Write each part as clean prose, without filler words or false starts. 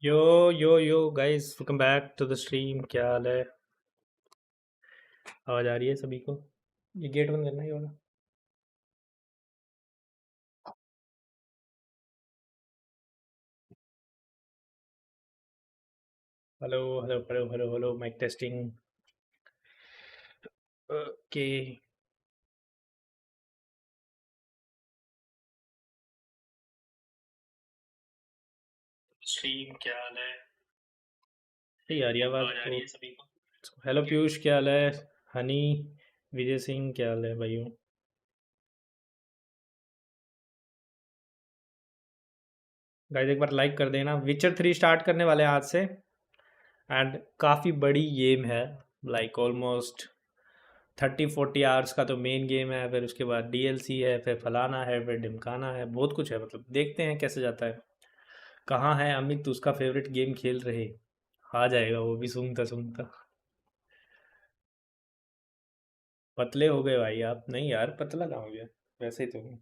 Yo yo yo guys, welcome back to the stream. क्या हाल है? आवाज आ रही है सभी को? ये गेट बंद करना है ये वाला। Hello hello hello hello hello, mike testing. Okay. Stream क्या हाल है? सही आ रही है आवाज आवाज आ रही है सभी को? हेलो पीयूष, क्या हाल है? हनी, विजय सिंह, क्या हाल है भाइयों? गाइस एक बार लाइक कर देना। विचर 3 स्टार्ट करने वाले हैं आज से। एंड काफ़ी बड़ी गेम है। लाइक ऑलमोस्ट 30-40 आवर्स का तो मेन गेम है, फिर उसके बाद डीएलसी है, फिर फलाना है, फिर ढिमकाना है, बहुत कुछ है। मतलब देखते हैं कैसे जाता है। कहाँ है अमित? उसका फेवरेट गेम खेल रहे। आ जाएगा वो भी सूंघता सूंघता। पतले हो गए भाई आप? नहीं यार, पतला कहाँ हो गया? वैसे ही तो हूँ।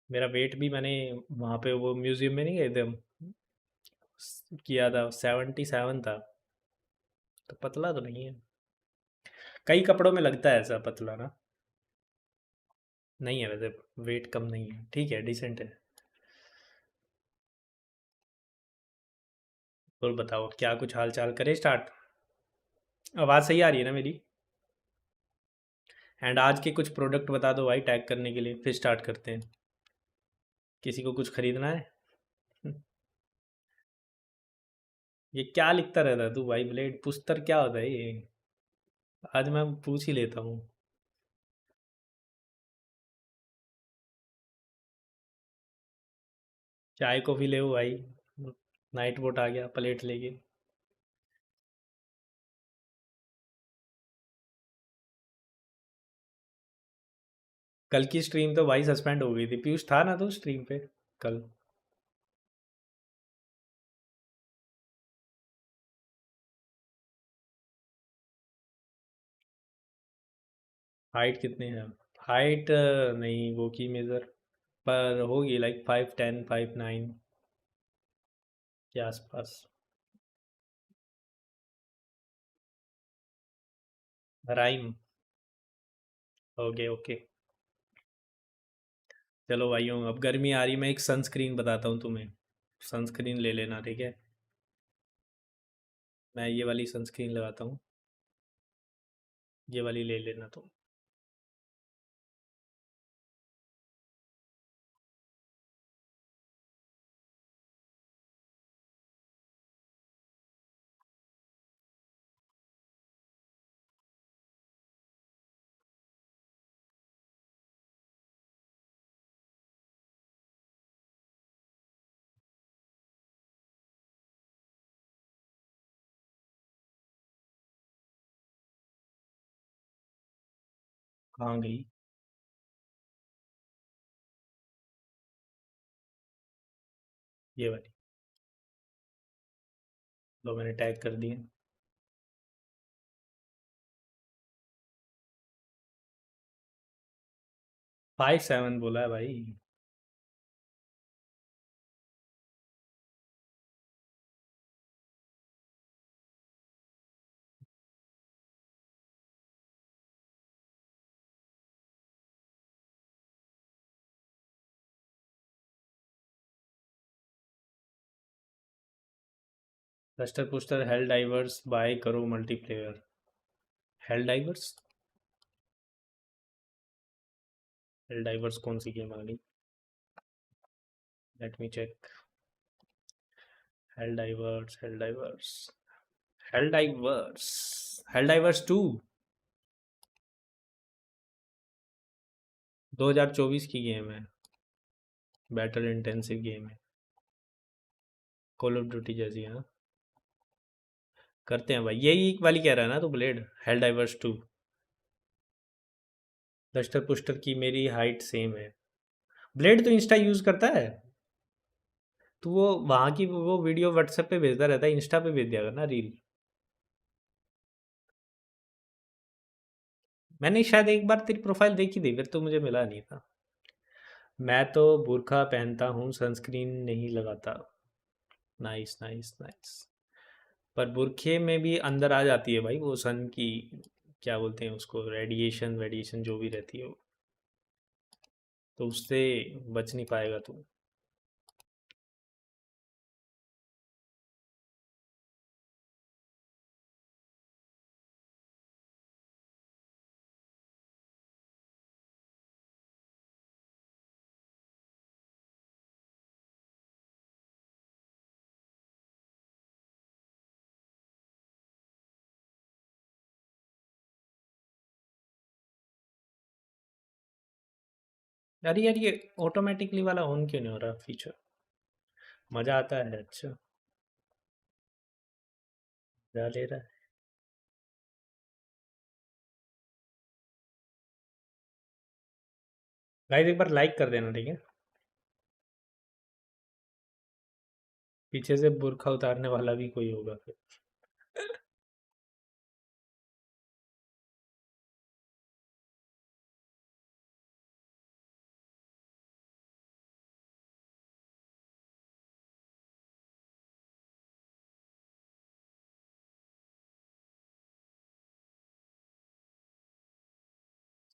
मेरा वेट भी मैंने वहाँ पे वो म्यूजियम में नहीं गए थे हम, किया था, 77 था। तो पतला तो नहीं है। कई कपड़ों में लगता है ऐसा पतला ना। नहीं है वैसे। वेट कम नहीं है, ठीक है, डिसेंट है। और बताओ क्या कुछ हाल चाल, करे स्टार्ट? आवाज़ सही आ रही है ना मेरी? एंड आज के कुछ प्रोडक्ट बता दो भाई, टैग करने के लिए, फिर स्टार्ट करते हैं। किसी को कुछ खरीदना है? ये क्या लिखता रहता है तू भाई? ब्लेड पुस्तर क्या होता है ये? आज मैं पूछ ही लेता हूँ। चाय कॉफी ले भाई। नाइट बोट आ गया प्लेट लेके। कल की स्ट्रीम तो भाई सस्पेंड हो गई थी। पीयूष था ना तो स्ट्रीम पे कल? हाइट कितनी है? हाइट नहीं वो की मेजर, पर होगी लाइक 5'10", 5'9" के आसपास। राइम। Okay okay. चलो भाइयों, अब गर्मी आ रही, मैं एक सनस्क्रीन बताता हूँ तुम्हें। सनस्क्रीन ले लेना, ठीक है? मैं ये वाली सनस्क्रीन लगाता हूँ। ये वाली ले लेना तुम। कहाँ गई? ये वाली। लो मैंने टैग कर दिया। 5'7" बोला है भाई। रस्टर पुस्टर हेल डाइवर्स बाय करो multiplayer. Helldivers? Helldivers कौन सी गेम आ गई? Let me check. Helldivers, Helldivers, Helldivers, Helldivers 2। 2024 की गेम है। बैटल इंटेंसिव गेम है। कॉल ऑफ ड्यूटी जैसी है ना? करते हैं भाई। यही वाली कह रहा है ना तो ब्लेड? Hello diverse 2। रस्टर पुस्टर की मेरी हाइट सेम है। ब्लेड तो इंस्टा यूज़ करता है। तो वो वहाँ की वो वीडियो व्हाट्सएप पे भेजता रहता है, इंस्टा पे भेज दिया करना रील। मैंने शायद एक बार तेरी प्रोफाइल देखी थी, फिर तो मुझे मिला नहीं था। मैं तो बुर्का पहनता हूँ, सनस्क्रीन नहीं लगाता। Nice nice nice. पर बुरखे में भी अंदर आ जाती है भाई वो सन की, क्या बोलते हैं उसको, रेडिएशन वेडिएशन जो भी रहती है वो, तो उससे बच नहीं पाएगा तू। अरे यार ये ऑटोमेटिकली वाला ऑन क्यों नहीं हो रहा फीचर? मज़ा आता है, अच्छा मजा ले रहा है। गाइस एक बार लाइक कर देना, ठीक है? पीछे से बुर्खा उतारने वाला भी कोई होगा फिर।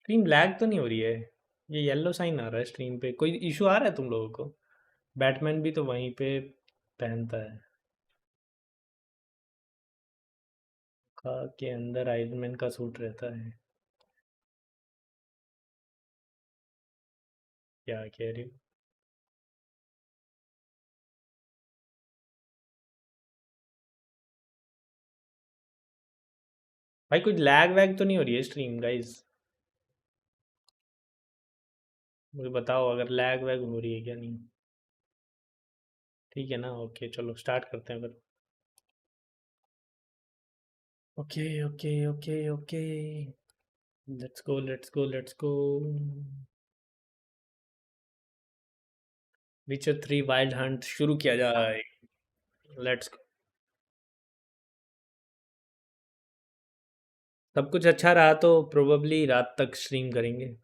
स्ट्रीम लैग तो नहीं हो रही है? ये येलो साइन आ रहा है स्ट्रीम पे, कोई इशू आ रहा है तुम लोगों को? बैटमैन भी तो वहीं पे पहनता है। के अंदर आयरन मैन का सूट रहता है। क्या कह रही हो? भाई कुछ लैग वैग तो नहीं हो रही है स्ट्रीम गाइस? मुझे बताओ अगर लैग वैग हो रही है क्या नहीं। ठीक है ना, ओके चलो स्टार्ट करते हैं फिर। Okay okay okay okay, let's go let's go let's go. विचर 3 वाइल्ड हंट शुरू किया जाए। लेट्स। सब कुछ अच्छा रहा तो प्रोबेबली रात तक स्ट्रीम करेंगे।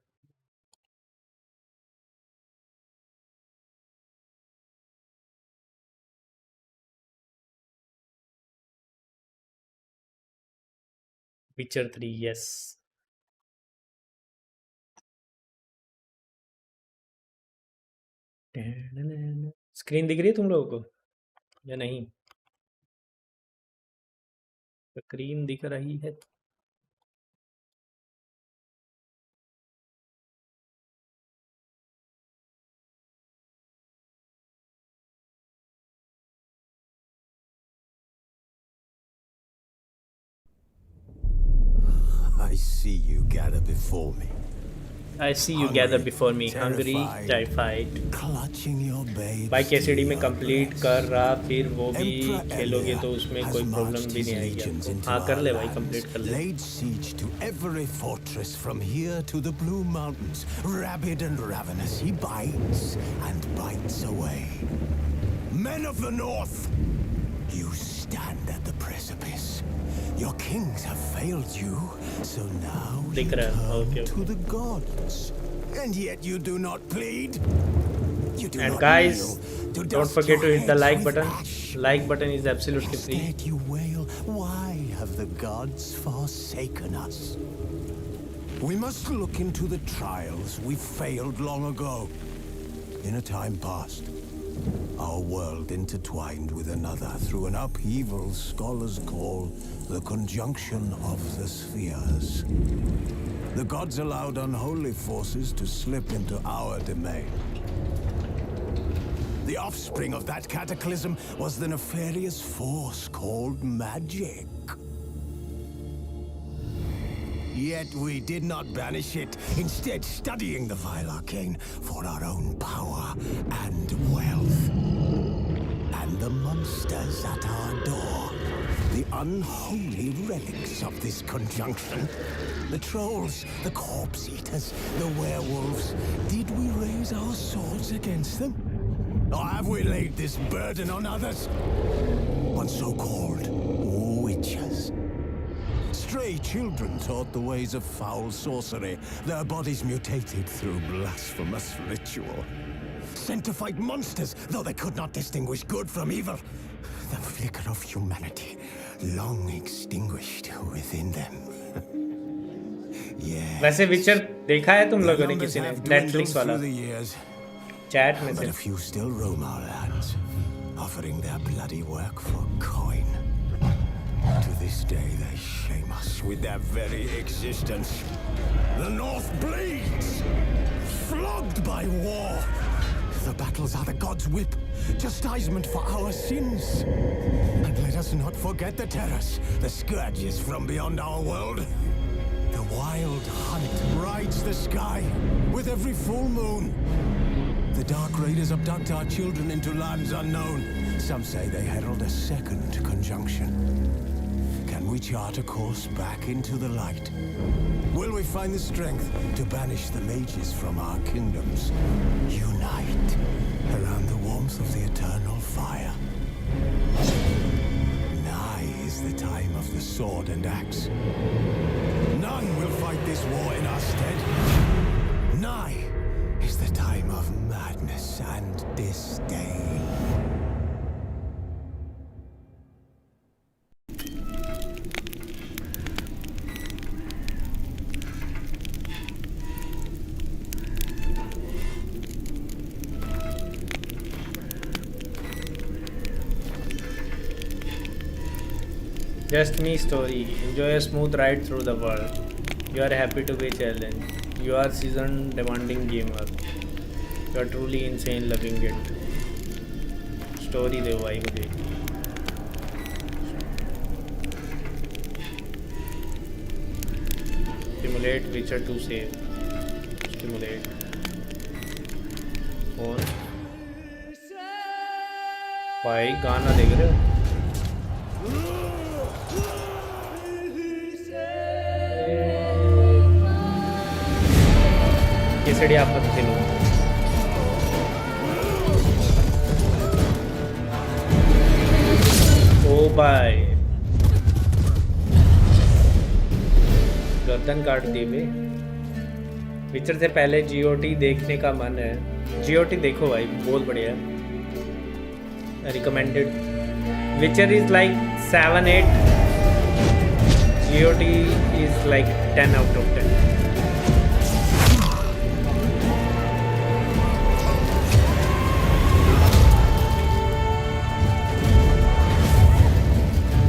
विचर 3 यस। स्क्रीन दिख रही है तुम लोगों को या नहीं? स्क्रीन दिख रही है। I see you gather before me. I see you gather Hungry, before me, hungry terrified, terrified. clutching your भाई babes to केसीडी में your कंप्लीट कर breast. रहा, फिर वो भी Emperor खेलोगे Elia तो उसमें has कोई प्रॉब्लम marched भी his नहीं आएगी legions आपको। into हाँ कर our ले भाई, lands, कंप्लीट कर ले। laid siege to every fortress from here to the Blue Mountains. Rabid and ravenous, he bites and bites away. Men of the North, you stand at the precipice. Your kings have failed you, so now you दिख रहा है, turn okay to okay. the gods. And yet you do not plead. You do and not guys kneel to don't dust forget to your hit the heads like with button. ash. Like button is absolutely free. Instead you wail, why have the gods forsaken us? We must look into the trials we failed long ago. In a time past, our world intertwined with another through an upheaval scholars call the conjunction of the spheres. The gods allowed unholy forces to slip into our domain. The offspring of that cataclysm was the nefarious force called magic. Yet we did not banish it, instead studying the vile arcane for our own power and wealth. And the monsters at our door, the unholy relics of this conjunction. The trolls, the corpse eaters, the werewolves. Did we raise our swords against them? Or have we laid this burden on others? On so-called witches. way children taught the ways of foul sorcery, their bodies mutated through blasphemous ritual. Sent to fight monsters, though they could not distinguish good from evil. The flicker of humanity, long extinguished within them. Yeah. वैसे विचर देखा है तुम लोगों ने किसी ने Netflix वाला चैट में But से a few still roam our lands, offering their bloody work for coin. To this day they shame us with their very existence. The North bleeds, flogged by war. The battles are the gods' whip, chastisement for our sins. And let us not forget the terrors, the scourges from beyond our world. The wild hunt rides the sky with every full moon. The Dark Raiders abduct our children into lands unknown. Some say they herald a second conjunction. Can we chart a course back into the light? Will we find the strength to banish the mages from our kingdoms? Unite around the warmth of the eternal fire. Nigh is the time of the sword and axe. None will fight this war in our stead. Nigh is the time of madness and disdain. Just me story. Enjoy a smooth ride through the world. You are happy to be challenged. You are seasoned demanding gamer. You are truly insane loving it. Story दे भाई मुझे. Stimulate Witcher to save. Stimulate. और भाई गाना देख रहे हो? केसड़ी आप मत खेलो. ओ भाई गर्दन काट दी बे. विचर से पहले जीओटी देखने का मन है. जीओटी देखो भाई, बहुत बढ़िया है. रिकमेंडेड. विचर is like 7-8. GOT is like 10 out of 10.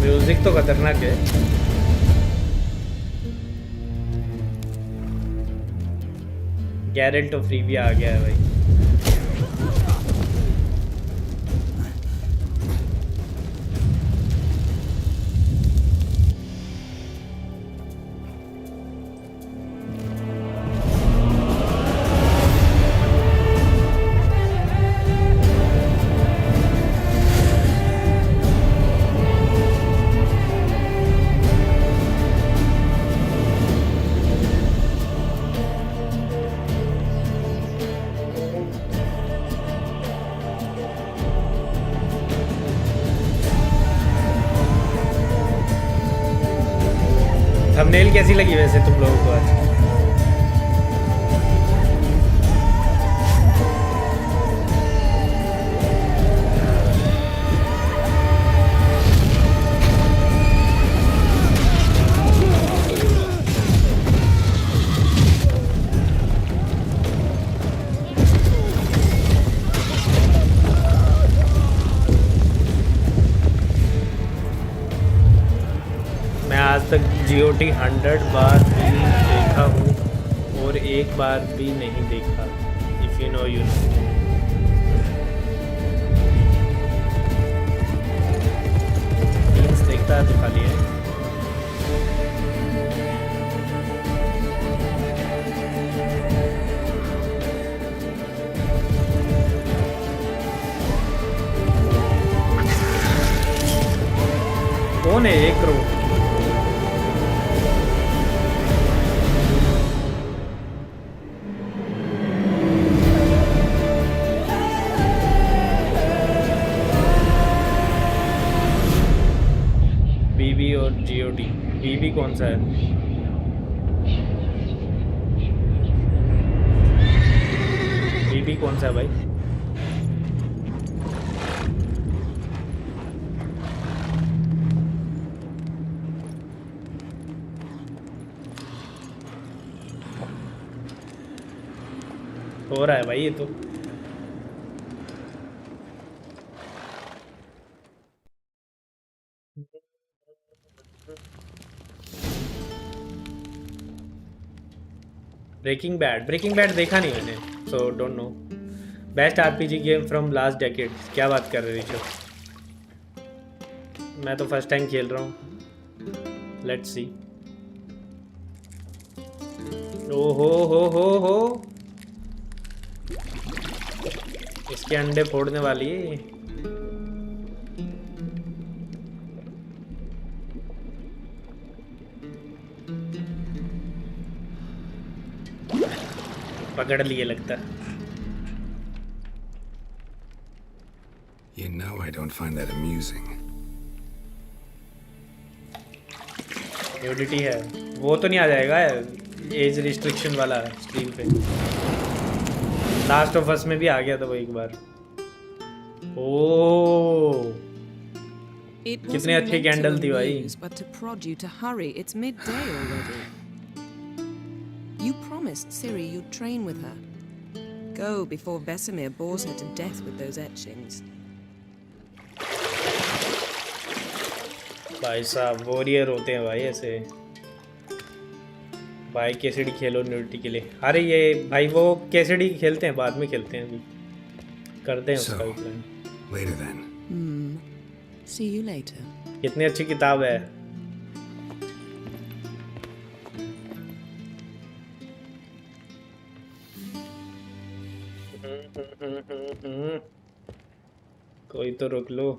Music तो खतरनाक है. गैरेल्ट ऑफ रिविया आ गया है भाई. थंबनेल कैसी लगी वैसे तुम लोगों को आज? आज तक जीओटी 100 बार भी देखा हूँ और एक बार भी नहीं देखा. If you know you know. Memes देखता है तो खाली है. कौन है 1 करोड़? बीबी और बीबी कौन सा है? बीबी कौन सा है भाई? हो रहा है भाई ये तो। ब्रेकिंग बैड देखा नहीं मैंने, so don't know. Best RPG game from last decade, क्या बात कर रहे ऋषभ? मैं तो फर्स्ट टाइम खेल रहा हूँ, लेट्स सी। ओ हो, इसके अंडे फोड़ने वाली है। पकड़ लिए लगता है। You know I don't find that amusing. Nudity है वो तो नहीं आ जाएगा एज रिस्ट्रिक्शन वाला स्ट्रीम पे? लास्ट ऑफ अस में भी आ गया था वो एक बार। ओ कितने अच्छे कैंडल थी भाई। But to prod you to hurry, it's midday already. You promised Ciri you'd train with her. Go before Vesemir bores her to death with those etchings. भाई साहब वॉरियर होते हैं भाई ऐसे। भाई केसडी खेलो न्यूडिटी के लिए। अरे ये भाई वो केसडी खेलते हैं, बाद में खेलते हैं, अभी करते हैं उसका भी plan. Later then. See you later. कितनी अच्छी किताब है। कोई तो रोक लो।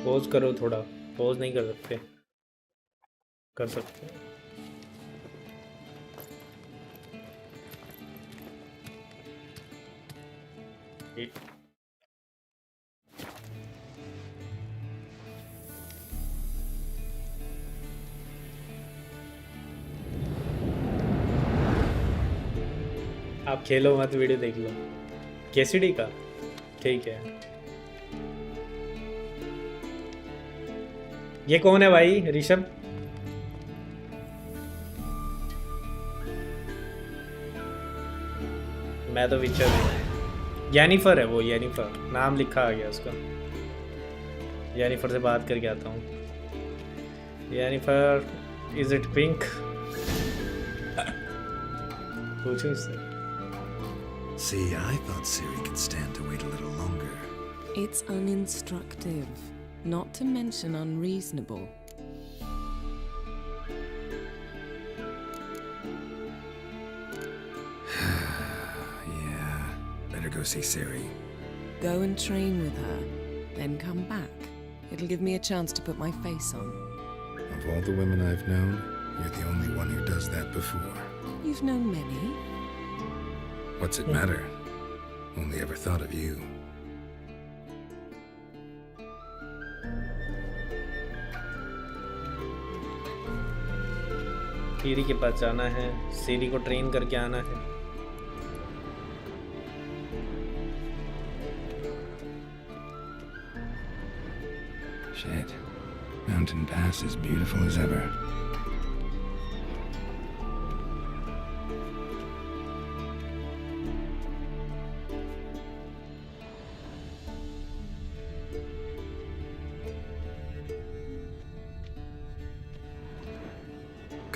पॉज करो थोड़ा। पॉज नहीं कर सकते? कर सकते हैं। आप खेलो मत, वीडियो देख लो। केसीडी का ठीक है। ये कौन है भाई ऋषभ? मैं तो विचर येनिफर है वो, येनिफर नाम लिखा आ गया उसका। येनिफर से बात करके आता हूँ। Jennifer is it pink? पूछो इससे। See, I thought Ciri could stand to wait a little longer. It's uninstructive, not to mention unreasonable. Yeah, better go see Ciri. Go and train with her, then come back. It'll give me a chance to put my face on. Of all the women I've known, you're the only one who does that before. You've known many. What's it matter? Only ever thought of you. सीरी के पास जाना है, सीरी को train करके आना है। Shit. Mountain Pass is beautiful as ever.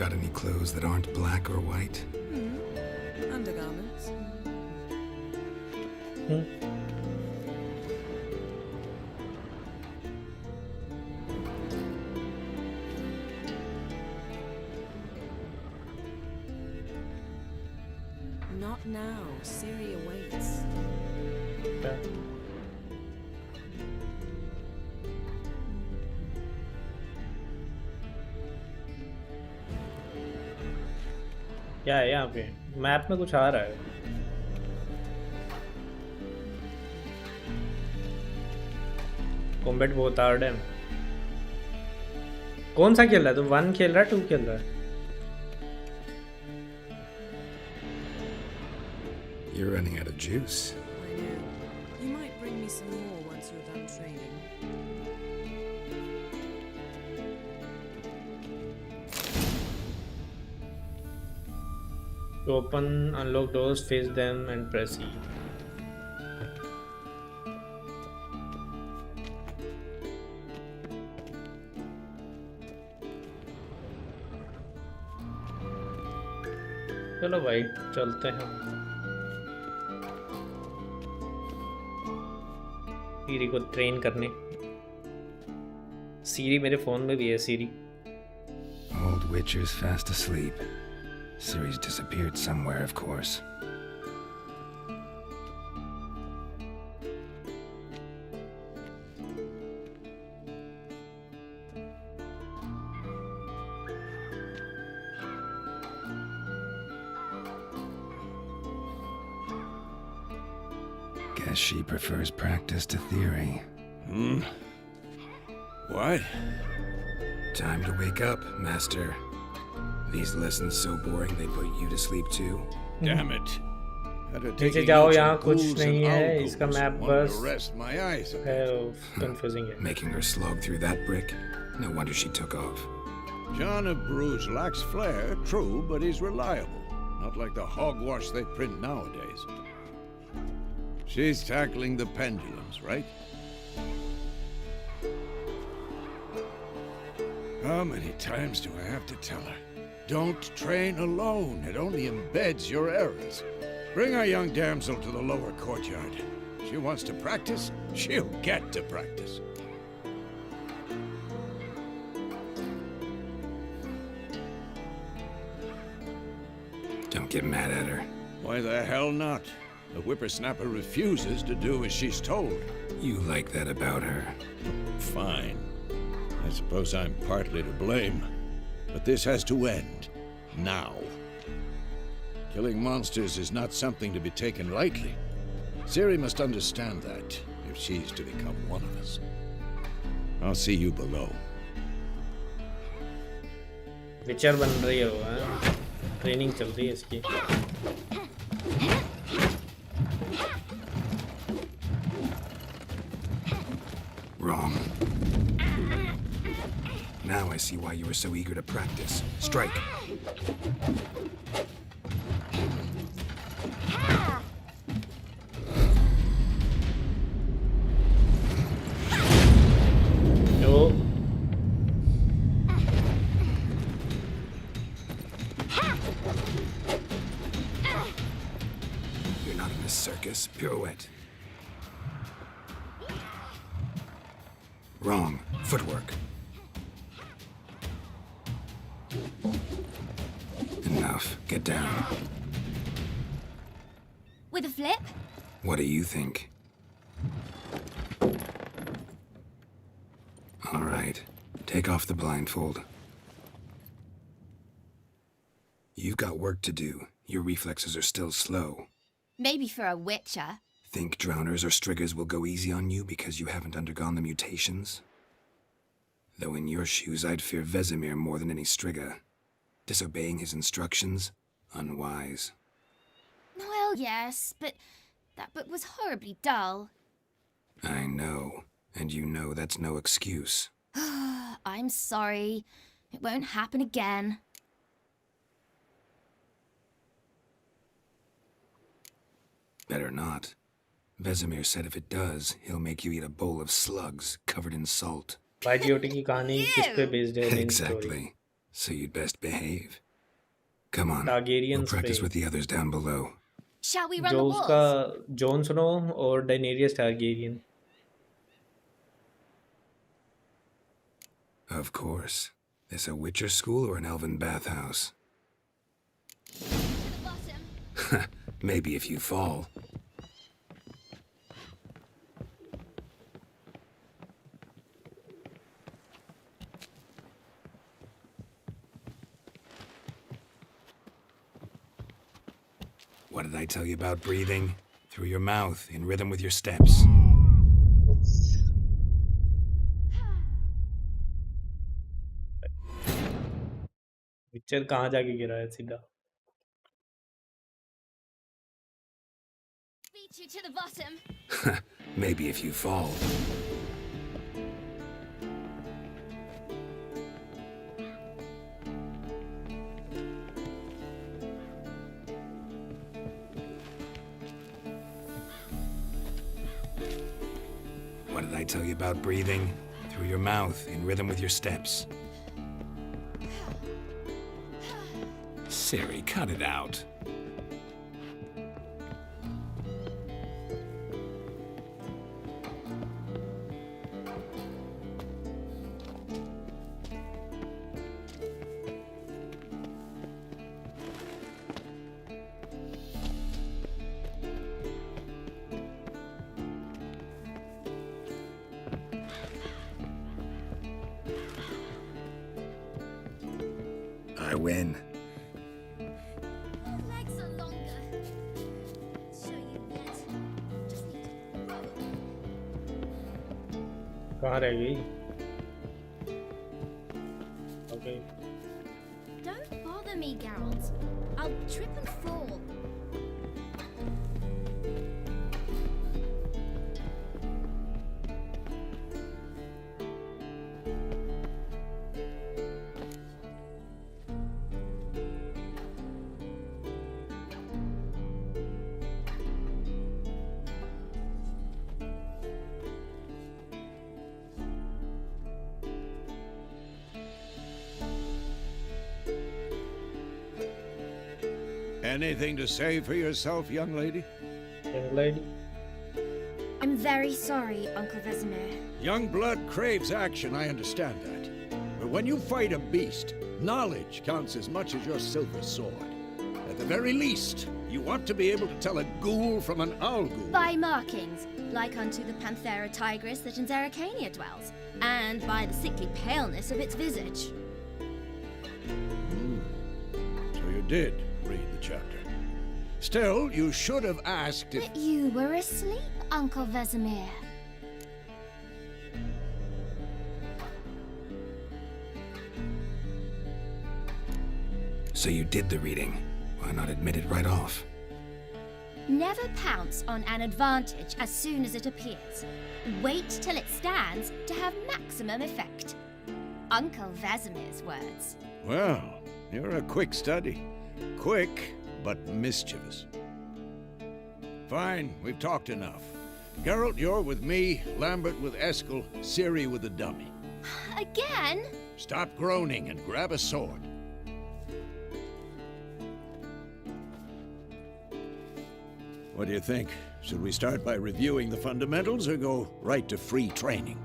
Got any clothes that aren't black or white? Undergarments. Not now. Ciri awaits. क्या है यहाँ पे? मैप में कुछ आ रहा है। कॉम्बैट बहुत हार्ड है। कौन सा खेल रहा है तू? 1 खेल रहा है, 2 खेल रहा है? You're running out of juice. I know. You might bring me some more once you're done training. To open, unlock doors, face them and press E. चलो भाई चलते हैं सीरी को ट्रेन करने। सीरी मेरे फोन में भी है। सीरी Old Witcher's fast asleep. Ciri's disappeared somewhere, of course. Guess she prefers practice to theory. What? Time to wake up, Master. These lessons so boring they put you to sleep too? Damn it. नीचे जाओ, यहाँ कुछ नहीं है। इसका map बस confusing है। Making her slog through that brick? No wonder she took off. John of Bruges lacks flair, true, but he's reliable. Not like the hogwash they print nowadays. She's tackling the pendulums, right? How many times do I have to tell her? Don't train alone. It only embeds your errors. Bring our young damsel to the lower courtyard. She wants to practice, she'll get to practice. Don't get mad at her. Why the hell not? The whippersnapper refuses to do as she's told. You like that about her. Fine. I suppose I'm partly to blame. But this has to end. Now. Killing monsters is not something to be taken lightly. Ciri must understand that, if she's to become one of us. I'll see you below. विचर बन रही है वो, हाँ? Training चल रही है इसकी। Wrong. Now I see why you were so eager to practice. Strike. No. You're not in a circus. Pirouette. Wrong. Footwork. Enough. Get down. With a flip? What do you think? All right. Take off the blindfold. You've got work to do. Your reflexes are still slow. Maybe for a witcher. Think drowners or striggers will go easy on you because you haven't undergone the mutations? Though in your shoes, I'd fear Vesemir more than any strigger. Disobeying his instructions? Unwise. Well, yes, but that book was horribly dull. I know. And you know that's no excuse. I'm sorry. It won't happen again. Better not. Vesemir said if it does, he'll make you eat a bowl of slugs covered in salt. भाई GOT की कहानी किस पे based है? Main story Exactly. So you'd best behave. Come on. We'll Targaryens practice पे, with the others down below. Shall we run जो the उसका walls? Jon Snow और डेनेरियस Targaryen. Of course. This a Witcher school or an elven bathhouse? To the bottom. Maybe if you fall. What did I tell you about breathing? Through your mouth, in rhythm with your steps. विचर कहाँ जाके गिरा है सीधा? Beat you to the bottom. Maybe if you fall. What did I tell you about breathing? Through your mouth, in rhythm with your steps. Siri, cut it out. I win. Your legs are longer. Show you yet. Just need to roll. कहाँ रह गई? Okay. Don't bother me, Geralt. I'll trip and fall. Anything to say for yourself, young lady? Young lady. I'm very sorry, Uncle Vesemir. Young blood craves action, I understand that. But when you fight a beast, knowledge counts as much as your silver sword. At the very least, you want to be able to tell a ghoul from an owl ghoul. By markings, like unto the Panthera tigris that in Zerrikania dwells, and by the sickly paleness of its visage. So you did read the chapter. Still, you should have asked if... But you were asleep, Uncle Vesemir. So you did the reading. Why not admit it right off? Never pounce on an advantage as soon as it appears. Wait till it stands to have maximum effect. Uncle Vesemir's words. Well, you're a quick study. Quick, but mischievous. Fine, we've talked enough. Geralt, you're with me, Lambert with Eskel, Ciri with the dummy. Again? Stop groaning and grab a sword. What do you think? Should we start by reviewing the fundamentals or go right to free training?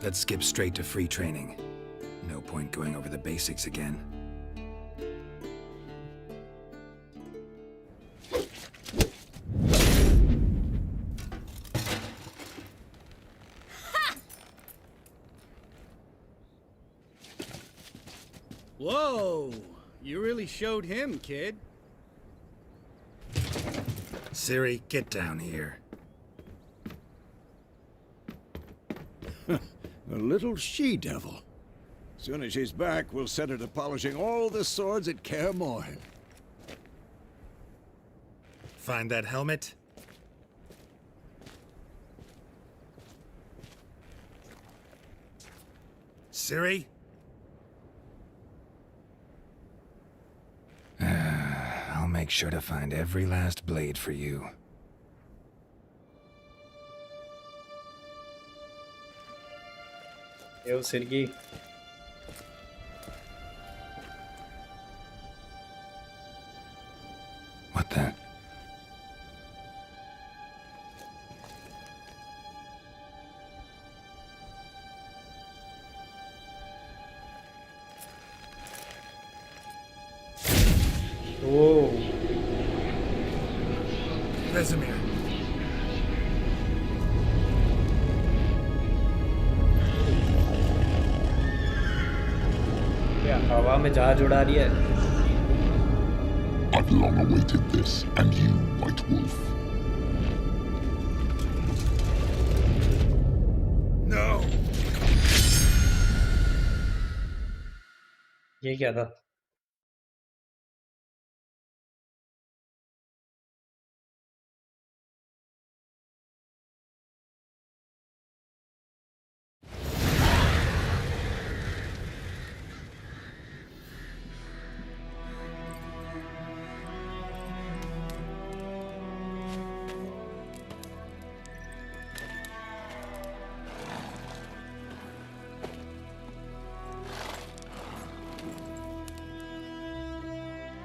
Let's skip straight to free training. No point going over the basics again. Whoa! You really showed him, kid. Ciri, get down here. A little she-devil. Soon as she's back, we'll set her to polishing all the swords at Kaer Morhen. Find that helmet? Ciri? I'll make sure to find every last blade for you. Yo, Sergey. What the? Oh. Vesemir. क्या हवा में जहाज उड़ा रही है? have long awaited this, and you, White Wolf. No! ये क्या था?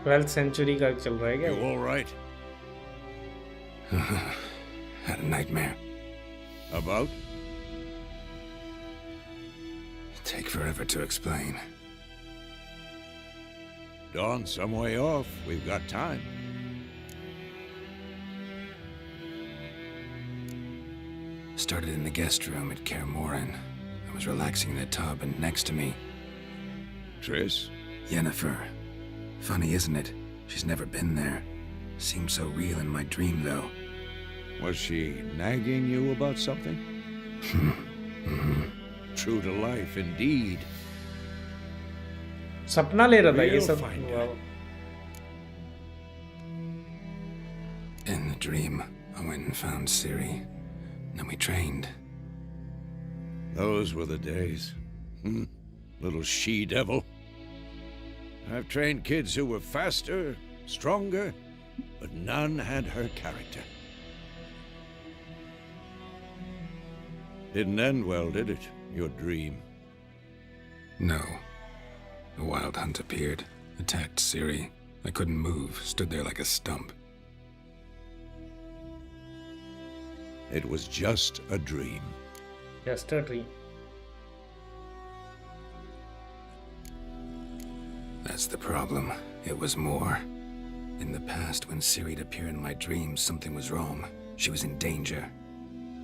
ट्वेल्थ सेंचुरी का चल रहा है क्या? You all right? Had a nightmare. About? Take forever to explain. Dawn's some way off. We've got time. Started in the guest room at Kaer Morhen. I was relaxing in the tub, and next to me, Triss? Yennefer. Funny, isn't it? She's never been there. Seemed so real in my dream, though. Was she nagging you about something? True to life, indeed. सपना ले रहा था ये We'll सब. find वाह. In the dream, I went and found Ciri. Then we trained. Those were the days. Little she-devil. I've trained kids who were faster, stronger, but none had her character. Didn't end well, did it? Your dream? No. A wild hunt appeared, attacked Ciri. I couldn't move, stood there like a stump. It was just a dream. Just a dream. That's the problem. It was more. In the past, when Ciri'd appear in my dreams, something was wrong. She was in danger.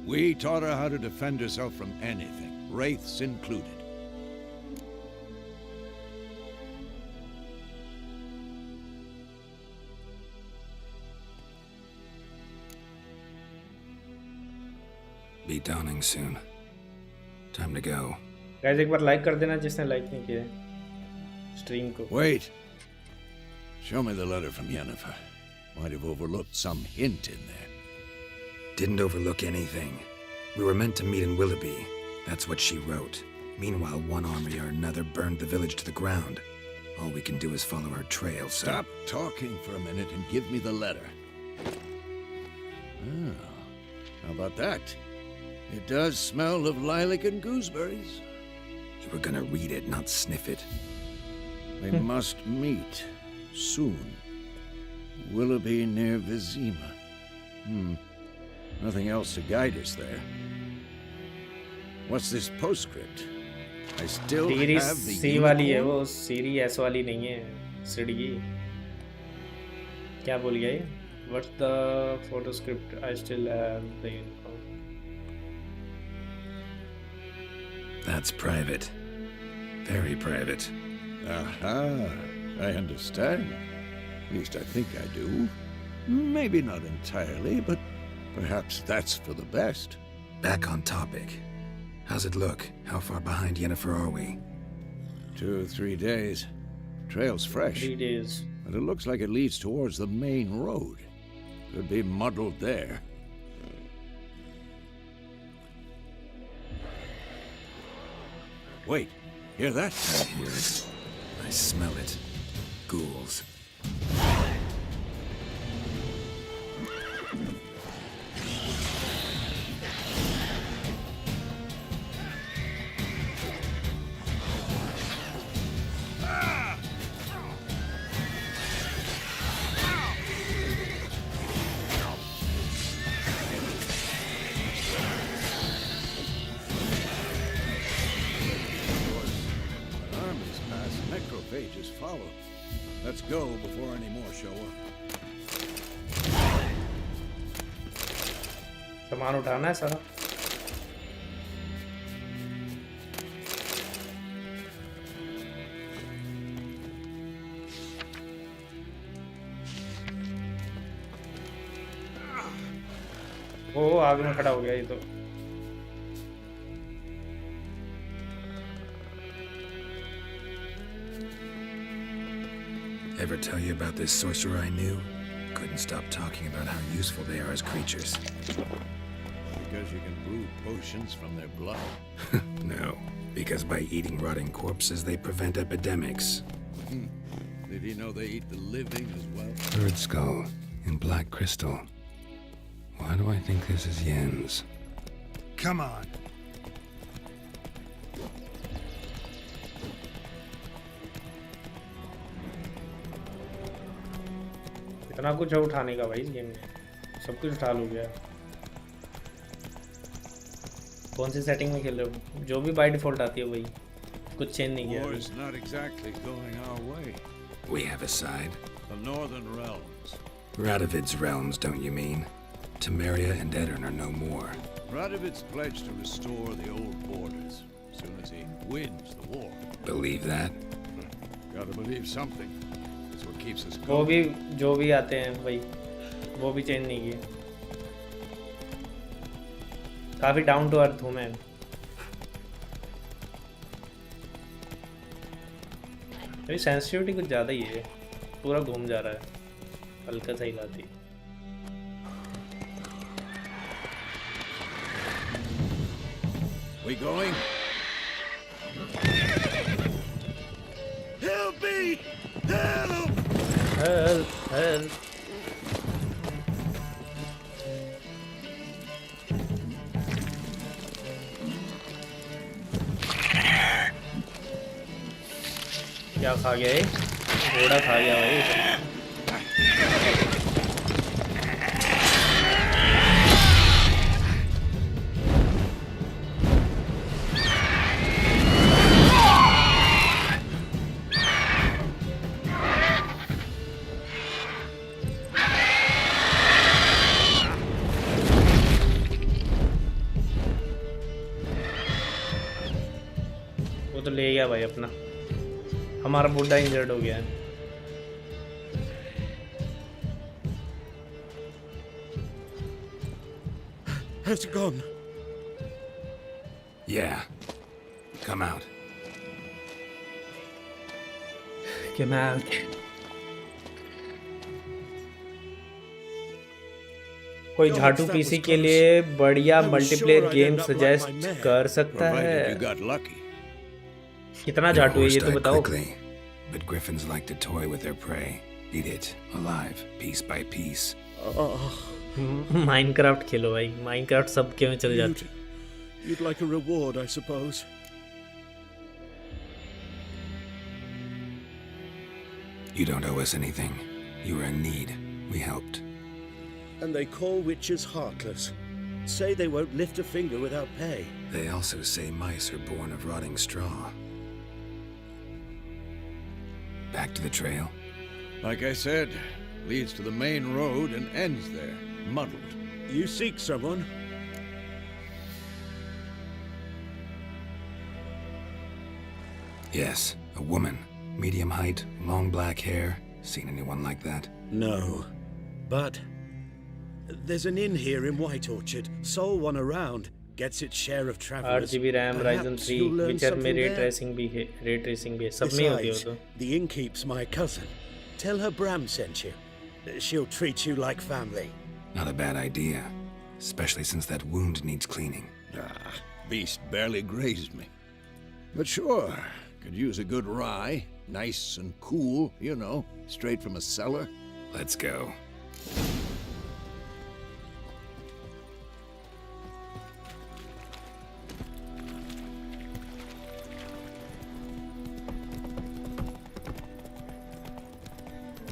We taught her how to defend herself from anything, wraiths included. Be dawning soon. Time to go. Guys एक बार like कर देना जिसने like नहीं किया है stream को. Wait. Show me the letter from Yennefer. Might have overlooked some hint in there. Didn't overlook anything. We were meant to meet in Willoughby. That's what she wrote. Meanwhile, one army or another burned the village to the ground. All we can do is follow her trail, so... Stop talking for a minute and give me the letter. Oh, how about that? It does smell of lilac and gooseberries. You were gonna read it, not sniff it. We must meet soon. Willoughby near Vizima. Nothing else to guide us there. What's this postscript? I still Siri have the सी वाली है unicorn? वो, सीरी S वाली नहीं है. सिडगी क्या बोल गया ये? What's the photo script? I still have the unicorn. That's private. Very private. Aha, I understand. At least I think I do. Maybe not entirely, but perhaps that's for the best. Back on topic. How's it look? How far behind Yennefer are we? 2 or 3 days. Trail's fresh, 3 days. but it looks like it leads towards the main road. Could be muddled there. Wait, hear that? I hear it. I smell it. Ghouls. Armies pass, necrophages follow. Let's go before any more show up. सामान उठाना है सारा. ओ आग में खड़ा हो गया ये तो। Ever tell you about this sorcerer I knew? Couldn't stop talking about how useful they are as creatures. Because you can brew potions from their blood. No, because by eating rotting corpses, they prevent epidemics. Did he know they eat the living as well? Bird skull and black crystal. Why do I think this is Yen's? Come on. इतना कुछ है उठाने का भाई इस game में, सब कुछ उठा लोगे। कौन सी सेटिंग में खेल रहे हो? जो भी बाय डिफॉल्ट आती है वही, कुछ चेंज नहीं किया War's not exactly going our way. We have a side. The northern realms. Radovid's realms, don't you mean? Temeria and Edirn are no more. Radovid's pledged to restore the old borders as soon as he wins the war. Believe that? Gotta believe something. That's what keeps us वो going. भी जो भी आते हैं वही, वो भी change नहीं किए। काफी डाउन टू अर्थ हूँ मैं। मेरी सेंसिटिविटी कुछ ज़्यादा ही है, पूरा घूम जा रहा है, हल्का सा हिलाती। We going? Help me! Help! Help help. क्या खा गया ये? घोड़ा खा गया भाई। वो तो ले गया भाई अपना, हमारा बुड्ढा इंजर्ड हो गया है। Has it gone? Yeah. Come out. कमाल। कोई झाटू पीसी के लिए बढ़िया मल्टीप्लेयर गेम सजेस्ट कर सकता Provided you है? got lucky. कितना झाटू है ये तो Horse died बताओ। quickly, but griffins like to toy with their prey. Eat it, alive, piece by piece. Minecraft खेलो भाई, माइनक्राफ्ट सबके में चल जाती। You'd like a reward, I suppose. You don't owe us anything. You were in need. We helped. And they call witches heartless. Say they won't lift a finger without pay. They also say mice are born of rotting straw. Back to the trail? Like I said, leads to the main road and ends there, muddled. You seek someone? Yes, a woman. Medium height, long black hair. Seen anyone like that? No. But there's an inn here in White Orchard. Sole one around. Gets its share of travelers. 8GB RAM Ryzen Perhaps 3 you'll learn विचर में something रे there. Tracing भी है, ray tracing भी है, सब में होती हो Besides, तो। the innkeep's my cousin. Tell her Bram sent you. She'll treat you like family. Not a bad idea. Especially since that wound needs cleaning. Ah, beast barely grazed me. But sure, could use a good rye. Nice and cool, you know, straight from a cellar. Let's go.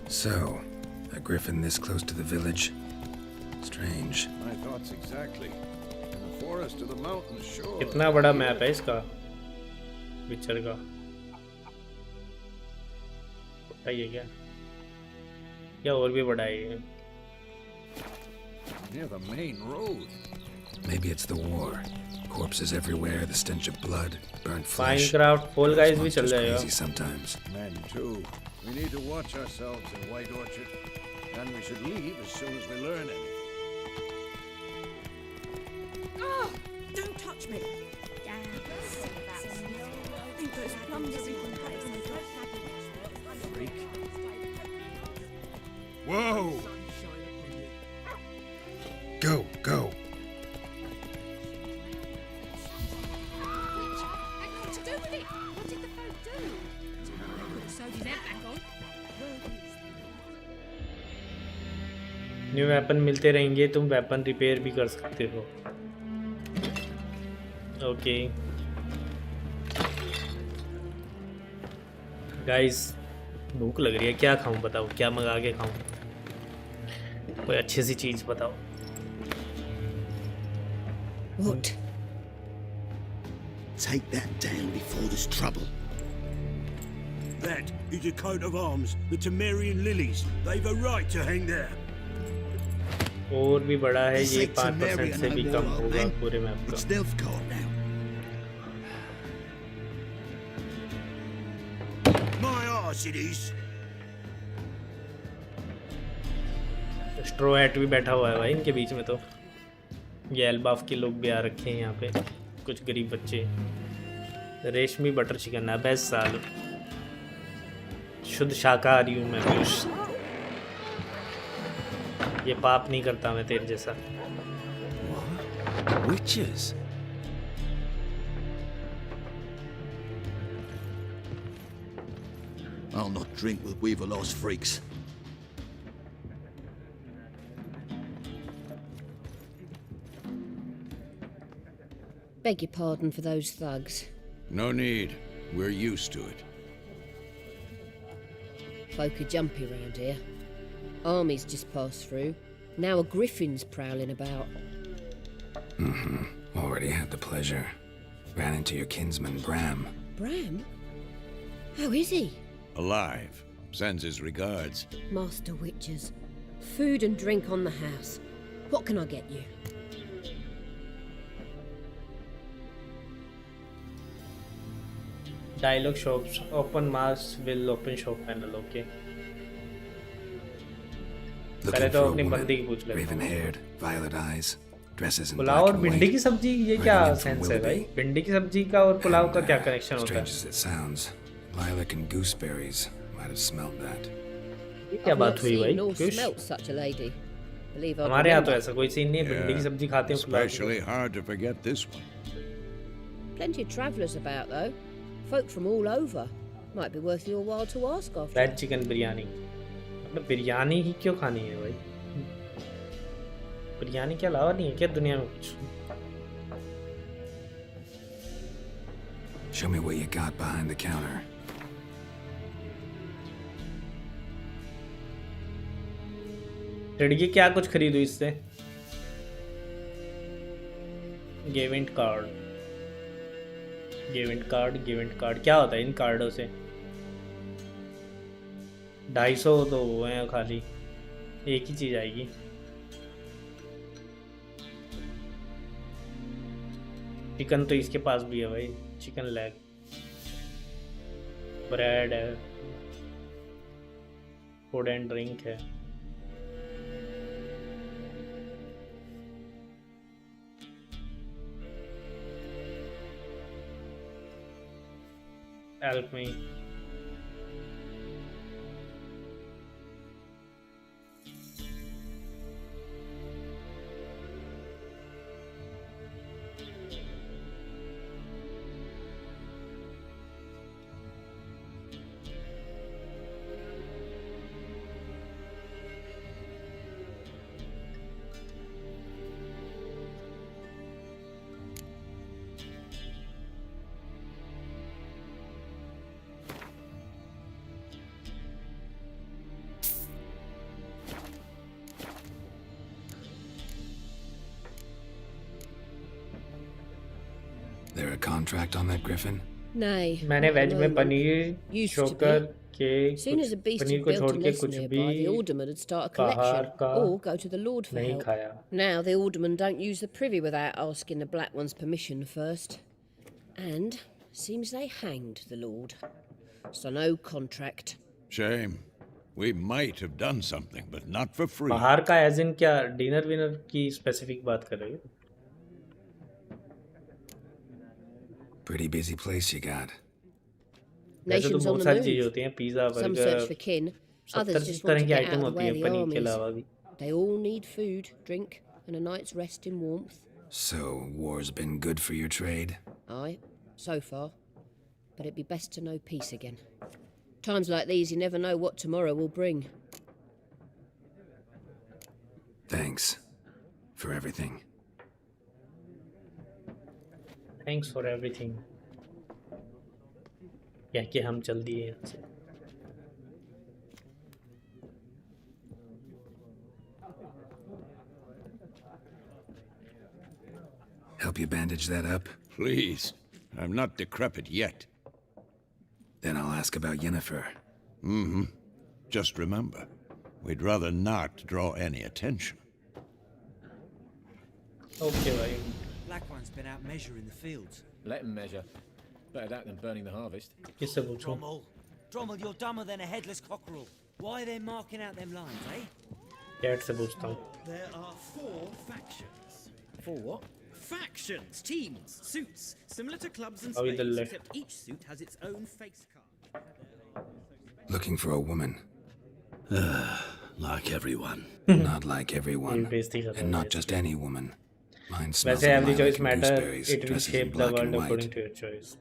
So, a griffin this close to the village? Strange. My thoughts exactly. In the forest of the mountains, sure. कितना बड़ा map है इसका, विचर का? बड़ा ही है क्या? या और भी बड़ा है ये? Near the main road. Maybe it's the war. Corpses everywhere, the stench of blood, burnt flesh. Minecraft fall guys भी This चल monster's जाएगा। crazy sometimes. Men too. We need to watch ourselves in White Orchard. And we should leave as soon as we learn anything. touch me. Freak. Whoa! Go, go. What to do with it? What did the folk do? They could have sewed his head back on. New weapon मिलते रहेंगे, तुम weapon repair भी कर सकते हो। Okay guys, भूख लग रही है, क्या खाऊं बताओ, क्या मंगा के खाऊं, कोई अच्छी सी चीज़ बताओ। What? Take that down before there's trouble. That is a coat of arms, the Temerian lilies. They've a right to hang there. और भी बड़ा है This ये, ain't 5% Temerian से भी no कम more, होगा man. पूरे मैप It's का। Nilfgaard now. My arse it is. Straw hat भी बैठा हुआ है भाई इनके बीच में। तो ये एल्बाफ के लोग भी आ रखे हैं यहाँ पे, कुछ गरीब बच्चे। रेशमी बटर चिकन है, बेस्ट साल। शुद्ध शाकाहारी हूँ मैं पीयूष, ये पाप नहीं करता मैं तेरे जैसा। Witches? I'll not drink with Weaver-Lost freaks. Beg your pardon for those thugs. No need. We're used to it. Folk are jumpy round here. Armies just passed through. Now a griffin's prowling about. Already had the pleasure. Ran into your kinsman, Bram. Bram? How is he? Alive. Sends his regards. Master Witches. Food and drink on the house. What can I get you? Dialogue shops, open mask will open shop panel. Okay पहले Looking तो for a अपनी woman. बंदी की पूछ लेते हैं। Raven-haired, violet eyes, dresses in pulao black और and भिंडी की white. सब्जी, ये क्या Running in from सेंस है भाई? Willoughby. भिंडी की सब्जी का और पुलाव का क्या कनेक्शन होता Strange है? as it sounds, lilac and gooseberries might have smelled that. ये क्या I've बात not हुई seen भाई? nor Piyush, smelt such a lady. Believe I'd हमारे यहाँ तो remember. ऐसा कोई सीन नहीं है, भिंडी की सब्जी खाते हैं पुलाव की। Especially hard to forget this one. Plenty of travellers about, though. Folk from all over. Might be worth your while to ask after. Red chicken biryani, मतलब बिरयानी ही क्यों खानी है भाई? बिरयानी के अलावा नहीं है क्या दुनिया में कुछ? Show me what you got behind the counter. लड़की क्या कुछ खरीदू इससे? गेवेंट कार्ड, गेवेंट कार्ड, गेवेंट कार्ड क्या होता है इन कार्डों से? 250 तो वो हैं खाली, एक ही चीज आएगी। चिकन तो इसके पास भी है भाई, चिकन लेग, ब्रेड है, फूड एंड ड्रिंक है। Help me. There a contract on that griffin? Nay. मैंने not at वेज the में moment. Paneer Used to shocker be. के Soon as a beast paneer had को built छोड़ a के nest कुछ nearby, भी the alderman would start a बाहर collection, का or go to the lord for नहीं help. खाया। Now the alderman don't use the privy without asking the black one's permission first. And seems they hanged the lord. So no contract. Shame. We might have done something, but not for free. बाहर का as in क्या dinner winner की specific बात कर रही है? Pretty busy place you got. वैसे तो Nations on बहुत the सारी चीजें move. होती हैं, pizza, Some search burger, for kin, 70 others just want तरह to की get out item of the होती way हैं of the पनीर के armies. अलावा भी. They all need food, drink, and a night's rest in warmth. So, war's been good for your trade? Aye, so far. But it'd be best to know peace again. Times like these, you never know what tomorrow will bring. Thanks for everything. Thanks for everything. कह के हम चल दिए यहाँ से. Help you bandage that up? Please. I'm not decrepit yet. Then I'll ask about Yennefer. Mm-hmm. Just remember, we'd rather not draw any attention. Okay, भाई. Black One's been out measuring the fields. Let him measure. Better that than burning the harvest. किससे पूछूं? Drommel, you're dumber than a headless cockerel. Why are they marking out them lines, eh? Cat से पूछता हूँ. There are 4 factions. 4 what? Factions, teams, suits, similar to clubs and अभी spades, दल ले. except each suit has its own face card. Looking for a woman. Like everyone. Not like everyone. बेइज्जती कर रहा And है. not just any woman. Mine smells वैसे of every lilac choice and matter. gooseberries, It will dresses in shape the black world and according white. to your choice.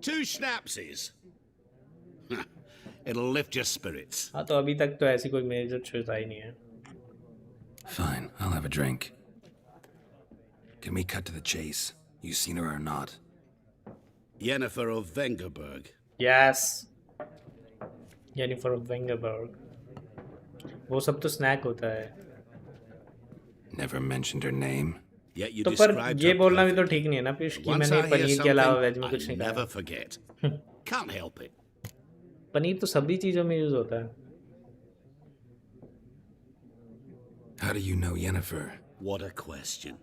2 schnapsies. It'll lift your spirits. हाँ तो अभी तक तो ऐसी कोई major choice I नहीं है. Fine, I'll have a drink. Can we cut to the chase? You seen her or not? Yennefer of Vengerberg. Yes. Jennifer of Vengerberg. वो सब तो स्नैक होता है. Never mentioned her name. Yet you तो पर described ये her बोलना भी तो perfectly. ठीक नहीं है ना पीयूष कि Once मैंने I hear पनीर के अलावा वेज में something, कुछ I नहीं never खाया. forget. Can't help it. Paneer तो सभी चीजों में यूज होता है. How do you know Yennefer? What a question.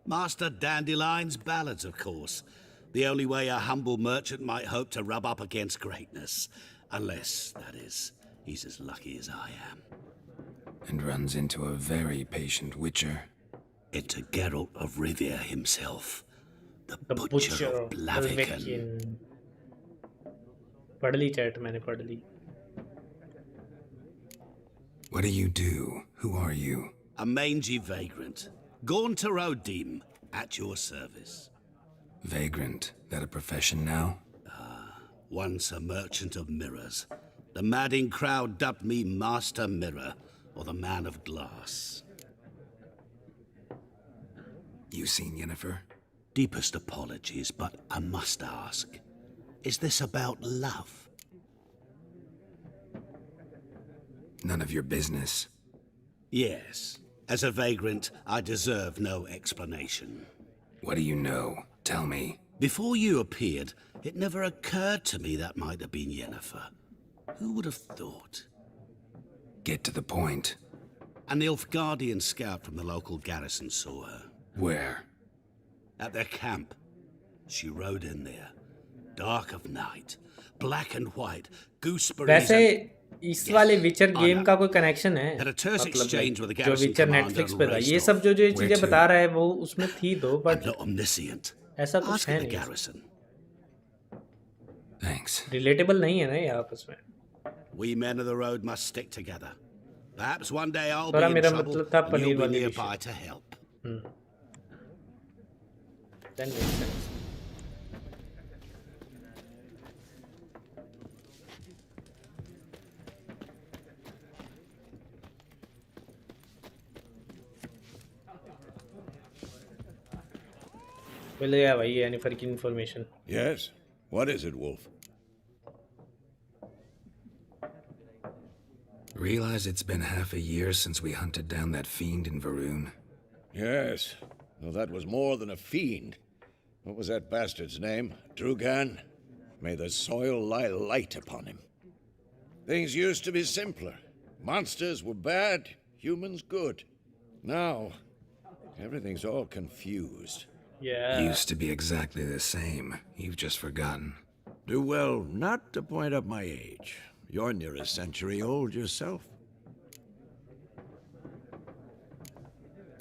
Master Dandelion's ballads, of course. The only way a humble merchant might hope to rub up against greatness. Unless, that is, he's as lucky as I am. And runs into a very patient witcher. Into Geralt of Rivia himself. The The Butcher of Blaviken. पढ़ ली chat मैंने पढ़ ली. What do you do? Who are you? A mangy vagrant. Gaunter Odim, at your service. Vagrant. That a profession now? Once a merchant of mirrors. The madding crowd dubbed me Master Mirror, or the Man of Glass. You seen Yennefer? Deepest apologies, but I must ask. Is this about love? None of your business. Yes. As a vagrant, I deserve no explanation. What do you know? Tell me. Before you appeared, it never occurred to me that might have been Yennefer. Who would have thought? Get to the point. An Nilfgaardian scout from the local garrison saw her. Where? At their camp. She rode in there. Dark of night. Black and white. Gooseberries वैसे इस वाले विचर game का कोई connection है? Had a terse exchange with the जो garrison विचर commander Netflix पे था. ये Rostov. सब जो ये चीजें बता रहा है वो उसमें थी दो I'm बट not omniscient. ऐसा कुछ Ask है the नहीं. garrison. Thanks. रिलेटेबल नहीं है ना ये आपस में. We men of the road must stick together. Perhaps one day I'll be थोड़ा in मेरा trouble मतलब था and you'll पनीर be वाली nearby to help. Then makes sense. मिल गया भाई येनिफर की information. Yes? What is it, Wolf? Realize it's been half a year since we hunted down that fiend in Varun? Yes. Well, that was more than a fiend. What was that bastard's name? Drugan? May the soil lie light upon him. Things used to be simpler. Monsters were bad, humans good. Now, everything's all confused. Yeah. Used to be exactly the same. You've just forgotten. Do well not to point up my age. You're near a century old yourself.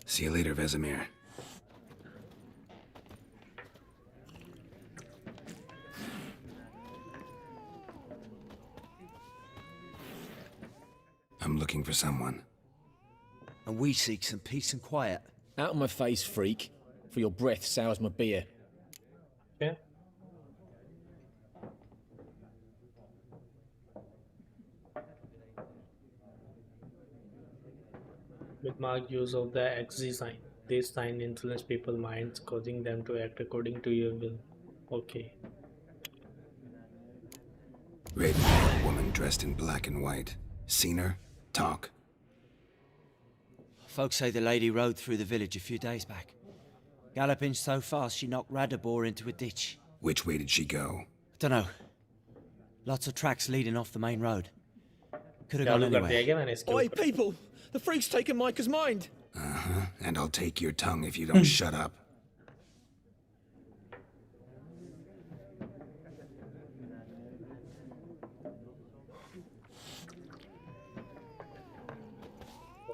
See you later, Vesemir. I'm looking for someone. And we seek some peace and quiet. Out of my face, freak. For your breath sours my beer. Yeah. With marked use of the XZ sign. This sign influences people's minds, causing them to act according to your will. Okay. Raven-haired woman dressed in black and white. Seen her? Talk. Folks say the lady rode through the village a few days back. Galloping so fast she knocked Radabor into a ditch. Which way did she go? Dunno. Lots of tracks leading off the main road. Could have gone anywhere. Oi, people! The freak's taken Micah's mind! Uh-huh. And I'll take your tongue if you don't shut up.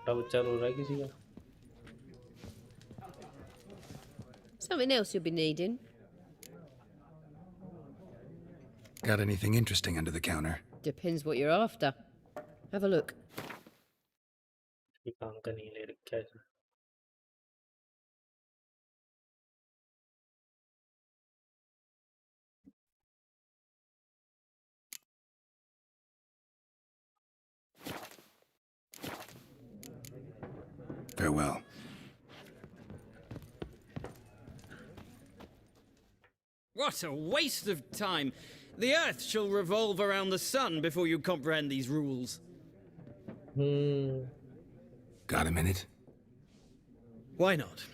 छोटा बच्चा रो रहा है किसी का. Something else you'll be needing. Got anything interesting under the counter? Depends what you're after. Have a look. ये काम का नहीं ले रखा है. Farewell. What a waste of time! The Earth shall revolve around the sun before you comprehend these rules. Got a minute? Why not?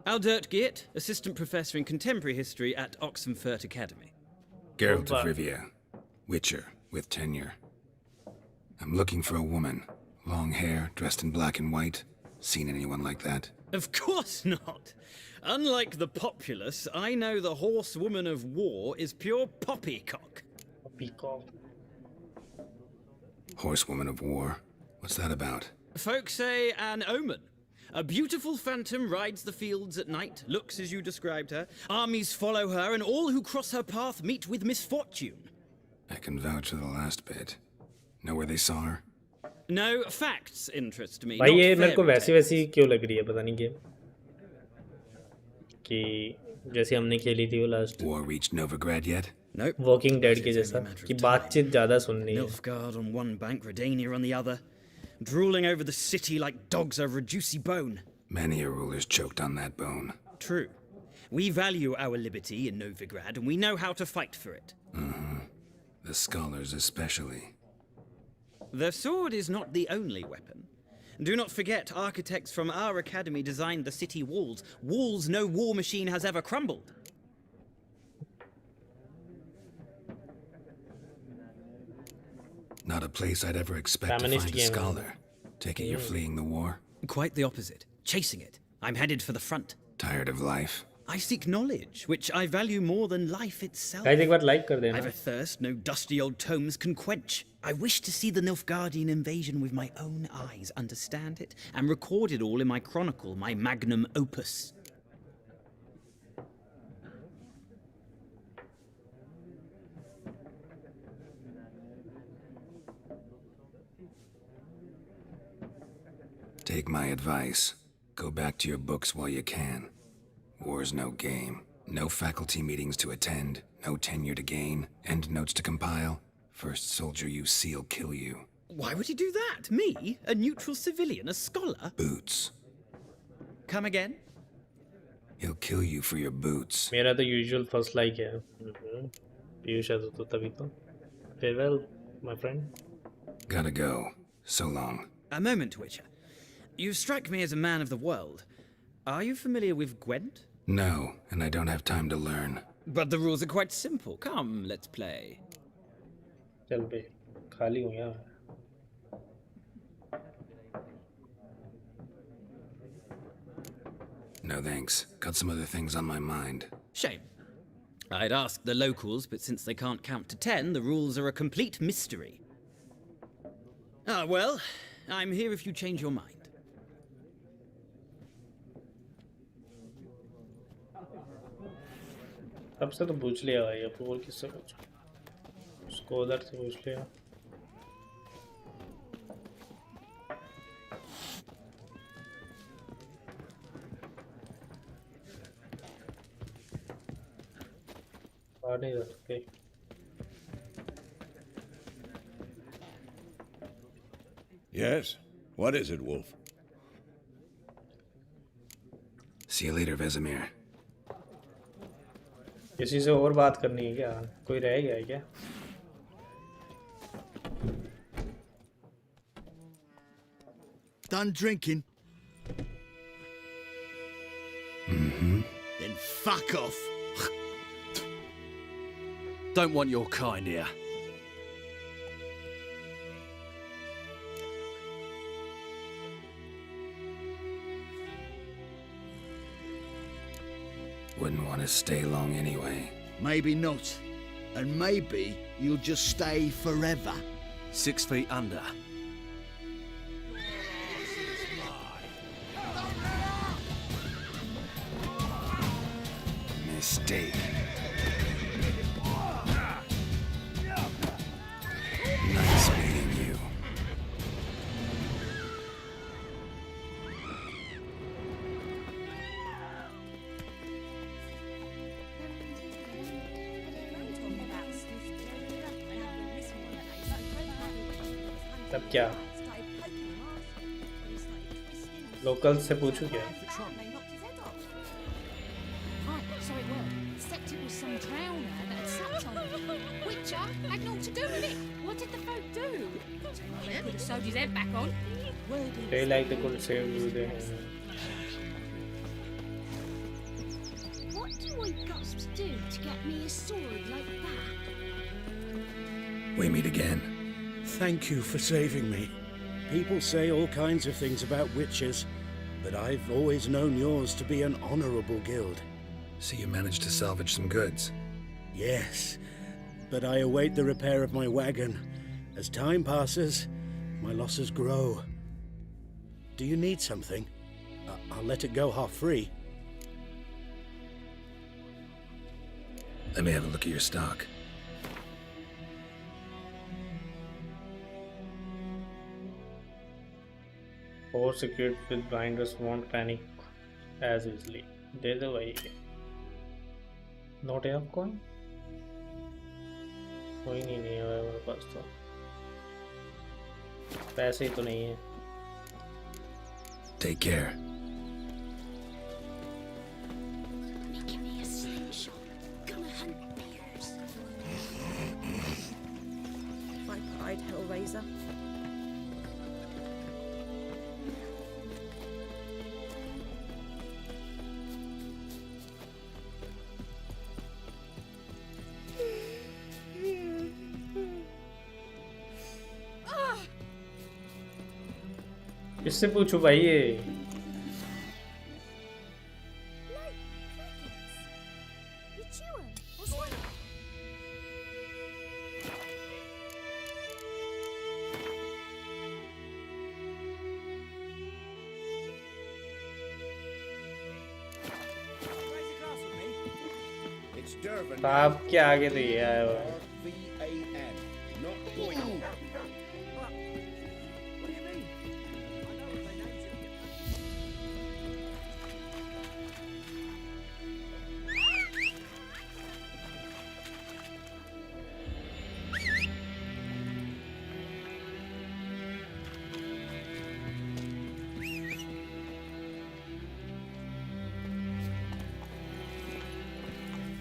Aldert Geert, Assistant Professor in Contemporary History at Oxenfurt Academy. Geralt of Rivia. Witcher, with tenure. I'm looking for a woman. Long hair, dressed in black and white. Seen anyone like that? Of course not! Unlike the populace, I know the horsewoman of war is pure poppycock. Poppycock. Horsewoman of war? What's that about? Folk say an omen. A beautiful phantom rides the fields at night, looks as you described her. Armies follow her, and all who cross her path meet with misfortune. I can vouch for the last bit. Know where they saw her? No, facts interest me. भाई not ये मेरे को fairy वैसी tales. वैसी क्यों लग रही है पता नहीं गेम कि जैसे हमने खेली थी वो last War reached Novigrad yet? Nope. Walking dead It's के only a जैसा matter of कि time. बातचीत ज्यादा सुननी है. Nilfgaard on one bank, Redania on the other, drooling over the city like dogs over a juicy bone. Many a ruler's choked on that bone. True. We value our liberty in Novigrad, and we know how to fight for it. The scholars especially. The sword is not the only weapon. Do not forget, architects from our academy designed the city walls. Walls no war machine has ever crumbled. Not a place I'd ever expect to Feminist find a game. scholar. Take it you're fleeing the war? Quite the opposite. Chasing it. I'm headed for the front. Tired of life? I seek knowledge, which I value more than life itself. Guys एक बार like कर I've देना. a thirst no dusty old tomes can quench. I wish to see the Nilfgaardian invasion with my own eyes, understand it, and record it all in my chronicle, my magnum opus. Take my advice. Go back to your books while you can. War's no game. No faculty meetings to attend, no tenure to gain, end notes to compile. First soldier you see'll kill you. Why would he do that? Me? A neutral civilian? A scholar? Boots. Come again? He'll kill you for your boots. मेरा तो usual first like है. पीयूष है तो तभी तो. Farewell, my friend. Gotta go. So long. A moment, Witcher. You strike me as a man of the world. Are you familiar with Gwent? No, and I don't have time to learn. But the rules are quite simple. Come, let's play. चल बे खाली हूँ यार. No thanks. Got some other things on my mind. Shame. I'd ask the locals, but since they can't count to 10, the rules are a complete mystery. Ah, well, I'm here if you change your mind. तब से तो पूछ लिया भाई. अब और किससे पूछूं? उसको उधर से पूछ लिया. बाहर नहीं जा सकते। Yes? What is it, Wolf? See you later, Vesemir. किसी से और बात करनी है क्या? कोई रह गया है क्या? Done drinking? Mm-hmm. Then fuck off. Don't want your kind here. Wouldn't want to stay long anyway. Maybe not. And maybe you'll just stay forever. 6 feet under. Mistake. Nice meeting you. तब क्या? Local से पूछूं क्या? So it was. Except it was some drowner that had slept on him. Witcher had naught to do with it. What did the folk do? They could have sewed his head back on. They like they could save you there. What do I got to do to get me a sword like that? We meet again. Thank you for saving me. People say all kinds of things about witches, but I've always known yours to be an honorable guild. So you managed to salvage some goods? Yes, but I await the repair of my wagon. As time passes, my losses grow. Do you need something? I'll let it go half-free. Let me have a look at your stock. Horse equipped with blinders won't panic as easily. दे दो भाई। Not enough coin? कोई नहीं है मेरे पास तो। पैसे ही तो नहीं है। Take care. Making me a slingshot. Gonna hunt bears. My pride, Hellraiser. किससे पूछूं भाई ये? आप क्या आगे तो ये आया हुआ है।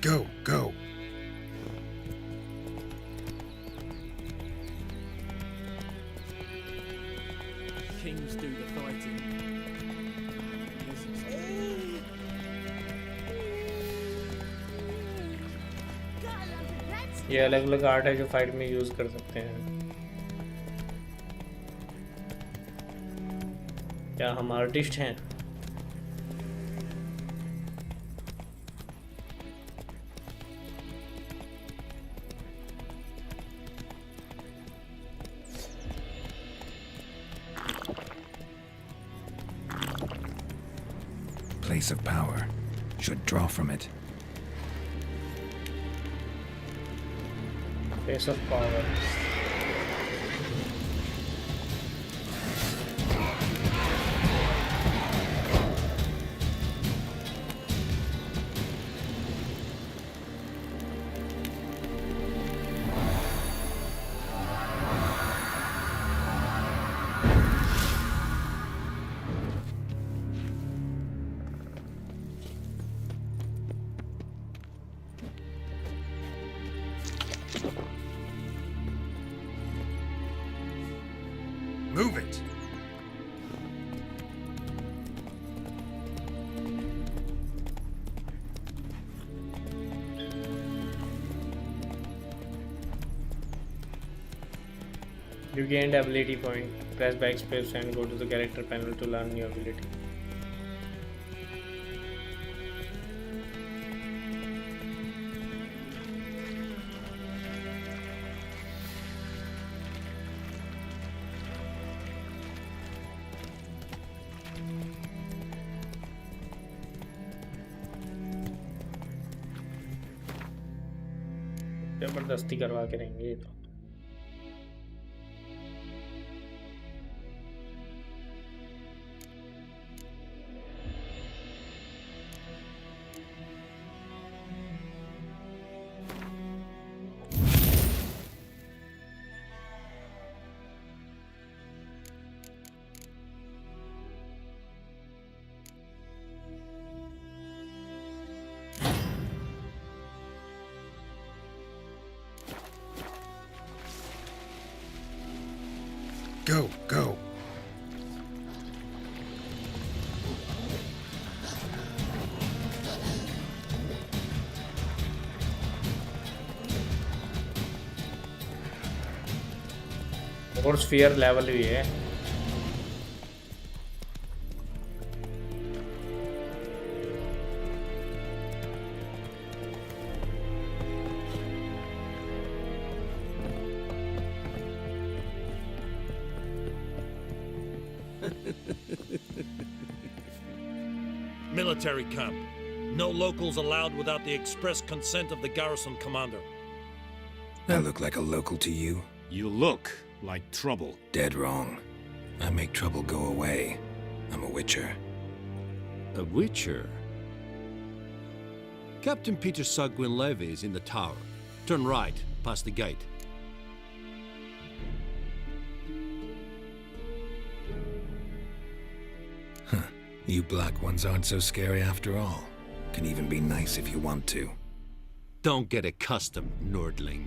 Go, go. Kings do the fighting. ये अलग अलग आर्ट है जो फाइट में यूज कर सकते हैं। क्या हम आर्टिस्ट हैं? Place of power. Should draw from it. Place of power. Move it! You gained ability point. Press backspace and go to the character panel to learn new ability. जबरदस्ती करवा के रहेंगे ये तो। Go, go. और sphere level भी है। Military camp. No locals allowed without the express consent of the garrison commander. I look like a local to you? You look like trouble. Dead wrong. I make trouble go away. I'm a witcher. A witcher? Captain Peter Sagwin Levy is in the tower. Turn right, past the gate. You black ones aren't so scary after all. Can even be nice if you want to. Don't get accustomed, Nordling.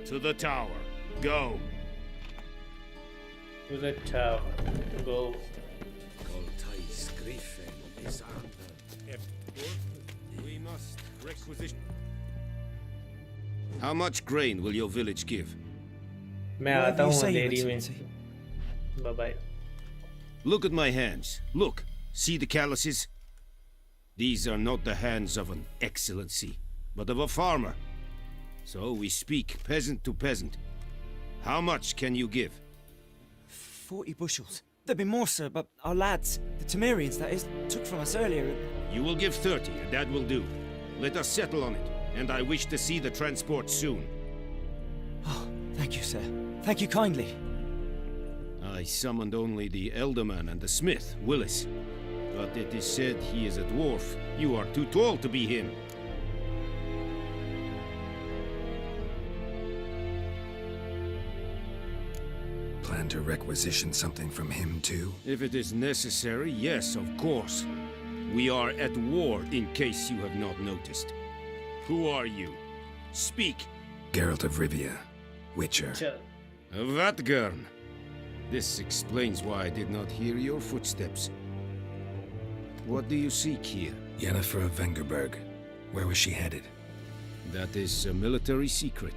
To the tower. Go. To the tower. Go. We must requisition. How much grain will your village give? मैं आता हूँ अंधेरी में। Bye bye. Look at my hands. Look. See the calluses? These are not the hands of an excellency, but of a farmer. So we speak peasant to peasant. How much can you give? 40 bushels. There'd be more, sir, but our lads, the Temerians, that is, took from us earlier. You will give 30, and that will do. Let us settle on it, and I wish to see the transport soon. Oh, thank you, sir. Thank you kindly. I summoned only the Elderman and the smith, Willis. But it is said he is a dwarf. You are too tall to be him. Plan to requisition something from him too? If it is necessary, yes, of course. We are at war, in case you have not noticed. Who are you? Speak. Geralt of Rivia, Witcher. Vatgern. This explains why I did not hear your footsteps. What do you seek here? Yennefer of Vengerberg. Where was she headed? That is a military secret.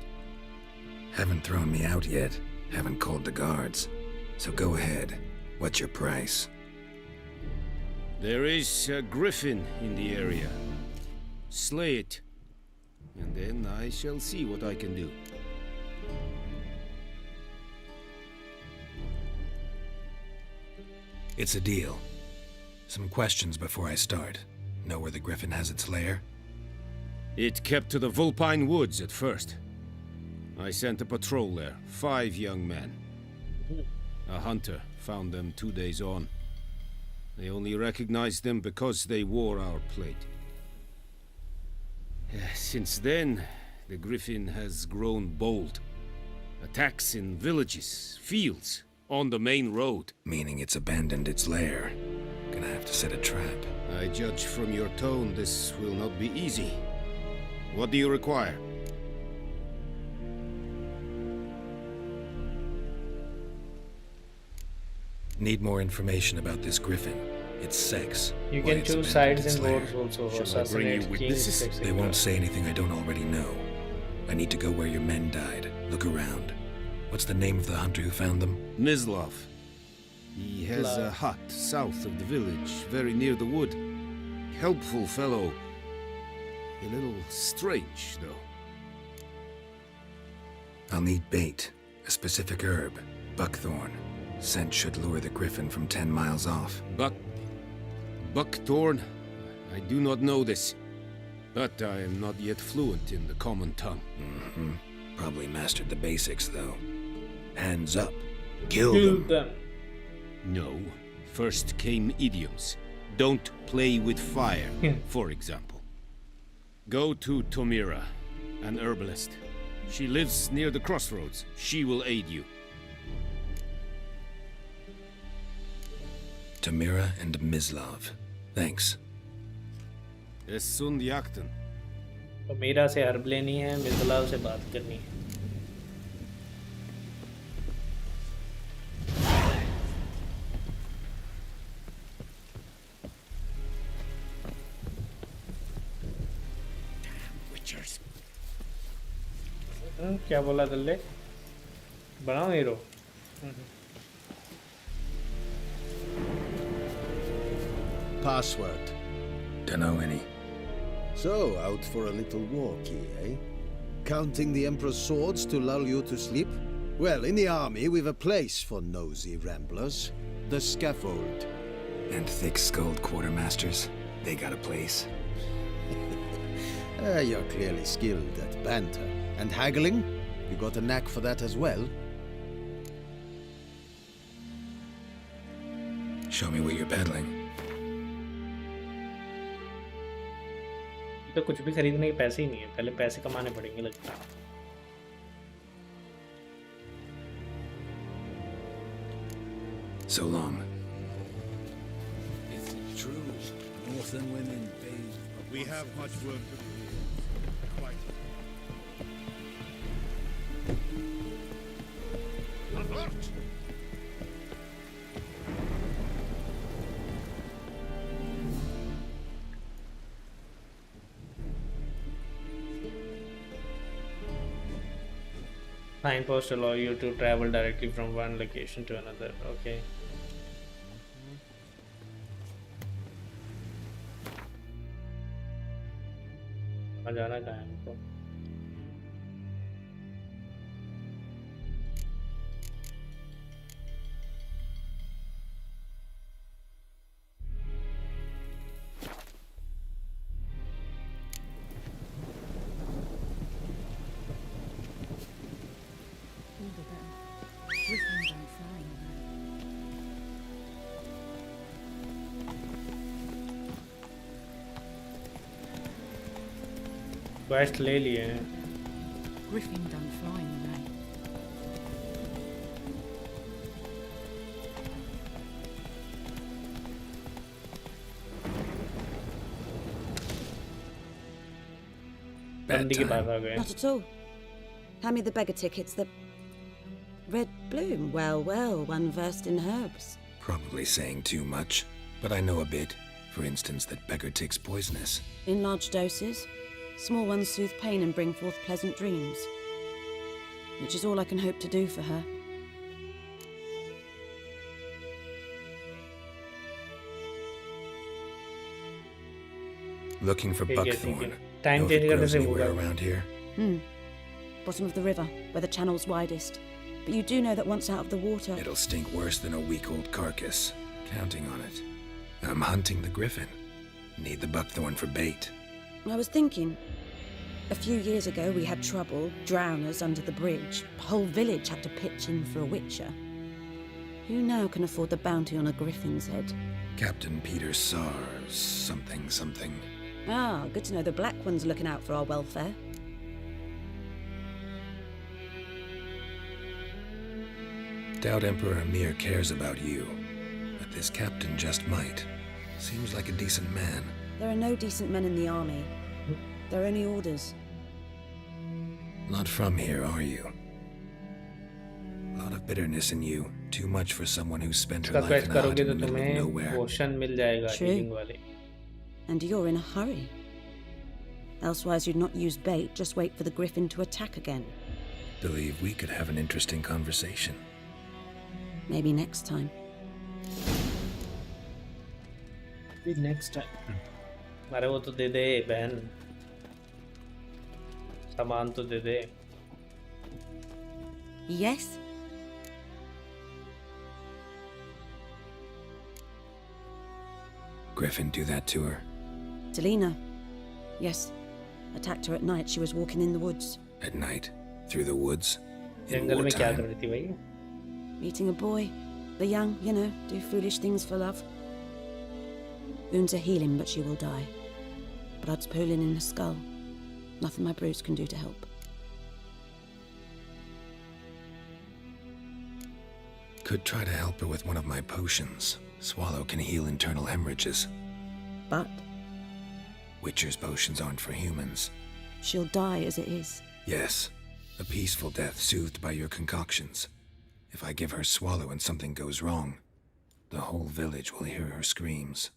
Haven't thrown me out yet. Haven't called the guards. So go ahead. What's your price? There is a griffin in the area. Slay it. And then I shall see what I can do. It's a deal. Some questions before I start. Know where the griffin has its lair? It kept to the Vulpine Woods at first. I sent a patrol there, 5 young men. A hunter found them 2 days on. They only recognized them because they wore our plate. Since then, the griffin has grown bold. Attacks in villages, fields, on the main road. Meaning it's abandoned its lair. Gonna have to set a trap. I judge from your tone this will not be easy. What do you require? Need more information about this griffin. Its sex. You why can it's choose abandoned sides its in lair. wars also. Shall I bring you Assassinate witnesses? kings, They etc. won't say anything I don't already know. I need to go where your men died. Look around. What's the name of the hunter who found them? Mislov. He has a hut south of the village, very near the wood. Helpful fellow. A little strange, though. I'll need bait. A specific herb. Buckthorn. Scent should lure the griffin from 10 miles off. Buckthorn? I do not know this. But I am not yet fluent in the common tongue. Probably mastered the basics, though. Hands up. Kill them. No. First came idioms. Don't play with fire, for example. Go to Tomira, an herbalist. She lives near the crossroads. She will aid you. Tamira and Mislov. Thanks. Es sunt yakten. तो मीरा से herb लेनी है, मिज़लाव से बात करनी है. क्या बोला दल्ले? बनाओ hero. Password. Dunno any. So, out for a little walkie, eh? Counting the Emperor's swords to lull you to sleep? Well, in the army, we've a place for nosy ramblers. The scaffold. And thick-skulled quartermasters. They got a place. You're clearly skilled at banter. And haggling? You got a knack for that as well? Show me what you're peddling. तो कुछ भी खरीदने के पैसे ही नहीं है. पहले पैसे कमाने पड़ेंगे लगता है. So long. Is it true? Northern women bathe. We have much work to do. Quite. Avert! Signposts allow you to travel directly from one location to another. Okay. जाना कहाँ है हमको? क्वेस्ट ले लिए हैं. Griffin done flying away. बंदी के पास आ गए. Not at all. Hand me the beggar tickets. The red bloom. Well, well, one versed in herbs. Probably saying too much, but I know a bit. For instance, that beggar tick's poisonous. In large doses. Small ones soothe pain and bring forth pleasant dreams. Which is all I can hope to do for her. Looking for buckthorn. Time Know if it change करने grows से anywhere होगा. around here? Bottom of the river, where the channel's widest. But you do know that once out of the water... It'll stink worse than a week-old carcass. Counting on it. I'm hunting the griffin. Need the buckthorn for bait. I was thinking... A few years ago we had trouble, drowners under the bridge. The whole village had to pitch in for a witcher. Who now can afford the bounty on a griffin's head? Captain Peter Sars, something. Ah, good to know the Black One's looking out for our welfare. Doubt Emperor Amir cares about you. But this captain just might. Seems like a decent man. There are no decent men in the army. There are only orders. Not from here, are you? A lot of bitterness in you, too much for someone who spent her इसका life quest in a hut करोगे in तो the middle of तुम्हें nowhere. पोशन मिल जाएगा True. Healing वाले. And you're in a hurry. Elsewise, you'd not use bait, just wait for the griffin to attack again. Believe we could have an interesting conversation. Maybe next time. Maybe next time. अरे वो तो दे दे बहन, सामान तो दे दे. Yes? Griffin do that to her? Delina. Yes. Attacked her at night. She was walking in the woods. At night? Through the woods? In जंगल में क्या कर wartime? रही थी भाई? Meeting a boy. The young, you know, do foolish things for love. Wounds are healing, but she will die. Blood's pooling in her skull. Nothing my brews can do to help. Could try to help her with one of my potions. Swallow can heal internal hemorrhages. But Witcher's potions aren't for humans. she'll die as it is. Yes, a peaceful death soothed by your concoctions. If I give her Swallow and something goes wrong, the whole village will hear her screams.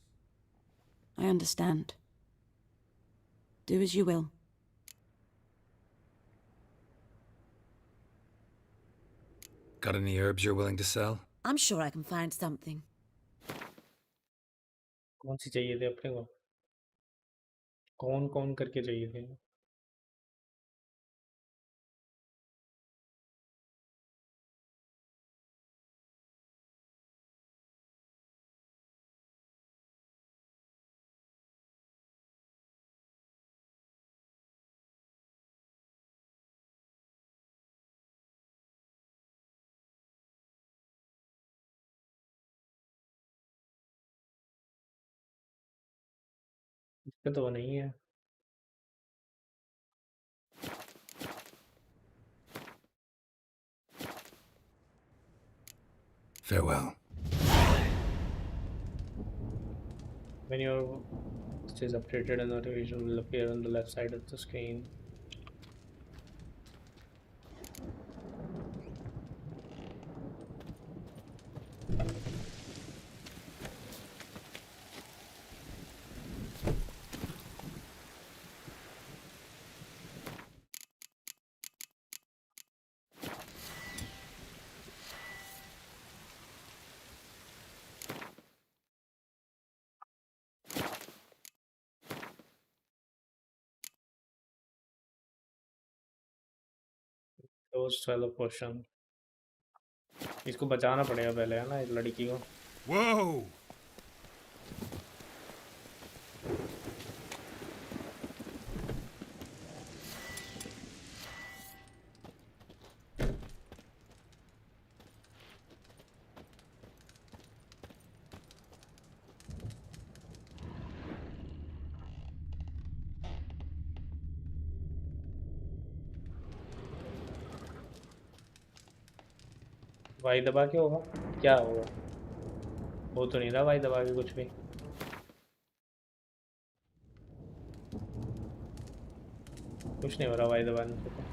I understand. Do as you will. Got any herbs you're willing to sell? I'm sure I can find something. कौन सी चाहिए थी अपने को? कौन कौन करके चाहिए थी? इसका तो वो नहीं है. Farewell. When your list is updated, a notification will appear on the left side of the screen. Those 12 potion. इसको बचाना पड़ेगा पहले, है ना, इस लड़की को. Whoa! वाई दबा के होगा? क्या होगा? हो तो नहीं रहा वाई दबा के कुछ भी. कुछ नहीं हो रहा वाई दबाने से तो.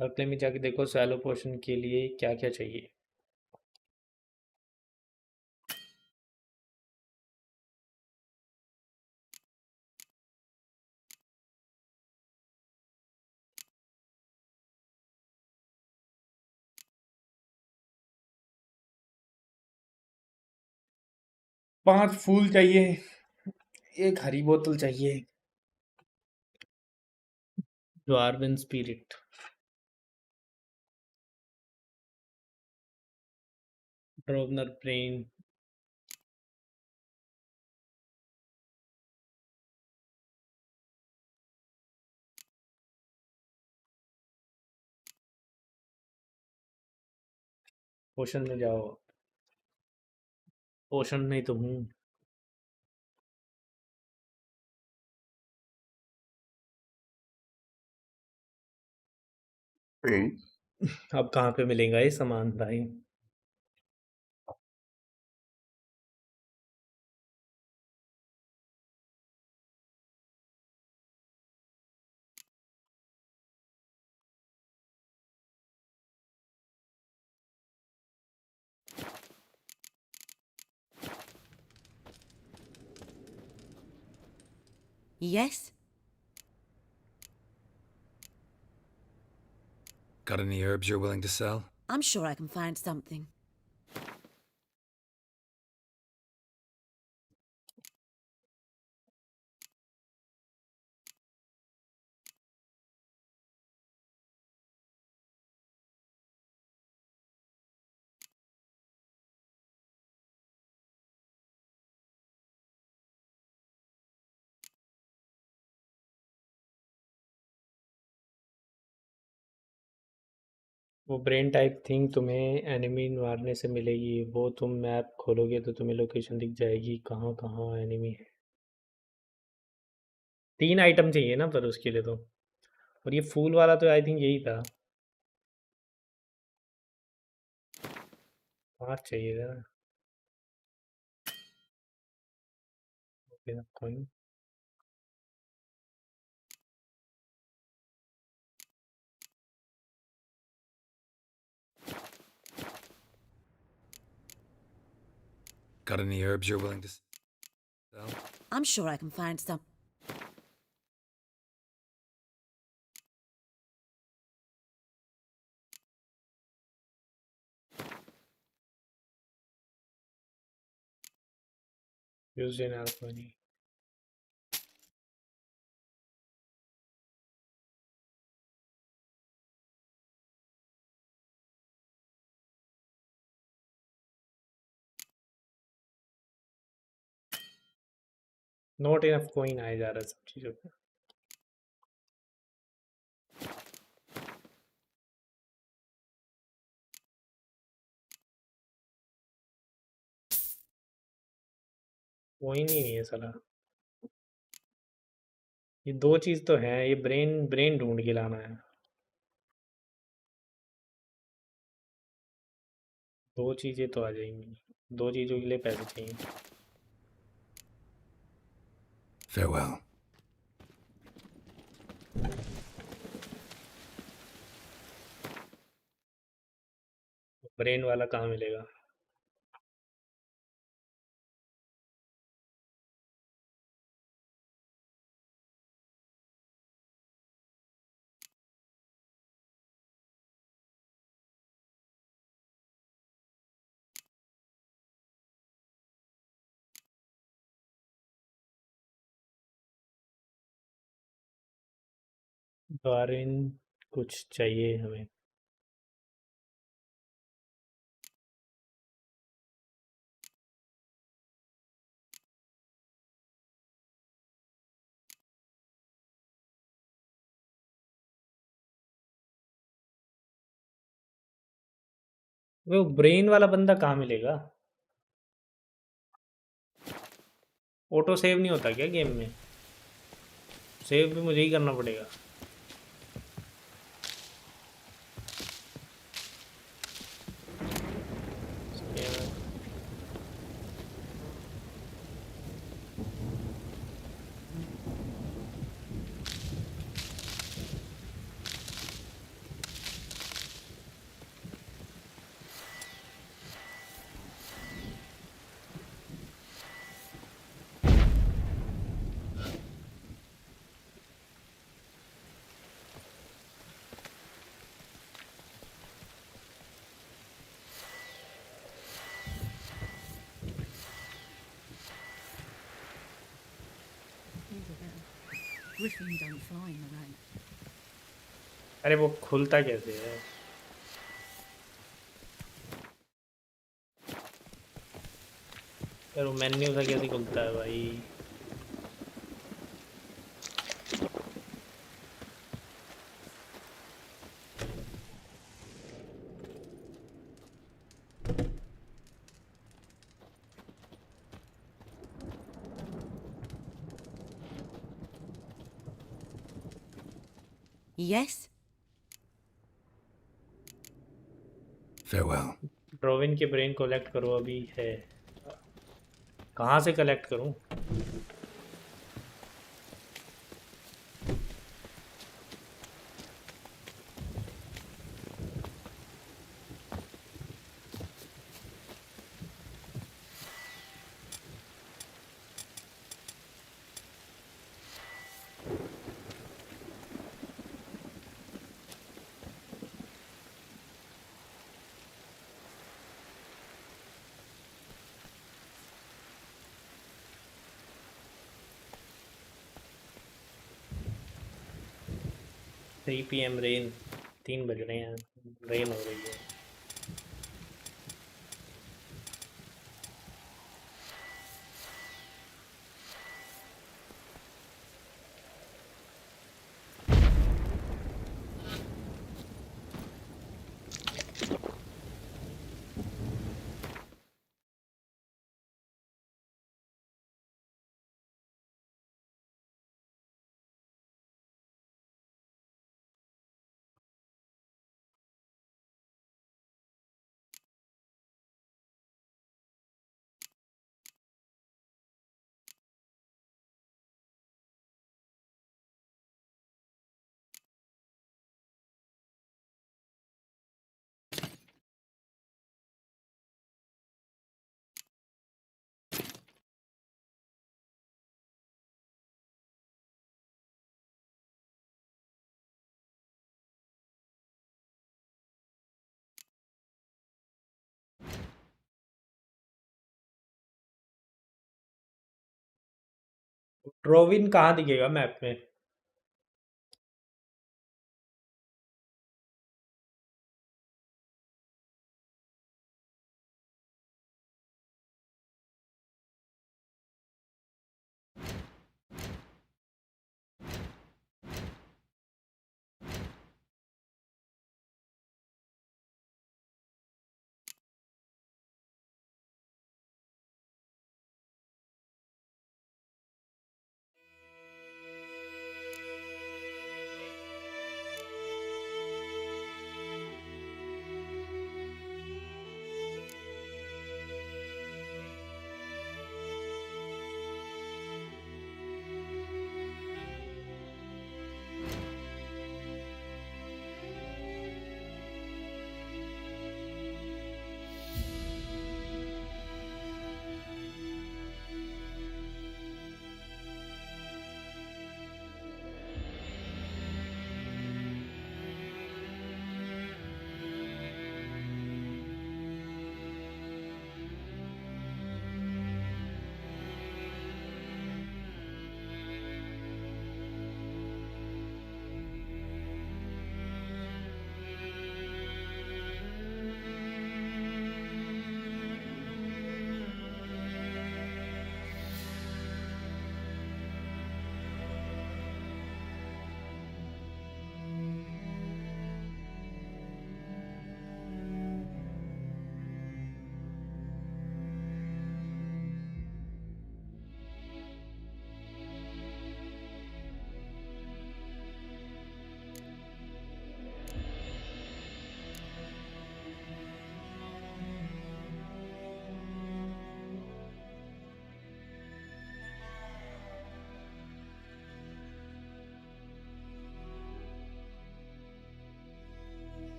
अगले में जाके देखो सैलो पोर्शन के लिए क्या क्या चाहिए. पांच फूल चाहिए, एक हरी बोतल चाहिए. ड्वार्विन स्पिरिट, ड्रोवनर ब्रेन, ओशन में जाओ। ओशन में तो हूँ। अब कहाँ पे मिलेगा ये सामान भाई? Yes? Got any herbs you're willing to sell? I'm sure I can find something. वो ब्रेन टाइप थिंग तुम्हें एनिमी मारने से मिलेगी। वो तुम मैप खोलोगे तो तुम्हें लोकेशन दिख जाएगी कहाँ कहाँ एनिमी है। 3 आइटम चाहिए ना पर उसके लिए तो। और ये फूल वाला तो आई थिंक यही था। 5 चाहिए था ना। ओके कोई। Got any herbs you're willing to sell? I'm sure I can find some. Used in alchemy. Not enough coin आए जा रहा है सब चीज़ों पे। कोइन ही नहीं है साला। ये 2 चीज़ तो है। ये ब्रेन ब्रेन ढूंढ के लाना है। 2 चीज़ें तो आ जाएंगी। 2 चीज़ों के लिए पैसे चाहिए। Farewell. ब्रेन वाला कहाँ मिलेगा? ब्रेन कुछ चाहिए हमें। वो ब्रेन वाला बंदा कहाँ मिलेगा? ऑटो सेव नहीं होता क्या गेम में? सेव भी मुझे ही करना पड़ेगा। Griffin don't fly in the rain. अरे वो खुलता कैसे है? यार वो मेन्यू सा कैसे खुलता है भाई? Yes? Farewell. ड्रोविन के ब्रेन कलेक्ट करो, अभी है। कहाँ से कलेक्ट करूँ? थ्री PM रेन, 3 बज रहे हैं, रेन हो रही है। ड्रोविन कहाँ दिखेगा मैप में?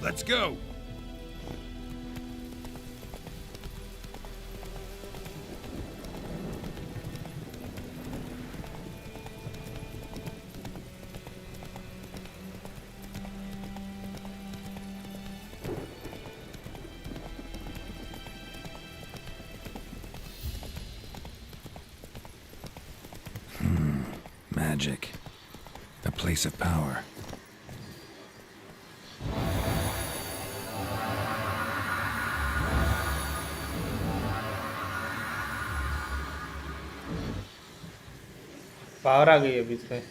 Let's go! Magic. A place of power. Power आ गई अभी इसमें।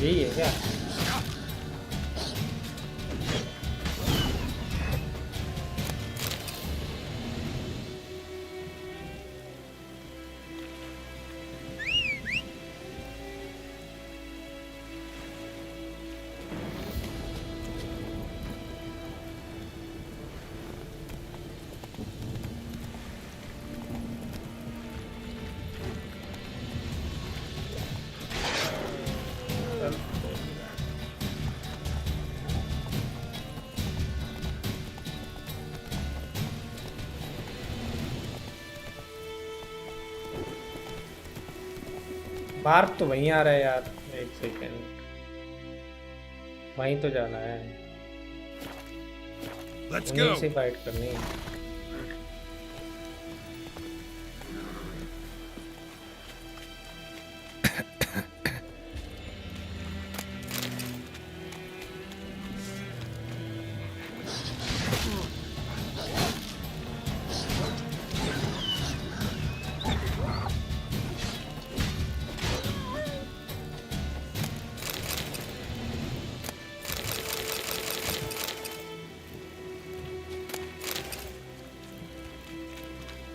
यही है क्या? मार्क तो वहीं आ रहा है यार, एक सेकेंड, वहीं तो जाना है, उन्हीं से फाइट करनी है।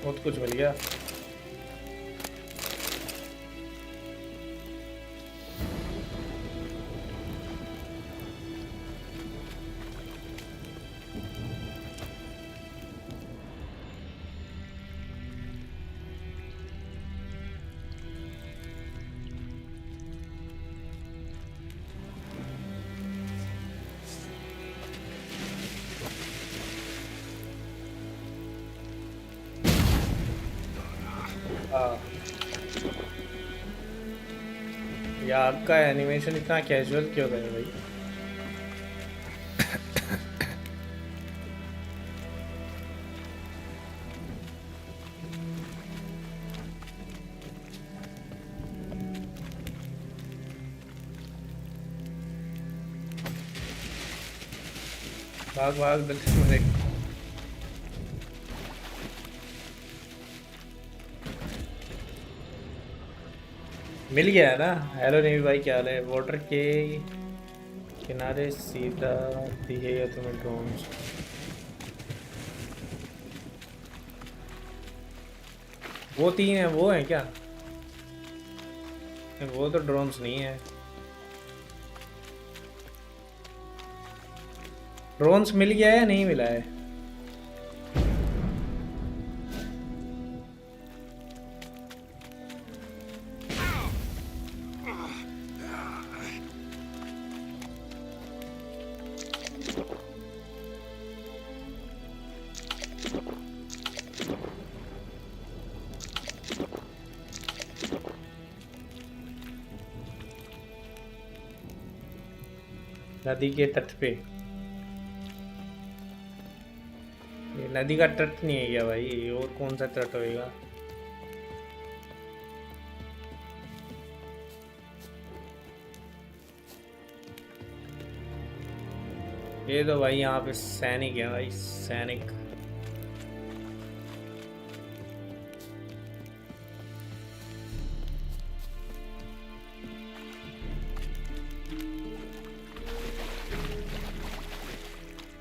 बहुत कुछ मिल गया। या आपका एनिमेशन इतना कैजुअल क्यों है भाई? भाग भाग जल्दी मरे। मिल गया है ना? हेलो नेवी भाई, क्या हाल है? वाटर के किनारे सीधा दिखेगा तुम्हें ड्रोन्स। वो 3 है, वो है क्या? वो तो ड्रोन्स नहीं है। ड्रोन्स मिल गया है या नहीं मिला है? नदी के तट पे। ये नदी का तट नहीं है क्या भाई? और कौन सा तट होएगा? ये तो भाई यहाँ पे सैनिक है भाई, सैनिक।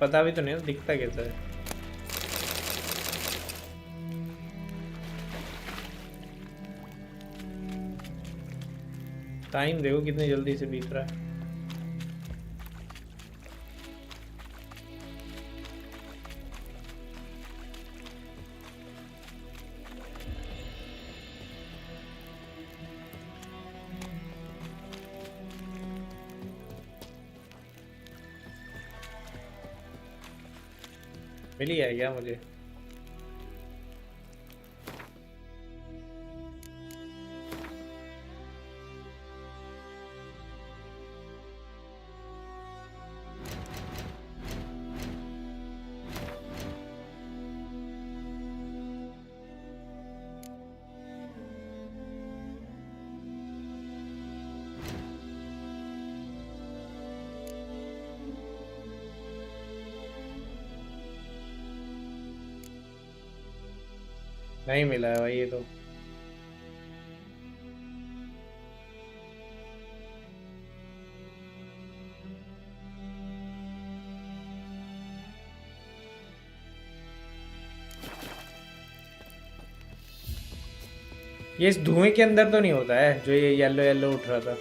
पता भी तो नहीं दिखता कैसा है। टाइम देखो कितनी जल्दी से बीत रहा है। मिली है क्या मुझे? नहीं मिला है भाई ये तो। ये इस धुएं के अंदर तो नहीं होता है जो ये येलो येलो उठ रहा था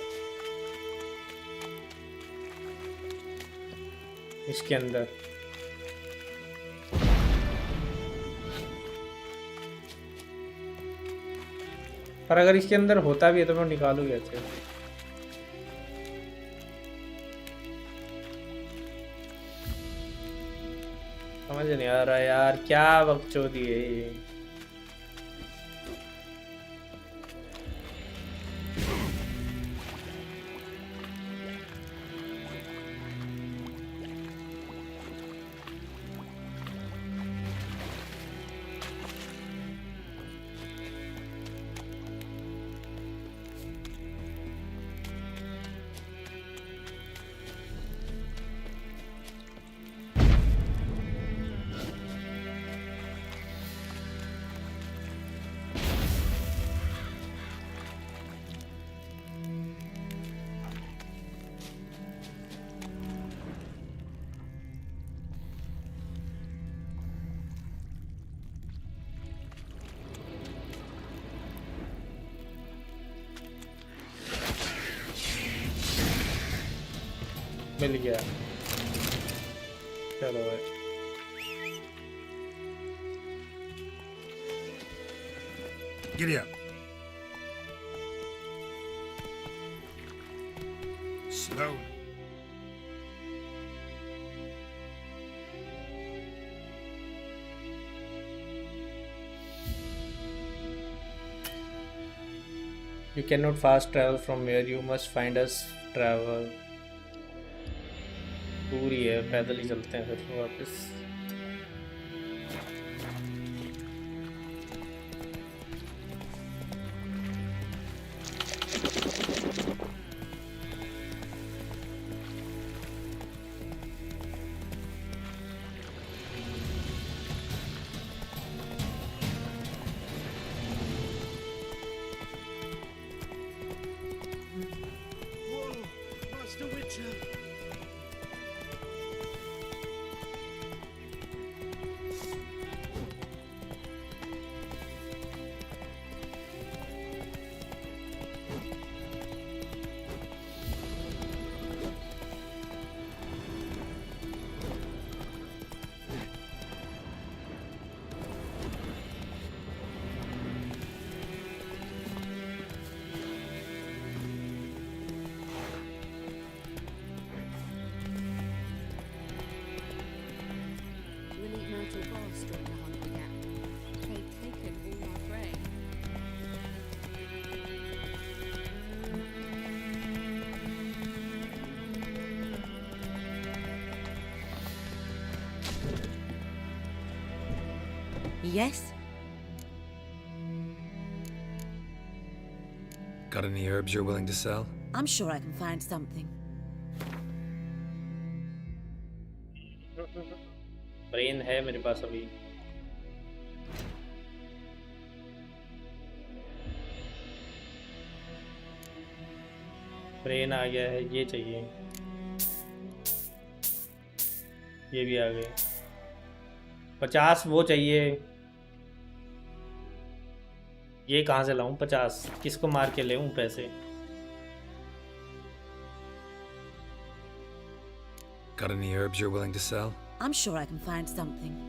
इसके अंदर? पर अगर इसके अंदर होता भी है तो मैं निकालू कैसे? समझ नहीं आ रहा यार, क्या बकचोदी है ये। मिल गया, चलो भाई। Giddy up. Slowly. You cannot fast travel from where you must find us travel. दूरी है, पैदल ही चलते हैं फिर वापस। Yes? Got any herbs you're willing to sell? I'm sure I can find something. Brain है मेरे पास अभी। ब्रेन आ गया है, ये चाहिए, ये भी आ गए। 50 वो चाहिए, ये कहाँ से लाऊं 50? किसको मार के ले पैसे? Got any herbs you're willing to sell? I'm sure I can find something.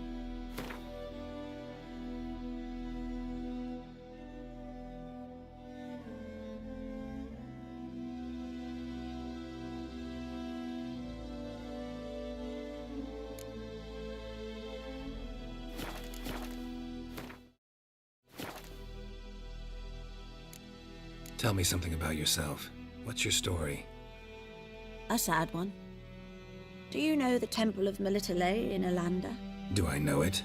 Tell me something about yourself. What's your story? A sad one. Do you know the Temple of Melitele in Alanda? Do I know it?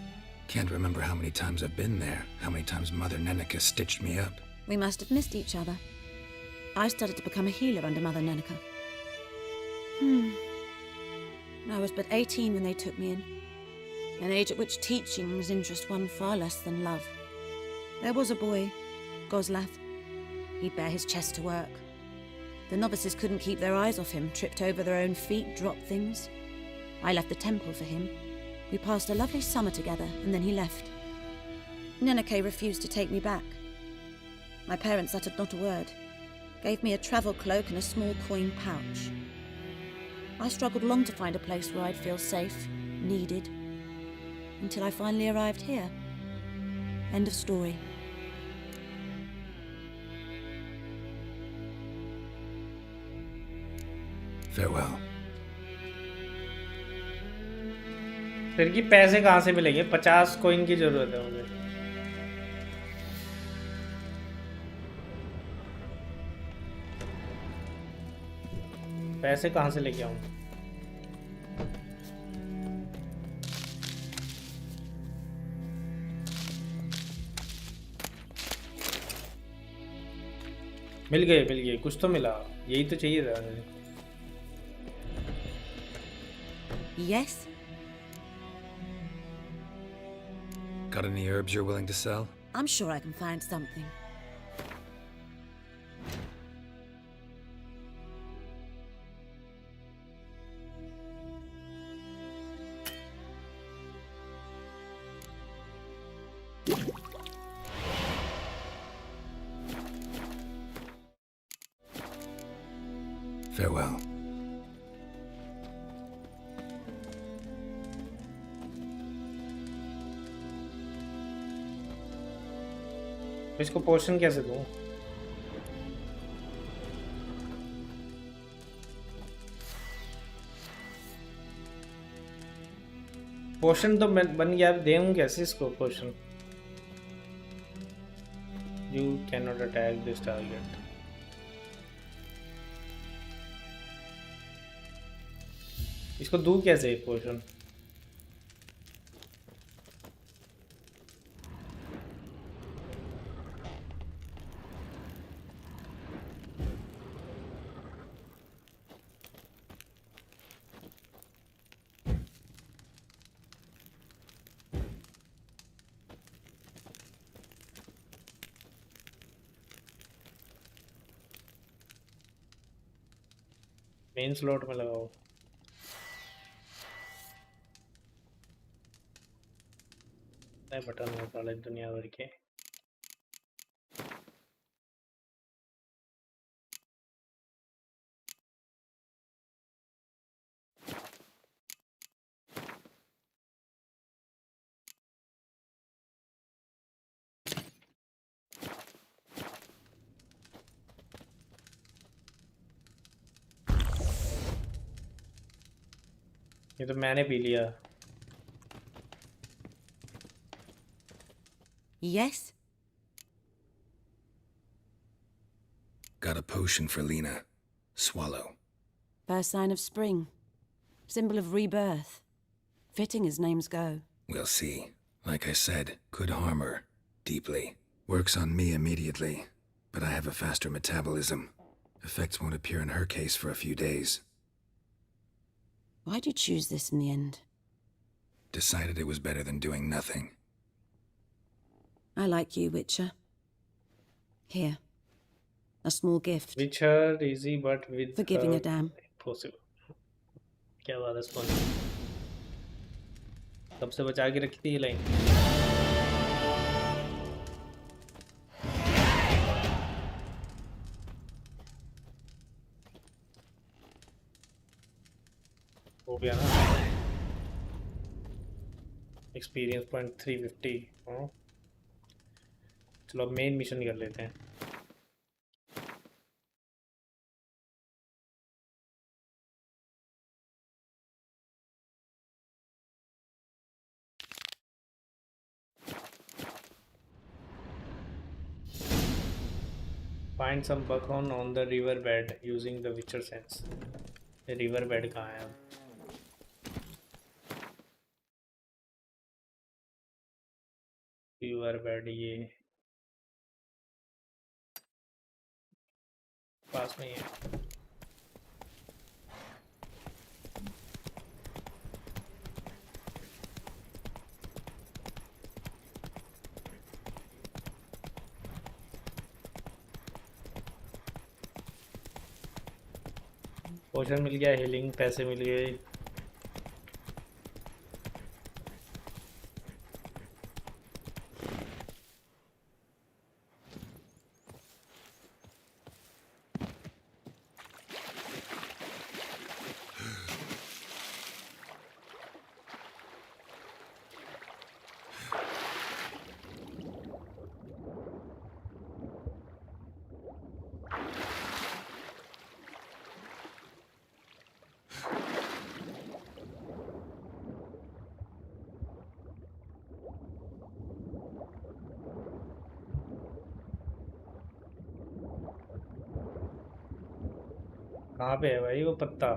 Can't remember how many times I've been there, how many times Mother Nenica stitched me up. We must have missed each other. I started to become a healer under Mother Nenica. I was but 18 when they took me in. An age at which teachings interest one far less than love. There was a boy, Goslav. He'd bare his chest to work. The novices couldn't keep their eyes off him, tripped over their own feet, dropped things. I left the temple for him. We passed a lovely summer together, and then he left. Nenike refused to take me back. My parents uttered not a word, gave me a travel cloak and a small coin pouch. I struggled long to find a place where I'd feel safe, needed, until I finally arrived here. End of story. Farewell. फिर की पैसे कहाँ से मिलेंगे? 50 coin की जरूरत है मुझे। पैसे कहाँ से लेके आऊँ? मिल गए, कुछ तो मिला। यही तो चाहिए था मुझे। Yes? Got any herbs you're willing to sell? I'm sure I can find something. Farewell. इसको पोर्शन कैसे दूँ? पोर्शन तो बन गया, देऊँ कैसे इसको portion? You cannot attack this target. इसको दूँ कैसे पोर्शन? मेन स्लॉट में लगाओ। बटन है साले दुनिया भर के। ये तो मैंने पी लिया। Yes? Got a potion for Lena. Swallow. First sign of spring. Symbol of rebirth. Fitting as names go. We'll see. Like I said, could harm her. Deeply. Works on me immediately. But I have a faster metabolism. Effects won't appear in her case for a few days. Why'd you choose this in the end? Decided it was better than doing nothing. I like you, Witcher. Here. A small gift. Witcher easy but with for giving a damn. Possible. क्या बात है spawn? कब से बचा के रखी थी ये लाइन? हो गया ना? Experience point 350। हाँ चलो अब मेन मिशन कर लेते हैं। Find some buckhorn on the riverbed using the Witcher sense. ये riverbed कहाँ है अब? Riverbed ये पास में ही है. पोशन मिल गया, हीलिंग पैसे मिल गए. कहाँ पे है भाई वो पत्ता?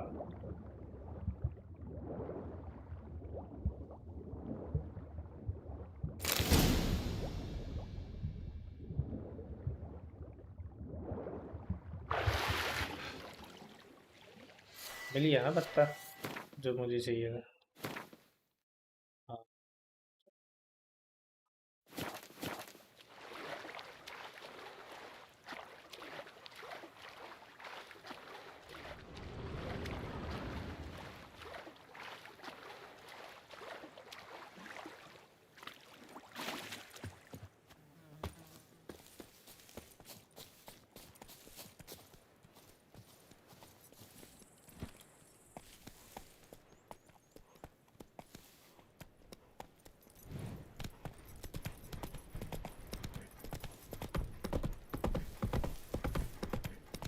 मिल गया ना पत्ता जो मुझे चाहिए था. हाँ.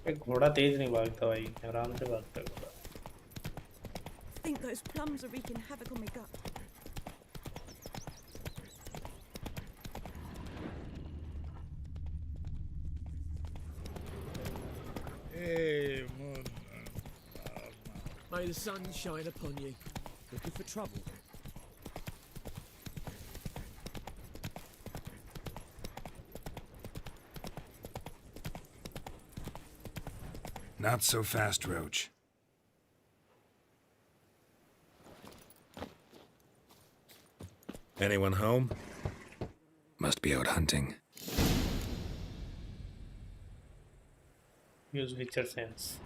एक घोड़ा तेज नहीं भागता भाई, आराम से भागता है घोड़ा. I think those plums are wreaking havoc on my gut. Hey, man. May the sun shine upon you. Looking for trouble? Not so fast, Roach. Anyone home? Must be out hunting. Use Witcher sense.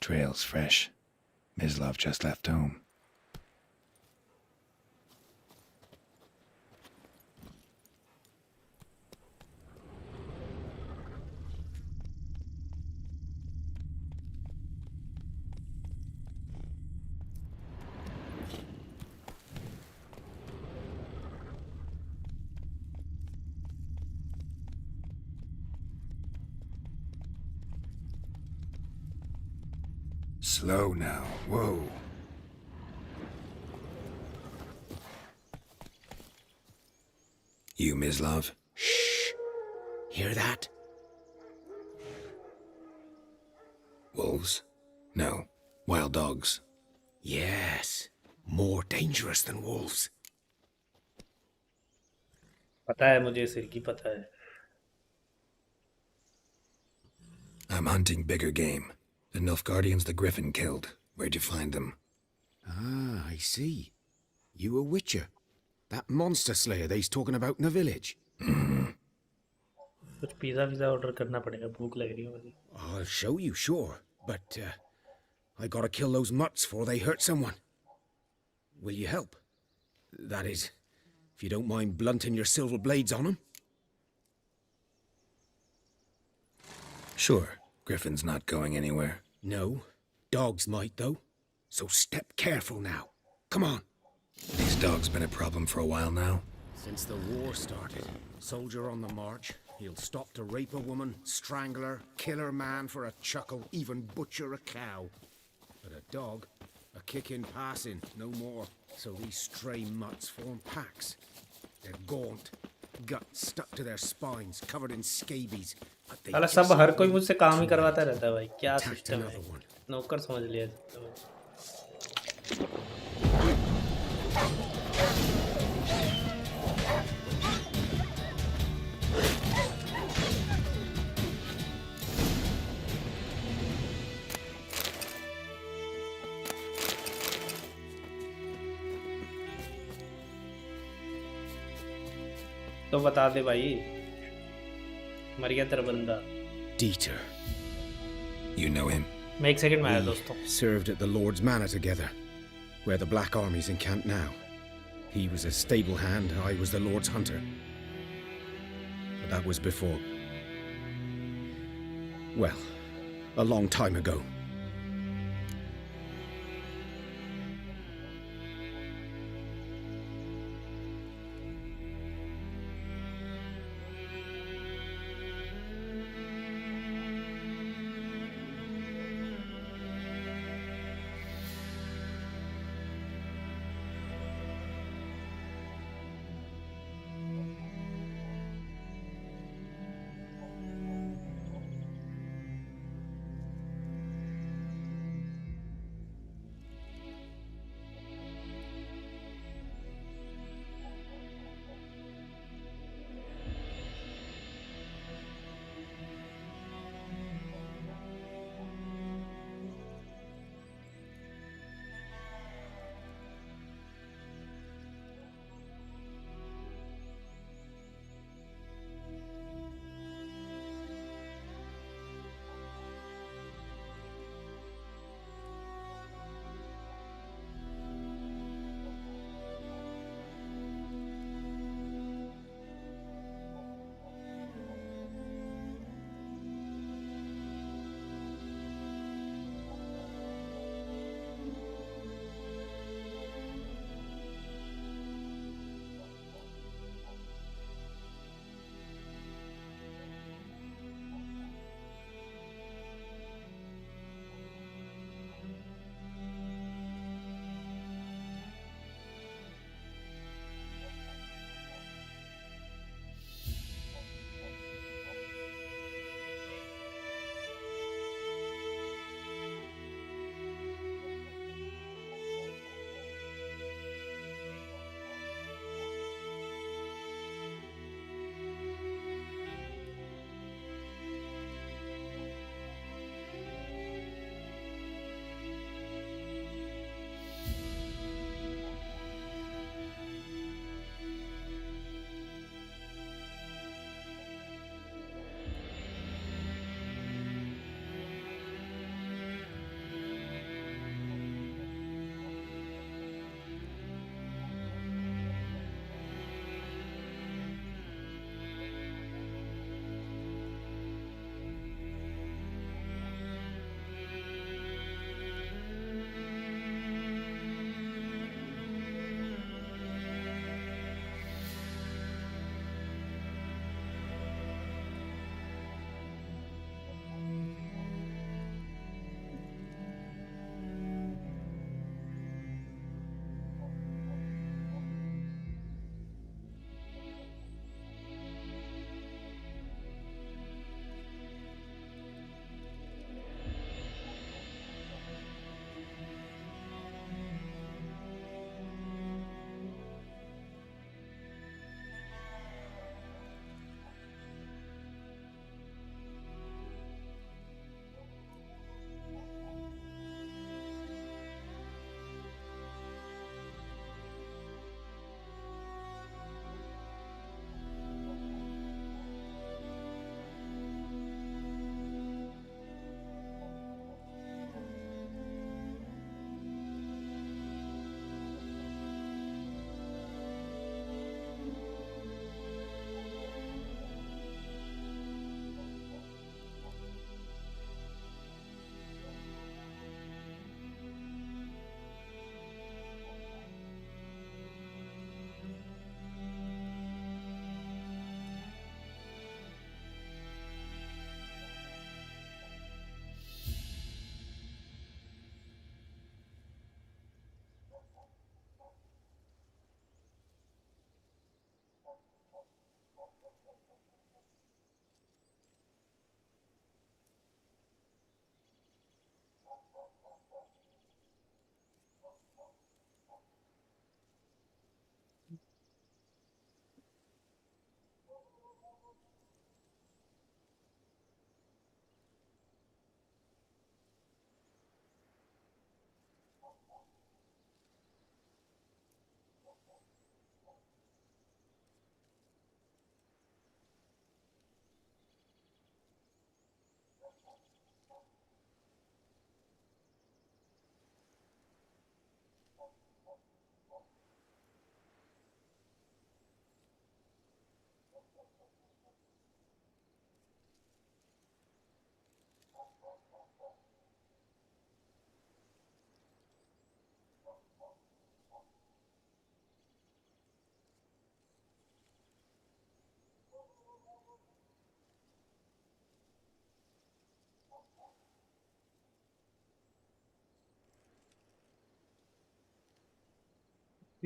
Trail's fresh. Mislav just left home. Slow now. Whoa. You, Mislav? Shh. Hear that? Wolves? No. Wild dogs. Yes. More dangerous than wolves. पता है मुझे, सिर की पता है. I'm hunting bigger game. The Nilfgaardians the Griffin killed. Where'd you find them? Ah, I see. You a witcher? That monster slayer they's talking about in the village? कुछ pizza visa order करना पड़ेगा, भूख लग रही है मुझे. I'll show you, sure. But, I gotta kill those mutts before they hurt someone. Will you help? That is, if you don't mind blunting your silver blades on them. Sure. Griffin's not going anywhere. No. Dogs might, though. So step careful now. Come on. These dogs been a problem for a while now. Since the war started, soldier on the march, he'll stop to rape a woman, strangle her, kill her man for a chuckle, even butcher a cow. But a dog, a kick in passing, no more. So these stray mutts form packs. They're gaunt, guts stuck to their spines, covered in scabies. But they साला सब just हर कोई wait मुझसे काम ही to करवाता mate. रहता है भाई, क्या Attacked सिस्टम है, another one. नौकर समझ लिया इसको। तो बता दे भाई, मर गया तेरा बंदा। Dieter. You know him? मैं एक सेकंड में आया We दोस्तों। served at the Lord's Manor together, where the Black Army's encamped now. He was a stable hand, I was the Lord's hunter. But that was before... well, a long time ago.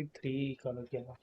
63 color gala.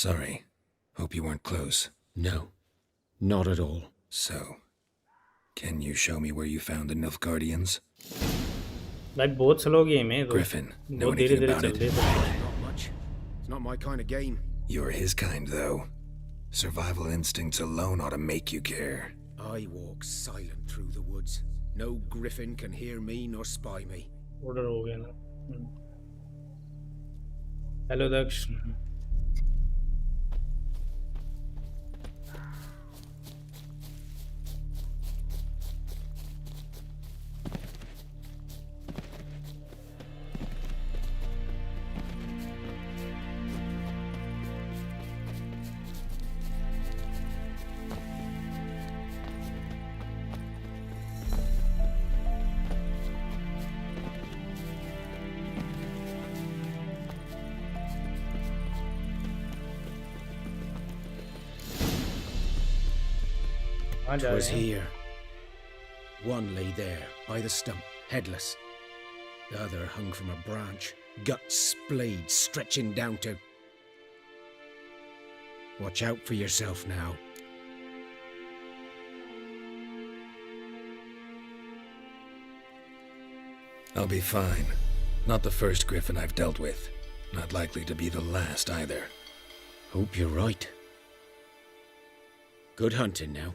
Sorry. Hope you weren't close. No, not at all. So, can you show me where you found the Nilfgaardians? Like बहुत slow game है तो Griffin, know बहुत anything धीरे-धीरे about it? चलते हैं Not much. It's not my kind of game. You're his kind, though. Survival instincts alone ought to make you care. I walk silent through the woods. No griffin can hear me nor spy me. order हो गया ना hello Daksh It was here. One lay there, by the stump, headless. The other hung from a branch, guts splayed, stretching down to... Watch out for yourself now. I'll be fine. Not the first griffin I've dealt with. Not likely to be the last either. Hope you're right. Good hunting now.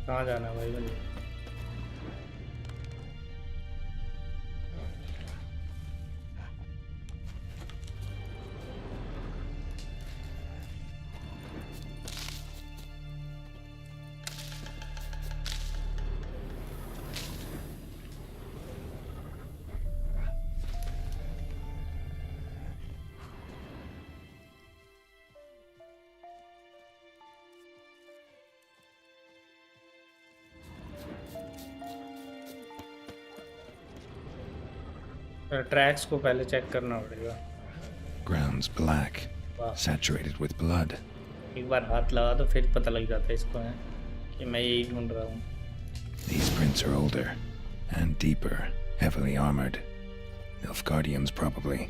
कहाँ जाना है भाई बंदे tracks को पहले check करना पड़ेगा Ground's black, Wow. saturated with blood. एक बार हाथ लगा तो फिर पता लग जाता है इसको है कि मैं यही ढूंढ रहा हूँ These prints are older and deeper, heavily armored. Nilfgaardians, probably.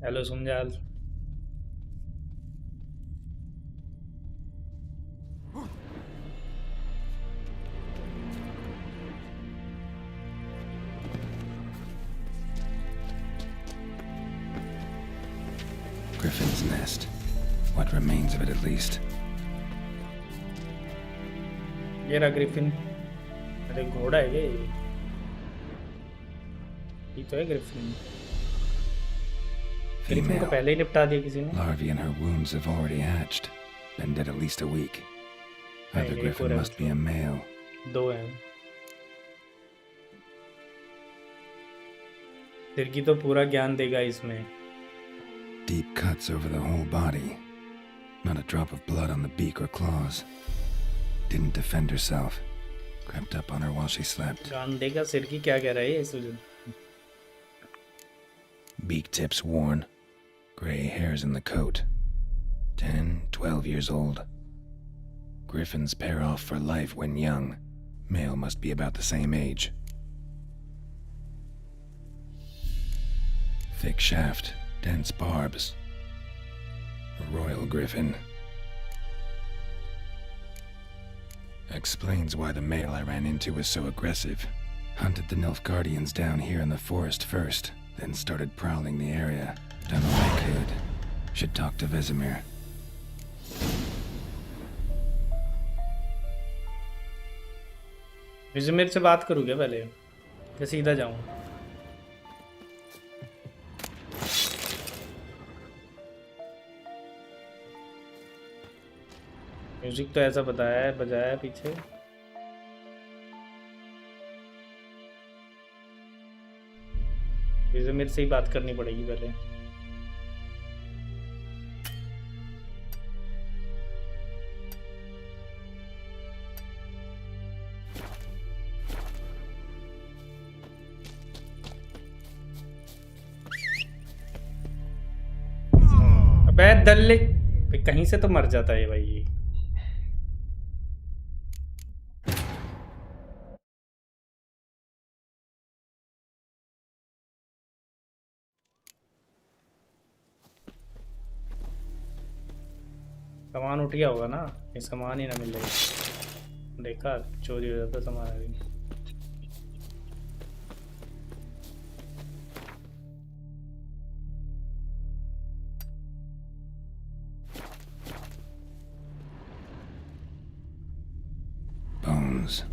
Hello सुमजाल Griffin's nest. What remains of it, at least. ये रहा ग्रिफिन अरे घोड़ा है क्या ये तो है ग्रिफिन ग्रिफिन को पहले ही निपटा दिया किसी ने Larvae in her wounds have already hatched. Been dead at least a week. Either griffin must be a male. दो हैं तिरकी तो पूरा ज्ञान देगा इसमें Deep cuts over the whole body. Not a drop of blood on the beak or claws. Didn't defend herself. Crept up on her while she slept. ज्ञान देगा सिरकी क्या कह रहा है ये सुजन Beak tips worn. Gray hairs in the coat. 10, 12 years old. Griffins pair off for life when young. Male must be about the same age. Thick shaft, dense barbs. A royal griffin. Explains why the male I ran into was so aggressive. Hunted the Nilfgaardians down here in the forest first, then started prowling the area. Done all I could. Should talk to Vesemir. विजमेर से बात करूँ क्या पहले या सीधा जाऊँ? Music तो ऐसा बताया है, बजाया है पीछे। विजमेर से ही बात करनी पड़ेगी पहले। अबे दल्ले, कहीं से तो मर जाता है भाई ये। सामान उठ गया होगा ना, ये सामान ही ना मिले। देखा चोरी हो जाता सामान अभी। Bones.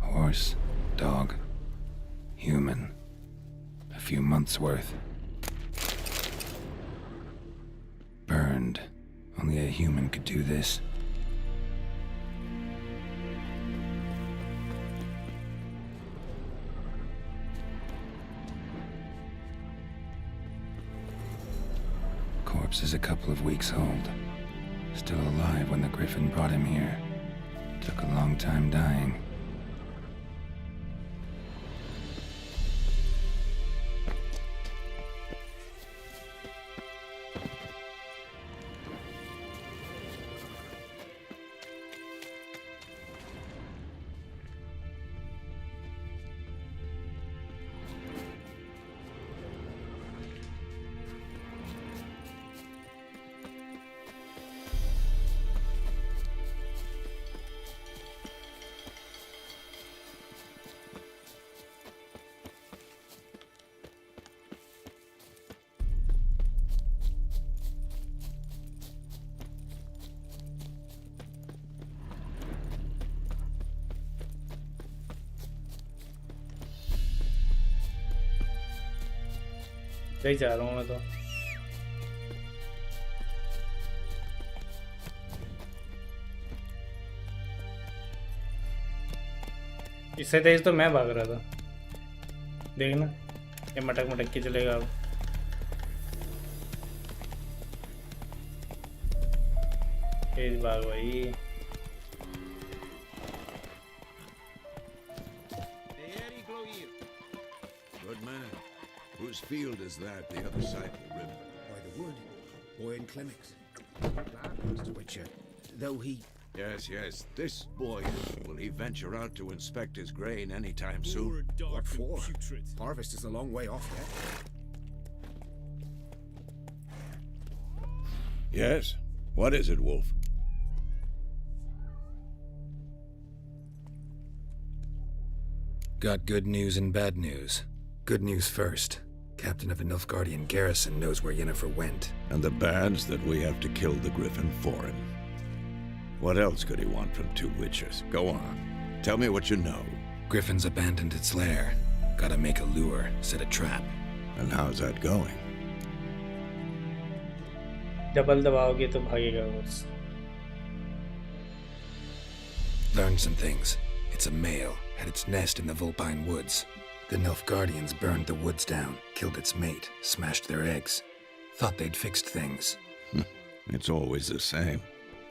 Horse. Dog. Human. A few months' worth. Burned. Only a human could do this. Corpse is a couple of weeks old. Still alive when the Griffin brought him here. Took a long time dying. कहीं जा रहा हूँ मैं तो। इससे तेज तो मैं भाग रहा था, देखना ये मटक मटक के चलेगा अब। तेज भाग भाई। Good man. Whose field is that, the other side of the river? By the wood. Boy in clinics. Glad, Master Witcher. Though he... Yes. This boy, will he venture out to inspect his grain anytime soon? What for? Harvest is a long way off yet. Yes? What is it, Wolf? Got good news and bad news. Good news first. Captain of the Nilfgaardian garrison knows where Yennefer went. And the bad's that we have to kill the Griffin for him. What else could he want from two witches? Go on. Tell me what you know. Griffin's abandoned its lair. Gotta make a lure, set a trap. And how's that going? Double दबाओगे तो भागेगा बस। Learned some things. It's a male, had its nest in the Vulpine Woods. The Nilfgaardians burned the woods down, killed its mate, smashed their eggs. Thought they'd fixed things. It's always the same.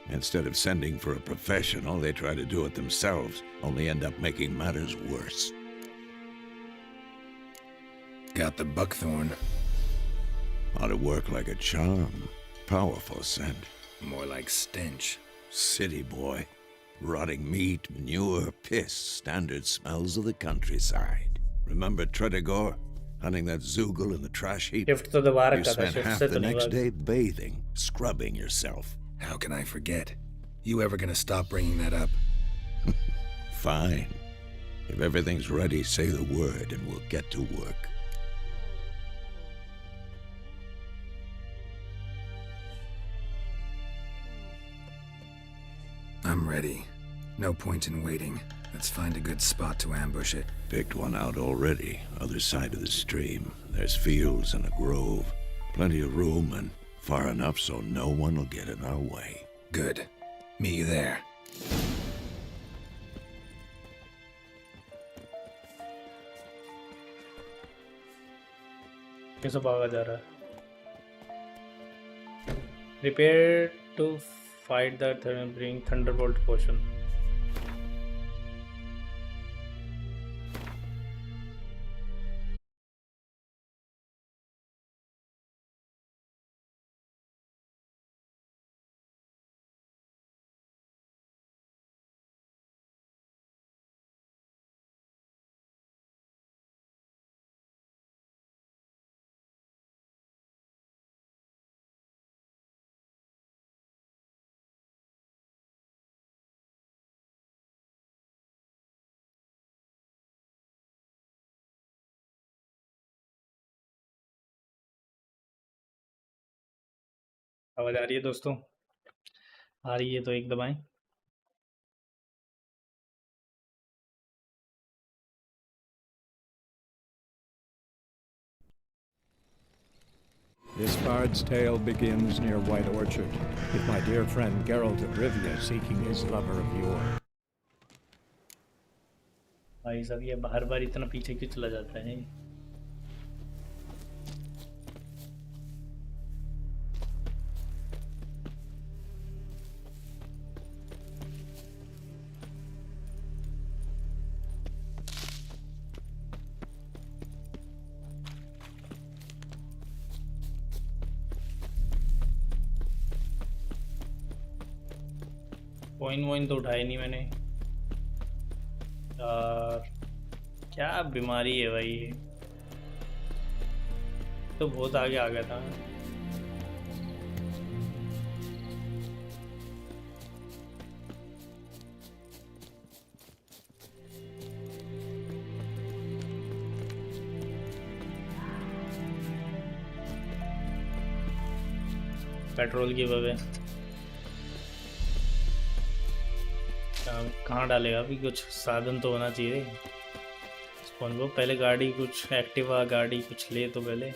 Instead of sending for a professional, they try to do it themselves, only end up making matters worse. Got the buckthorn. Ought to work like a charm. Powerful scent. More like stench. City boy. Rotting meat, manure, piss, standard smells of the countryside. Remember Tredegor? Hunting that Zoogle in the trash heap? You spent half the next day bathing, scrubbing yourself. How can I forget? You ever gonna stop bringing that up? Fine. If everything's ready, say the word and we'll get to work. I'm ready. No point in waiting. Let's find a good spot to ambush it. Picked one out already. Other side of the stream. There's fields and a grove. Plenty of room and far enough so no one will get in our way. Good. Meet you there. कैसे भागा जा रहा है? Prepare to fight the bring Thunderbolt potion. आवाज आ रही है दोस्तों? आ रही है तो एक दबाएं। This bard's tale begins near White Orchard, with my dear friend Geralt of Rivia seeking his lover of yore. भाई साहब ये हर बार इतना पीछे क्यों चला जाता है? कोइन तो उठाए नहीं मैंने यार, क्या बीमारी है भाई, तो बहुत आगे आ गया था। पेट्रोल की वजह कहाँ डालेगा? अभी कुछ साधन तो होना चाहिए। स्पॉन्बो पहले गाड़ी, कुछ एक्टिवा गाड़ी कुछ ले तो पहले।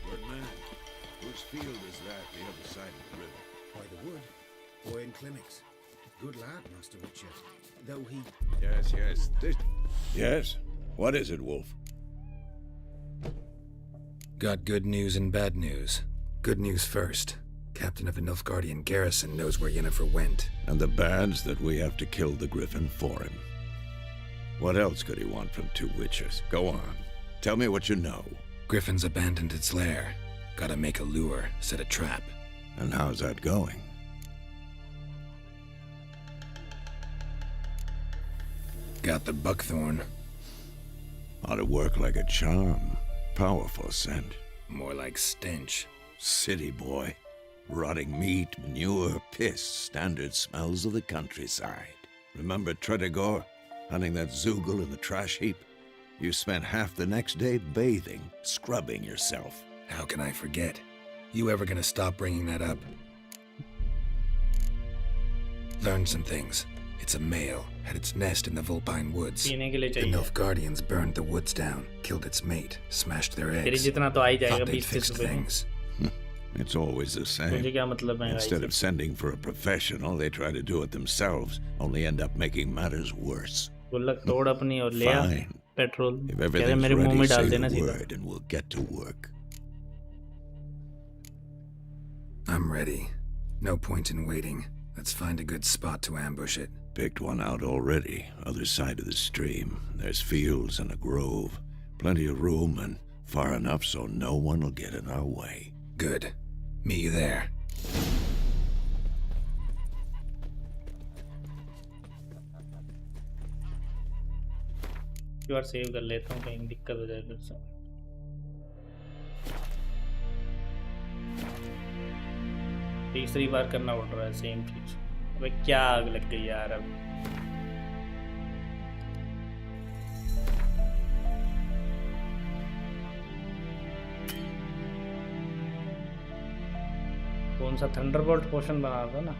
Good man. Whose field is that the other side of the river? By the wood. Boy in clinics. Good lad, Master Witcher. Though he... Yes. Yes? What is it, Wolf? Got good news and bad news. Good news first. Captain of a Nilfgaardian garrison knows where Yennefer went. And the bad's that we have to kill the Griffin for him. What else could he want from two witchers? Go on. Tell me what you know. Griffin's abandoned its lair. Gotta make a lure, set a trap. And how's that going? Got the buckthorn. Ought to work like a charm. Powerful scent. More like stench. City boy. Rotting meat, manure, piss. Standard smells of the countryside. Remember Tredegor? Hunting that Zoogle in the trash heap? You spent half the next day bathing, scrubbing yourself. How can I forget? You ever gonna stop bringing that up? Learned some things. It's a male, had its nest in the Vulpine Woods. The Nilfgaardians burned the woods down, killed its mate, smashed their eggs. Thought they'd fixed things. It's always the same. Instead of sending for a professional, they try to do it themselves, only end up making matters worse. Fine. If everything's ready, say the word and we'll get to work. I'm ready. No point in waiting. Let's find a good spot to ambush it. Picked one out already, other side of the stream. There's fields and a grove. Plenty of room and far enough so no one will get in our way. Good. Meet you there. QR save कर लेता हूँ, कहीं दिक्कत हो जाए फिर से। तीसरी बार करना पड़ रहा है सेम चीज। अबे क्या आग लग गई यार अब। कौन सा थंडरबोल्ट पोशन बना था ना।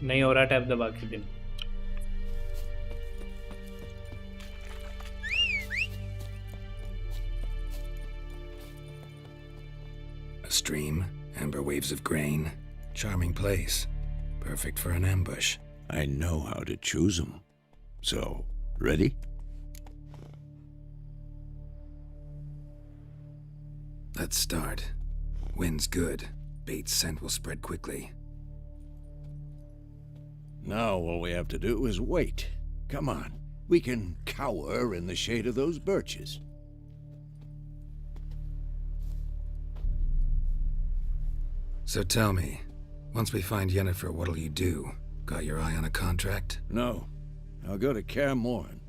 नहीं हो रहा टैब दबा के दिन। A stream, amber waves of grain, charming place, perfect for an ambush. I know how to choose them. So, ready? Let's start. Wind's good. Bait's scent will spread quickly. Now all we have to do is wait. Come on. We can cower in the shade of those birches. So tell me, once we find Yennefer, what'll you do? Got your eye on a contract? No. I'll go to Kaer Morhen.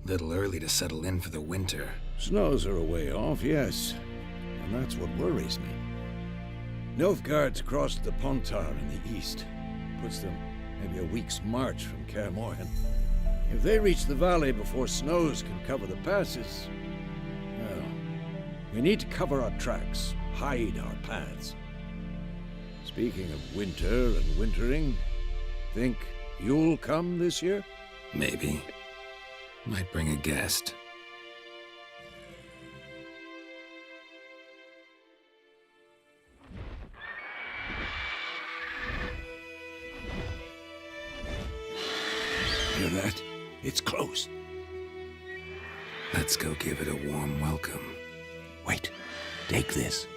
Little early to settle in for the winter. Snows are a way off, yes. And that's what worries me. Nilfgaard's crossed the Pontar in the east. Puts them maybe a week's march from Kaer Morhen. If they reach the valley before snows can cover the passes, well, we need to cover our tracks, hide our paths. Speaking of winter and wintering, think you'll come this year? Maybe. Might bring a guest. Hear that? It's close. Let's go give it a warm welcome. Wait. Take this.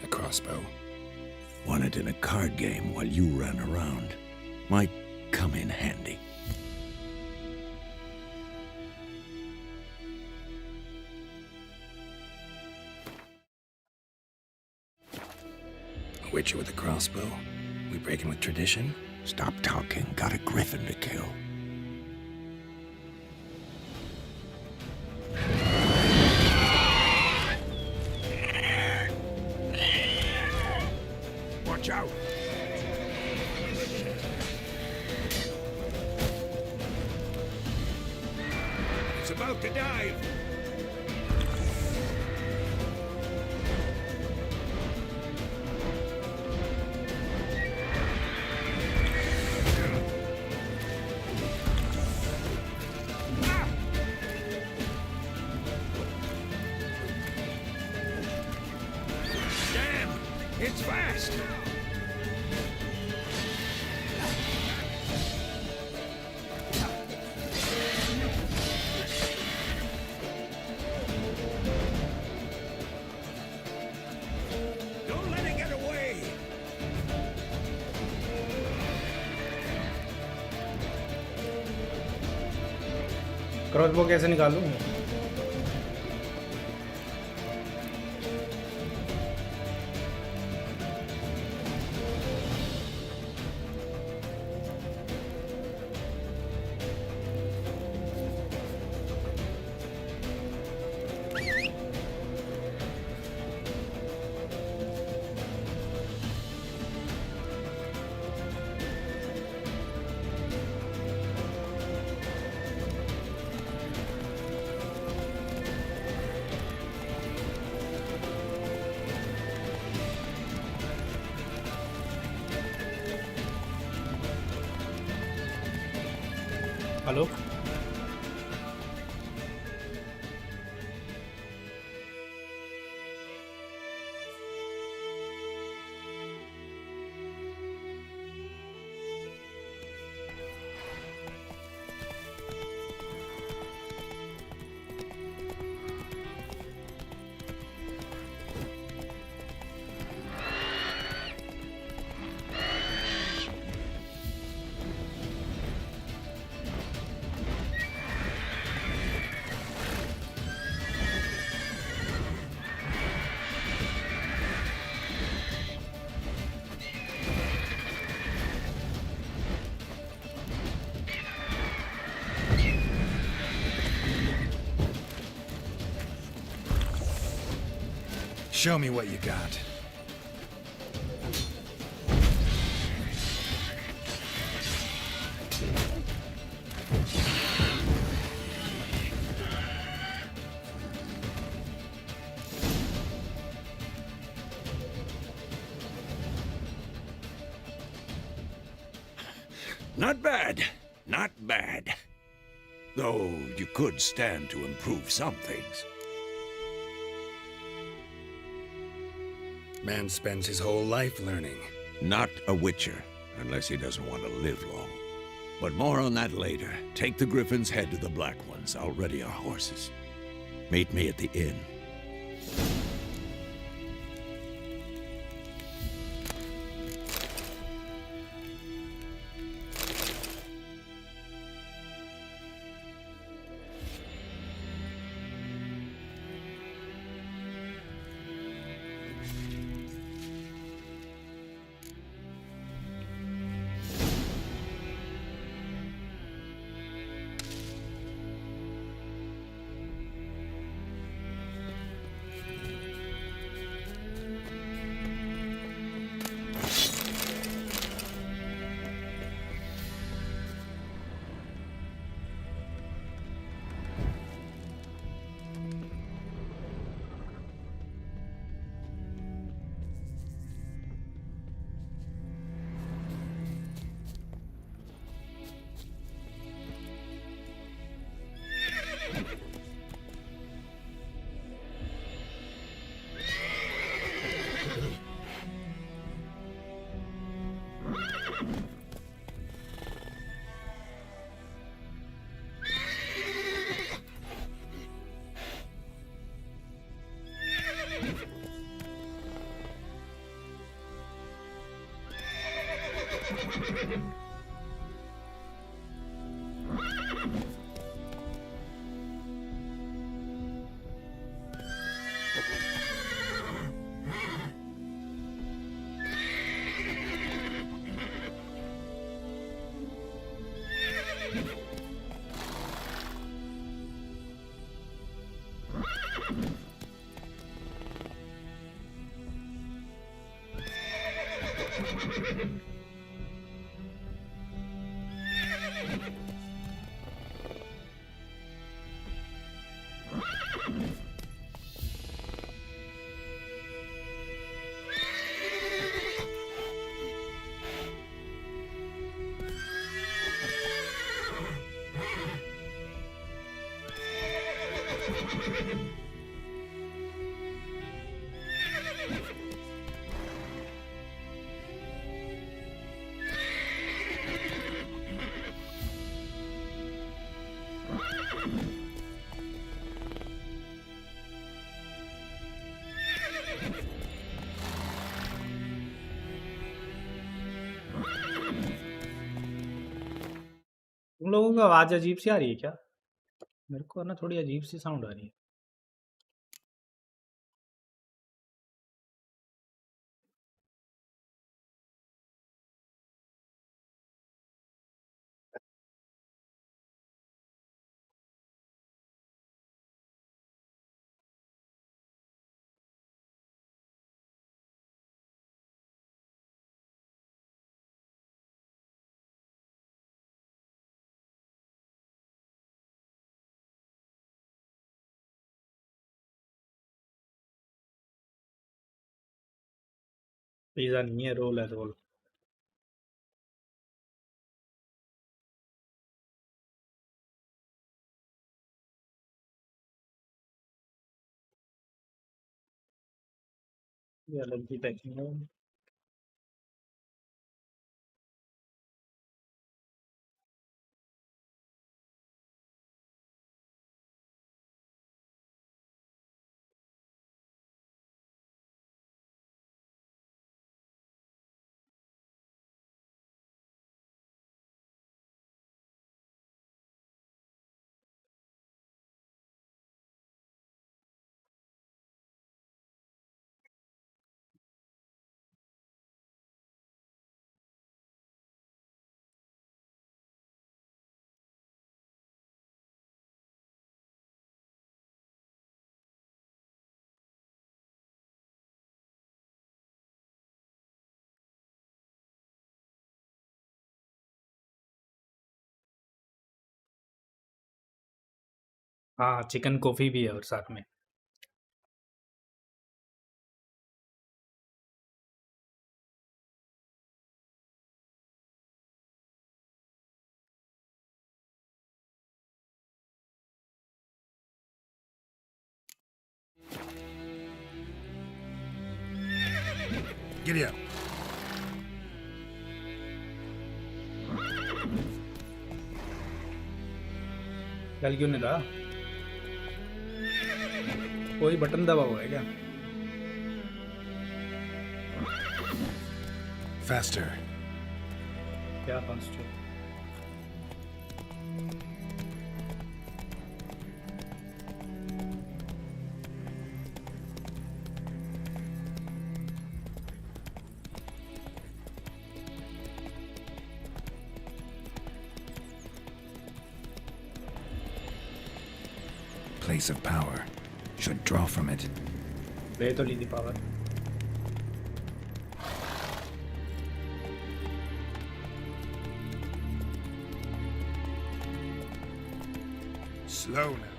A crossbow. Won it in a card game while you ran around. Might come in handy. A witcher with a crossbow? We breaking with tradition? Stop talking. Got a griffin to kill. Watch out! It's about to dive! It's fast! Don't let it get away! Crossbow कैसे निकालूं? Hello. Show me what you got. Not bad. Not bad. Though you could stand to improve some things. Man spends his whole life learning. Not a witcher, unless he doesn't want to live long. But more on that later. Take the Griffin's head to the Black Ones. I'll ready our horses. Meet me at the inn. तुम लोगों को आवाज अजीब सी आ रही है क्या? मेरे को ना थोड़ी अजीब सी साउंड आ रही है। पिज़्ज़ा नहीं है, रोल है रोल। ये अलग ही पैकिंग है। हाँ, चिकन कॉफ़ी भी है और साथ में। Giddy up. चल क्यों नहीं रहा? कोई बटन दबा हुआ है क्या? Faster. क्या फास्ट है? Place of power. Should draw from it. ले तो ली थी power. Slow now.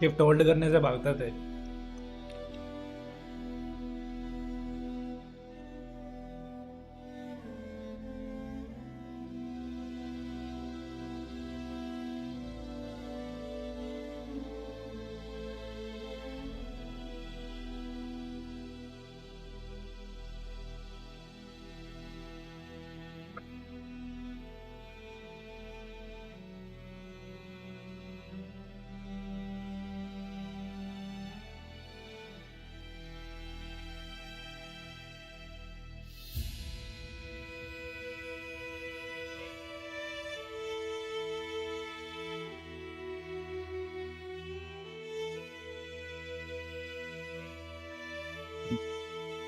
Shift hold करने से भागते थे।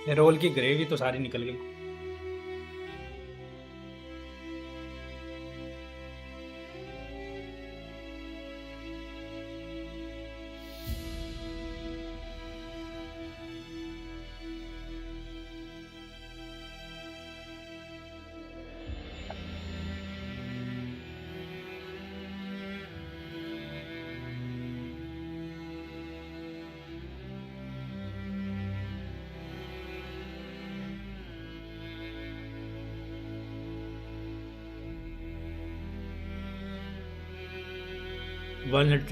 ये रोल की ग्रेवी तो सारी निकल गई। Valnut.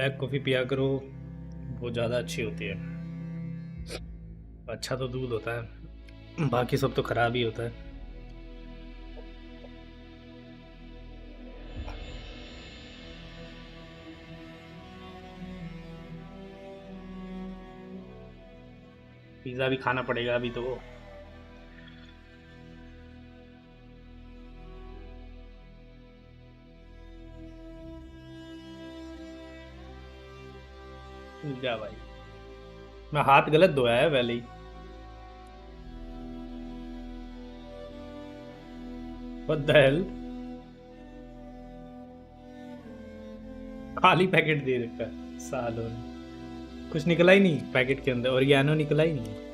ब्लैक कॉफ़ी पिया करो, वो ज़्यादा अच्छी होती है। अच्छा तो दूध होता है, बाकी सब तो ख़राब ही होता है। पिज़्ज़ा भी खाना पड़ेगा अभी तो। जा भाई, मैं हाथ गलत धोया है पहले ही। What the hell? खाली पैकेट दे रखा है सालों ने, कुछ निकला ही नहीं पैकेट के अंदर, ऑरिगेनो निकला ही नहीं।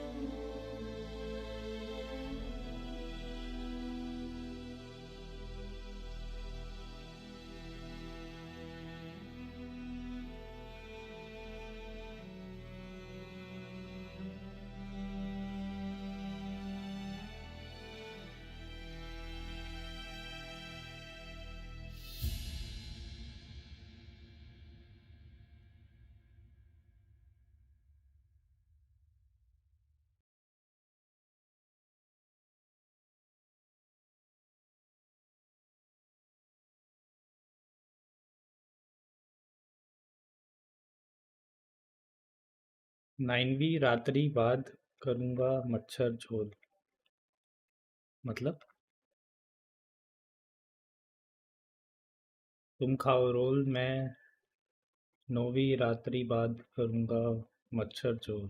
नाइनवीं रात्रि बाद करूँगा मच्छर झोल, मतलब तुम खाओ रोल, मैं 9वीं रात्रि बाद करूँगा मच्छर झोल।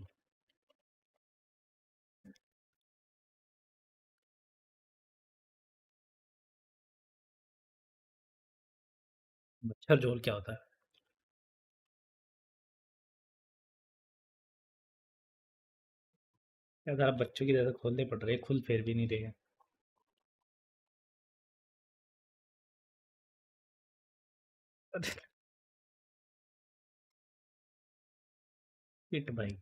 मच्छर झोल क्या होता है? यार आप बच्चों की तरह खोलने पड़ रहे, खुल फिर भी नहीं रहे। इट भाई,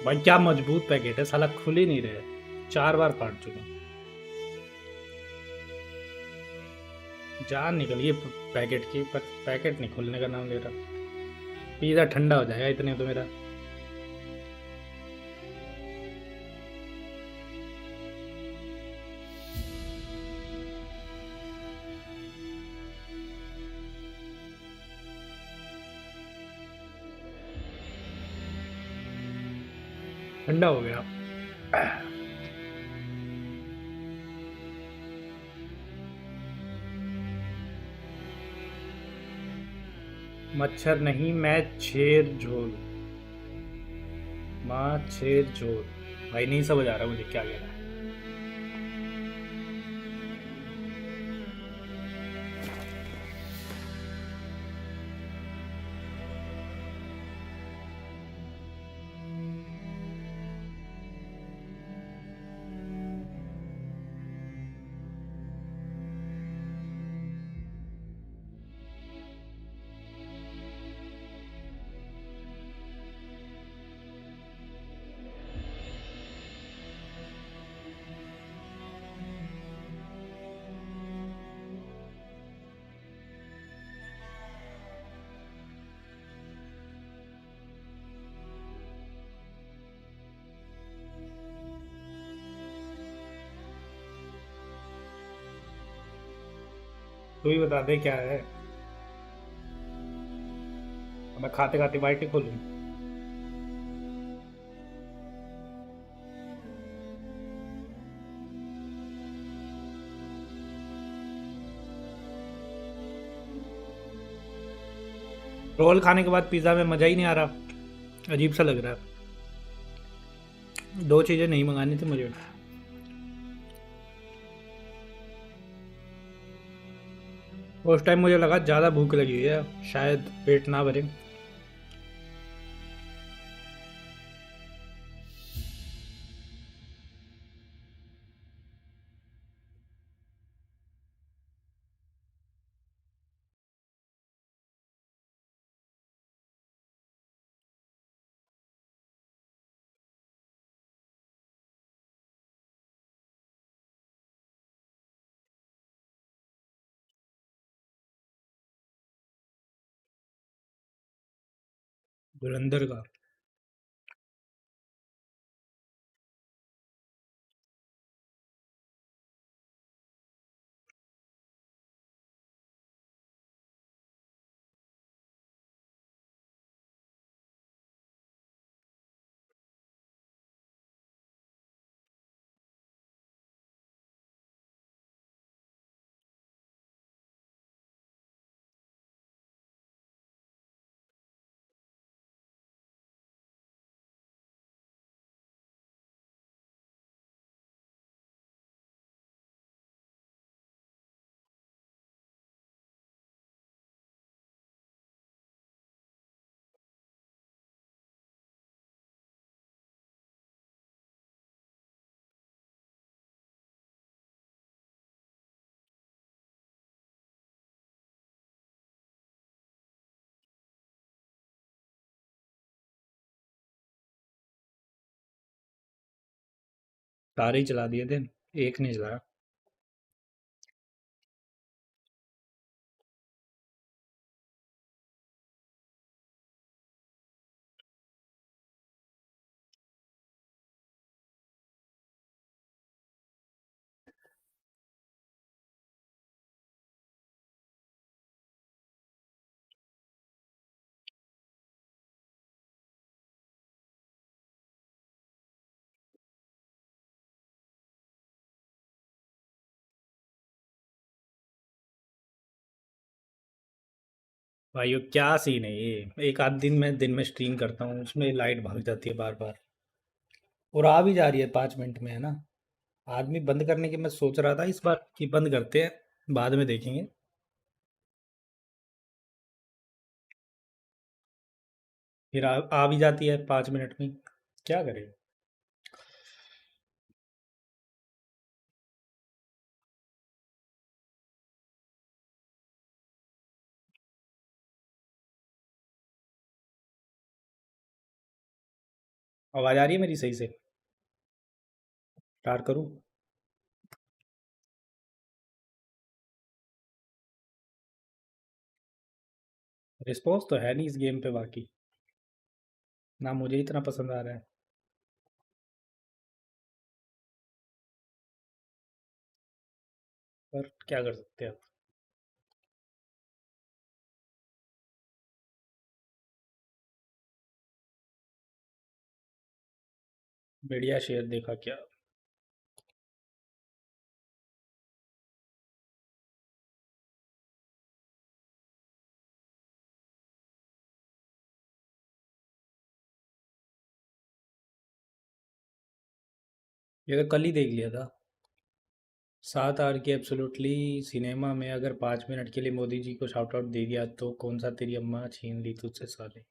भाई क्या मजबूत पैकेट है साला, खुल ही नहीं रहे, 4 बार फाड़ चुका। जान निकल गई पैकेट की, पर पैकेट नहीं खुलने का नाम ले रहा। पिज़्ज़ा ठंडा हो जाएगा इतने तो मेरा। ठंडा हो गया। मच्छर नहीं, मैं शेर झोल, माँ शेर झोल। भाई नहीं समझ आ रहा मुझे क्या कह रहा है। तू ही बता दे क्या है, मैं खाते खाते बाइट ही खोलूं। रोल खाने के बाद पिज़्ज़ा में मज़ा ही नहीं आ रहा, अजीब सा लग रहा है। 2 चीज़ें नहीं मंगानी थी मुझे। उस टाइम मुझे लगा ज़्यादा भूख लगी हुई है, शायद पेट ना भरे। धुरंधर का। सारे ही चला दिए थे, एक नहीं चलाया। भाई ये क्या सीन है ये, एक आध दिन में स्ट्रीम करता हूँ, उसमें लाइट भाग जाती है बार बार, और आ भी जा रही है 5 मिनट में, है ना। आदमी बंद करने की मैं सोच रहा था इस बार कि बंद करते हैं, बाद में देखेंगे। फिर आ भी जाती है 5 मिनट में, क्या करें। आवाज़ आ रही है मेरी सही से? स्टार्ट करूँ? रिस्पॉन्स तो है नहीं इस गेम पे बाकी, ना मुझे इतना पसंद आ रहा है। पर क्या कर सकते हैं अब। बढ़िया शेयर देखा क्या। ये तो कल ही देख लिया था। 7 आर की एब्सोल्युटली सिनेमा में अगर 5 मिनट के लिए मोदी जी को शाउट आउट दे दिया तो कौन सा तेरी अम्मा छीन ली तुझसे साले।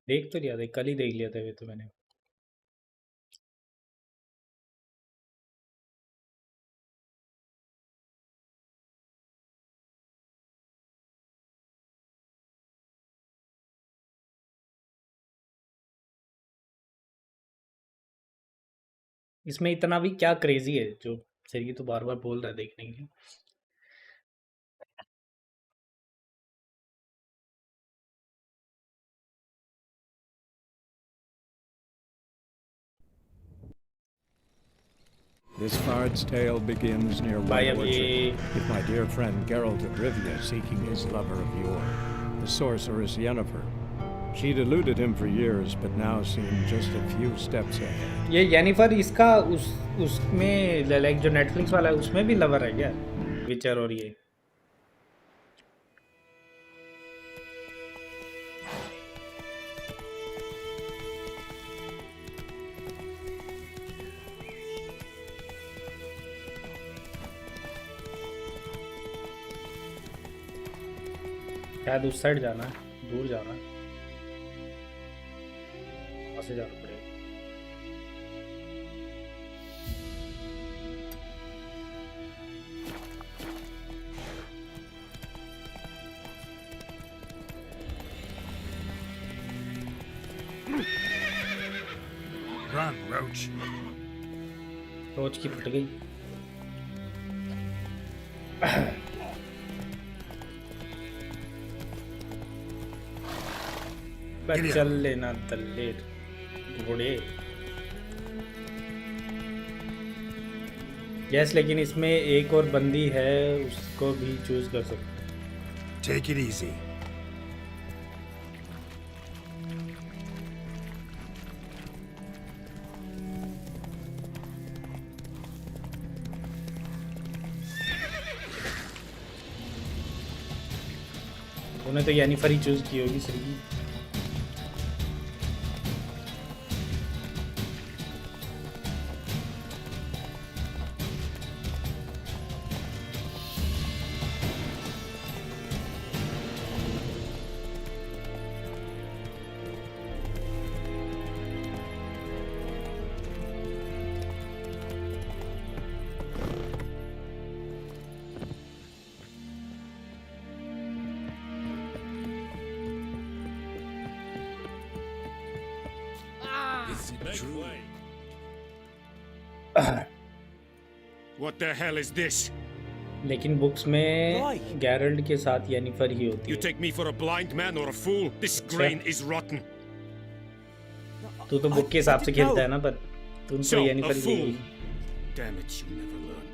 देख तो लिया था, कल ही देख लिया था ये तो मैंने। इसमें इतना भी क्या क्रेजी है जो सही तो बार बार बोल रहा है देखने के लिए। This bard's tale begins near भाई White अब Orchard, ये with my dear friend Geralt of Rivia seeking his lover of yore, the sorceress Yennefer. She'd eluded him for years, but now seemed just a few steps ahead. ये Jennifer इसका उसमें like जो Netflix वाला है उसमें भी lover है क्या, विचर और ये। शायद उस साइड जाना है, दूर जाना है, वहाँ से जाना पड़ेगा। Run, Roach. रोज की फट गई। बस चल लेना दल्लेर घोड़े। यस, लेकिन इसमें एक और बंदी है, उसको भी चूज कर सकते हैं। Take it easy. उन्हें तो येनिफर ही चूज की होगी सही। Is it true? What the hell is this? लेकिन बुक्स में गैरल्ट के साथ येनिफर ही होती You है। take me for a blind man or a fool? This grain is rotten. तू तो बुक के हिसाब से खेलता है ना, पर तुम तो So, a Jennifer he fool. लेगी। Damn it, you never learn.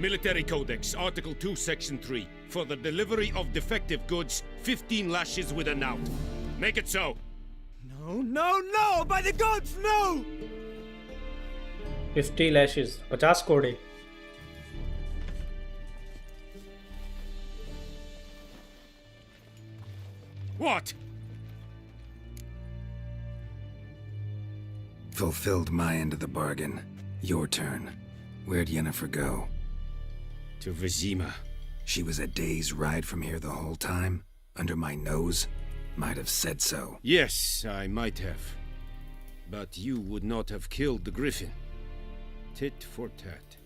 Military Codex, Article 2, Section 3. For the delivery of defective goods, 15 lashes with a knout. Make it so. No, no, no! By the gods, no! 50 lashes, 50 कोड़े। What? Fulfilled my end of the bargain. Your turn. Where'd Yennefer go? To Vizima. She was a day's ride from here the whole time? Under my nose? Might have said so. Yes, I might have. But you would not have killed the griffin. Tit for tat.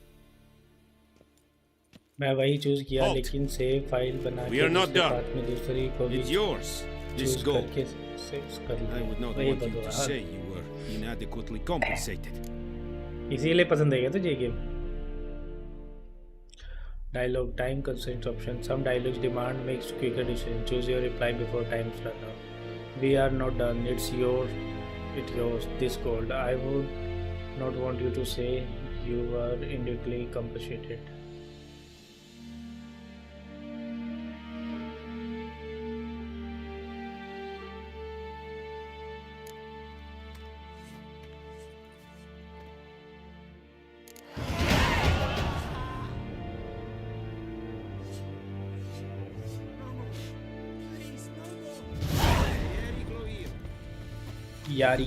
मैं वही choose किया, लेकिन save file बना We के are not दूसरे done. Part में दूसरी को भी It's yours. This choose gold. करके सेव कर लिया। I would not वही want you to बदवा। say you were inadequately compensated. इसीलिए पसंद है क्या तुझे ये game? Dialogue time constraints option. Some dialogues demand makes quicker decision. Choose your reply before time's run out. We are not done. It's yours. This gold. I would not want you to say you were indirectly compensated. यारी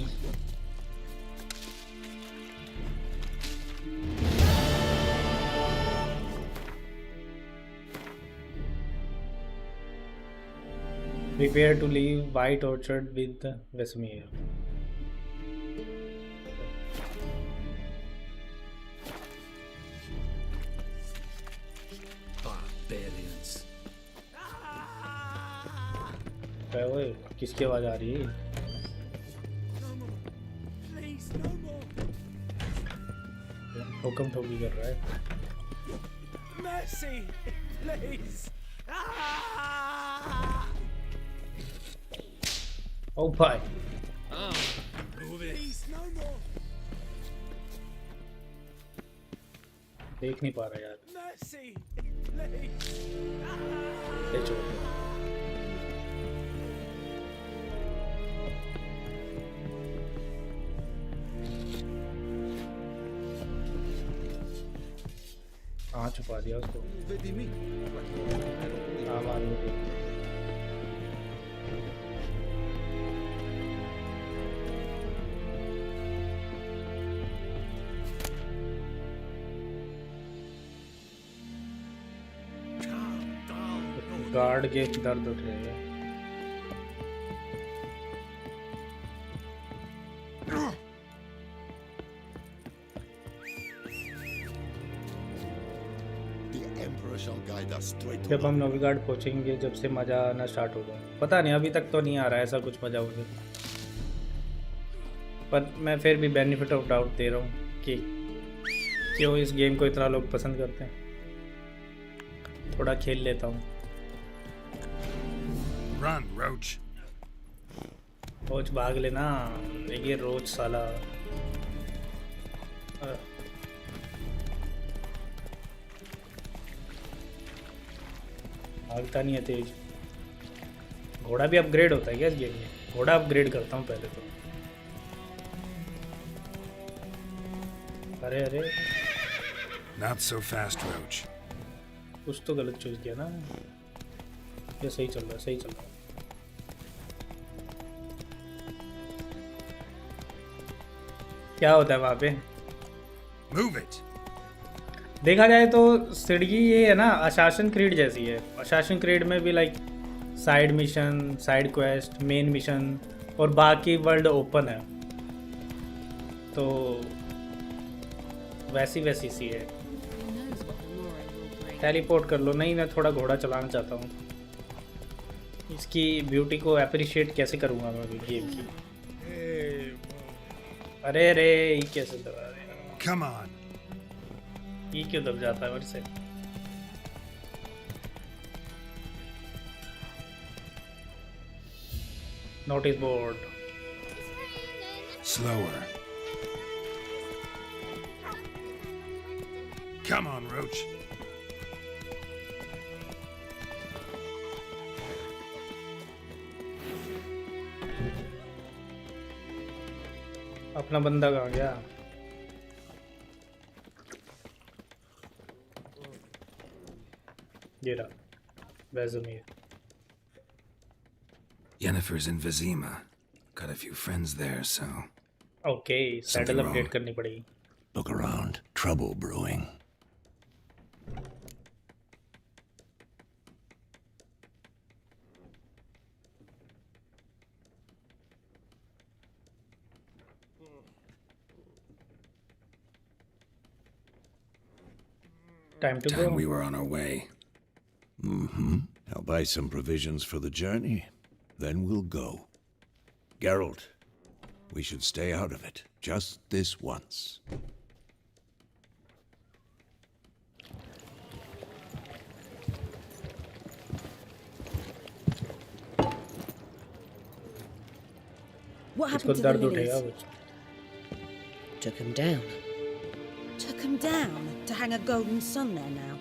prepare to leave White Orchard with Vesemir. Barbarians. क्या हुआ? किसकी आवाज आ रही है? हुक्म ठोकी कर रहा है। Mercy, please. ओ भाई, Please, no more. देख नहीं पा रहा यार। Mercy, please. ले छोड़ दे। हाँ, छुपा दिया उसको। हाँ, मालूम है। गार्ड के दर्द उठेगा। जब हम नोविगार्ड पहुंचेंगे, जब से मजा आना स्टार्ट होगा। पता नहीं, अभी तक तो नहीं आ रहा है ऐसा कुछ मजा मुझे, पर मैं फिर भी बेनिफिट ऑफ डाउट दे रहा हूँ कि क्यों इस गेम को इतना लोग पसंद करते हैं। थोड़ा खेल लेता हूँ। Run, Roach. रोज भाग लेना, ये रोज साला भागता नहीं है तेज। घोड़ा भी अपग्रेड होता है क्या इस गेम में? घोड़ा अपग्रेड करता हूँ पहले तो। अरे अरे Not so fast, Roach. कुछ तो गलत चूज किया ना। ये सही चल रहा है, सही चल रहा है। क्या होता है वहाँ पे? Move it. देखा जाए तो सिडगी ये है ना, असासिन क्रीड जैसी है। असासिन क्रीड में भी like side mission, side quest, main mission और बाकी वर्ल्ड ओपन है, तो वैसी वैसी सी है। टेलीपोर्ट कर लो। नहीं, मैं थोड़ा घोड़ा चलाना चाहता हूँ। इसकी ब्यूटी को अप्रिशिएट कैसे करूँगा मैं गेम की? अरे अरे ये कैसे दबा रहे हैं? Come on. ये क्यों दब जाता है मेरे से? Notice board. Slower. Come on, Roach. अपना बंदा कहाँ गया? ये रहा, वेज़मीर। Yennefer's in Vizima. Got a few friends there, so. Okay, saddle update करनी पड़ेगी। Look around. Trouble brewing. Time to Time go. we were on our way. Mm-hmm. I'll buy some provisions for the journey. Then we'll go. Geralt, we should stay out of it. Just this once. What इसको happened to the दर्द उठेगा lilies? कुछ। Took him down. Took him down to hang a golden sun there now.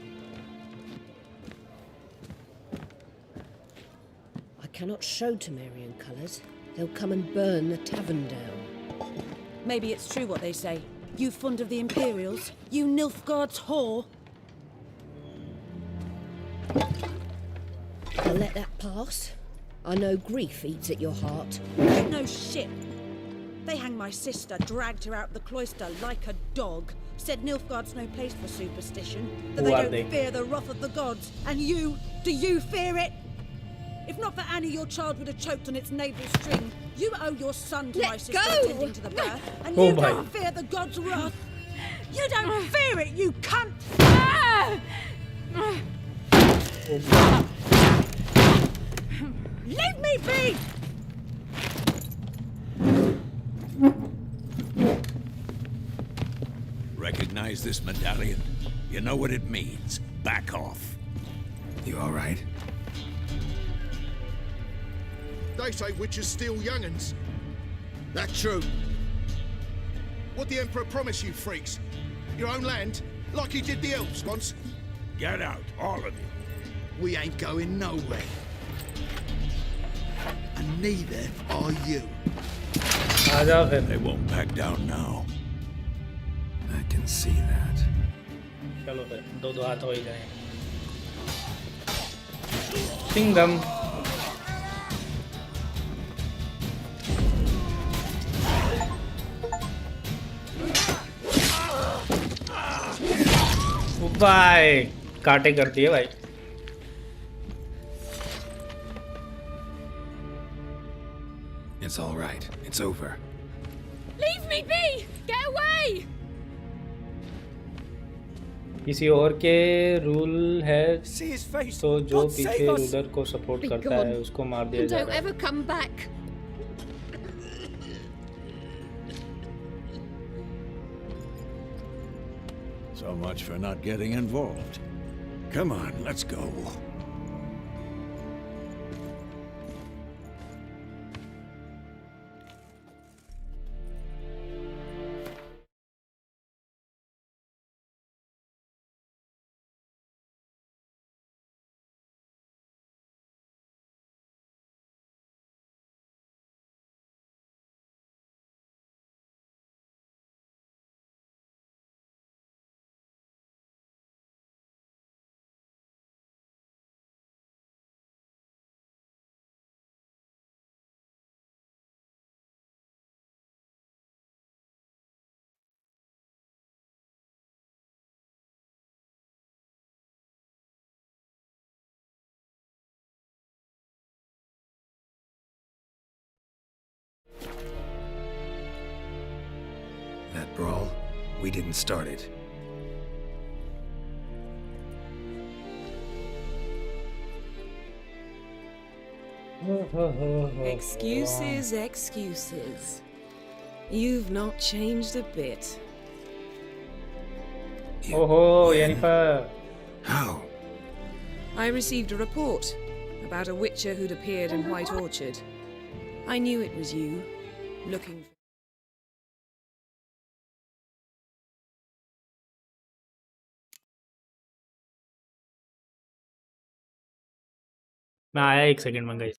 I cannot show Temerian colours. They'll come and burn the tavern down. Maybe it's true what they say. You fond of the Imperials? You Nilfgaard's whore? I'll let that pass. I know grief eats at your heart. You know shit. They hanged my sister, dragged her out the cloister like a dog. Said Nilfgaard's no place for superstition. That Who they are don't they? fear the wrath of the gods. And you, do you fear it? If not for Annie, your child would have choked on its navel string. You owe your son to Let my sister go! attending to the birth. And Oh you my. don't fear the gods' wrath. You don't fear it, you cunt! Leave me be! Recognize this medallion? You know what it means. Back off. You all right? They say witches steal young'uns. That's true. What the Emperor promise you, freaks? Your own land? Like he did the elves once? Get out, all of you. We ain't going nowhere. And neither are you. आ जाओ फिर। They won't back down now. I can see that. चलो फिर, दो दो हाथ हो ही जाए। सिंगम। भाई काटे करती है भाई। It's all right. It's over. Leave me be! Get away! किसी और के रूल है See his face. तो जो God पीछे save us. रूलर को सपोर्ट Be करता है gone. उसको मार दिया And जा don't रहा है। ever come back. So much for not getting involved. Come on, let's go. That brawl, we didn't start it. Excuses, excuses. You've not changed a bit. Oh, Yennefer. How? I received a report about a witcher who'd appeared in White Orchard. I knew it was you, looking for... मैं आया 1 second में guys.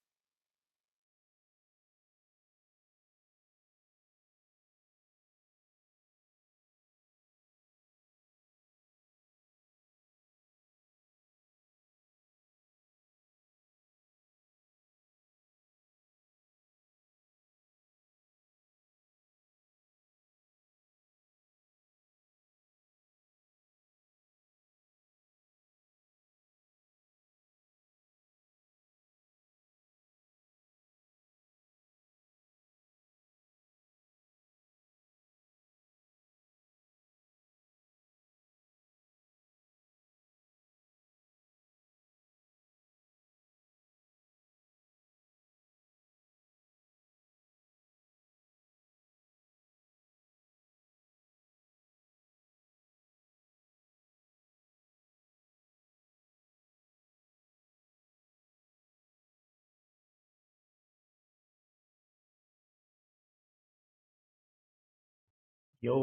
यो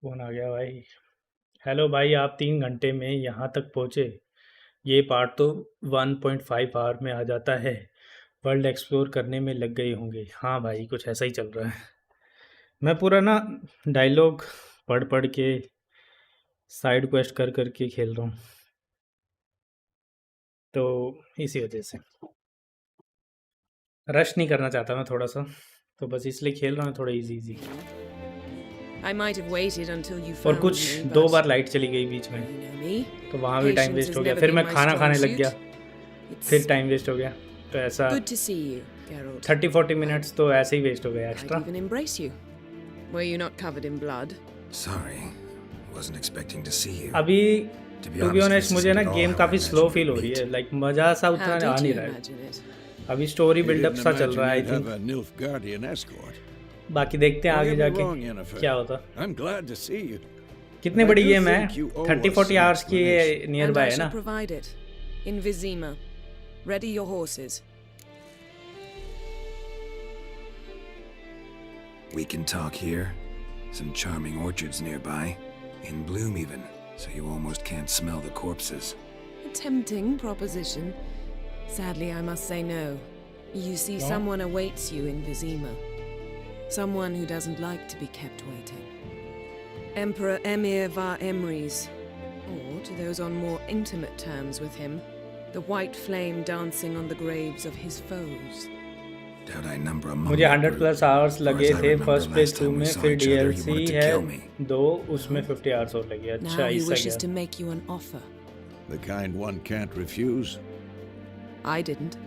कौन आ गया भाई? Hello भाई, आप 3 घंटे में यहाँ तक पहुँचे। ये पार्ट तो 1.5 आवर में आ जाता है। वर्ल्ड एक्सप्लोर करने में लग गए होंगे। हाँ भाई, कुछ ऐसा ही चल रहा है। मैं पूरा ना डायलॉग पढ़ पढ़ के साइड क्वेस्ट कर करके खेल रहा हूँ, तो इसी वजह से रश नहीं करना चाहता मैं थोड़ा सा, तो बस इसलिए खेल रहा हूँ थोड़ा easy easy. I might have waited until you और found कुछ me, 2 but बार लाइट चली गई बीच में, तो वहाँ भी टाइम Patience वेस्ट has हो गया। never फिर been मैं my खाना strong खाने लग suit. गया, फिर टाइम वेस्ट हो गया। तो ऐसा good to see you, Geralt. 30-40 minutes तो ऐसे ही वेस्ट हो गया I'd extra. even embrace you. Were you not covered in blood? Sorry. Wasn't expecting to see you. अभी To be to be honest, honest this मुझे isn't ना at all game how I काफ़ी slow imagined feel हो we'd रही है। meet. Like मज़ा सा उतना How आ did नहीं you रहा है। imagine it? अभी स्टोरी You बिल्डअप didn't सा चल imagine रहा है आई you'd have think. a Nilfgaardian escort. बाकी देखते हैं Don't आगे get me जाके wrong, Yennefer. क्या होता। I'm glad to see you. कितनी I बड़ी do गेम है? think you owe us 30-40 some hours की explanation. Near And by I है shall ना। provide it. In Vizima. Ready your horses. We can talk here. Some charming orchards nearby. In bloom even, so you almost can't smell the corpses. A tempting proposition. Sadly, I must say no. You see, No? someone awaits you in Vizima. Someone who doesn't like to be kept waiting. Emperor Emir var Emrys. Or, to those on more intimate terms with him, the white flame dancing on the graves of his foes. Doubt I number among मुझे that 100 group. Plus hours Far लगे as I थे remember, first page last 2 time we में, saw फिर each other, you DLC wanted to है kill me. 2, उसमें 50 hours और लगे। अच्छा Now he ऐसा wishes क्या? to make you an offer. The kind one can't refuse. I didn't,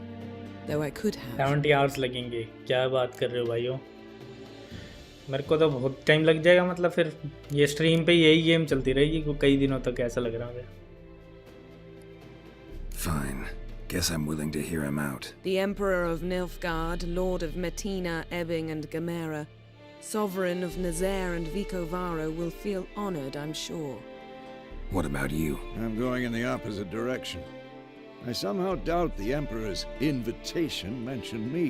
though I could have. 70 hours लगेंगे। क्या बात कर रहे हो भाइयों? मेरे को तो बहुत टाइम लग जाएगा। मतलब फिर ये स्ट्रीम पे यही गेम चलती रहेगी कई दिनों तक, ऐसा लग रहा है। Fine. Guess I'm willing to hear him out. The Emperor of Nilfgaard, Lord of Metina, Ebbing and Gamera, Sovereign of Nazaire and Vicovaro will feel honored, I'm sure. What about you? I'm going in the opposite direction. I somehow doubt the Emperor's invitation mentioned me.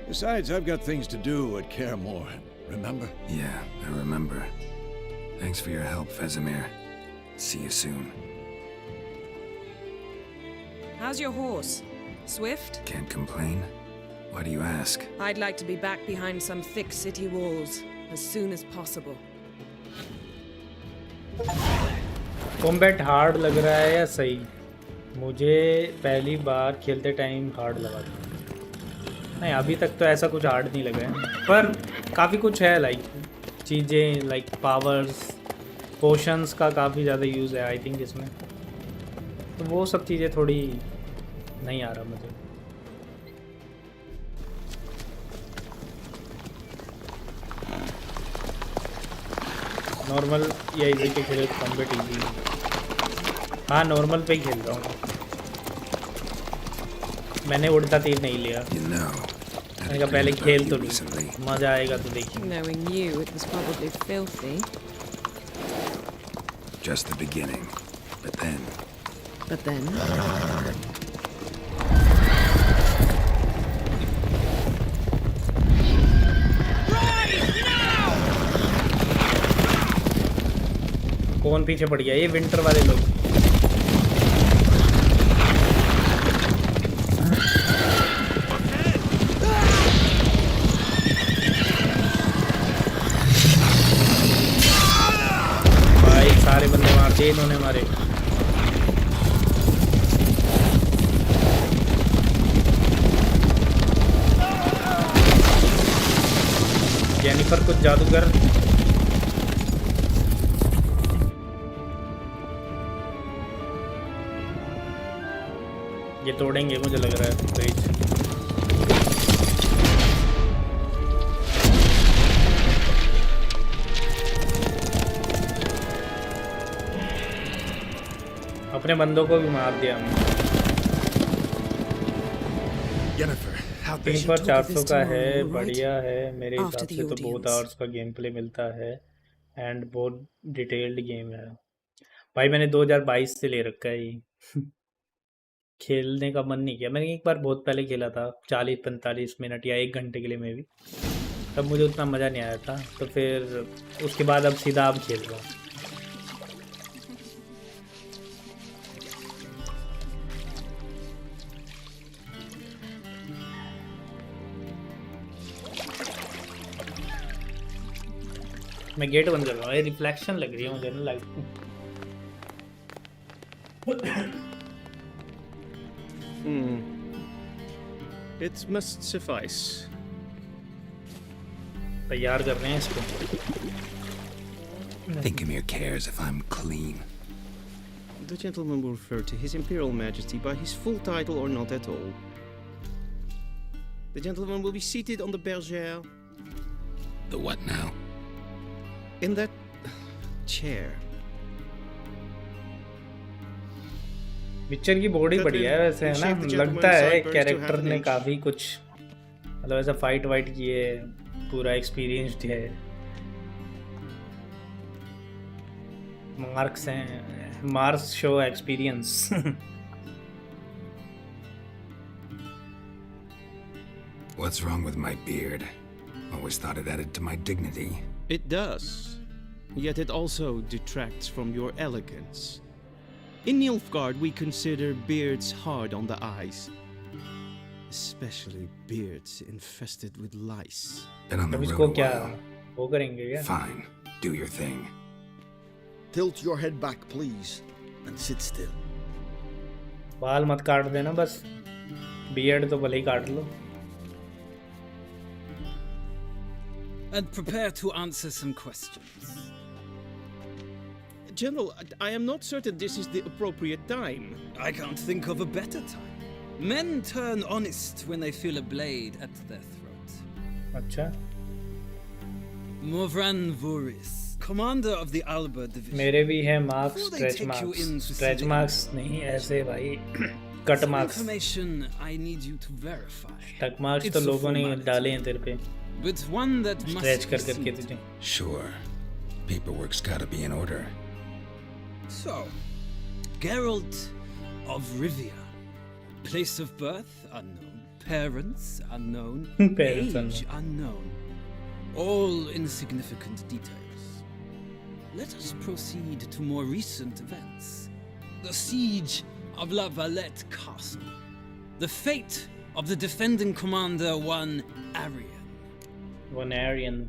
Besides, I've got things to do at Kaer Morhen, remember? Yeah, I remember. Thanks for your help, Vesemir. See you soon. How's your horse? Swift? Can't complain. Why do you ask? I'd like to be back behind some thick city walls as soon as possible. Combat hard लग रहा है या सही? मुझे पहली बार खेलते time hard लगा था। नहीं अभी तक तो ऐसा कुछ हार्ड नहीं लगा है, पर काफ़ी कुछ है लाइक चीज़ें लाइक पावर्स पोशंस का काफ़ी ज़्यादा यूज़ है आई थिंक इसमें, तो वो सब चीज़ें थोड़ी नहीं आ रहा मुझे। नॉर्मल या इजी पे खेले तो कॉम्बैट इजी, हाँ नॉर्मल पे ही खेल रहा हूँ। मैंने उड़ता तीर नहीं लिया, मैंने कहा पहले खेल तो लूँ, मज़ा आएगा तो देखिए। Knowing you, it was probably filthy. Just the beginning. But then... But then... कौन पीछे पड़ गया? ये विंटर वाले लोग। भाई सारे बंदे मार दिए इन्होंने मारे। जेनिफर कुछ जादूगर ये तोड़ेंगे मुझे लग रहा है ब्रिज। अपने बंदों को भी मार दिया हमने। 3 पर 400 का है, बढ़िया है मेरे हिसाब से तो बहुत आवर्स का गेम प्ले मिलता है एंड बहुत डिटेल्ड गेम है भाई। मैंने 2022 से ले रखा है ये खेलने का मन नहीं किया। मैंने एक बार बहुत पहले खेला था 40-45 मिनट या 1 घंटे के लिए में भी, तब मुझे उतना मज़ा नहीं आया था, तो फिर उसके बाद अब सीधा अब खेल रहा हूँ। मैं गेट बंद कर रहा हूँ, ये रिफ्लेक्शन लग रही है मुझे ना लाइट। It must suffice. तैयार कर रहे हैं इसको। Think Emir cares if I'm clean. The gentleman will refer to His Imperial Majesty by his full title or not at all. The gentleman will be seated on the bergère. The what now? In that chair. Picture की body बढ़िया है वैसे है ना, लगता है character ने काफ़ी कुछ मतलब ऐसा फाइट वाइट किए, पूरा एक्सपीरियंस्ड है। मार्क्स हैं, marks show experience. What's wrong with my beard? Always thought it added to my dignity. It does. Yet it also detracts from your elegance. In Nilfgaard, we consider beards hard on the eyes. Especially beards infested with lice. Been on the road a while. वो करेंगे क्या? Fine. Do your thing. Tilt your head back, please, and sit still. बाल मत काट देना बस, beard तो भले ही काट लो। And prepare to answer some questions. General, I am not certain this is the appropriate time. I can't think of a better time. Men turn honest when they feel a blade at their throat. अच्छा। Morvran Voris, commander of the Alba division. मेरे भी हैं marks, stretch marks, stretch marks नहीं ऐसे भाई, cut marks. Information I need you to verify. टक marks तो लोगों ने डाले हैं तेरे पे। But one that must stretch कर करके तुझे। Sure. Paperwork's gotta be in order. So, Geralt of Rivia. Place of birth unknown. Parents unknown. Parents age unknown. All insignificant details. Let us proceed to more recent events. The siege of La Valette Castle. The fate of the defending commander, one Arian. One Arian.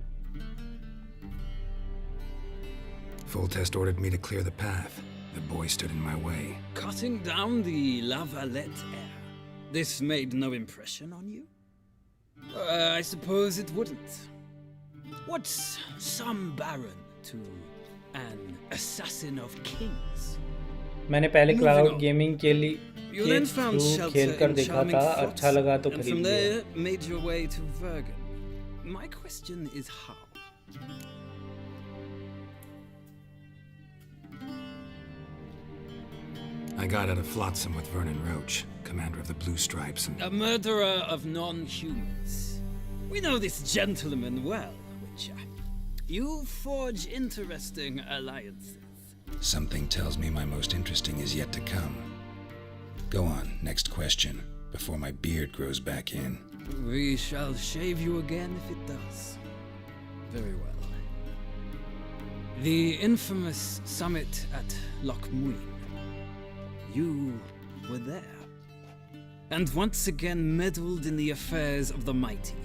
Full test ordered me to clear the path. The boy stood in my way. Cutting down the La Valette heir. This made no impression on you? I suppose it wouldn't. What's some baron to an assassin of kings? मैंने पहले Moving cloud on. Gaming के लिए You then found through shelter खेल कर in देखा charming था, Fox, अच्छा लगा तो and खरीद from लिया. there made your way to Vergen. My question is how? I got out of Flotsam with Vernon Roach, commander of the Blue Stripes, and A murderer of non-humans. We know this gentleman well, Witcher. You forge interesting alliances. something tells me my most interesting is yet to come. Go on, next question, before my beard grows back in. We shall shave you again if it does. Very well. The infamous summit at Loch Muin. You were there. And once again meddled in the affairs of the mighty.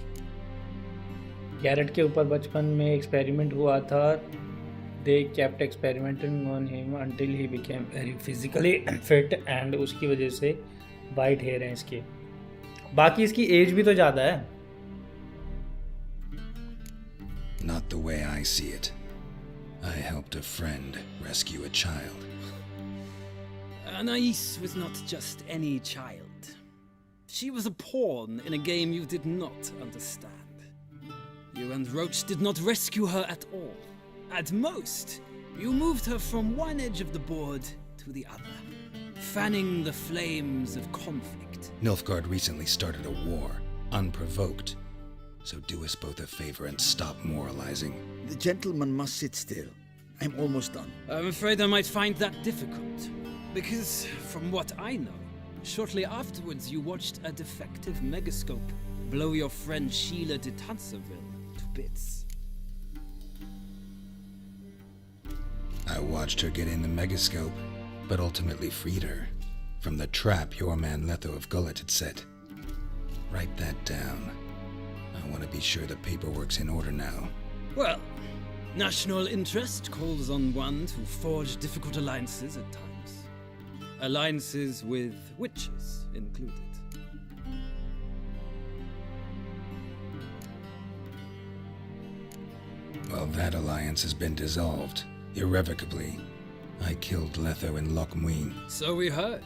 Garrett के ऊपर बचपन में experiment हुआ था. They kept experimenting on him until he became very physically fit and उसकी वजह से white hair हैं इसके. बाकी इसकी एज भी तो ज़्यादा है. Not the way I see it. I helped a friend rescue a child. Anais was not just any child. She was a pawn in a game you did not understand. You and Roach did not rescue her at all. At most, you moved her from one edge of the board to the other, fanning the flames of conflict. Nilfgaard recently started a war, unprovoked. So do us both a favor and stop moralizing. The gentleman must sit still. I'm almost done. I'm afraid I might find that difficult. Because, from what I know, shortly afterwards you watched a defective megascope blow your friend Sheila de Tanserville to bits. I watched her get in the megascope, but ultimately freed her from the trap your man Letho of Gullet had set. Write that down. I want to be sure the paperwork's in order now. Well, national interest calls on one to forge difficult alliances at times. Alliances with witches included. Well, that alliance has been dissolved, irrevocably. I killed Letho in Loch Muin. So we heard.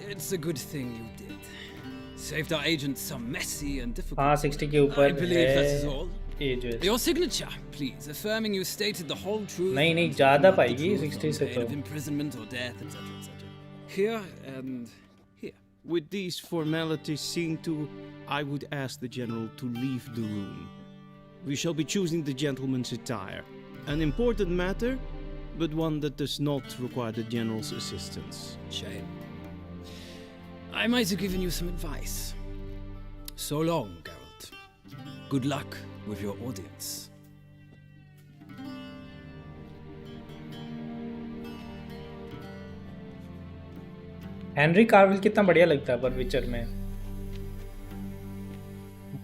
It's a good thing you did. Saved our agent some messy and difficult. हाँ 60 के ऊपर I believe that is all. Age. Your signature, please, affirming you stated the whole truth. नहीं ज़्यादा पाएगी 60 से तो. Of imprisonment or death, etc., etc. Here and here. With these formalities seen to, I would ask the general to leave the room. We shall be choosing the gentleman's attire. An important matter, but one that does not require the general's assistance. Shame. I might have given you some advice. So long, Geralt. Good luck with your audience. Henry Cavill कितना बढ़िया लगता है पर विचर में.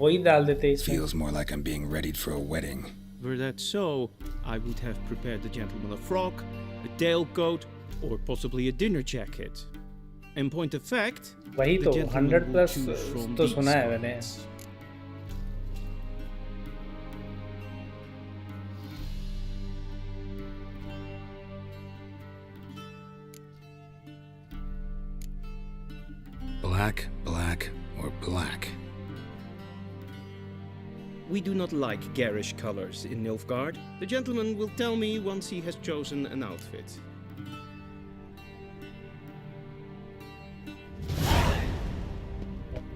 वही डाल देते इसमें. Feels more like I'm being readied for a wedding. Were that so, I would have prepared the gentleman a frock, a tailcoat, or possibly a dinner jacket. In point of fact, वही the तो gentleman 100 will plus choose from तो these सुना है मैंने. garments. Black, black, or black? We do not like garish colors in Nilfgaard. The gentleman will tell me once he has chosen an outfit.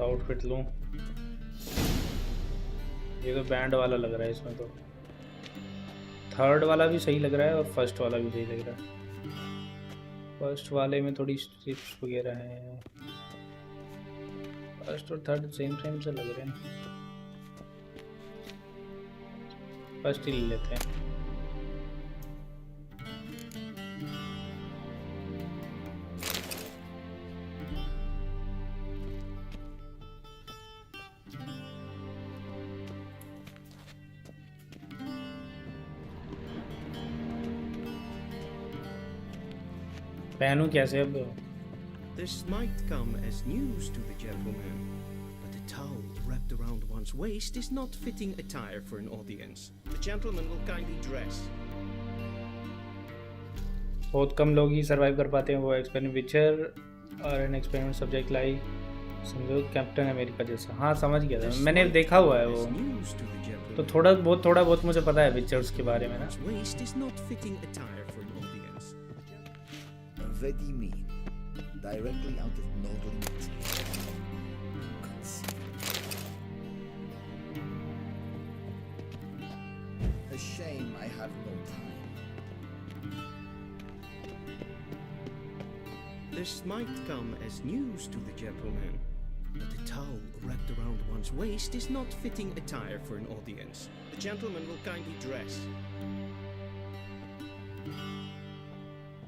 Outfit लूं. ये तो band वाला लग रहा है इसमें तो. थर्ड वाला भी सही लग रहा है और फर्स्ट वाला भी सही लग रहा है. फर्स्ट वाले में थोड़ी स्ट्रिप्स वगैरह हैं. फर्स्ट और थर्ड सेम सेम से लग रहे हैं. फर्स्ट ही ले लेते हैं. पहनूं कैसे अब? This might come as news to the gentleman, but the towel wrapped around one's waist is not fitting attire for an audience. The gentleman will kindly dress. बहुत कम लोग ही सर्वाइव कर पाते हैं वो एक्सपेरिमेंट विचर और एन एक्सपेरिमेंट सब्जेक्ट लाइक समझो captain America जैसा। हाँ समझ गया था, मैंने देखा हुआ है वो, तो थोड़ा बहुत मुझे पता है विचर्स के बारे में ना। Waist is not fitting attire for an audience. Very mean. Directly out of Northern Italy. A shame I have no time. This might come as news to the gentleman, but the towel wrapped around one's waist is not fitting attire for an audience. The gentleman will kindly dress.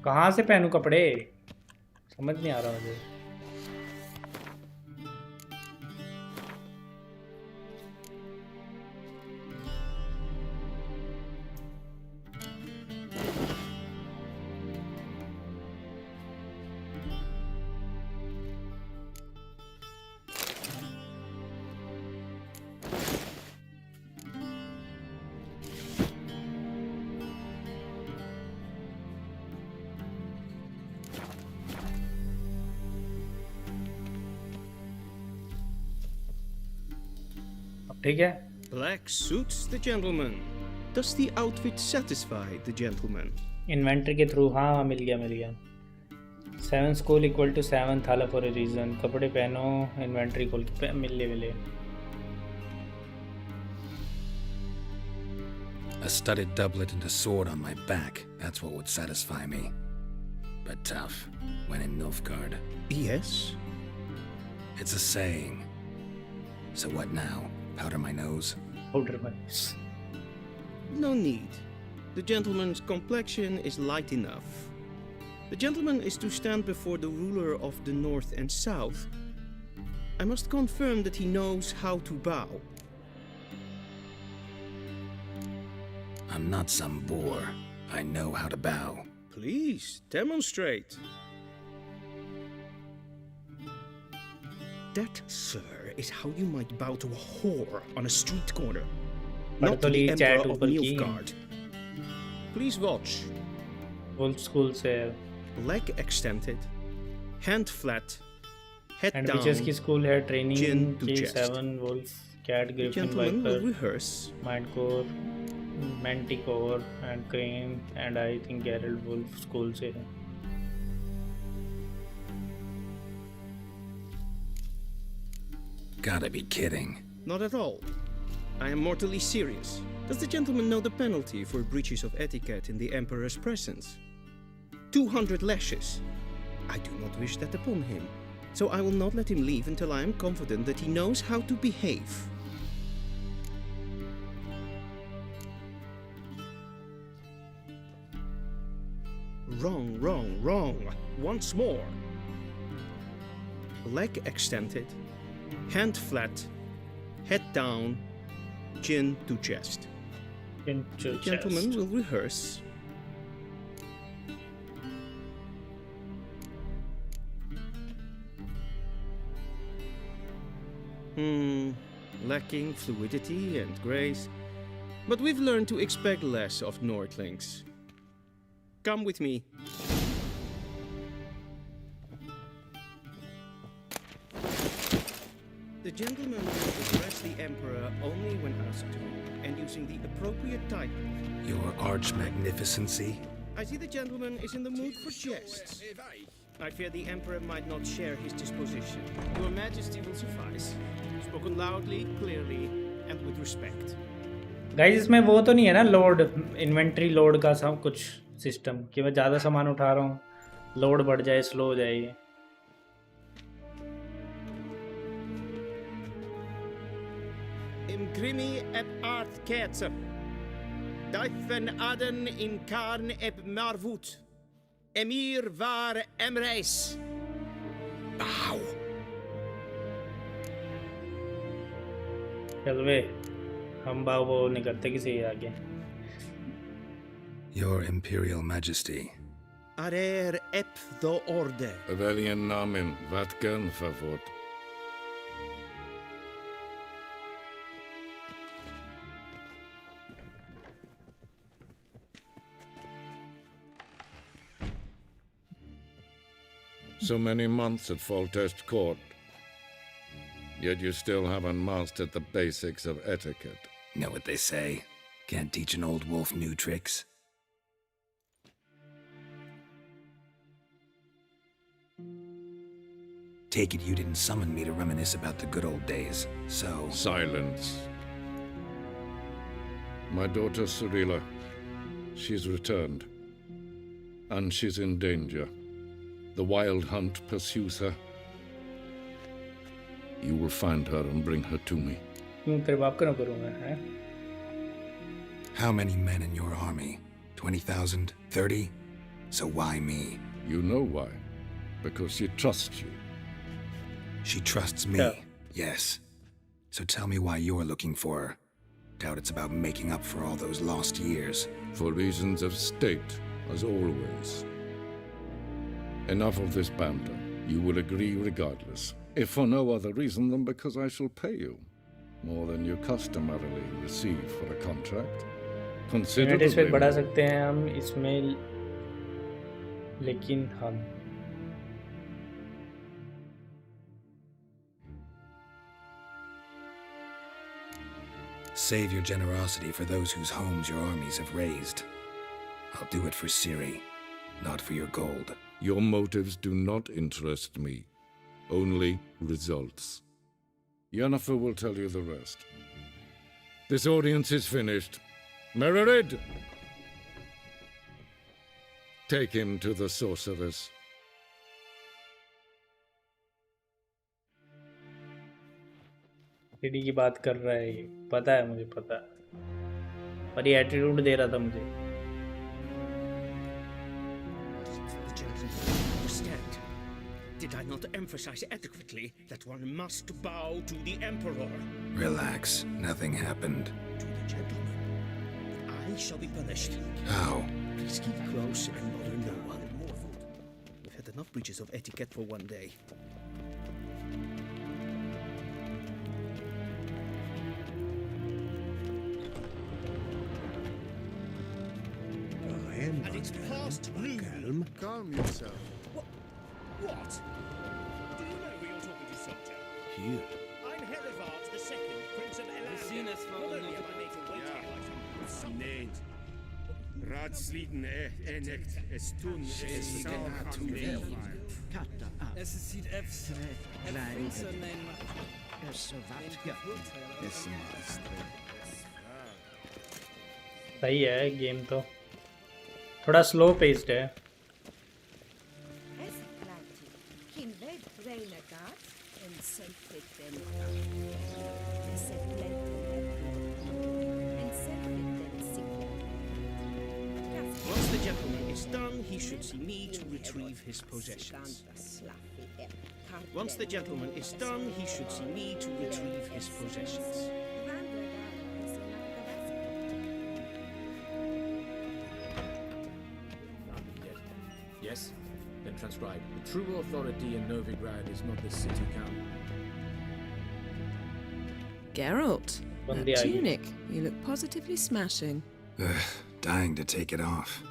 कहाँ से पहनूं कपड़े, समझ नहीं आ रहा मुझे। ठीक है। Black suits the gentleman. Does the outfit satisfy the gentleman? Inventory के थ्रू, हाँ मिल गया। 7 स्कूल इक्वल टू 7 थाला फॉर ए रीजन। कपड़े पहनो, इन्वेंटरी खोल के मिले। A studded doublet and a sword on my back, that's what would satisfy me. But tough, when in Nilfgaard. Yes? It's a saying. So what now? Powder my nose? Powder my nose. No need. The gentleman's complexion is light enough. The gentleman is to stand before the ruler of the North and South. I must confirm that he knows how to bow. I'm not some boor. I know how to bow. Please, demonstrate. That, sir, is how you might bow to a whore on a street corner, not to the Emperor of Nilfgaard. Please watch. Wolf school से leg extended, hand flat, head and down. And which school है training? Chin to K7 wolf, cat, griffin, gentleman viper, will rehearse. Mindcore, manticore, and crane, and I think geralt wolf school से है। Gotta be kidding. Not at all. I am mortally serious. Does the gentleman know the penalty for breaches of etiquette in the Emperor's presence? 200 lashes. I do not wish that upon him, so I will not let him leave until I am confident that he knows how to behave. Wrong. Once more. Leg extended, hand flat, head down, chin to chest. Chin to the gentleman will rehearse. Lacking fluidity and grace, but we've learned to expect less of Nordlings. Come with me. The gentleman will address the Emperor only when asked to, and using the appropriate title. Your arch magnificency? I see the gentleman is in the mood for jests. I fear the Emperor might not share his disposition. Your Majesty will suffice. Spoken loudly, clearly, and with respect. Guys, इसमें वो तो नहीं है ना load, inventory load का सब कुछ system कि मैं ज़्यादा सामान उठा रहा हूँ, लोड बढ़ जाए, स्लो हो जाए ये। Imgrimi eb art ketzer. Daifen aden in karn eb marvut. Emir var emreis. Bow. चल वे, हम बाव वो नहीं करते किसी आगे। Your Imperial Majesty. Arer ep the order. Välj en namen, vad kan favort. so many months at Foltest Court. Yet you still haven't mastered the basics of etiquette. Know what they say? Can't teach an old wolf new tricks. Take it you didn't summon me to reminisce about the good old days, so... Silence. My daughter Cirilla, she's returned. And she's in danger. The Wild Hunt pursues her. You will find her and bring her to me. How many men in your army? 20,000? 30? So why me? You know why. Because she trusts you. She trusts me? Yeah. Yes. So tell me why you're looking for her. Doubt it's about making up for all those lost years. For reasons of state, as always. Enough of this banter. You will agree regardless. If for no other reason than because I shall pay you. More than you customarily receive for a contract. Considerably इस पे more. बढ़ा सकते हैं हम इसमें, लेकिन हम Save your generosity for those whose homes your armies have razed. I'll do it for Ciri, not for your gold. Your motives do not interest me. Only results. Yennefer will tell you the rest. This audience is finished. Mererid! Take him to the sorceress. Lady की बात कर रहा है ये, पता है मुझे, पता है, और ये एटीट्यूड दे रहा था मुझे. Understand? Did I not emphasize adequately that one must bow to the Emperor? Relax, nothing happened. To the gentleman. I shall be punished. How? Please keep close and bother no one. We've had enough breaches of etiquette for one day. And it's past noon. Calm yourself. What? Do you know who you're talking to, Soldier? Here. I'm Herivard II, Prince of Elan. Not only am I made to wait here like some... Neemt. Raadsleden enikt es toen es zal gaan leven. SSC F's. सही है game तो, थोड़ा slow paced है. Once the gentleman is done, he should see me to retrieve his possessions. Once the gentleman is done, he should see me to retrieve his possessions. Yes? Then transcribe. The true authority in Novigrad is not the city count. Geralt, that Bundy tunic. You look positively smashing. Dying to take it off.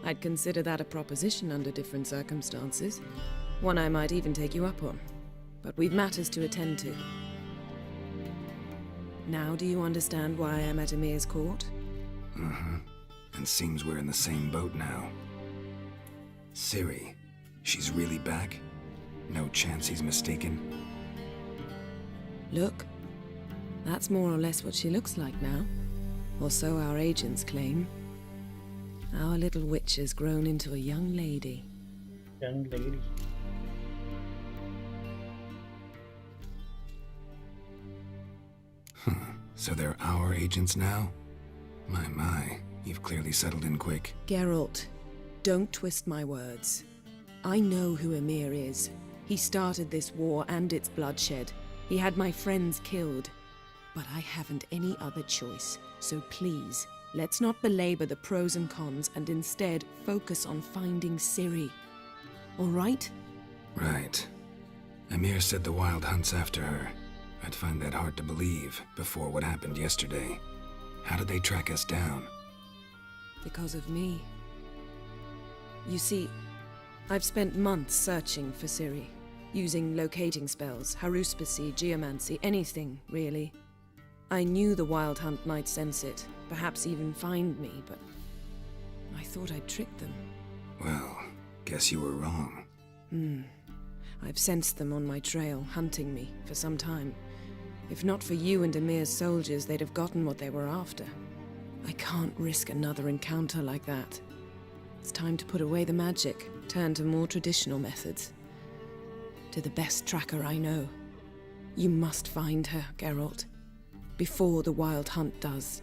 I'd consider that a proposition under different circumstances. One I might even take you up on. But we've matters to attend to. Now do you understand why I'm at Emir's court? Uh-huh. And seems we're in the same boat now. Ciri, she's really back? No chance he's mistaken? Look, that's more or less what she looks like now. Or so our agents claim. Our little witch has grown into a young lady. Young lady. So they're our agents now? My, you've clearly settled in quick. Geralt, don't twist my words. I know who Emir is. He started this war and its bloodshed. He had my friends killed. But I haven't any other choice. So please, let's not belabor the pros and cons and instead focus on finding Ciri. All right? Right. Emir said the Wild Hunt's after her. I'd find that hard to believe before what happened yesterday. How did they track us down? Because of me. You see, I've spent months searching for Ciri, using locating spells, haruspicy, geomancy, anything, really. I knew the Wild Hunt might sense it, perhaps even find me, but I thought I'd tricked them. Well, guess you were wrong. I've sensed them on my trail, hunting me, for some time. If not for you and Emir's soldiers, they'd have gotten what they were after. I can't risk another encounter like that. It's time to put away the magic, turn to more traditional methods. To the best tracker I know. You must find her, Geralt. Before the Wild Hunt does.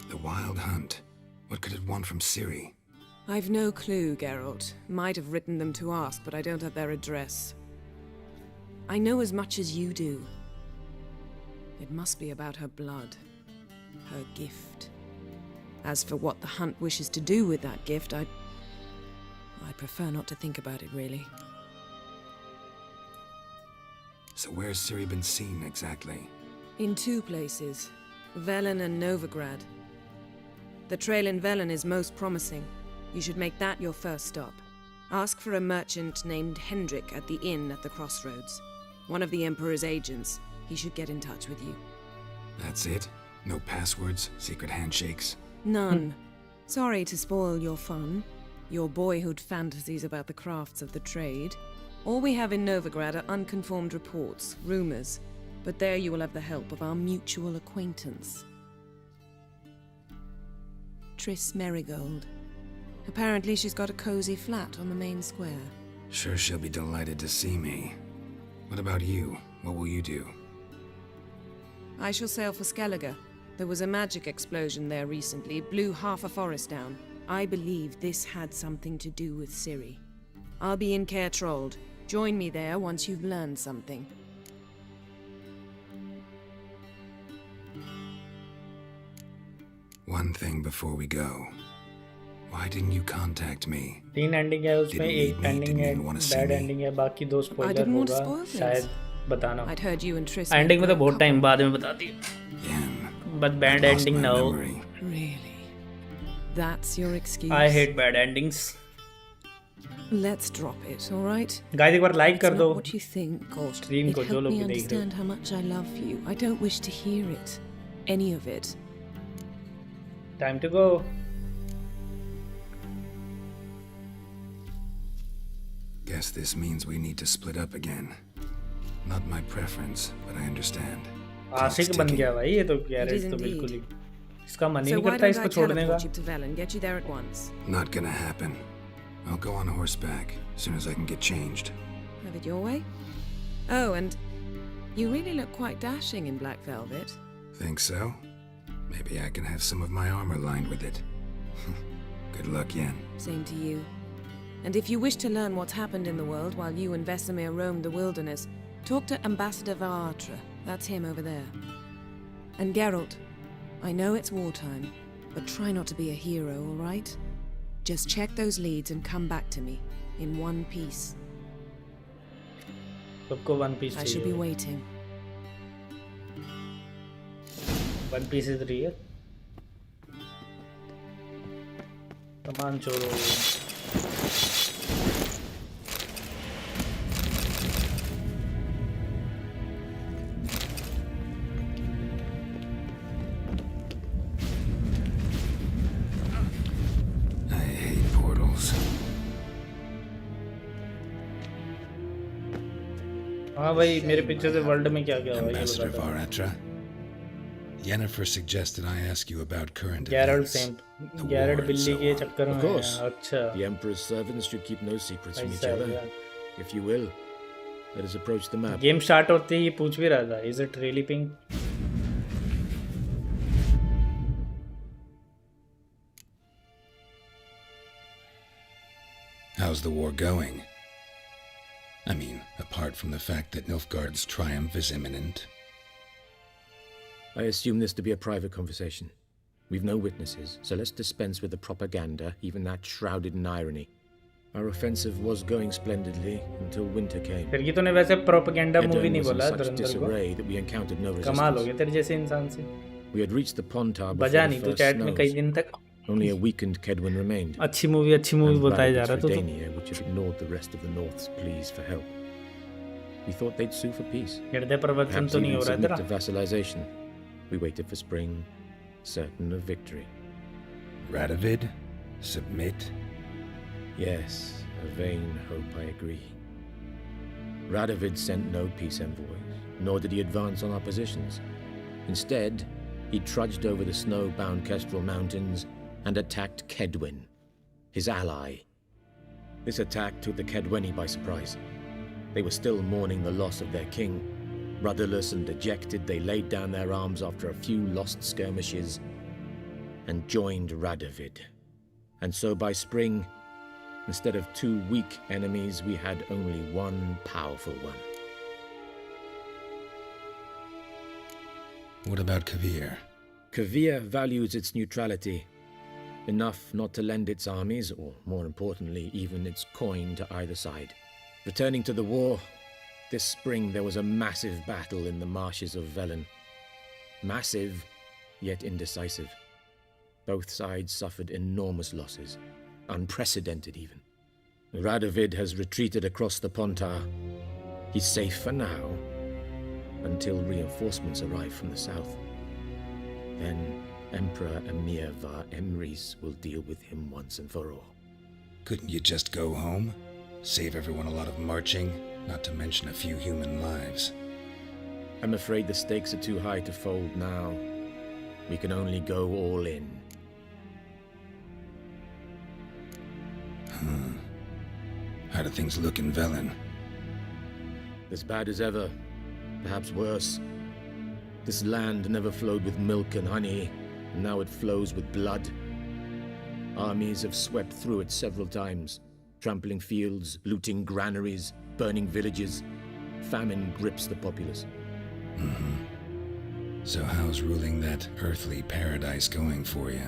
The Wild Hunt? What could it want from Ciri? I've no clue, Geralt. Might have written them to ask, but I don't have their address. I know as much as you do. It must be about her blood. Her gift. As for what the Hunt wishes to do with that gift, I'd prefer not to think about it, really. So where's Ciri been seen, exactly? In two places. Velen and Novigrad. The trail in Velen is most promising. You should make that your first stop. Ask for a merchant named Hendrik at the inn at the crossroads. One of the Emperor's agents. He should get in touch with you. That's it? No passwords, secret handshakes? None. Sorry to spoil your fun. Your boyhood fantasies about the crafts of the trade. All we have in Novigrad are unconfirmed reports, rumors. But there you will have the help of our mutual acquaintance. Triss Merigold. Apparently she's got a cozy flat on the main square. Sure she'll be delighted to see me. What about you? What will you do? I shall sail for Skellige. There was a magic explosion there recently, blew half a forest down. I believe this had something to do with Ciri. I'll be in Caer Trold. Join me there once you've learned something. One thing before we go. Why didn't you contact me? 3 ending है उसमें, एक ending है bad ending है, बाकी 2 spoiler होगा शायद बताना। Ending में तो बहुत टाइम बाद में बताती है, बट बैड एंडिंग ना हो। Really? That's your excuse? I hate bad endings. Let's drop it, all right? Guys, एक बार लाइक कर दो what you think, or stream को, जो लोग me भी देख रहे understand how much I love you. I don't wish to hear it, any of it. Time to go. Guess this means we need to split up again. Not my preference, but I understand. आशिक बन गया भाई ये तो, Garrett तो बिल्कुल ही इसका मन ही नहीं करता इसको छोड़ने का। Get you there at once. Not gonna happen. I'll go on horseback as soon as I can get changed. Have it your way. Oh, and you really look quite dashing in black velvet. Think so? Maybe I can have some of my armor lined with it. Good luck, Yen. Same to you. And if you wish to learn what's happened in the world while you and Vesemir roamed the wilderness, talk to Ambassador Varatra. That's him over there. And Geralt, I know it's wartime, but try not to be a hero, all right? Just check those leads and come back to me, in one piece. सबको one piece I should be waiting. One piece is real. Come on, choro. हाँ भाई, मेरे पीछे से world में क्या क्या हुआ ये Ambassador बता। Varatra, Yennefer suggested I ask you about current Geralt events. Same, the war Garrett and बिल्ली so के on. चक्कर में Of है। course. अच्छा, The Emperor's servants should keep no secrets from each ऐसा है other. यार। If you will, let us approach the map. Game start होते ही पूछ भी रहा था, is it really pink? How's the war going? I mean, apart from the fact that Nilfgaard's triumph is imminent. I assume this to be a private conversation. We've no witnesses, so let's dispense with the propaganda, even that shrouded in irony. Our offensive was going splendidly until winter came. फिर ये तूने वैसे propaganda movie Edirne नहीं was in बोला such धुरंधर को? disarray that we encountered no कमाल हो resistance. गया तेरे जैसे इंसान से। We had reached the Pontar before बजा the नहीं तो first चैट में कई snows. दिन तक Only a weakened Kedwin remained. अच्छी मूवी And बताया जा Radovic's रहा था तो Redania, which had ignored the rest of the North's pleas for help. We thought they'd sue for peace. हृदय परिवर्तन Perhaps तो नहीं even हो रहा है submit तेरा to vassalization. We waited for spring, certain of victory. Radovid? Submit? Yes, a vain hope, I agree. Radovid sent no peace envoys, nor did he advance on our positions. Instead, he trudged over the snow-bound Kestrel Mountains and attacked Kedwin, his ally. This attack took the Kedweni by surprise. They were still mourning the loss of their king. Rudderless and dejected, they laid down their arms after a few lost skirmishes and joined Radovid. And so by spring, instead of 2 weak enemies, we had only one powerful one. What about Kavir? Kavir values its neutrality, enough not to lend its armies, or more importantly, even its coin to either side. Returning to the war, this spring there was a massive battle in the marshes of Velen. Massive, yet indecisive. Both sides suffered enormous losses, unprecedented even. Radovid has retreated across the Pontar. He's safe for now, until reinforcements arrive from the south. Then Emperor Emir var Emrys will deal with him once and for all. Couldn't you just go home? Save everyone a lot of marching, not to mention a few human lives. I'm afraid the stakes are too high to fold now. We can only go all in. How do things look in Velen? As bad as ever, perhaps worse. This land never flowed with milk and honey, and now it flows with blood. Armies have swept through it several times, trampling fields, looting granaries, burning villages. Famine grips the populace. So how's ruling that earthly paradise going for you?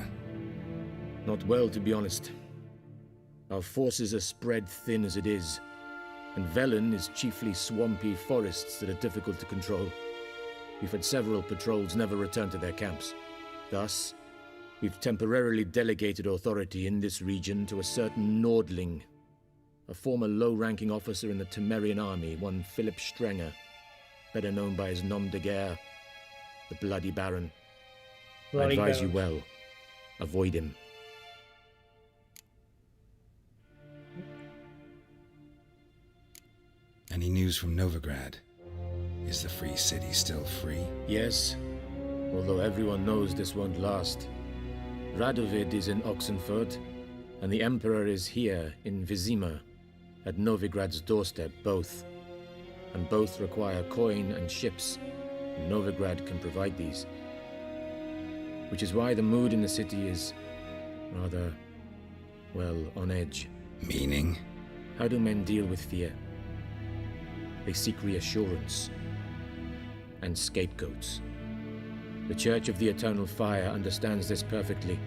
Not well, to be honest. Our forces are spread thin as it is, and Velen is chiefly swampy forests that are difficult to control. We've had several patrols never return to their camps. Thus, we've temporarily delegated authority in this region to a certain Nordling, a former low-ranking officer in the Temerian army, one Philip Strenger, better known by his nom de guerre, the Bloody Baron. I advise you well. Avoid him. Any news from Novigrad? Is the free city still free? Yes, although everyone knows this won't last. Radovid is in Oxenfurt, and the Emperor is here in Vizima, at Novigrad's doorstep, both. And both require coin and ships, and Novigrad can provide these. Which is why the mood in the city is rather, well, on edge. Meaning? How do men deal with fear? They seek reassurance and scapegoats. The Church of the Eternal Fire understands this perfectly,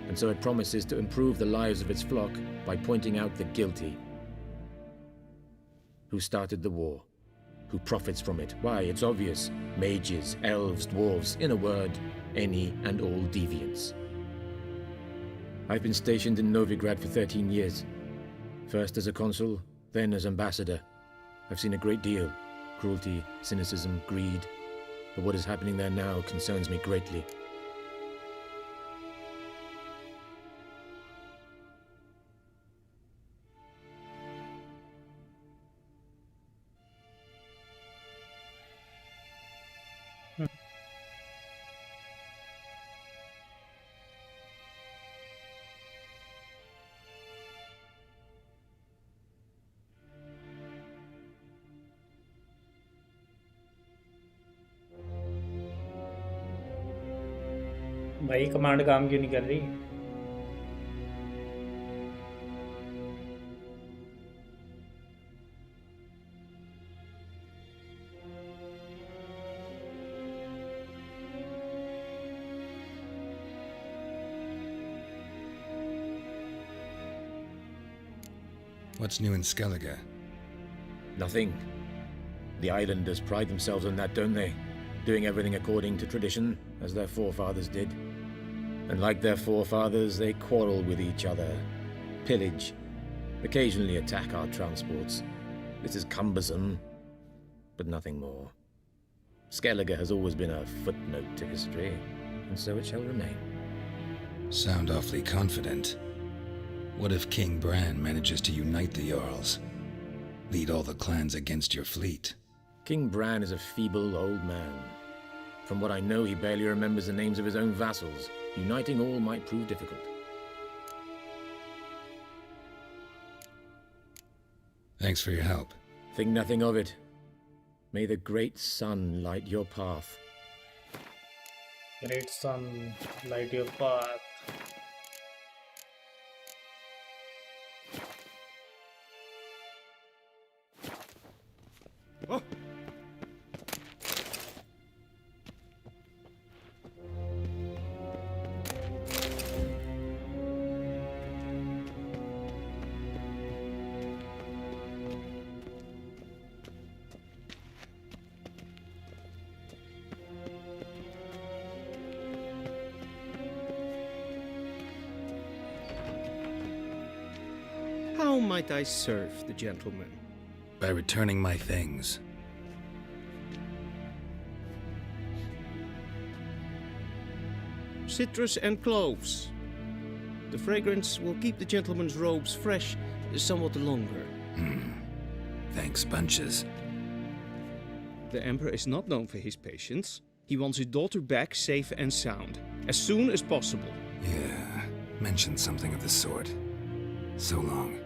and so it promises to improve the lives of its flock by pointing out the guilty. Who started the war? Who profits from it? Why, it's obvious. Mages, elves, dwarves, in a word, any and all deviants. I've been stationed in Novigrad for 13 years. First as a consul, then as ambassador. I've seen a great deal. Cruelty, cynicism, greed. But what is happening there now concerns me greatly. भाई command काम क्यों नहीं कर रही? What's new in Skellige? Nothing. The islanders pride themselves on that, don't they? doing everything according to tradition, as their forefathers did. And like their forefathers, they quarrel with each other, pillage, occasionally attack our transports. This is cumbersome, but nothing more. Skellige has always been a footnote to history, and so it shall remain. Sound awfully confident. What if King Bran manages to unite the Jarls? Lead all the clans against your fleet? King Bran is a feeble old man. From what I know, he barely remembers the names of his own vassals. Uniting all might prove difficult. Thanks for your help. Think nothing of it. May the great sun light your path. Great sun, light your path. Oh. How might I serve the gentleman? By returning my things. Citrus and cloves. The fragrance will keep the gentleman's robes fresh somewhat longer. Thanks, bunches. The Emperor is not known for his patience. He wants his daughter back safe and sound, as soon as possible. Yeah, mentioned something of the sort. So long.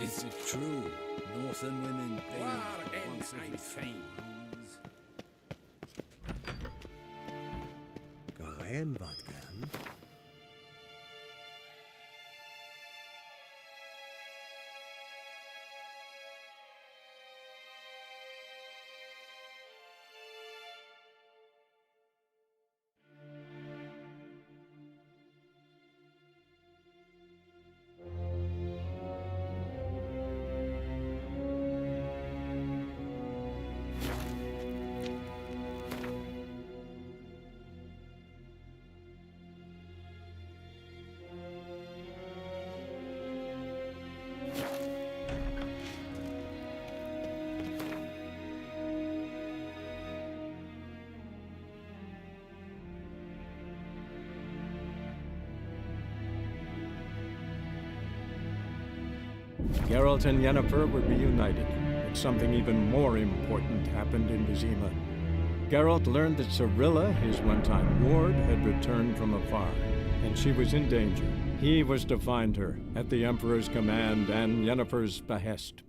Is it true? Northern women bathe once every 3 moons. Korean vodka. Geralt and Yennefer were reunited, but something even more important happened in Vizima. Geralt learned that Cirilla, his one-time ward, had returned from afar, and she was in danger. He was to find her, at the Emperor's command and Yennefer's behest.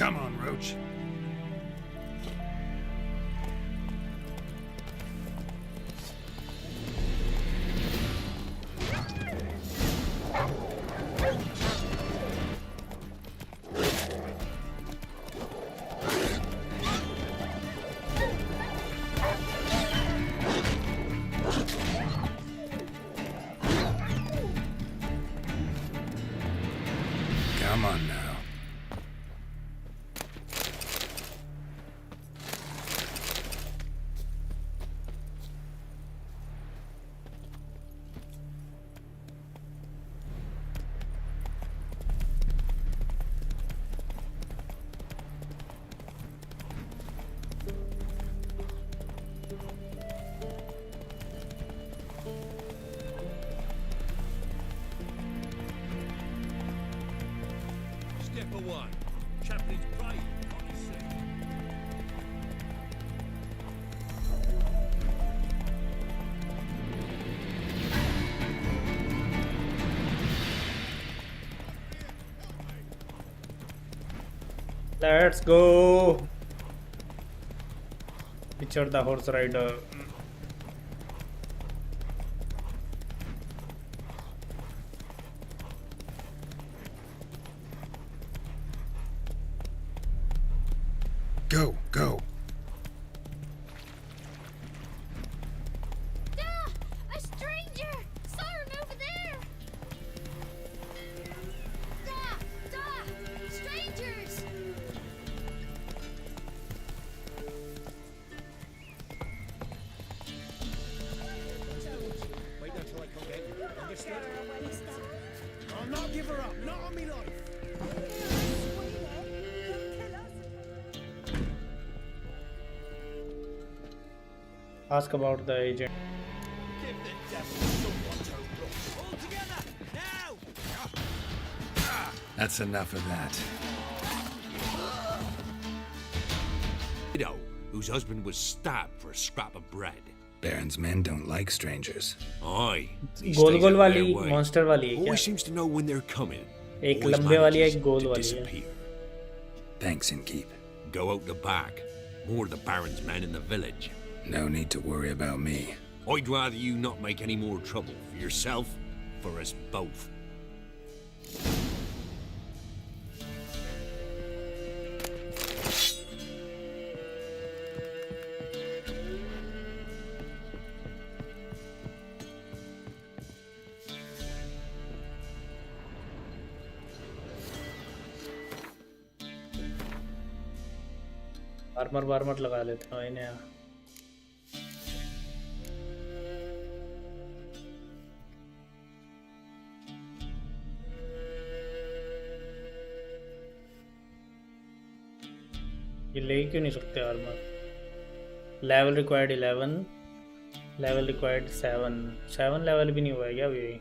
Come on, Roach. Come on now. Step away. Chaplain's praying. What he said. Let's go. Picture the horse rider. Go, go. A stranger! Siren over there! Strangers! Wait until I come get you. Understood? I'll not give her up. Not on me life. Ask about the agent. Give the devil someone to look. All together! Now! That's enough of that. Widow, whose husband was stabbed for a scrap of bread. Baron's men don't like strangers. Aye. गोल गोल वाली monster वाली है क्या? Always seems to know when they're coming. एक Always लंबे वाली है, manages एक गोल to वाली है. disappear. Thanks, Innkeep. Go out the back. More of the Baron's men in the village. No need to worry about me. I'd rather you not make any more trouble for yourself, for us both. Armour warmer लगा लेते हैं इन्हें. ये ले क्यों नहीं सकते armour? Level required 11, level required 7 level भी नहीं हुआ है क्या अभी?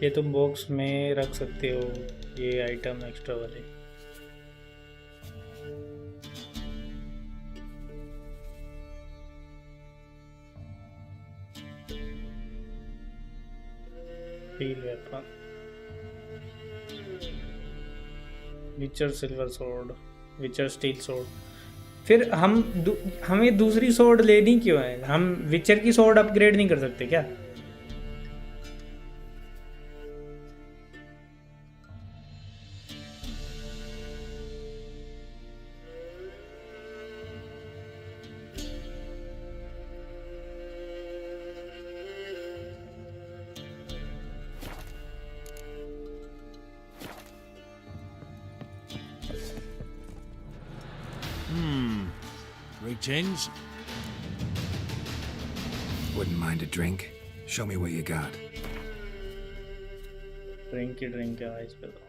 ये तुम बॉक्स में रख सकते हो ये आइटम एक्स्ट्रा वाले. Steel weapon, विचर सिल्वर सोर्ड, विचर स्टील सोर्ड. फिर हमें दूसरी सोर्ड लेनी क्यों है? हम विचर की सोर्ड अपग्रेड नहीं कर सकते क्या? change? Wouldn't mind a drink? Show me what you got. Drink की ड्रिंक है भाई इस पे तो।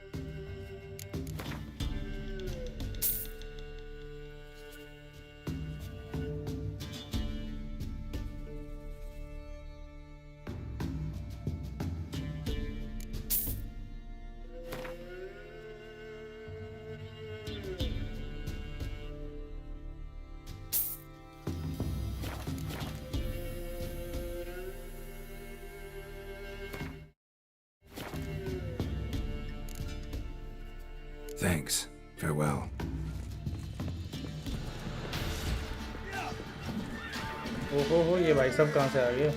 Thanks. Farewell. ओहो ये भाई सब कहाँ से आ गए?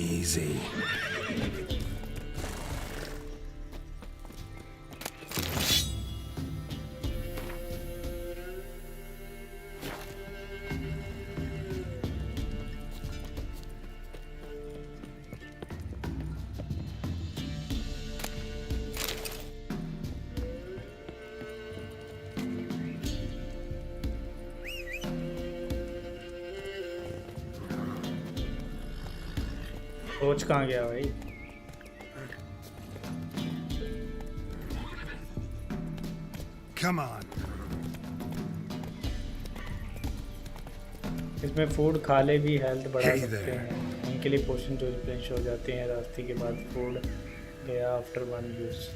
Easy. कोच कहाँ गया भाई? Come on. इसमें फूड खा ले भी हेल्थ बढ़ा सकते हैं। उनके लिए पोशन जो रिप्लेनिश हो जाते हैं रास्ते के बाद फूड गया आफ्टर 1 यूज।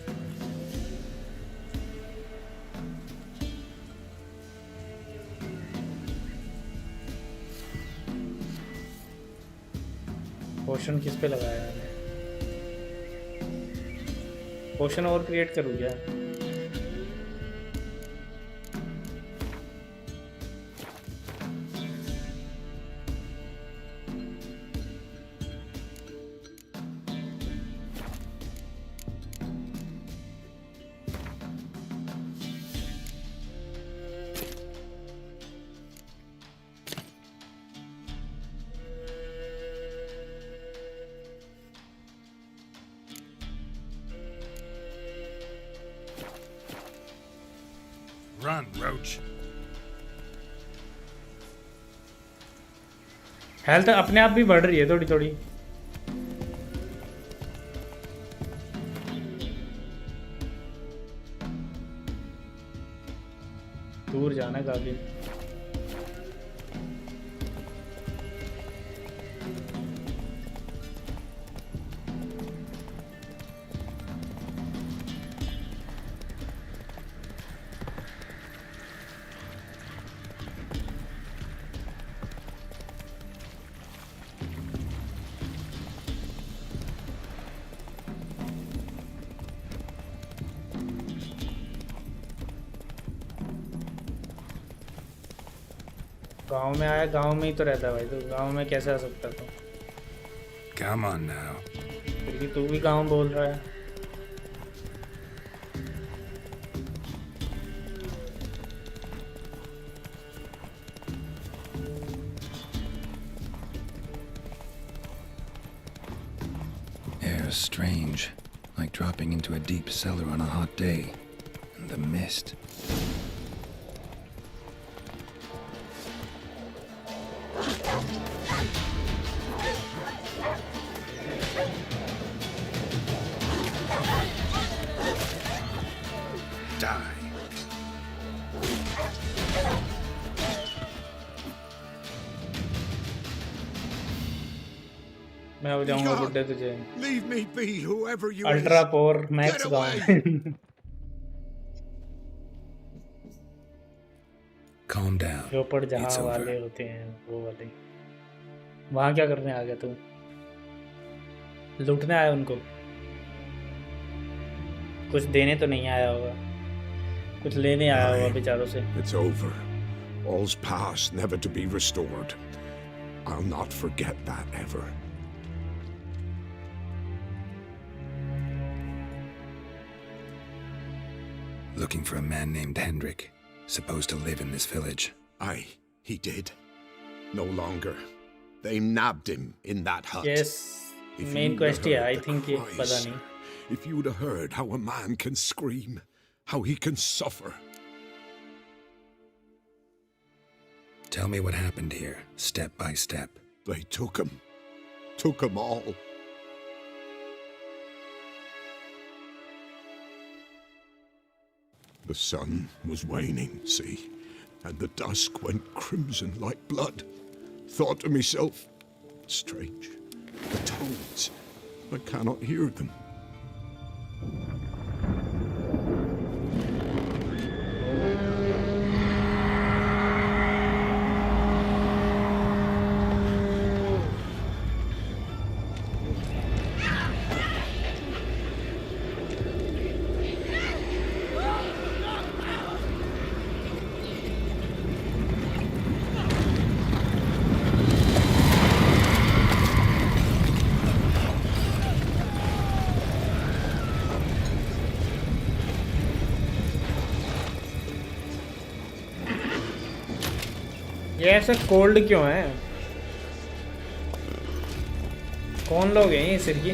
पोशन किस पे लगाया है? पोशन और क्रिएट करूँ क्या? Run, Roach. हेल्थ अपने आप भी बढ़ रही है थोड़ी थोड़ी। दूर जाना काफी। गांव में आया, गांव में ही तो रहता है भाई, तो गांव में कैसे आ सकता था? Come on now. फिर भी तू भी गांव बोल रहा है। Air's strange, like dropping into a deep cellar on a hot day. And the mist. Die. मैं हो जाऊंगा बुड्ढे तुझे। Leave me be, whoever you ultra is. पोर मैक्स Get गांव। away. Calm down. चौपड़ It's जहाँ over. वाले होते हैं वो वाले। वहाँ क्या करने आ गया तू? लूटने आया उनको? कुछ देने तो नहीं आया होगा। कुछ लेने आया हुआ बेचारों से। It's over. All's past, never to be restored. I'll not forget that ever. Looking for a man named Hendrik, supposed to live in this village. Aye, he did. No longer. They nabbed him in that hut. Yes, main question है, I think ये पता नहीं. If you'd have heard how a man can scream, how he can suffer. Tell me what happened here, step by step. They took him all. The sun was waning, see, and the dusk went crimson like blood. Thought to myself, strange, the toads, I cannot hear them. ये ऐसा cold क्यों है? कौन लोग हैं ये सिर की?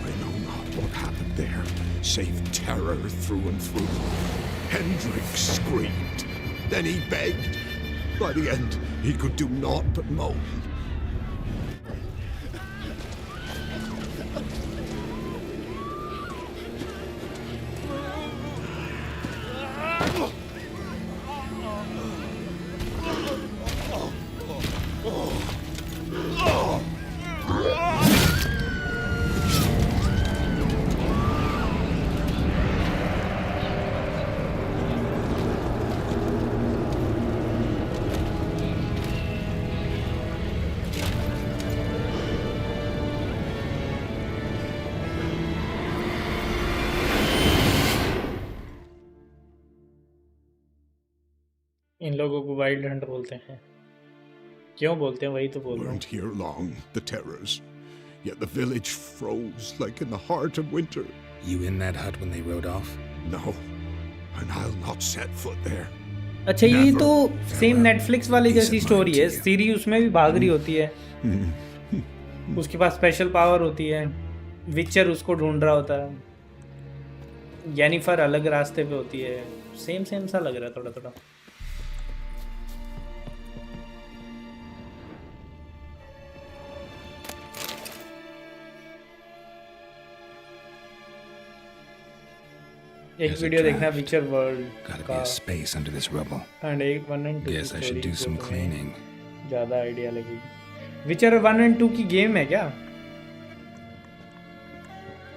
I know not what happened there, save terror through and through. Hendrik screamed. Then he begged. By the end, he could do naught but moan. इन लोगों को वाइल्ड हंट बोलते हैं। क्यों बोलते हैं वही तो बोल रहा हूँ। Weren't here long, the terrors. Yet the village froze like in the heart of winter. You in that hut when they rode off? No, and I'll not set foot there. अच्छा ये तो सेम नेटफ्लिक्स वाली जैसी story है। सीरी उसमें भी भाग रही होती है, उसके पास स्पेशल पावर होती है, विचर उसको ढूंढ रहा होता है, येनिफर अलग रास्ते पे होती है। सेम सेम सा लग रहा है थोड़ा थोड़ा। एक वीडियो देखना विचर वर्ल्ड का space under this rubble. And एक 1 and 2 Guess I should do some cleaning. ज़्यादा आइडिया लगेगी। विचर 1 and 2 की गेम है क्या?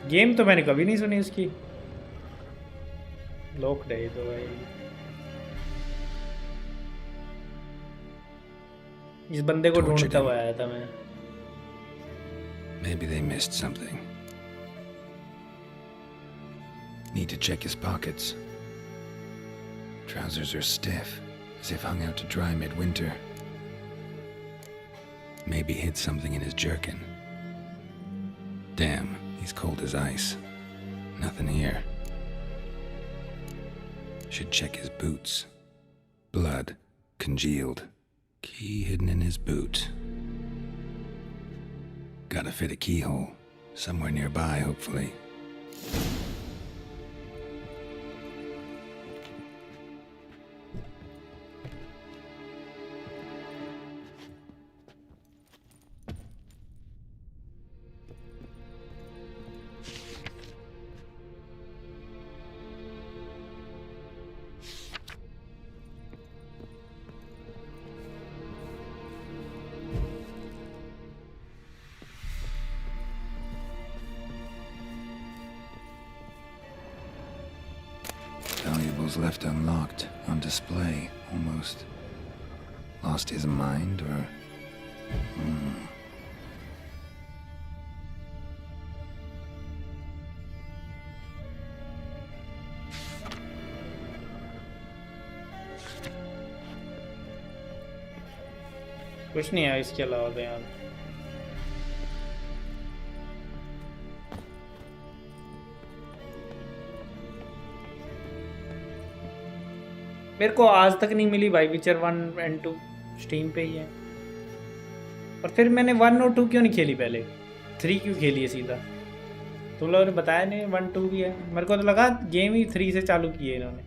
गेम तो मैंने कभी नहीं सुनी उसकी। लोक रहे तो भाई इस बंदे को ढूंढता हुआ आया था मैं। Maybe they missed something. Need to check his pockets. Trousers are stiff, as if hung out to dry midwinter. Maybe hid something in his jerkin. Damn, he's cold as ice. Nothing here. Should check his boots. Blood, congealed. Key hidden in his boot. Gotta fit a keyhole. Somewhere nearby, hopefully. Valuables left unlocked, on display, almost. Lost his mind, or... कुछ नहीं है इसके अलावा तो यार। मेरे को आज तक नहीं मिली भाई विचर 1 एंड 2 स्टीम पे ही है। और फिर मैंने 1 और 2 क्यों नहीं खेली पहले, 3 क्यों खेली है सीधा? तुम लोगों ने बताया नहीं 1 2 भी है। मेरे को तो लगा गेम ही 3 से चालू की है इन्होंने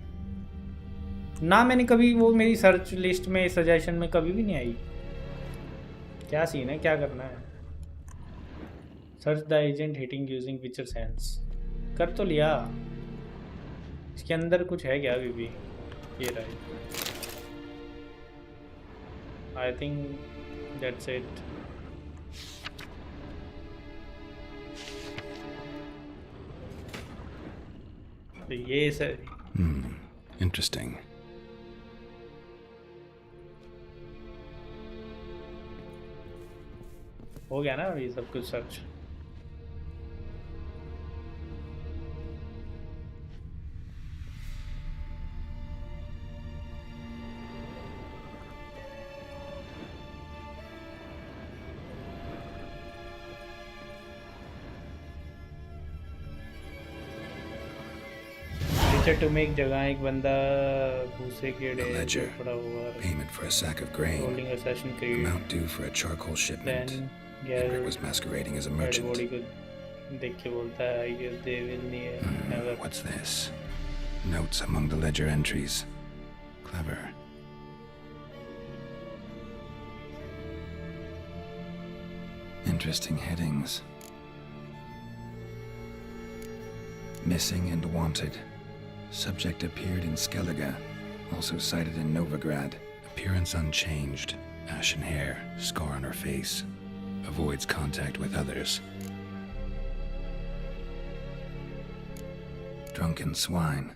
ना। मैंने कभी वो मेरी सर्च लिस्ट में सजेशन में कभी भी नहीं आई। क्या सीन है, क्या करना है? Search the agent hitting using Witcher sense कर तो लिया। इसके अंदर कुछ है क्या अभी भी? ये रहा, आई थिंक दैट्स इट। तो ये सर Interesting. हो गया ना अभी सब कुछ सर्च। टू मेक जगह एक बंदा भूसे के ledger. पड़ा हुआ Payment for a sack of grain. Holding Assassin's Creed Amount due for a charcoal shipment. Hendrik was masquerading as a merchant. Body को देख के बोलता है I guess they will never. What's this? Notes among the ledger entries. Clever. Interesting headings. Missing and wanted. Subject appeared in Skellige, also sighted in Novigrad. Appearance unchanged. Ashen hair, scar on her face. Avoids contact with others. Drunken swine.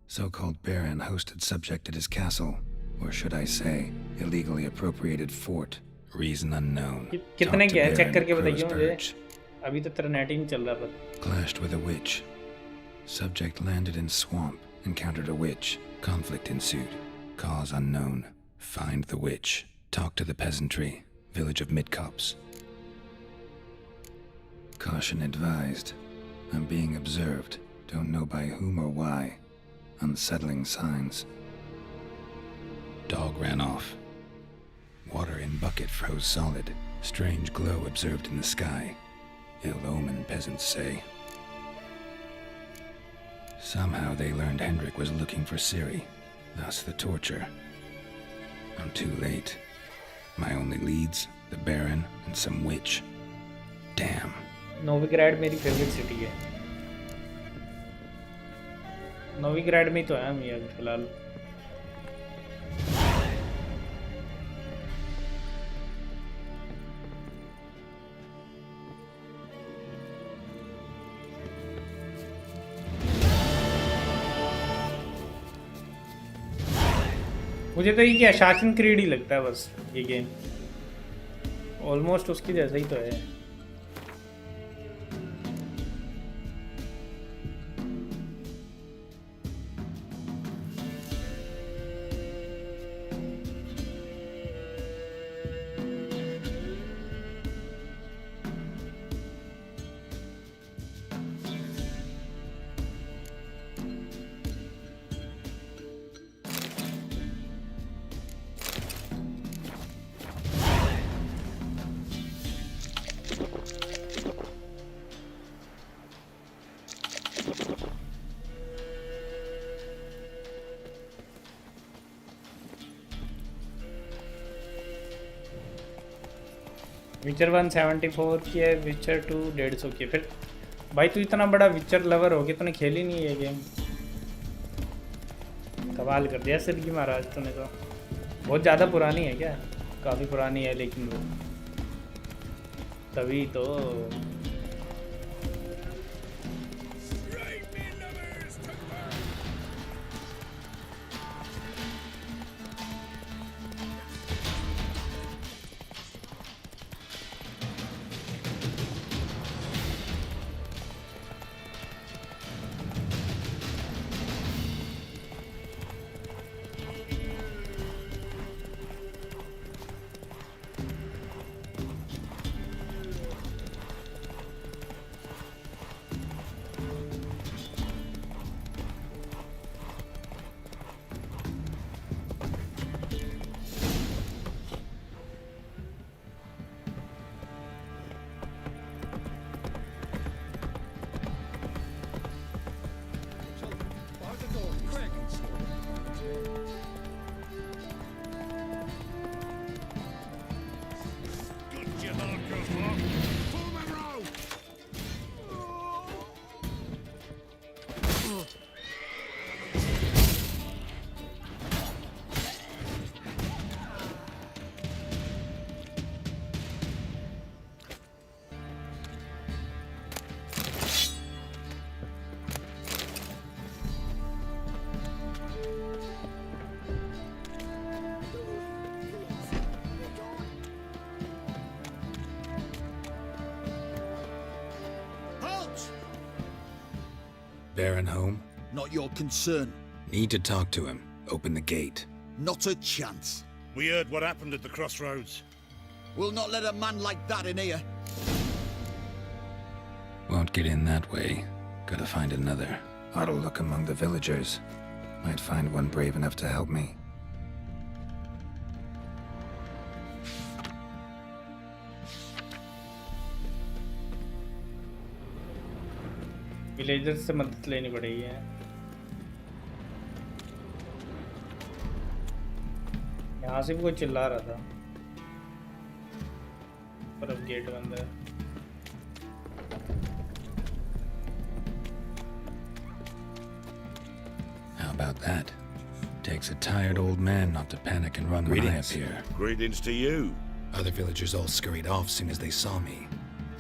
So-called baron hosted subject at his castle, or should I say, illegally appropriated fort. Reason unknown. कितने Talked to क्या है? Check Baron करके बताइए मुझे। Crowsburge. अभी तो तेरा net ही नहीं चल रहा पर। Clashed with a witch. Subject landed in swamp, encountered a witch. Conflict ensued. Cause unknown. Find the witch. Talk to the peasantry. Village of Midcops. Caution advised. I'm being observed. Don't know by whom or why. Unsettling signs. Dog ran off. Water in bucket froze solid. Strange glow observed in the sky. Ill omen, peasants say. Somehow they learned Hendrik was looking for Ciri, thus the torture. I'm too late. My only leads, the Baron and some witch. Damn. नोविग्राड मेरी favourite city है। नोविग्राड में तो है हम ये फिलहाल। मुझे तो ये असासिन क्रीड ही लगता है बस ये गेम। ऑलमोस्ट उसकी जैसा ही तो है। विचर 1 74 की है, विचर 2 150 की है। फिर भाई तू इतना बड़ा विचर लवर हो गया, तूने खेली नहीं है गेम। कमाल कर दिया सिद्धि महाराज तूने तो। बहुत ज़्यादा पुरानी है क्या? काफ़ी पुरानी है लेकिन वो तभी तो। Baron home? Not your concern. Need to talk to him. Open the gate. Not a chance. We heard what happened at the crossroads. We'll not let a man like that in here. Won't get in that way. Gotta find another. Ought to look among the villagers. Might find one brave enough to help me. Villagers से मदद लेनी पड़ेगी है। यहाँ से भी कोई चिल्ला रहा था पर अब गेट बंद है। How about that? Takes a tired old man not to panic and run when I appear. Greetings to you. Other villagers all scurried off soon as they saw me.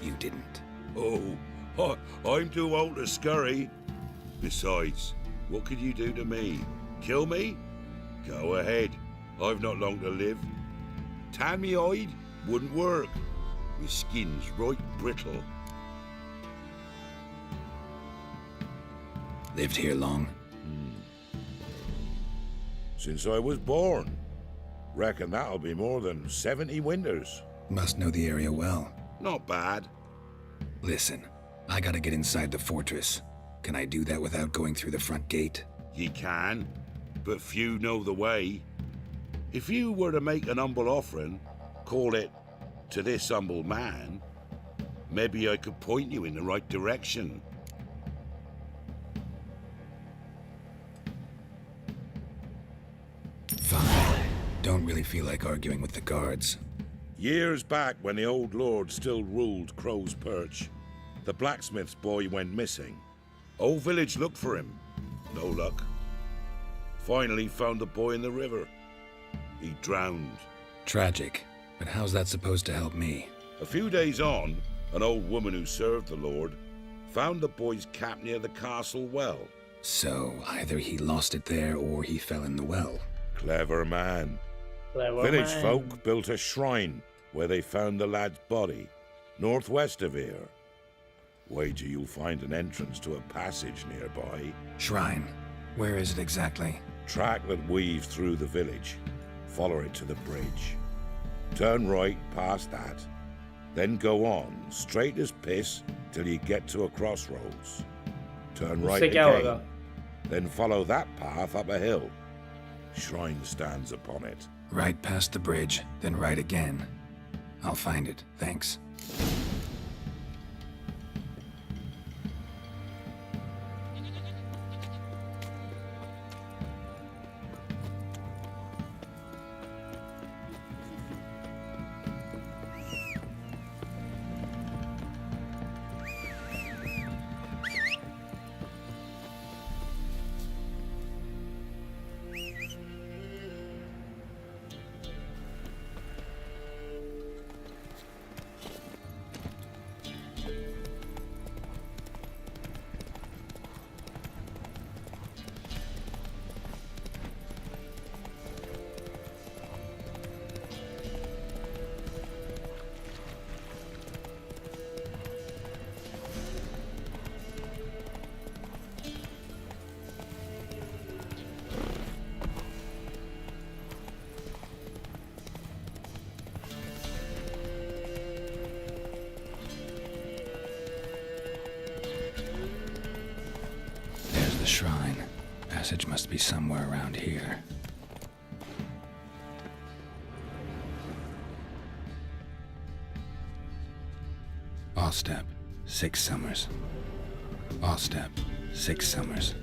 You didn't. Oh, I'm too old to scurry. Besides, what could you do to me? Kill me? Go ahead. I've not long to live. Tan me hide? Wouldn't work. My skin's right brittle. Lived here long? Since I was born. Reckon that'll be more than 70 winters. Must know the area well. Not bad. Listen, I gotta get inside the fortress. Can I do that without going through the front gate? Ye can, but few know the way. If you were to make an humble offering, call it, to this humble man, maybe I could point you in the right direction. Fine. Don't really feel like arguing with the guards. Years back, when the old lord still ruled Crow's Perch, the blacksmith's boy went missing. Whole village looked for him. No luck. Finally found the boy in the river. He drowned. Tragic. But how's that supposed to help me? A few days on, an old woman who served the lord found the boy's cap near the castle well. So, either he lost it there or he fell in the well. Clever man. Clever Village man. folk built a shrine where they found the lad's body, northwest of here. Wager you'll find an entrance to a passage nearby. Shrine. Where is it exactly? Track that weaves through the village. Follow it to the bridge. Turn right past that. Then go on, straight as piss, till you get to a crossroads. Turn right उससे क्या again. होगा? Then follow that path up a hill. Shrine stands upon it. Right past the bridge, then right again. I'll find it, thanks. The shrine. Passage must be somewhere around here. Ostep, 6 summers. Ostep, 6 summers.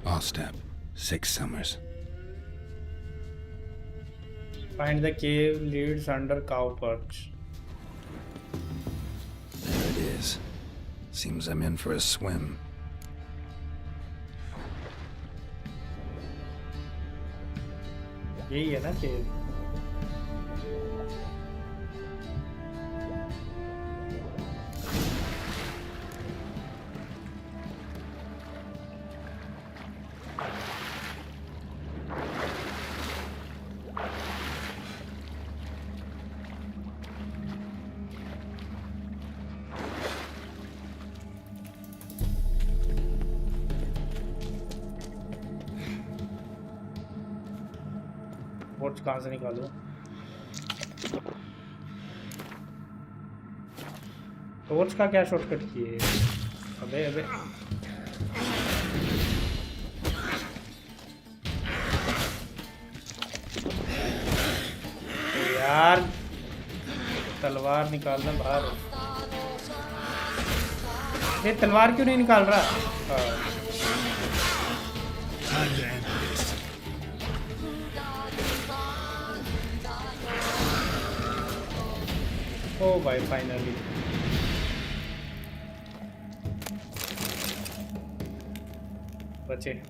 Ostep, 6 summers. Find the cave leads under cow perch. There it is. Seems I'm in for a swim. यही है ना cave? Torch कहाँ से निकालूं? Torch का क्या shortcut किए? अबे अबे यार, तलवार निकालना बाहर। ये तलवार क्यों नहीं निकाल रहा? ओ भाई फाइनली बचे।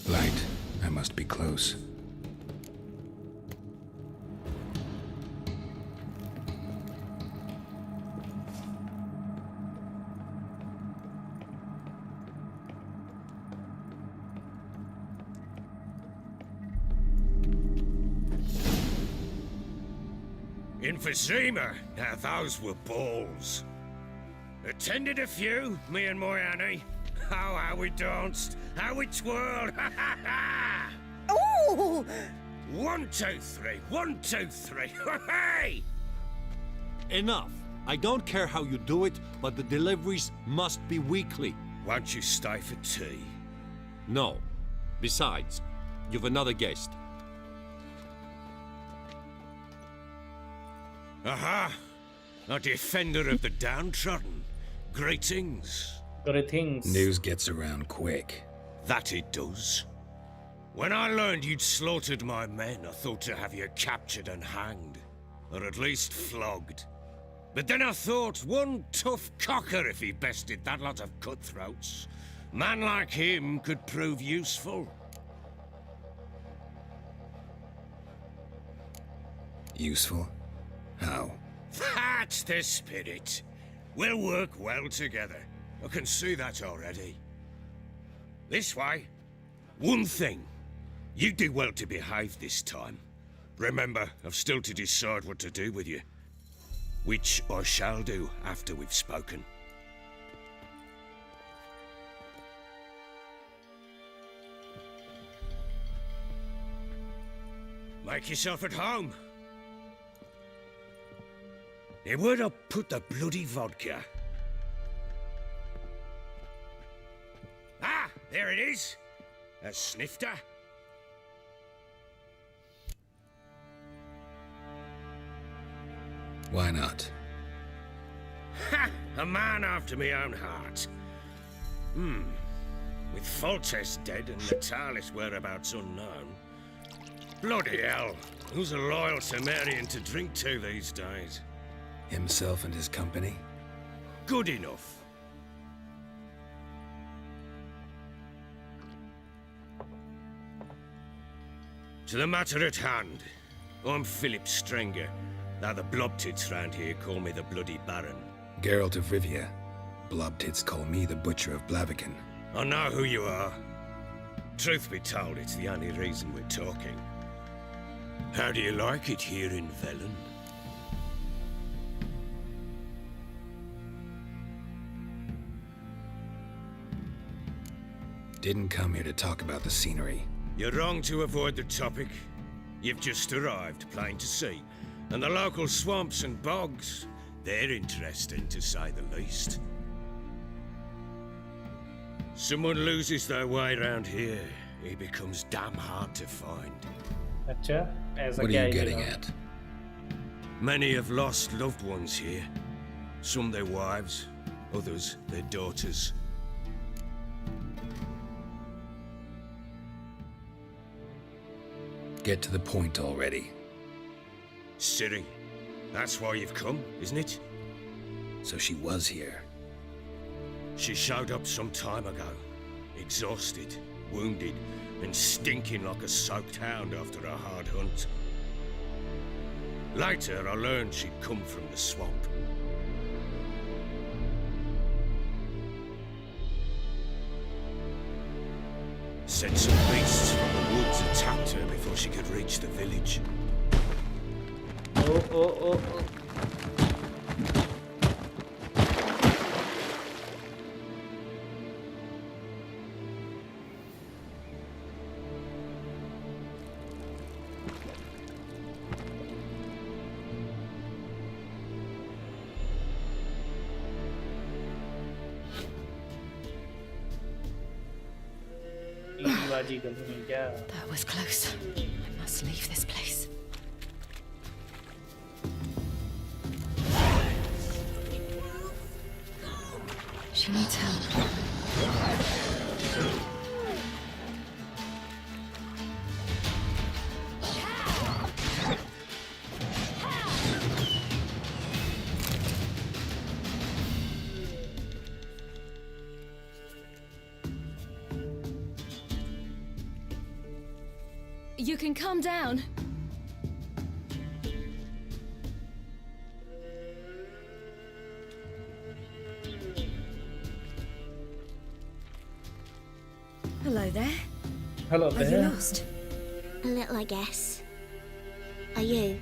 Light. I must be close. In Vizima, now those were balls. Attended a few, me and my Annie. Oh, how we danced, how we twirled, ha ha ha! Ooh! 1, 2, 3, 1, 2, 3, hey! Enough. I don't care how you do it, but the deliveries must be weekly. Won't you stay for tea? No. Besides, you've another guest. Aha! A defender of the downtrodden. Greetings. Greetings. News gets around quick. That it does. When I learned you'd slaughtered my men, I thought to have you captured and hanged. Or at least flogged. But then I thought, one tough cocker if he bested that lot of cutthroats. Man like him could prove useful. Useful? How? That's the spirit. We'll work well together. I can see that already. This way. One thing. You do well to behave this time. Remember, I've still to decide what to do with you. Which I shall do after we've spoken. Make yourself at home. Now, where'd I put the bloody vodka? Ah, there it is. A snifter. Why not? Ha! A man after my own heart. With Foltest dead and Natalis' whereabouts unknown. Bloody hell. Who's a loyal Cimmerian to drink to these days? Himself and his company? Good enough. To the matter at hand. I'm Philip Strenger. Now the blobtits round here call me the Bloody Baron. Geralt of Rivia. Blobtits call me the Butcher of Blaviken. I know who you are. Truth be told, it's the only reason we're talking. How do you like it here in Velen? Didn't come here to talk about the scenery. You're wrong to avoid the topic. You've just arrived, plain to see. And the local swamps and bogs, they're interesting to say the least. Someone loses their way around here, he becomes damn hard to find. अच्छा, ऐसा What क्या are you है getting ये? at? Many have lost loved ones here. Some their wives, others their daughters. Get to the point already. Ciri, that's why you've come, isn't it? So she was here. She showed up some time ago. Exhausted, wounded, and stinking like a soaked hound after a hard hunt. Later, I learned she'd come from the swamp. Said some beasts from the woods attacked her before she could reach the village. Oh. That was close. I must leave this place. She needs help. You can calm down. Hello there. Hello Are you there. lost? A little, I guess. Are you?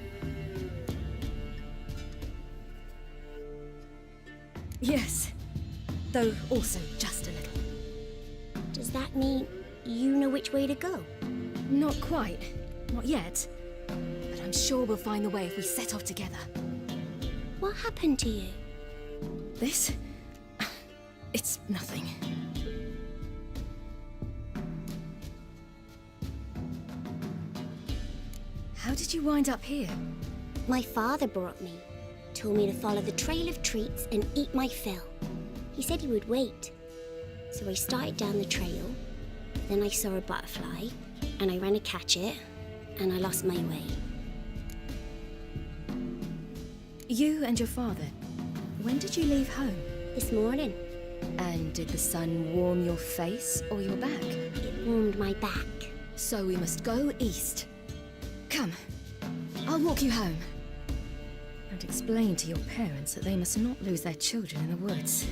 Yes. Though also just a little. Does that mean you know which way to go? Not quite. Not yet. But I'm sure we'll find the way if we set off together. What happened to you? This? It's nothing. How did you wind up here? My father brought me. Told me to follow the trail of treats and eat my fill. He said he would wait. So I started down the trail. Then I saw a butterfly, and I ran to catch it, and I lost my way. You and your father, when did you leave home? This morning. And did the sun warm your face or your back? It warmed my back. So we must go east. Come, I'll walk you home. And explain to your parents that they must not lose their children in the woods.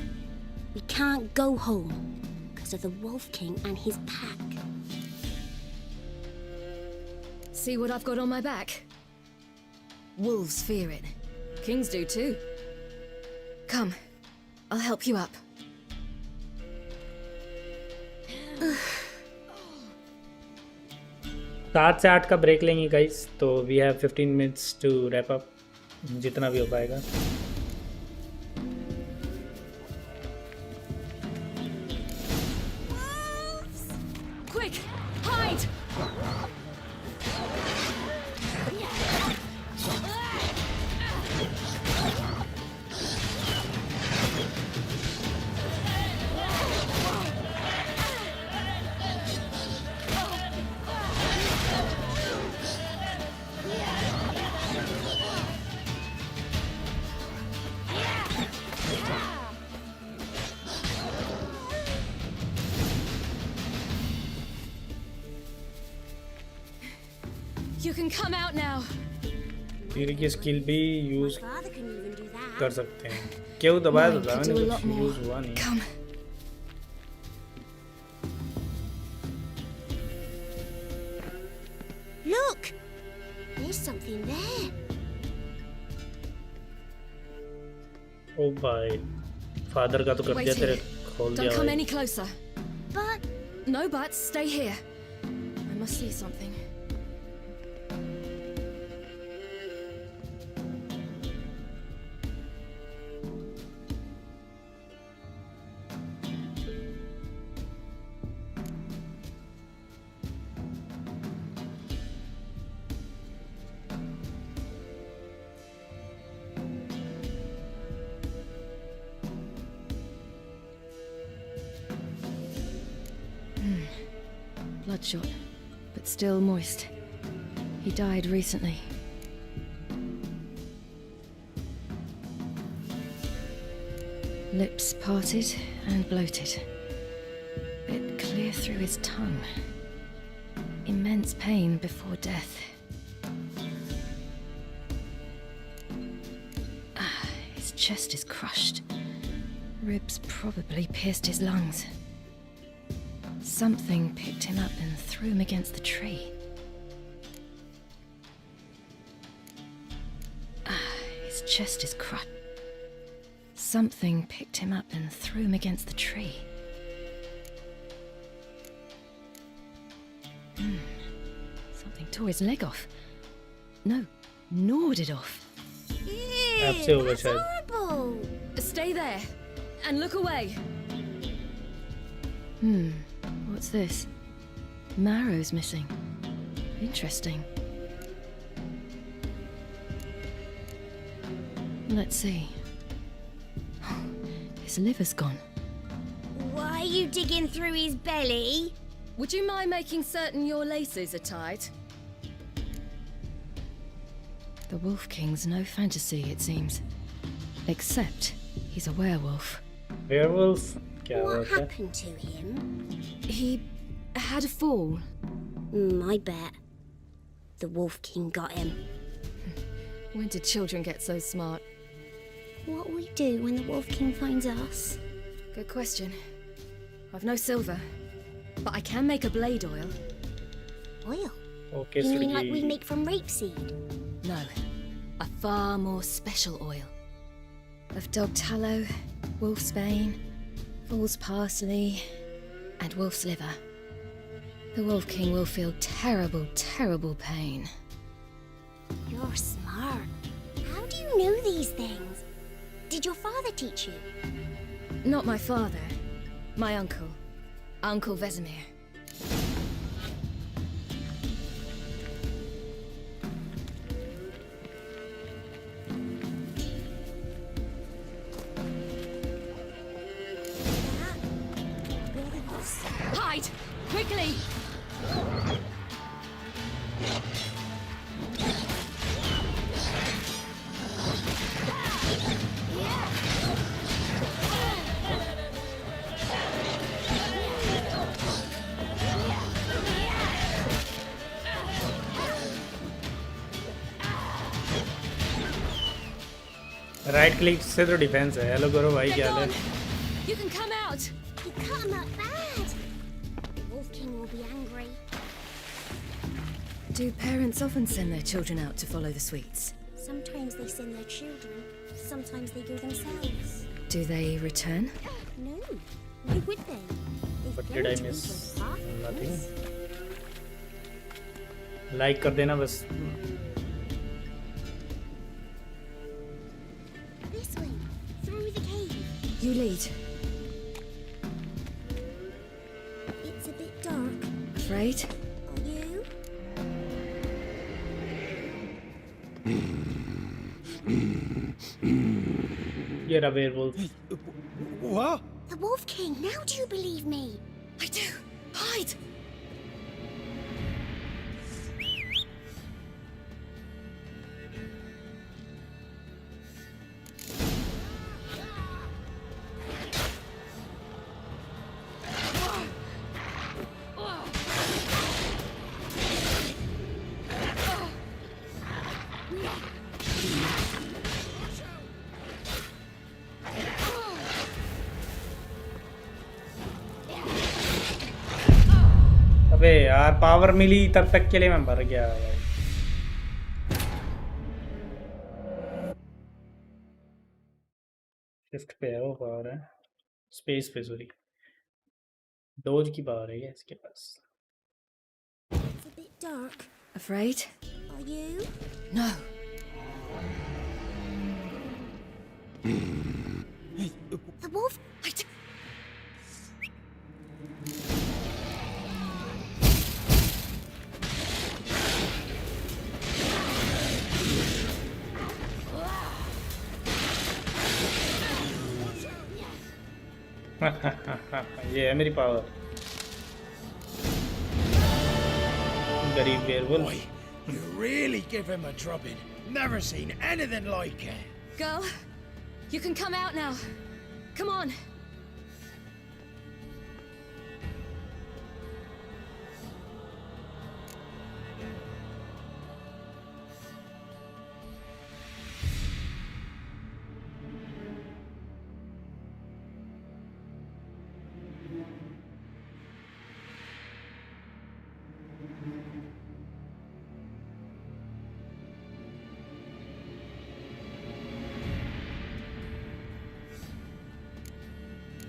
We can't go home because of the Wolf King and his pack. See what I've got on my back? Wolves fear it. Kings do too. Come, I'll help you up. 7 से 8 का break लेंगे guys, तो we have 15 minutes to wrap up, जितना भी हो पाएगा. Quick, hide! You can come out now. तीर की स्किल भी यूज कर सकते हैं. क्यों दबाया तो था, मैंने कुछ यूज हुआ नहीं. Come. Look! There's something there. ओ भाई, फादर का तो कर दिया Wait तेरे, here. खोल Don't दिया come भाई. any closer. But... No buts, stay here. I must see something. Bloodshot, but still moist. He died recently. Lips parted and bloated. Bit clear through his tongue. Immense pain before death. chest is crushed. Ribs probably pierced his lungs. Something picked him up and threw him against the tree. His chest is crushed. Something picked him up and threw him against the tree. Something tore his leg off. No, gnawed it off. Ew, that's horrible. Stay there and look away. What's this? Marrow's missing. Interesting. Let's see. His liver's gone. Why are you digging through his belly? Would you mind making certain your laces are tied? The Wolf King's no fantasy, it seems. Except he's a werewolf. Werewolf? What happened to him? He had a fall. I bet. The Wolf King got him. When did children get so smart? What will we do when the Wolf King finds us? Good question. I've no silver, but I can make a blade oil. Oil? Okay, You mean like we make from rapeseed? No, a far more special oil. Of dog tallow, wolf's bane, fool's parsley, and wolf's liver. The Wolf King will feel terrible, terrible pain. You're smart. How do you know these things? Did your father teach you? Not my father. My uncle. Uncle Vesemir. Hide! Quickly! Right click से तो defence है। Hello करो भाई, क्या हाल है? You can come out! You cut him up bad! The Wolf King will be angry. Do parents often send their children out to follow the sweets? Sometimes they send their children, sometimes they go themselves. Do they return? No, why would they? They've What flown did I to miss? England half Nothing. years. Like कर देना बस। This way, through the cave. You lead. It's a bit dark. Afraid? Are you? You're a werewolf. What? The Wolf King, now do you believe me? I do. Hide! अबे यार power मिली तब तक के लिए मैं मर गया भाई। शिफ्ट पे है वो पावर है, स्पेस पे सॉरी, डोज की पावर है ये इसके पास। It's a bit dark. Afraid? Are you? No. The wolf? ये है मेरी पावर। गरीब werewolf. Boy, you really give him a drubbing. Never seen anything like it. Girl, you can come out now. Come on.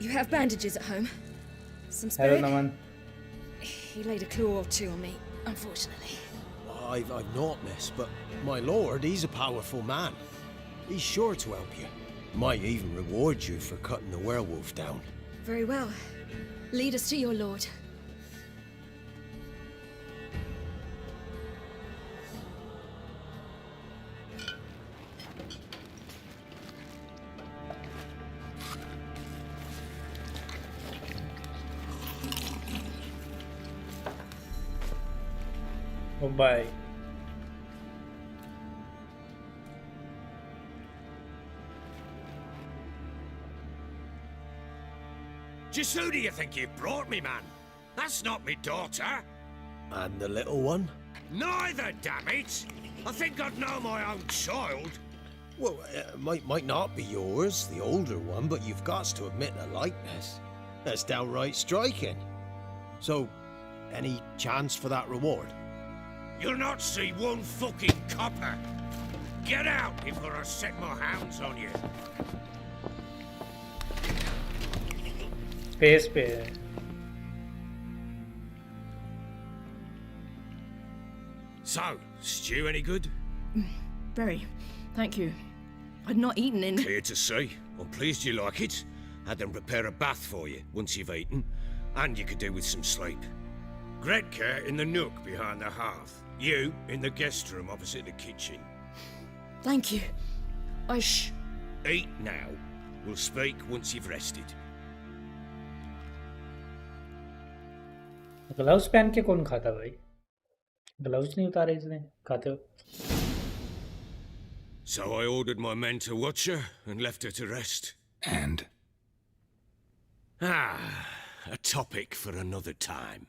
You have bandages at home? Some Hello, spirit? Naman. He laid a claw or two on me, unfortunately. I've not, miss, but my lord, he's a powerful man. He's sure to help you. Might even reward you for cutting the werewolf down. Very well. Lead us to your lord. Oh, bye. Just who do you think you brought me, man? That's not me daughter. And the little one? Neither, damn it! I think I'd know my own child. Well, might not be yours, the older one, but you've got to admit the likeness. That's downright striking. So, any chance for that reward? You'll not see one fucking copper. Get out before I set my hounds on you. Space पे है. So, stew any good? Very. Thank you. I'd not eaten in... Clear to see. I'm pleased you like it. Had them prepare a bath for you once you've eaten. And you could do with some sleep. Gretka in the nook behind the hearth. You in the guest room opposite the kitchen. Thank you. I shh. Eat now. We'll speak once you've rested. Gloves पहन के कौन खाता भाई? Gloves नहीं उतारे इसने. खाते हो? So I ordered my men to watch her and left her to rest. And? A topic for another time.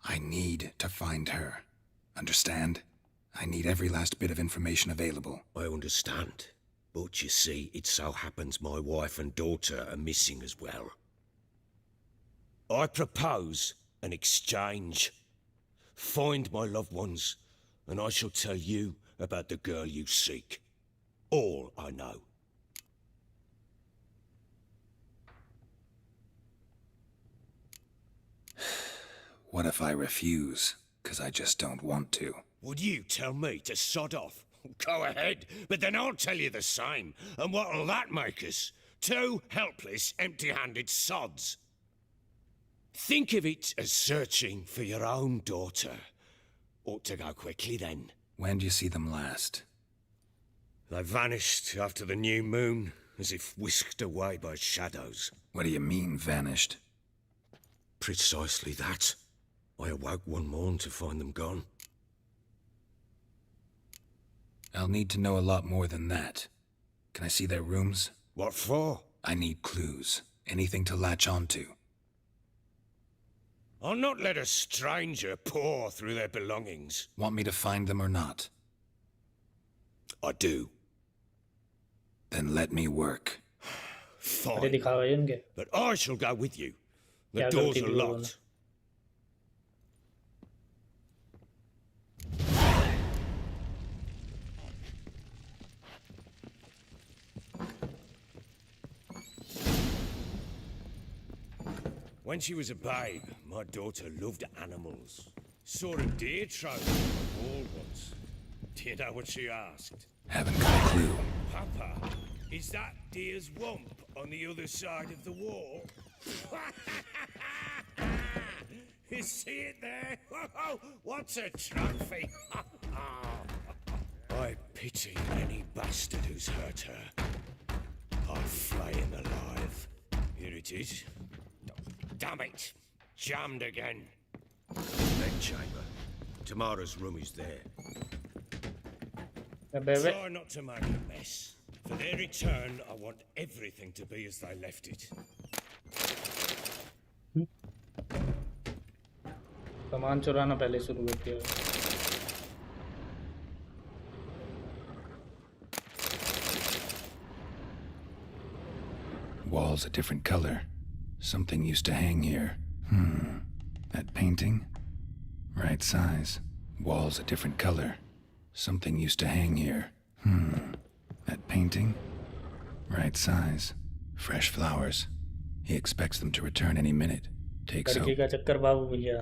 I need to find her. Understand? I need every last bit of information available. I understand. But you see, it so happens my wife and daughter are missing as well. I propose an exchange. Find my loved ones, and I shall tell you about the girl you seek. All I know. What if I refuse? 'Cause I just don't want to. Would you tell me to sod off? Go ahead, but then I'll tell you the same. And what'll that make us? Two helpless, empty-handed sods. Think of it as searching for your own daughter. Ought to go quickly then. When do you see them last? They vanished after the new moon, as if whisked away by shadows. What do you mean, vanished? Precisely that. I awoke one morn to find them gone. I'll need to know a lot more than that. Can I see their rooms? What for? I need clues. Anything to latch onto. I'll not let a stranger pore through their belongings. Want me to find them or not? I do. Then let me work. Fine. But I shall go with you. The doors are locked. When she was a babe, my daughter loved animals. Saw a deer trove on the wall once. Do you know what she asked? Haven't got a clue. Papa, is that deer's wump on the other side of the wall? You see it there? What's a trophy? I pity any bastard who's hurt her. I'll flay him alive. Here it is. Damn it! Jammed again. Bedchamber. Tamara's room is there. Try not to make a mess. For their return, I want everything to be as they left it. सामान चुराना पहले शुरू करती है. Walls a different color. Something used to hang here. That painting? Right size. Walls a different color. Something used to hang here. That painting? Right size. Fresh flowers. He expects them to return any minute. Takes लड़के hope. का चक्कर बाबू भैया.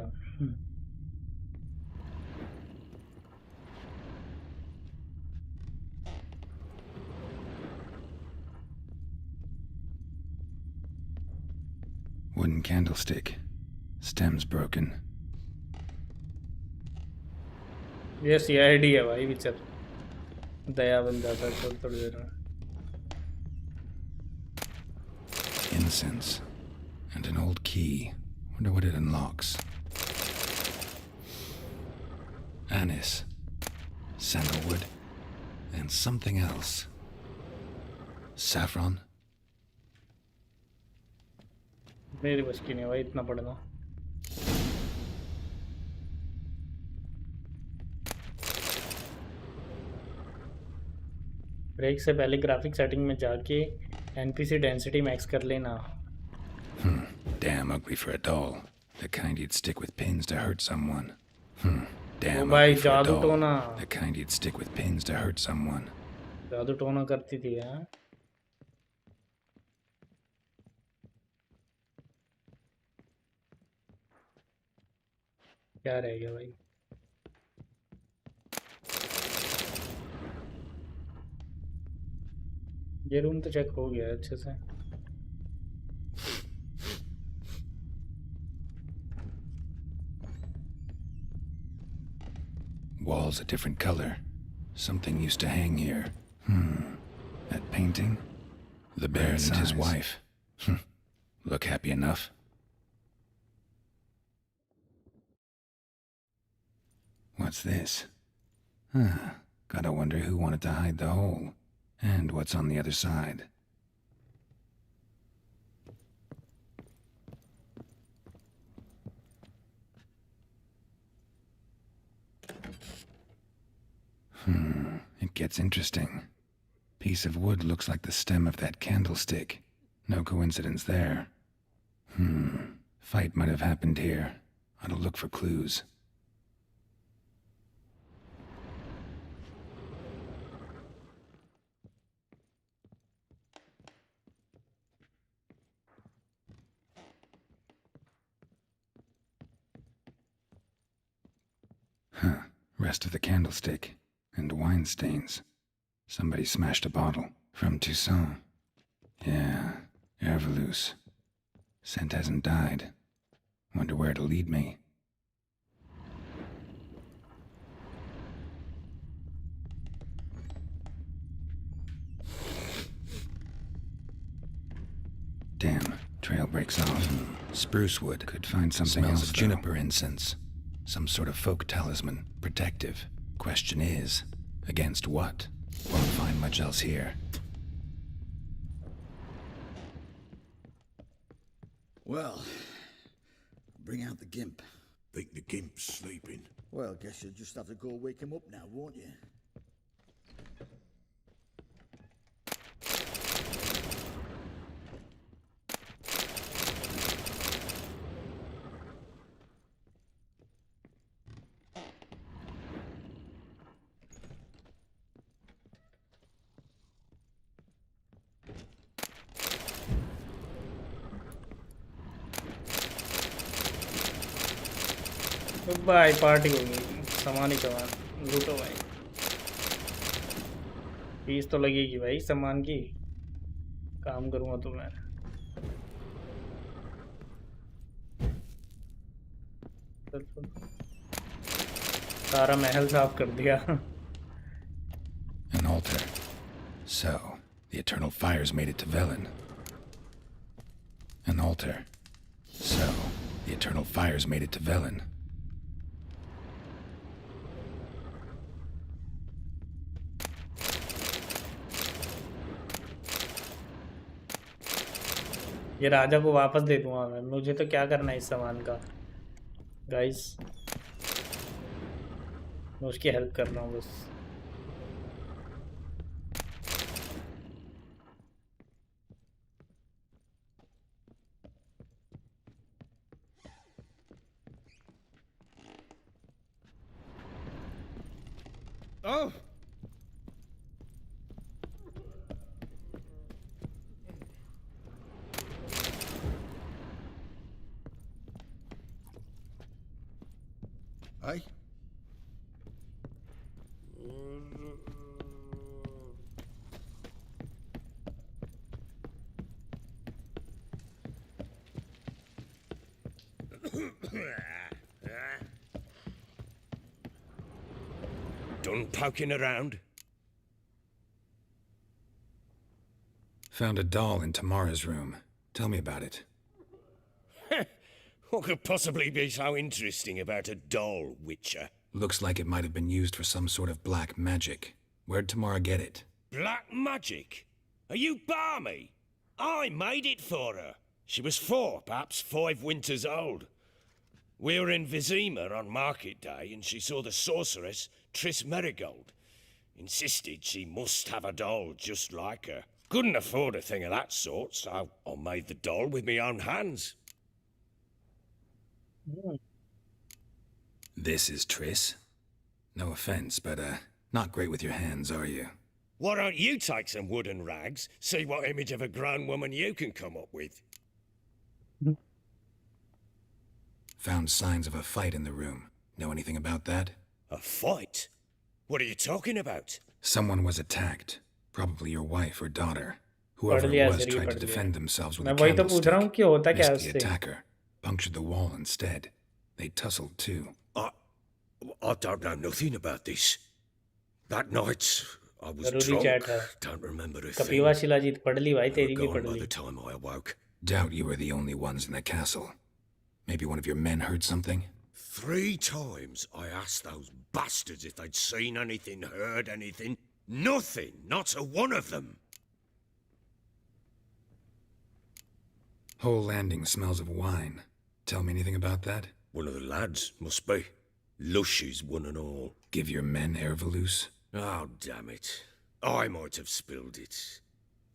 Wooden candlestick. Stem's broken. ये CID है भाई विचर. दया बन जाता है थोड़ी देर में. Incense. And an old key. Wonder what it unlocks. Anise. Sandalwood. And something else. Saffron. मेरी बस की नहीं भाई इतना पढ़ना. ब्रेक से पहले ग्राफिक सेटिंग में जाके एनपीसी डेंसिटी मैक्स कर लेना. Damn ugly for a doll. The kind you'd stick with pins to hurt someone. Damn भाई ugly for a जादू doll. टोना. The kind you'd stick with pins to hurt someone. जादू टोना करती थी हाँ. क्या रह गया भाई. ये रूम तो चेक हो गया अच्छे से. Walls a different color. Something used to hang here. That painting? The Baron and his wife. Look happy enough. What's this? Gotta wonder who wanted to hide the hole. And what's on the other side. It gets interesting. Piece of wood looks like the stem of that candlestick. No coincidence there. Fight might have happened here. Ought to look for clues. Rest of the candlestick. And wine stains. Somebody smashed a bottle. From Toussaint. Yeah, Herveloos. Scent hasn't died. Wonder where it'll lead me. Damn, trail breaks off. Spruce wood. Could find something else. Smells of juniper incense. Some sort of folk talisman. Protective. Question is, against what? Won't find much else here. Well, bring out the gimp. Think the gimp's sleeping? Well, guess you'll just have to go wake him up now, won't you? भाई party होगी. सामान ही सामान. लूटो भाई. Fees तो लगेगी भाई सामान की. काम करूँगा तो मैं. सारा महल साफ कर दिया. An altar. So, the eternal fires made it to Velen. An altar. So, the eternal fires made it to Velen. ये राजा को वापस दे दूंगा मैं. मुझे तो क्या करना है इस सामान का गाइस. मैं उसकी हेल्प कर रहा हूँ बस. Oh! Hey? Done poking around? Found a doll in Tamara's room. Tell me about it. What could possibly be so interesting about a doll, Witcher? Looks like it might have been used for some sort of black magic. Where'd Tamara get it? Black magic? Are you balmy? I made it for her. She was 4, perhaps 5 winters old. We were in Vizima on market day, and she saw the sorceress, Triss Merigold. Insisted she must have a doll just like her. Couldn't afford a thing of that sort, so I made the doll with my own hands. This is Triss? No offense, but, not great with your hands, are you? Why don't you take some wooden rags, see what image of a grown woman you can come up with? Found signs of a fight in the room. Know anything about that? A fight? What are you talking about? Someone was attacked. Probably your wife or daughter. Whoever it was tried to defend themselves with a candlestick. Missed the attacker. Punctured the wall instead. They tussled too. I don't know nothing about this. That night, I was drunk. Don't remember a thing. Kapiva shilajit पढ़ ली भाई तेरी भी पढ़ By Lee the time I awoke. Doubt you were the only ones in the castle. Maybe one of your men heard something? 3 times I asked those bastards if they'd seen anything, heard anything. Nothing, not a one of them. Whole landing smells of wine. Tell me anything about that? One of the lads, must be. Lushes, one and all. Give your men air valuse? Oh, damn it. I might have spilled it.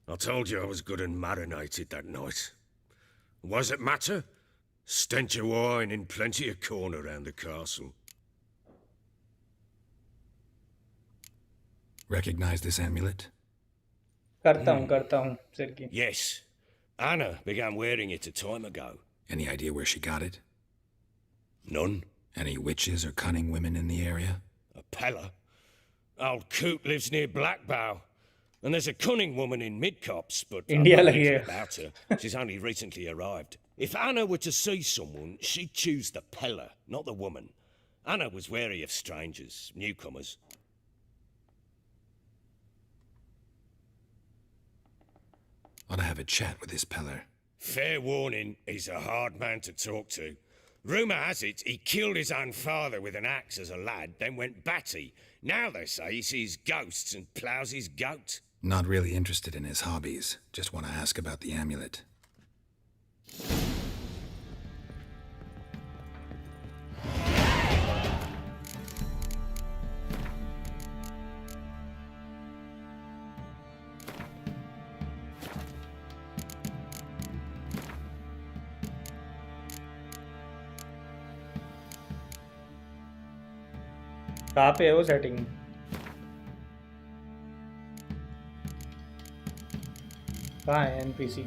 I told you I was good and marinated that night. What does it matter? Stench of wine in plenty of corn around the castle. Recognize this amulet? करता हूँ Sergey. Yes. Anna began wearing it a time ago. Any idea where she got it? None. Any witches or cunning women in the area? A Pella. Old Coot lives near Blackbow. And there's a cunning woman in Midcopse, but India I don't know lagi anything hai. about her. She's only recently arrived. If Anna were to see someone, she'd choose the Pella, not the woman. Anna was wary of strangers, newcomers. Ought to have a chat with this Peller. Fair warning, he's a hard man to talk to. Rumour has it he killed his own father with an axe as a lad, then went batty. Now they say he sees ghosts and ploughs his goat. Not really interested in his hobbies. Just want to ask about the amulet. कहाँ पे है वो setting कहाँ है NPC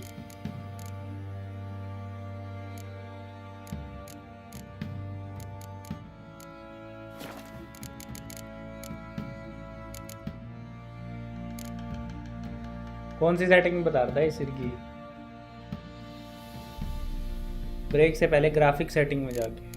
कौन सी setting बता रहा था इस सिर की ब्रेक से पहले ग्राफिक सेटिंग में जाके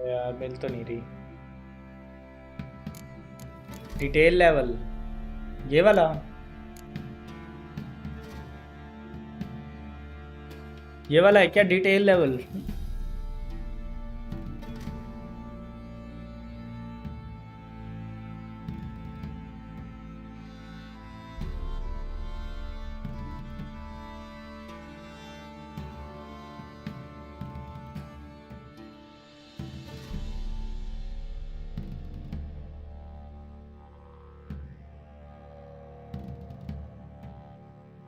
यार मिल तो नहीं रही डिटेल लेवल ये वाला है क्या detail level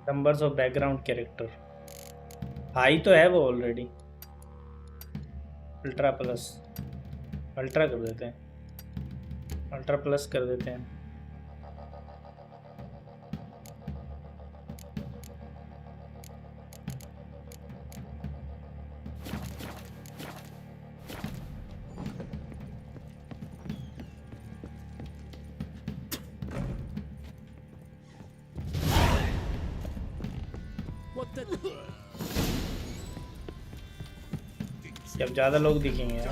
numbers of background character high तो है वो ऑलरेडी। अल्ट्रा प्लस, अल्ट्रा कर देते हैं, अल्ट्रा प्लस कर देते हैं। जब ज्यादा लोग दिखेंगे यार।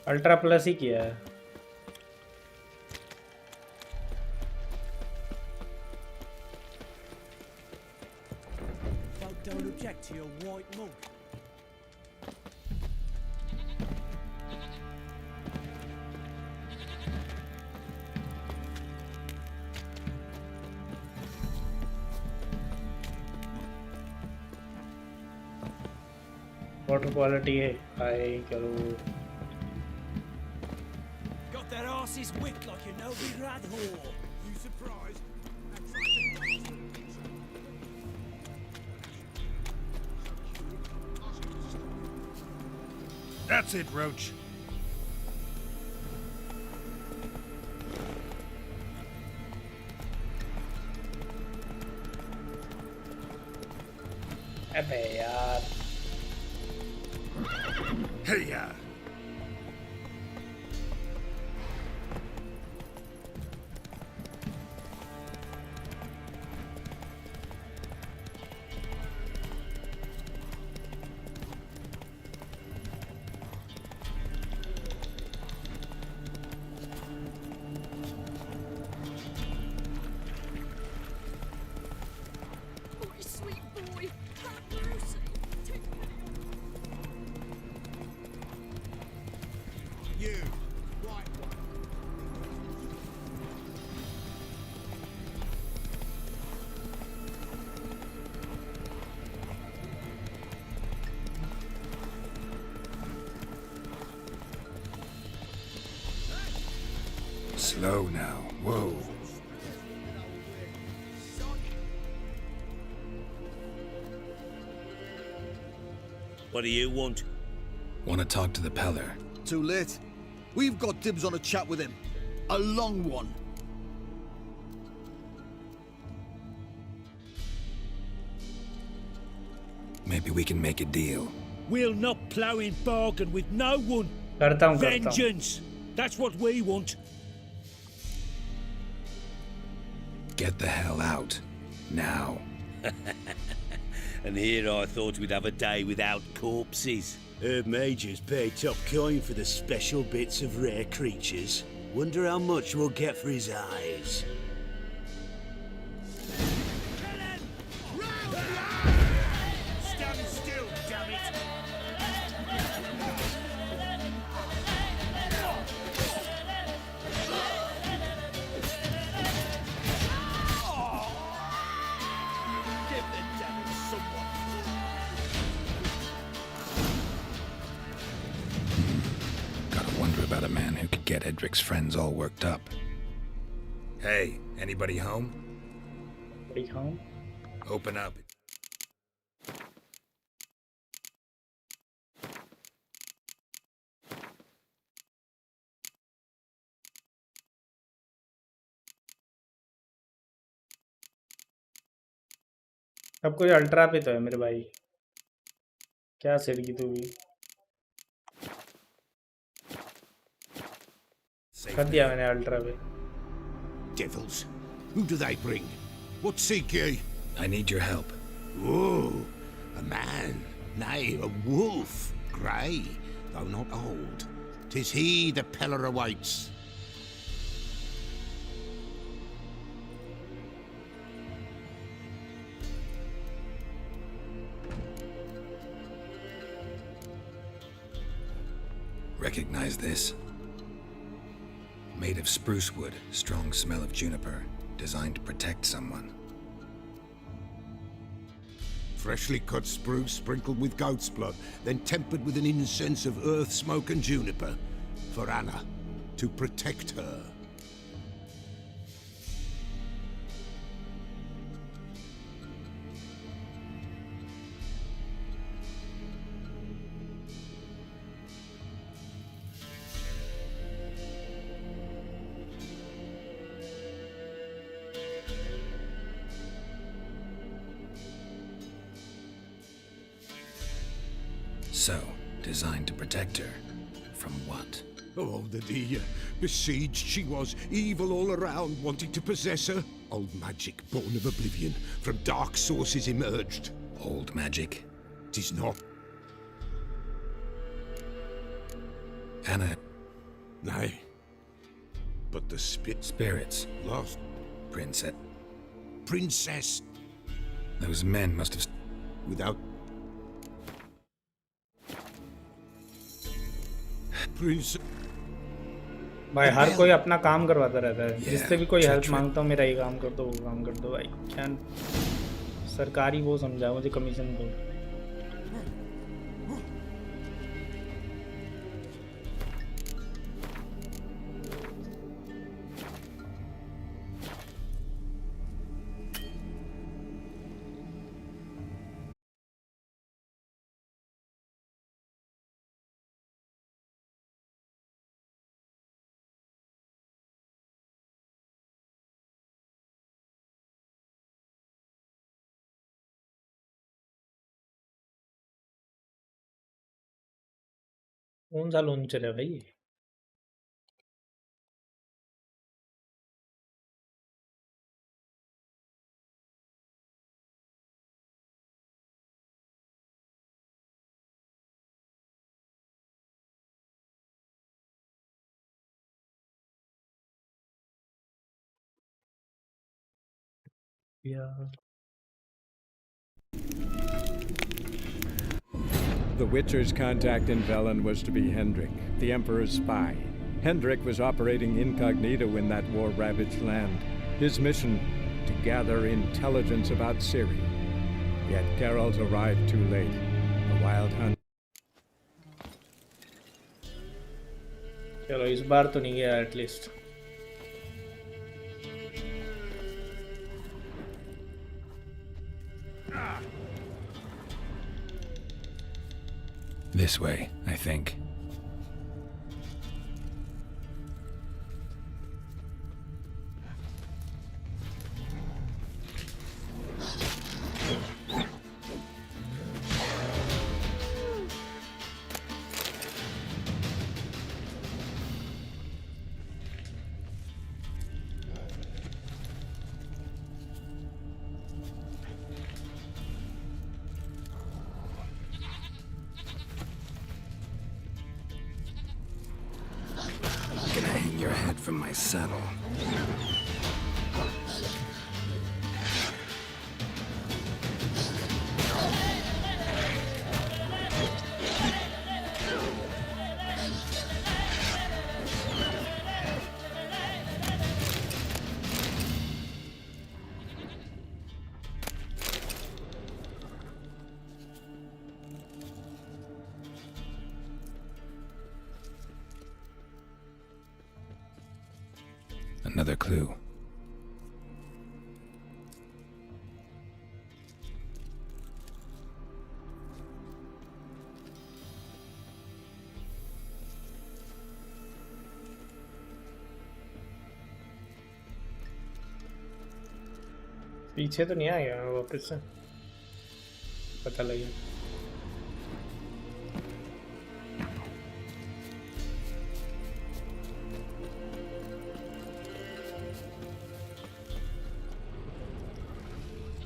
अल्ट्रा प्लस ही किया है। Don't object to your white mug. Water quality है हाई करो। Got their asses whipped like you know we rad whore. You surprised? That's it, Roach. अबे यार। Hey ya. Slow now. Whoa. What do you want? Want to talk to the Peller. Too late. We've got dibs on a chat with him. A long one. Maybe we can make a deal. We'll not plough in bargain with no one. करता हूँ। Vengeance. That's what we want. Get the hell out. Now. And here I thought we'd have a day without corpses. Herb Majors pay top coin for the special bits of rare creatures. Wonder how much we'll get for his eyes. Stand still, damn it! Give the devil someone. Gotta wonder about a man who could get Edric's friends all worked up. Hey, anybody home? Anybody home? Open up. अब कोई ultra पे तो है मेरे भाई। क्या सिर की तू भी कर दिया मैंने अल्ट्रा पे। Devils, who do they bring? What seek ye? I need your help. Oh, a man, nay, a wolf, grey, though not old. 'Tis he the Peller awaits. Recognize this? Made of spruce wood, strong smell of juniper, designed to protect someone. Freshly cut spruce sprinkled with goat's blood, then tempered with an incense of earth, smoke, and juniper. For Anna, to protect her. So, designed to protect her. From what? Oh, the besieged she was, evil all around, wanting to possess her. Old magic, born of oblivion, from dark sources emerged. Old magic? 'Tis not. Anna. Nay. But the spirits. Lost. Princess. Princess. Those men must have... Without... Princess... भाई हर कोई अपना काम करवाता रहता है जिससे भी कोई हेल्प मांगता हूँ मेरा ये काम कर दो वो काम कर दो भाई क्या सरकारी वो समझा मुझे कमीशन दो कौन सा लॉन्चर है भाई Yeah. The Witcher's contact in Velen was to be Hendrik, the Emperor's spy. Hendrik was operating incognito in that war-ravaged land. His mission, to gather intelligence about Ciri. Yet Geralt arrived too late. The wild hunt... चलो इस बार तो नहीं गया at least This way, I think. Your head from my saddle. Another clue. पीछे तो नहीं आएगा वापस से पता लगे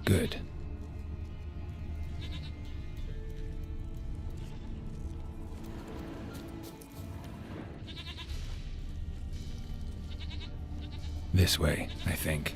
Good. This way, I think.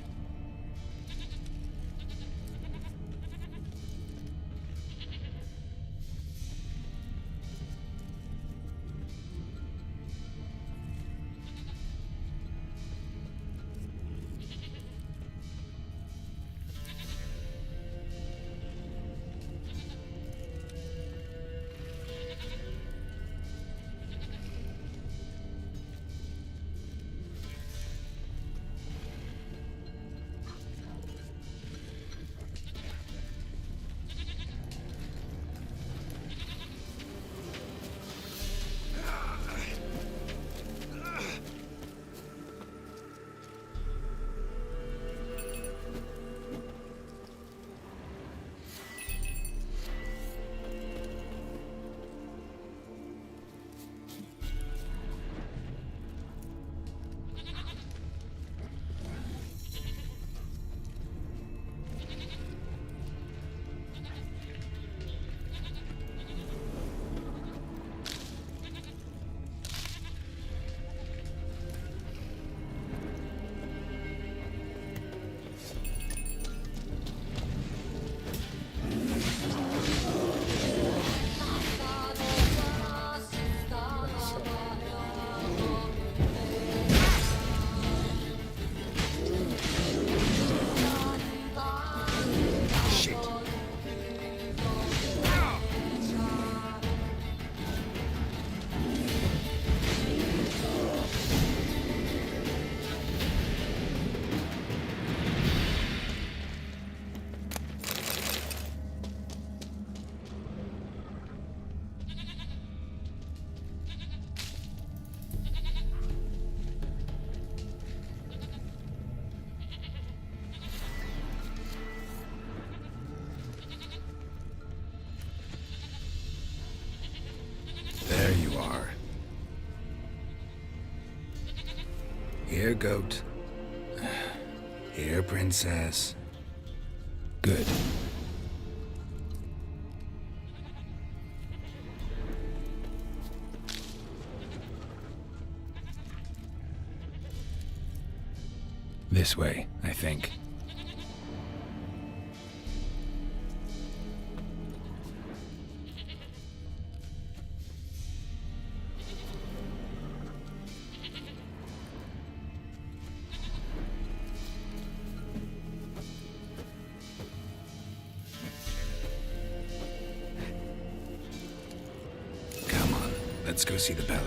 Here, goat. Here, princess. Good. This way, I think. Come on, let's go see the Beller.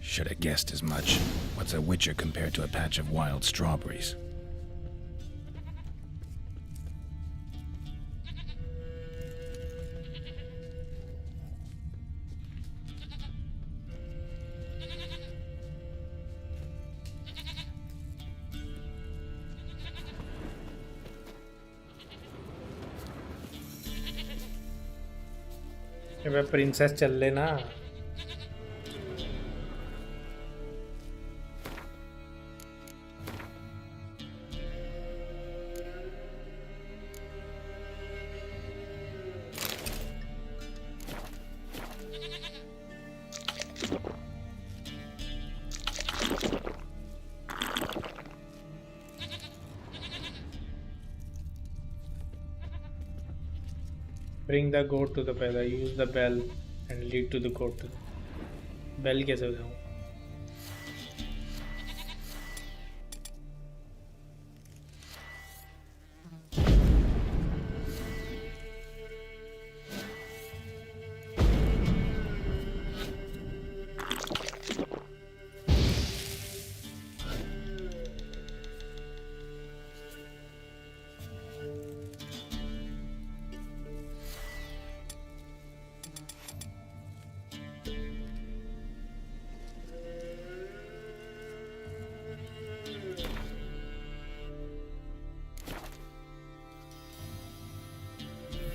Should have guessed as much. What's a witcher compared to a patch of wild strawberries? अबे princess चल लेना. Bring the goat to the bell. Use the bell and lead to the goat. Bell कैसे बजाऊं?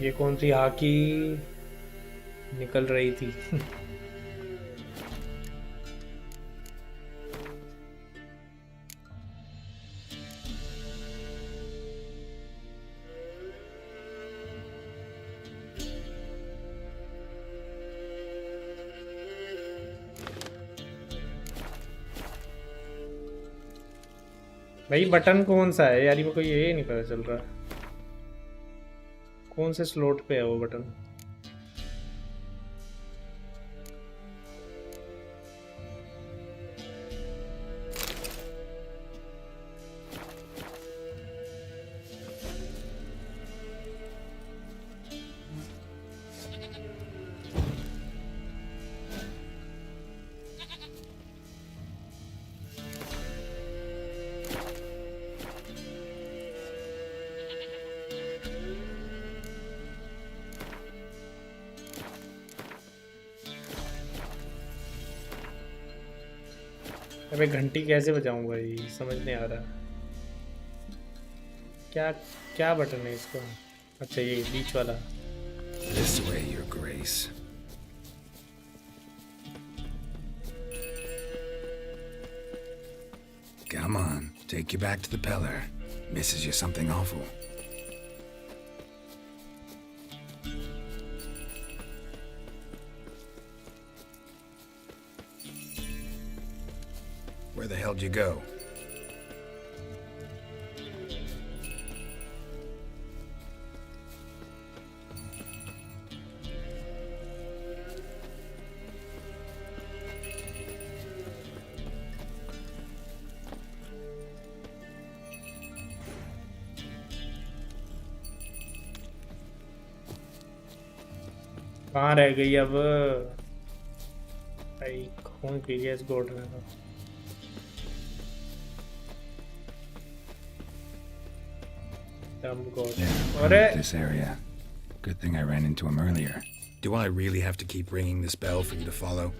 ये कौन सी hockey निकल रही थी? भाई बटन कौन सा है यार? मेरे को ये नहीं पता चल रहा कौन से स्लॉट पे है वो बटन. अबे घंटी कैसे बजाऊं भाई? समझ नहीं आ रहा. क्या क्या बटन है इसका? अच्छा ये बीच वाला. This way, your grace. Come on, take you back to the Peller. Misses you something awful. Where the hell did you go? कहाँ रह गई अब? भाई खून पी गया इस गोट में तो. This area. Good thing I ran into him earlier. Do I really have to keep ringing this bell for you to follow?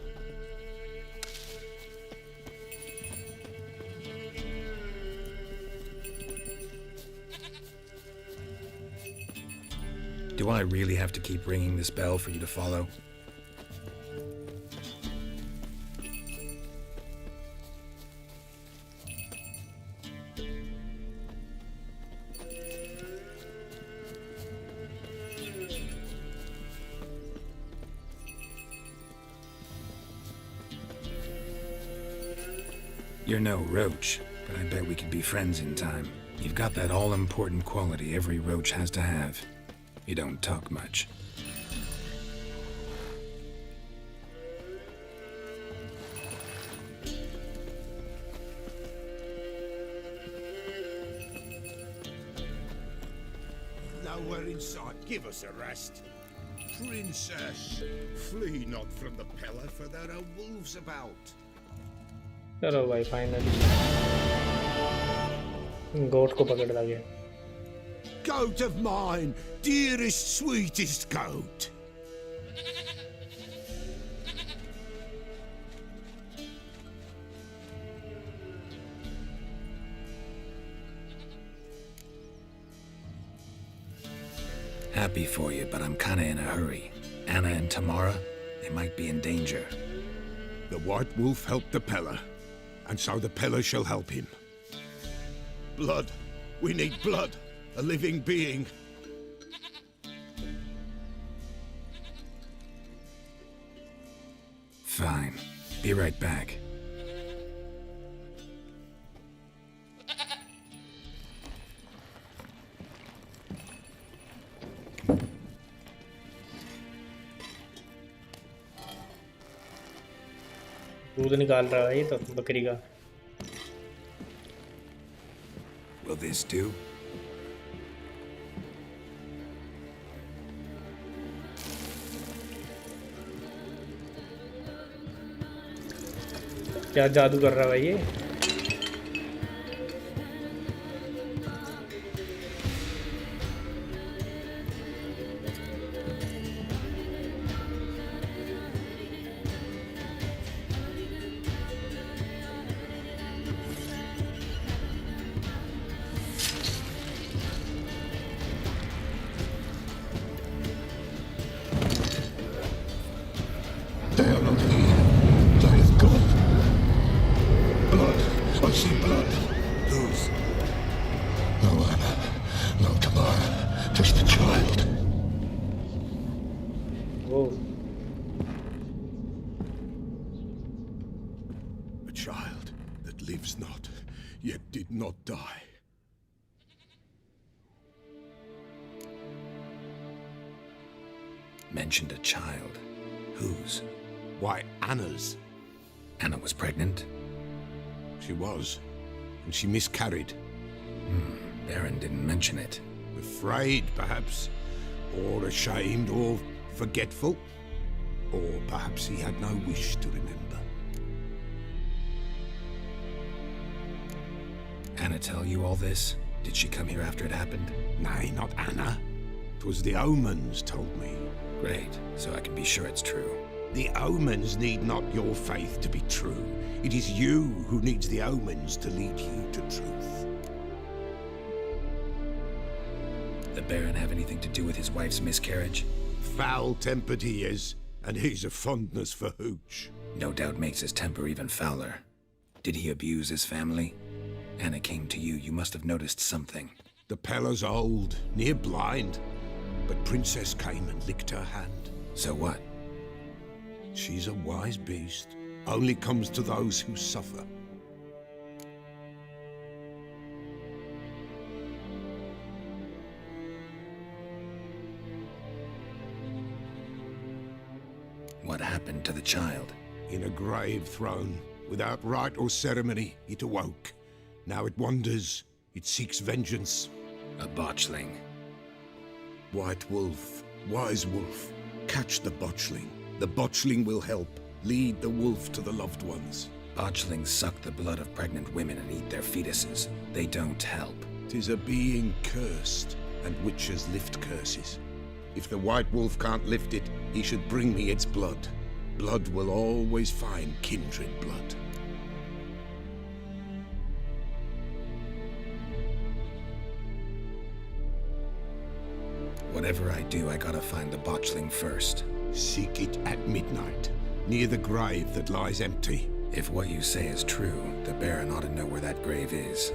Do I really have to keep ringing this bell for you to follow? You're no roach, but I bet we could be friends in time. You've got that all-important quality every roach has to have. You don't talk much. Nowhere in sight. Give us a rest. Princess, flee not from the pillar, for there are wolves about. चलो भाई finally गोट को पकड़ लिया. Goat of mine, dearest, sweetest goat. Happy for you, but I'm kinda in a hurry. Anna and Tamara, they might be in danger. The White Wolf helped the Peller, and so the Peller shall help him. Blood. We need blood. A living being. Fine. Be right back. दूध निकाल रहा है ये तो बकरी का. Will this do? क्या जादू कर रहा है भाई ये? A child that lives not, yet did not die. Mentioned a child. Whose? Why, Anna's. Anna was pregnant? She was, and she miscarried. Baron didn't mention it. Afraid, perhaps, or ashamed, or forgetful. Or perhaps he had no wish to remember. Anna tell you all this? Did she come here after it happened? Nay, not Anna. 'Twas the omens told me. Great, so I can be sure it's true. The omens need not your faith to be true. It is you who needs the omens to lead you to truth. The Baron have anything to do with his wife's miscarriage? Foul-tempered he is, and he's a fondness for hooch. No doubt makes his temper even fouler. Did he abuse his family? Anna came to you, you must have noticed something. The Peller's old, near blind, but Princess came and licked her hand. So what? She's a wise beast, only comes to those who suffer. What happened to the child? In a grave thrown, without rite or ceremony, it awoke. Now it wanders, it seeks vengeance. A botchling. White Wolf, wise wolf, catch the botchling. The botchling will help, lead the wolf to the loved ones. Botchlings suck the blood of pregnant women and eat their fetuses. They don't help. 'Tis a being cursed, and witches lift curses. If the White Wolf can't lift it, he should bring me its blood. Blood will always find kindred blood. Whatever I do, I gotta find the botchling first. Seek it at midnight, near the grave that lies empty. If what you say is true, the Baron ought to know where that grave is.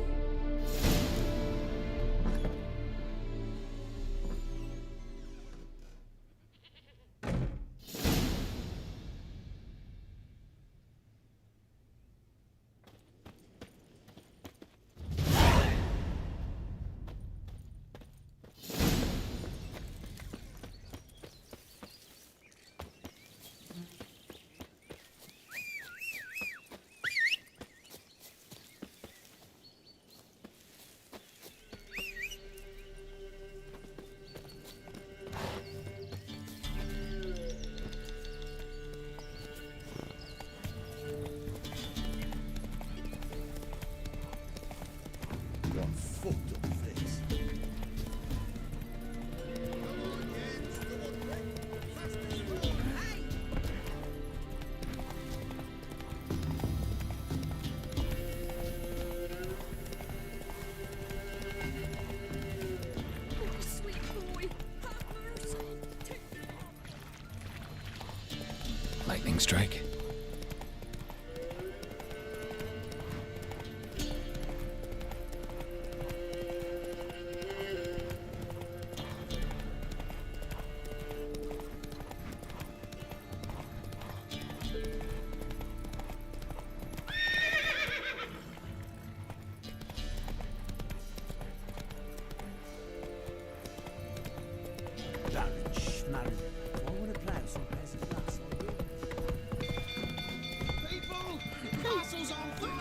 Lightning strike.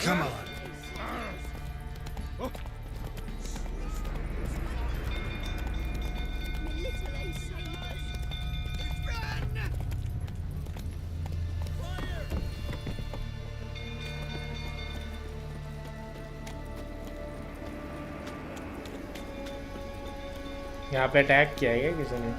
Come on. यहाँ पे attack किया है क्या किसी ने?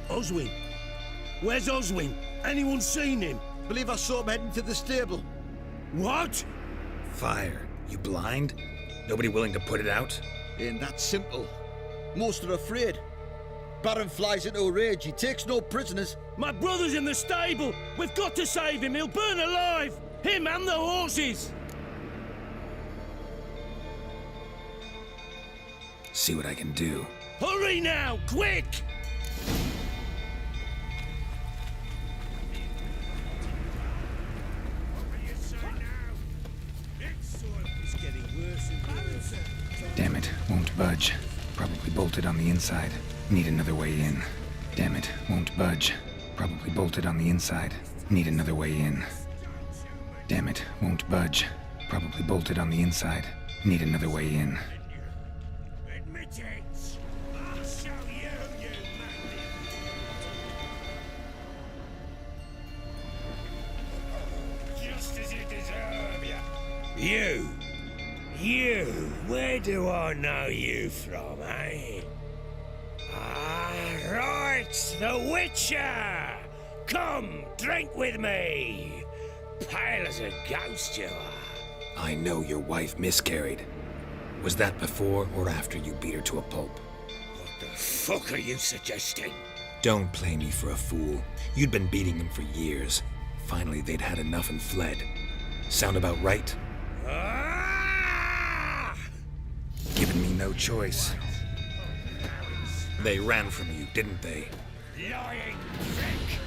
Oswin! Where's Oswin? Anyone seen him? Believe I saw him heading to the stable. What? Fire. You blind? Nobody willing to put it out? Ain't that simple. Most are afraid. Baron flies into a rage. He takes no prisoners. My brother's in the stable! We've got to save him! He'll burn alive! Him and the horses! See what I can do. Hurry now! Quick! Damn it, won't budge. Probably bolted on the inside. Need another way in. Damn it, won't budge. Probably bolted on the inside. Need another way in. Damn it, won't budge. Probably bolted on the inside. Need another way in. Admit it! I'll show you, you madman! Just as you deserve, you! You! Where do I know you from, eh? Ah, right! The Witcher! Come, drink with me! Pale as a ghost you are. I know your wife miscarried. Was that before or after you beat her to a pulp? What the fuck are you suggesting? Don't play me for a fool. You'd been beating them for years. Finally, they'd had enough and fled. Sound about right? Given me no choice. They ran from you, didn't they? Lying prick!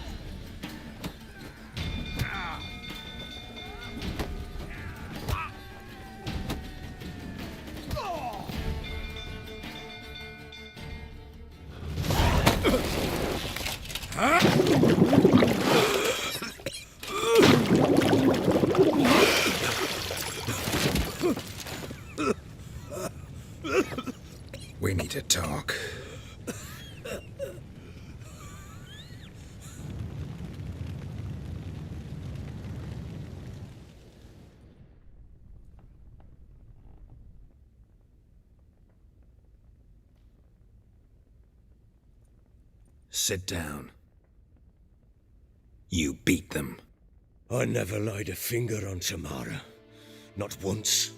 We need to talk. Sit down. You beat them. I never laid a finger on Tamara. Not once.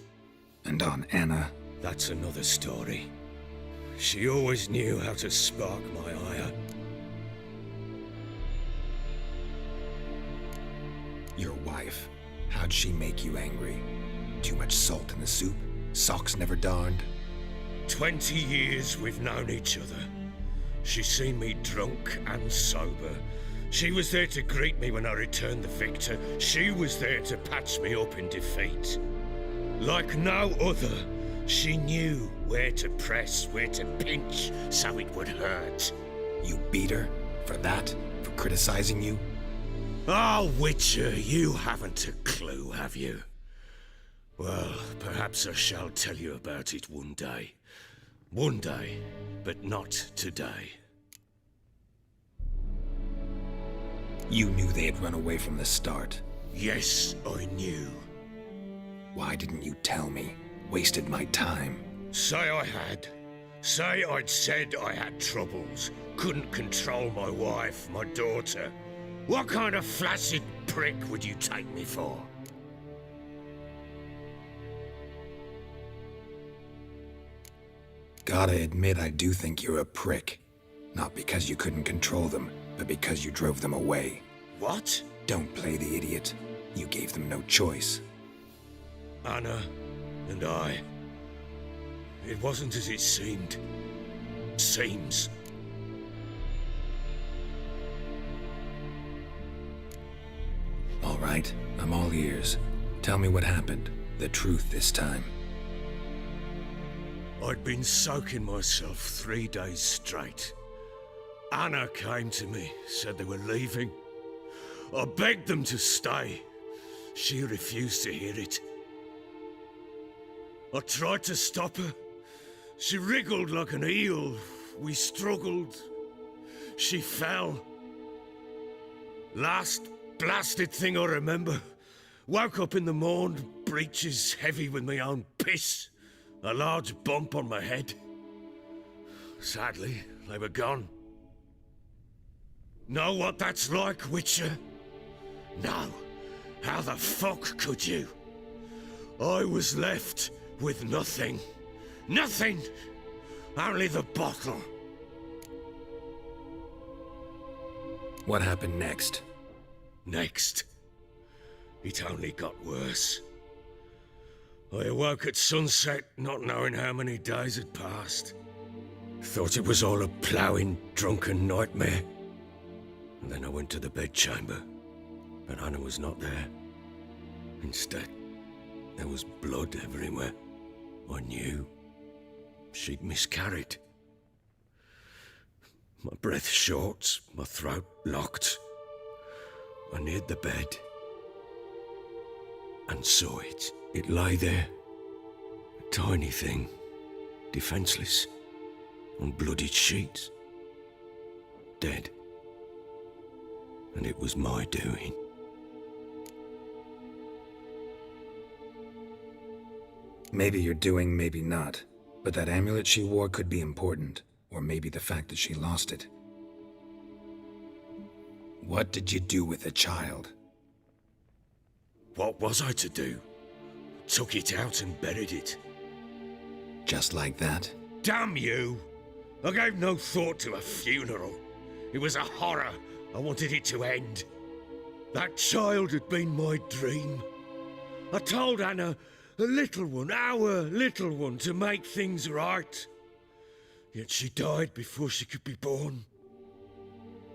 And on Anna? That's another story. She always knew how to spark my ire. Your wife. How'd she make you angry? Too much salt in the soup? Socks never darned? 20 years we've known each other. She's seen me drunk and sober. She was there to greet me when I returned the victor. She was there to patch me up in defeat. Like no other, she knew where to press, where to pinch, so it would hurt. You beat her? For that? For criticizing you? Oh, Witcher, you haven't a clue, have you? Well, perhaps I shall tell you about it one day. One day, but not today. You knew they had run away from the start. Yes, I knew. Why didn't you tell me? Wasted my time. Say I had. Say I'd said I had troubles. Couldn't control my wife, my daughter. What kind of flaccid prick would you take me for? Gotta admit, I do think you're a prick. Not because you couldn't control them, but because you drove them away. What? Don't play the idiot. You gave them no choice. Anna and I. It wasn't as it seemed. Seems. All right, I'm all ears. Tell me what happened. The truth this time. I'd been soaking myself 3 days straight. Anna came to me, said they were leaving. I begged them to stay. She refused to hear it. I tried to stop her. She wriggled like an eel. We struggled. She fell. Last blasted thing I remember. Woke up in the morn, breeches heavy with my own piss. A large bump on my head. Sadly, they were gone. Know what that's like, Witcher? No. How the fuck could you? I was left with nothing. Nothing! Only the bottle. What happened next? Next? It only got worse. I awoke at sunset, not knowing how many days had passed. Thought it was all a ploughing, drunken nightmare. And then I went to the bedchamber, but Anna was not there. Instead, there was blood everywhere. I knew. She'd miscarried. My breath short, my throat locked. I neared the bed and saw it. It lay there, a tiny thing, defenseless, on bloodied sheets, dead. And it was my doing. Maybe you're doing, maybe not. But that amulet she wore could be important. Or maybe the fact that she lost it. What did you do with the child? What was I to do? Took it out and buried it. Just like that? Damn you! I gave no thought to a funeral. It was a horror. I wanted it to end. That child had been my dream. I told Anna, a little one, our little one, to make things right. Yet she died before she could be born.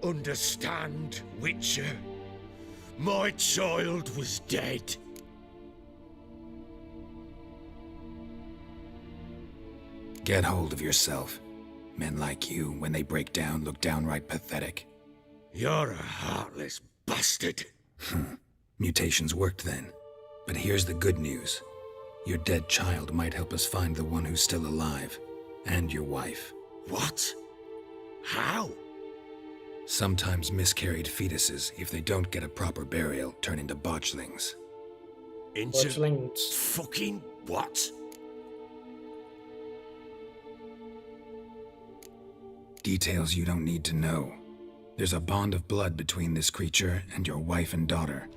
Understand, Witcher? My child was dead. Get hold of yourself. Men like you, when they break down, look downright pathetic. You're a heartless bastard. Mutations worked then. But here's the good news. Your dead child might help us find the one who's still alive. And your wife. What? How? Sometimes miscarried fetuses, if they don't get a proper burial, turn into botchlings. Into fucking what? Details you don't need to know. There's a bond of blood between this creature and your wife and daughter.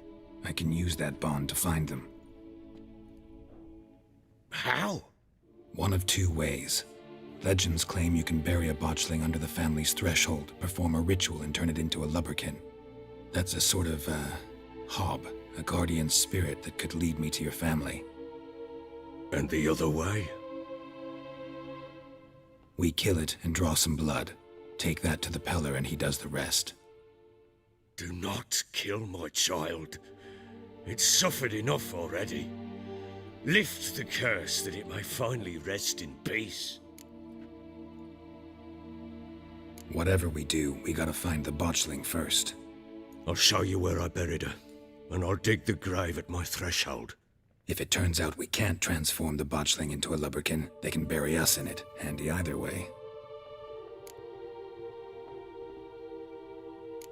I can use that bond to find them. How? One of two ways. Legends claim you can bury a botchling under the family's threshold, perform a ritual, and turn it into a lubberkin. That's a sort of, hob, a guardian spirit that could lead me to your family. And the other way? We kill it and draw some blood. Take that to the Peller and he does the rest. Do not kill my child. It's suffered enough already. Lift the curse that it may finally rest in peace. Whatever we do, we gotta find the botchling first. I'll show you where I buried her, and I'll dig the grave at my threshold. If it turns out we can't transform the botchling into a lubberkin, they can bury us in it. Handy either way.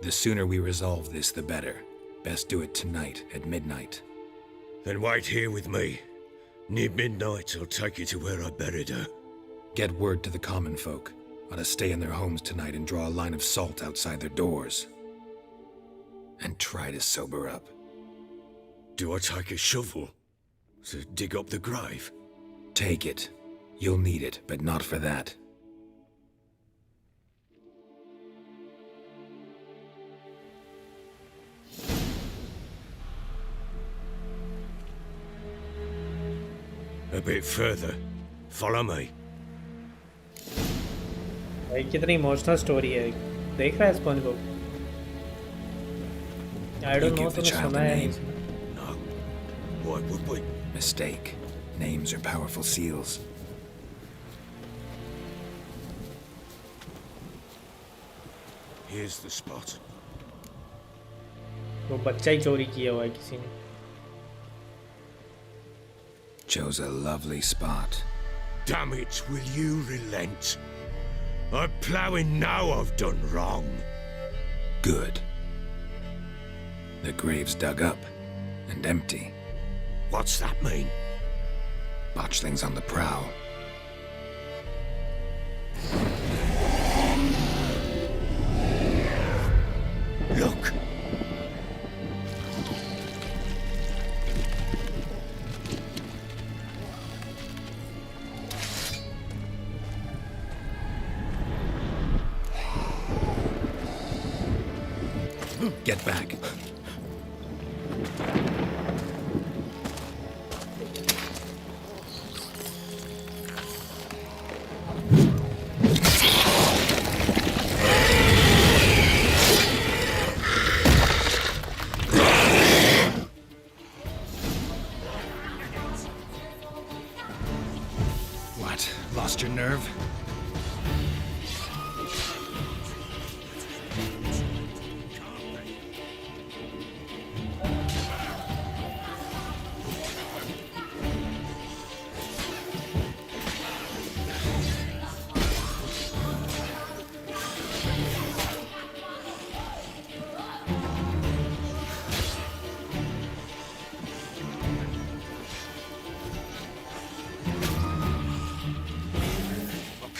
The sooner we resolve this, the better. Best do it tonight, at midnight. Then wait here with me. Near midnight, I'll take you to where I buried her. Get word to the common folk. Ought to stay in their homes tonight and draw a line of salt outside their doors. And try to sober up. Do I take a shovel to dig up the grave? Take it. You'll need it, but not for that. A bit further. Follow me. भाई कितनी emotional story है देख रहा है SpongeBob I don't know तूने सुना है नहीं सुना Why would we? Mistake. Names are powerful seals. Here's the spot. वो बच्चा ही चोरी किया हुआ है किसी ने Chose a lovely spot. Damn it, will you relent? I'm ploughing now I've done wrong. Good. The grave's dug up and empty. What's that mean? Botchling's on the prowl. Look! Get back. What? Lost your nerve?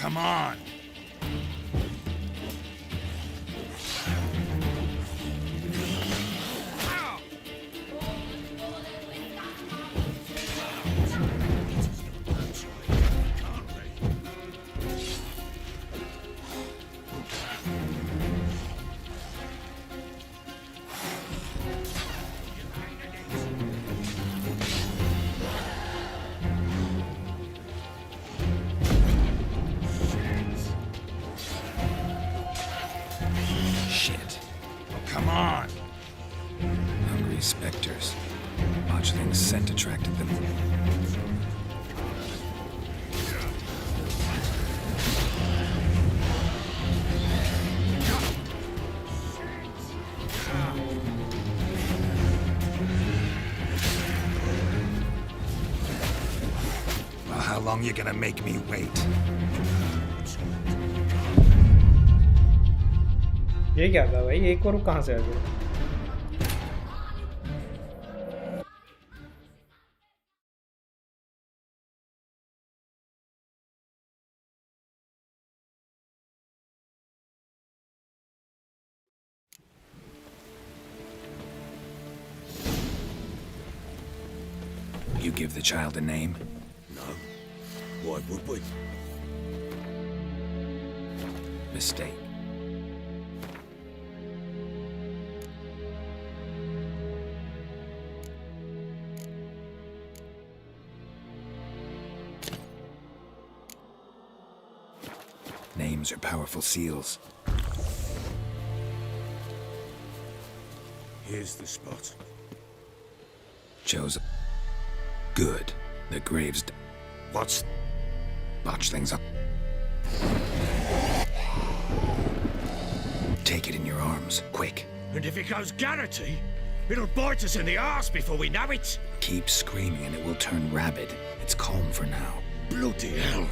Come on! Shit. Come on! Hungry specters. Botchling's scent attracted them. Well, how long you gonna make me wait? ये क्या था भाई एक और कहाँ से आ गया give the child a name? No. Why would we? Mistake. Names are powerful seals. Here's the spot. Chosen. Good. The grave's... What's... Botch things up. Take it in your arms, quick. And if it goes garrety, it'll bite us in the arse before we know it. Keep screaming and it will turn rabid. It's calm for now. Bloody hell.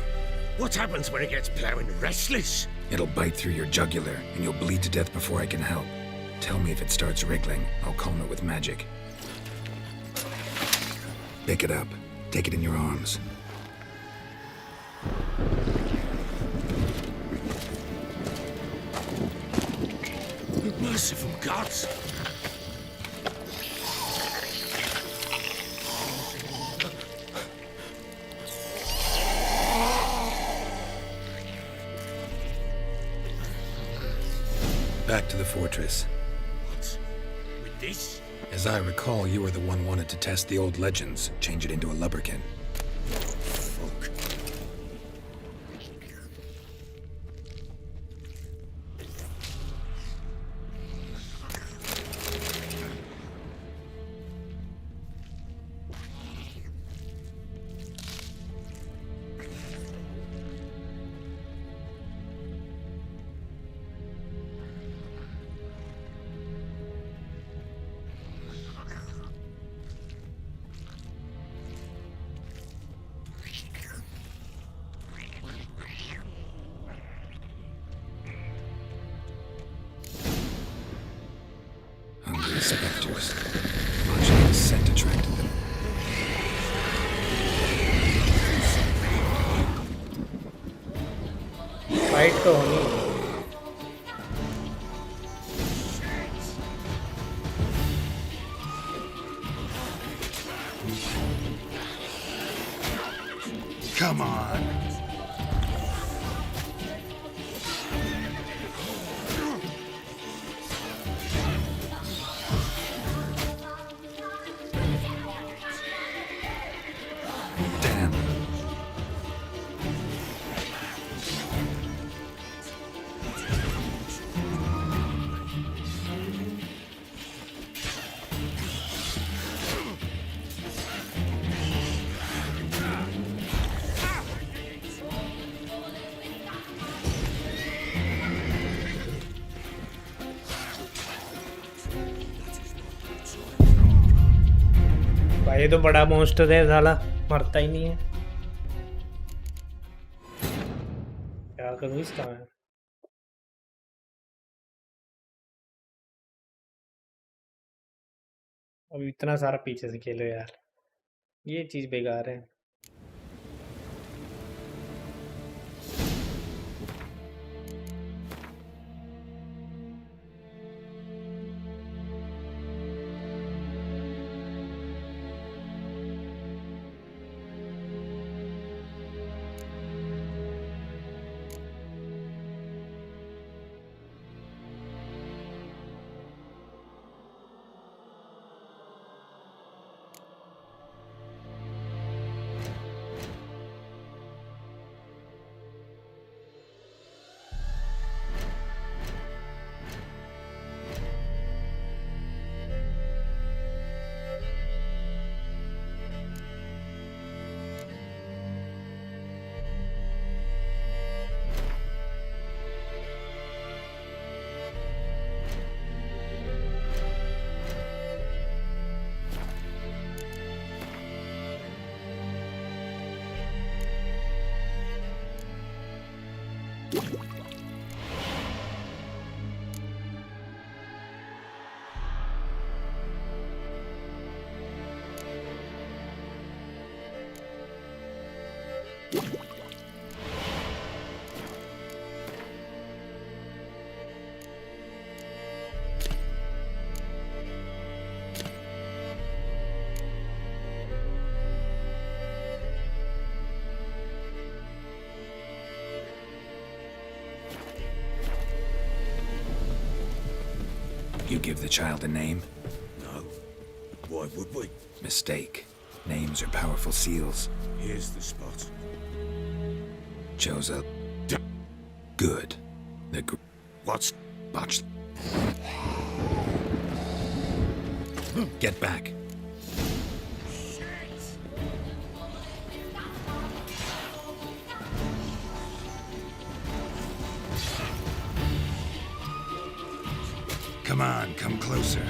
What happens when it gets plowing restless? It'll bite through your jugular and you'll bleed to death before I can help. Tell me if it starts wriggling. I'll calm it with magic. Pick it up. Take it in your arms. Merciful gods! Back to the fortress. What? With this? As I recall, you were the one wanted to test the old legends, change it into a lubberkin. Fuck. Hungry specters. Watching the scent attracted them. Fight तो होनी है। Come on. Damn. भाई ये तो बड़ा monster है साला, मरता ही नहीं है। क्या करूँ इसका मैं? अब इतना सारा पीछे से खेलो यार, ये चीज बेकार है। You give the child a name? No. Why would we? Mistake. Names are powerful seals. Here's the spot. Chose a... Good. What's... Botched. Get back. Come on, come closer.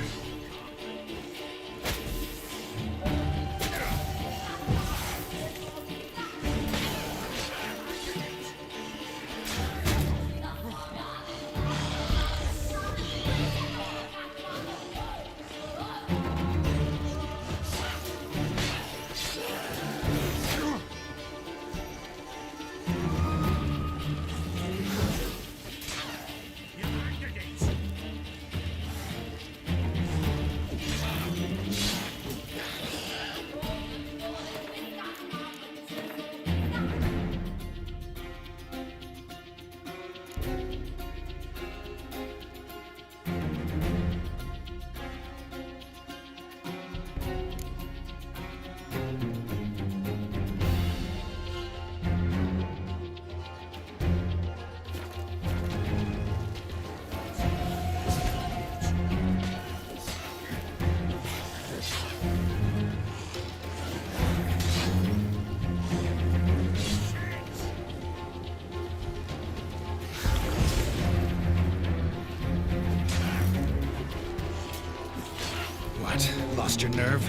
What? Lost your nerve?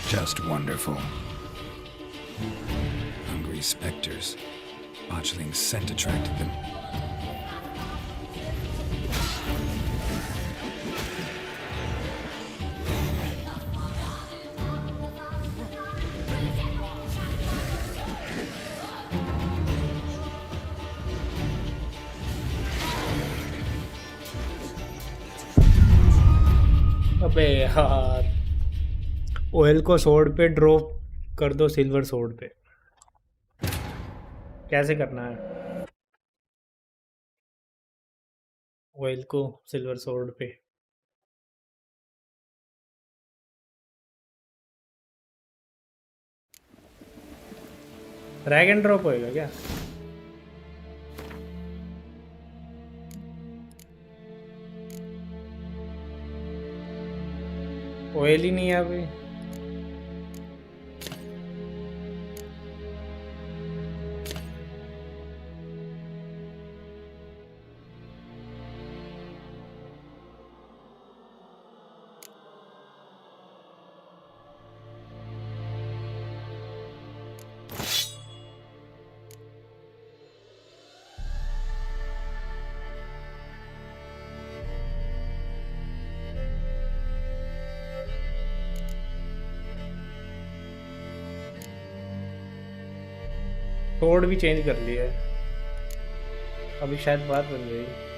Just wonderful. Hungry specters. Botchling's scent attracted them. अबे यार, oil को sword पे drop कर दो silver sword पे। कैसे करना है ऑयल को सिल्वर सोर्ड पे? ड्रैग एंड ड्रॉप होएगा क्या? ऑयल ही नहीं है अभी। कोड भी चेंज कर लिया है, अभी शायद बात बन गई।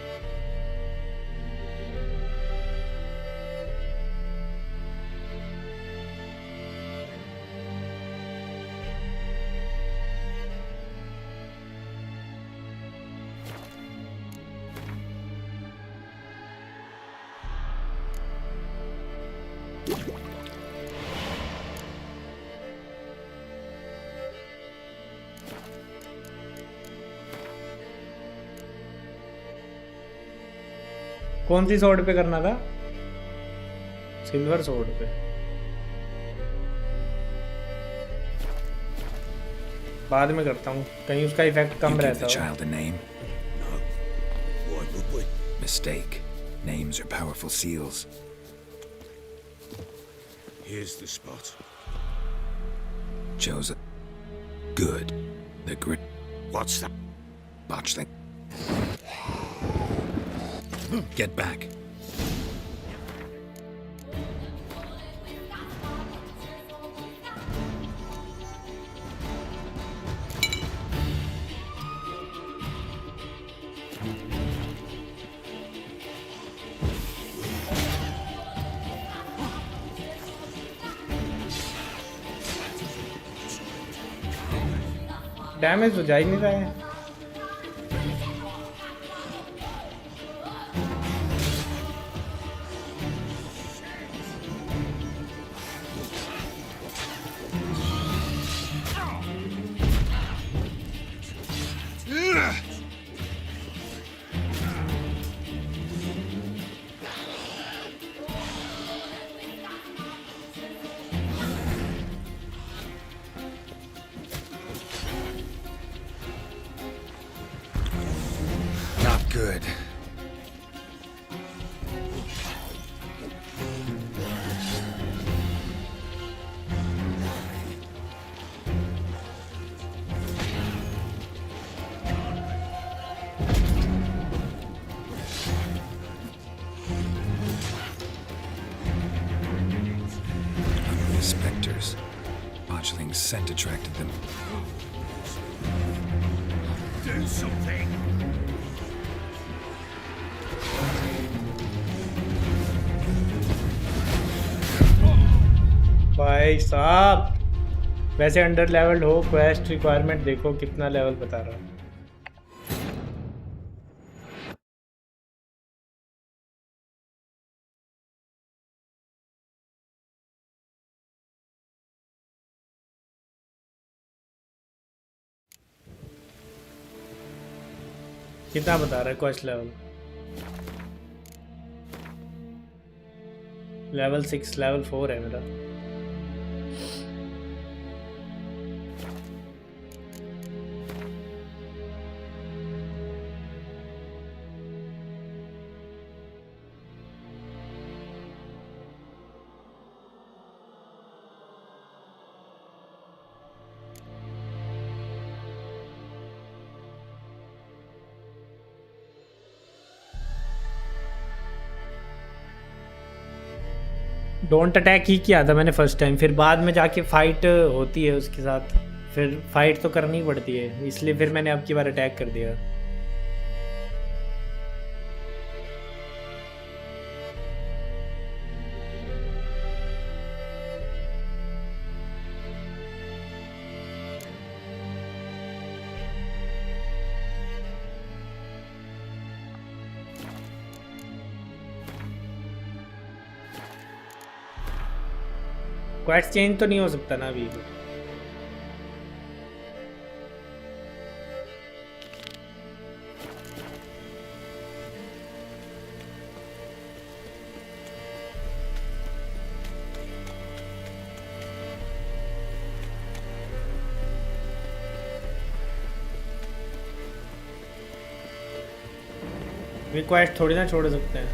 कौन सी सोर्ड पे करना था? सिल्वर सोर्ड पे। बाद में करता हूँ, कहीं उसका इफेक्ट कम रहता हो। Mistake. Names are powerful seals. Here's the spot. Joseph. Good. The grit. What's that? Botchling. Get back. Damage तो जा ही नहीं रहा है। Not good. The specters. Botchling's scent attracted them. Do something! भाई साहब, वैसे अंडर लेवल्ड हो, क्वेस्ट रिक्वायरमेंट देखो कितना लेवल बता रहा है। कितना बता रहा है क्वेस्ट लेवल? लेवल 6, लेवल 4 है मेरा। डोंट अटैक ही किया था मैंने फर्स्ट टाइम, फिर बाद में जाके फाइट होती है उसके साथ, फिर फाइट तो करनी पड़ती है, इसलिए फिर मैंने अब की बार अटैक कर दिया। क्वेस्ट चेंज तो नहीं हो सकता ना अभी? क्वेस्ट थोड़ी ना छोड़ सकते हैं,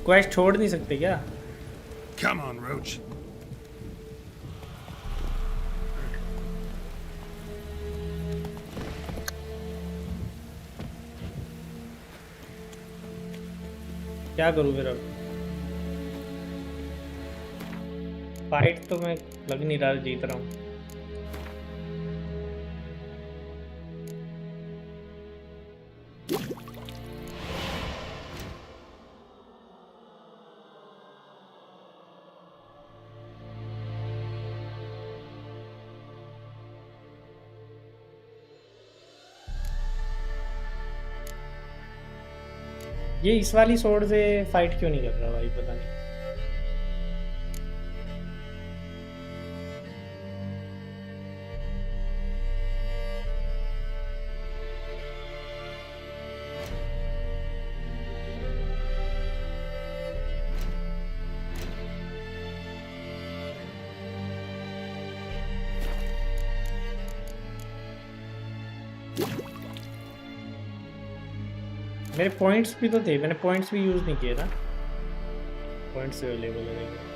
क्वेस्ट छोड़ नहीं सकते क्या? Come on, Roach. क्या करूँ फिर अब? फाइट तो मैं लग नहीं रहा जीत रहा हूँ। ये इस वाली स्वॉर्ड से फाइट क्यों नहीं कर रहा भाई, पता नहीं। मेरे पॉइंट्स भी तो थे, मैंने पॉइंट्स भी यूज़ नहीं किए ना। पॉइंट्स अवेलेबल है।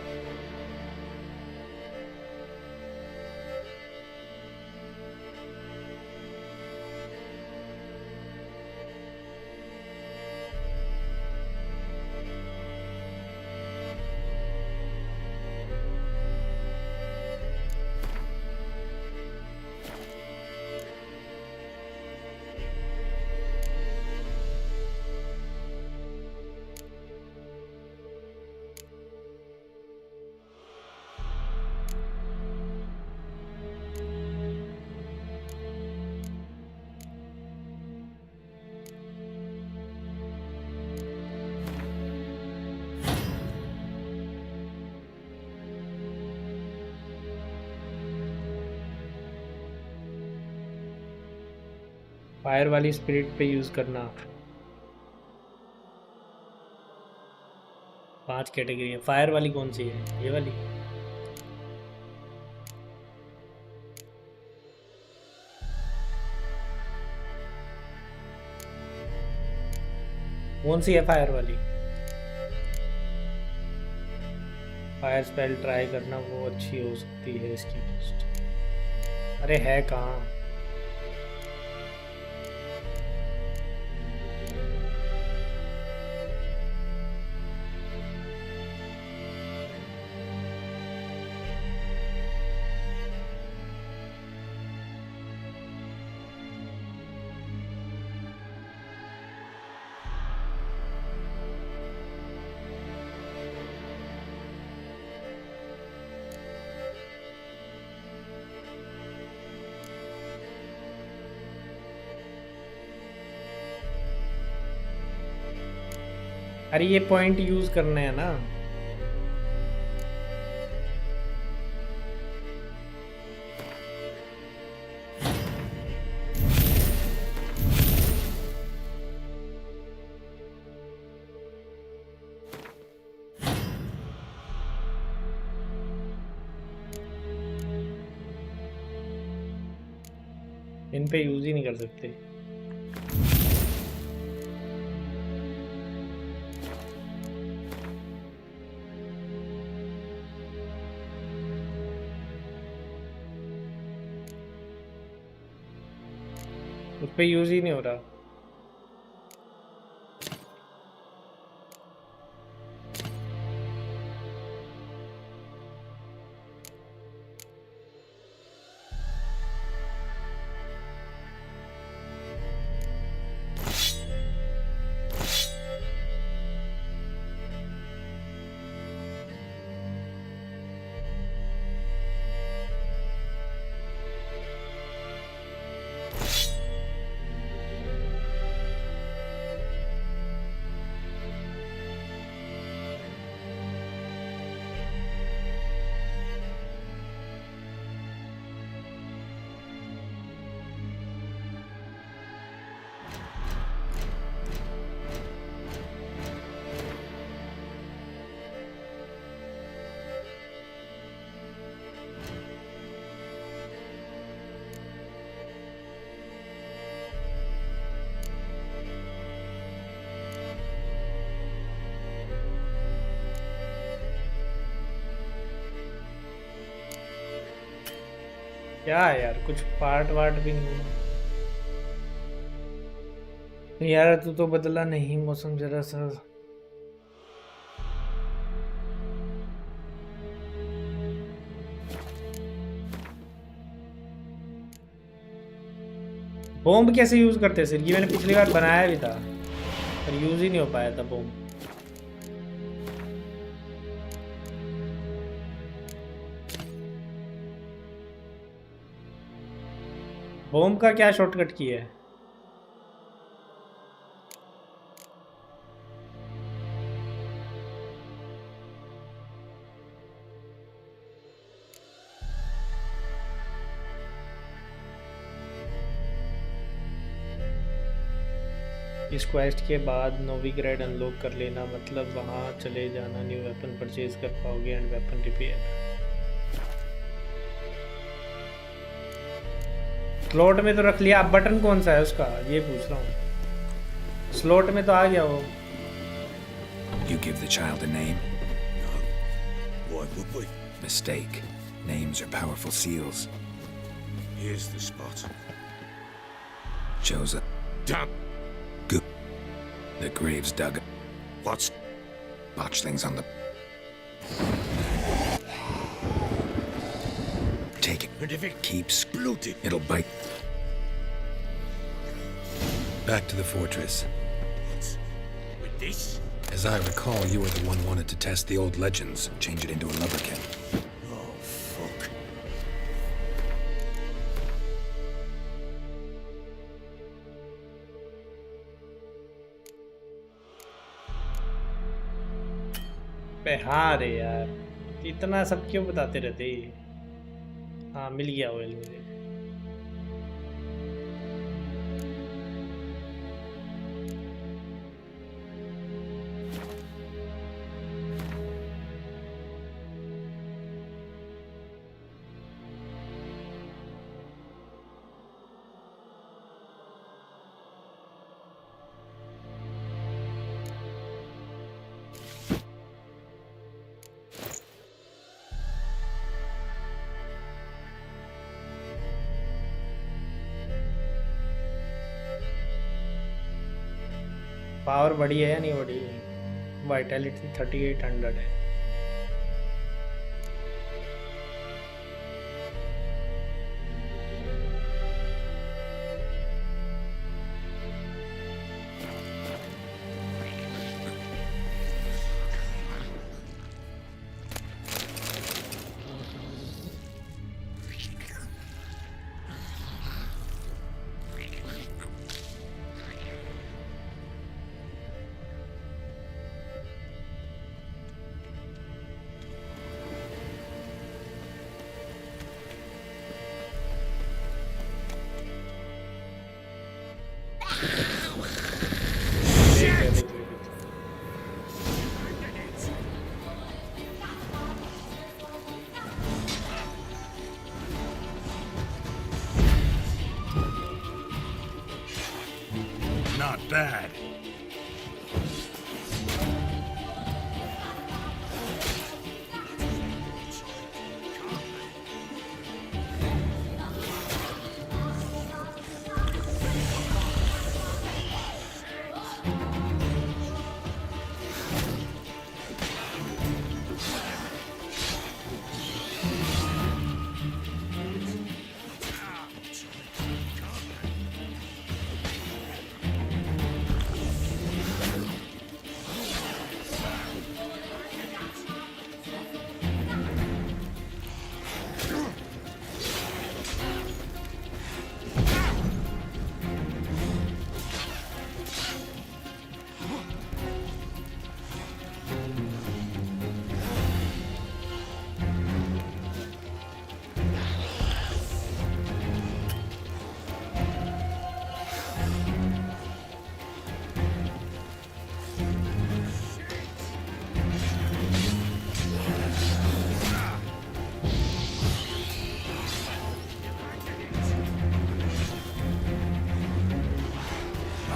फायर वाली स्पिरिट पे यूज़ करना। 5 कैटेगरी है। फायर वाली कौन सी है? ये वाली। कौन सी है फायर वाली? फायर स्पेल ट्राई करना, वो अच्छी हो सकती है इसकी टेस्ट। अरे है कहाँ? अरे ये पॉइंट यूज करने हैं ना। इन पे यूज ही नहीं कर सकते। उस पे यूज ही नहीं हो रहा। क्या है यार, कुछ पार्ट वार्ट भी नहीं है यार। तू तो बदला नहीं मौसम जरा सा। बॉम्ब कैसे यूज करते हैं? सिर्फ ये मैंने पिछली बार बनाया भी था पर यूज ही नहीं हो पाया था बॉम्ब। बॉम्ब का क्या शॉर्टकट किया है? इस क्वेस्ट के बाद नोविग्रेड अनलॉक कर लेना, मतलब वहां चले जाना, न्यू वेपन परचेज कर पाओगे एंड वेपन रिपेयर। स्लॉट में तो रख लिया, अब बटन कौन सा है उसका ये पूछ रहा हूँ। स्लॉट में तो आ गया वो। You give the child a name? Why would we? Mistake. Names are powerful seals. Here's the spot. Joseph. Damn! Good. The grave's dug. What's... Botchlings on the... Take it. And if it keeps bloated, it'll bite. Back to the fortress. with this? As I recall, you were the one wanted to test the old legends, change it into a lubberkin. Oh, fuck. बे हाँ रे यार, इतना सब क्यों बताते रहते ही। हाँ मिल गया ऑयल मुझे। पावर बढ़ी है या नहीं बढ़ी? वाइटैलिटी 3800 है। Not bad.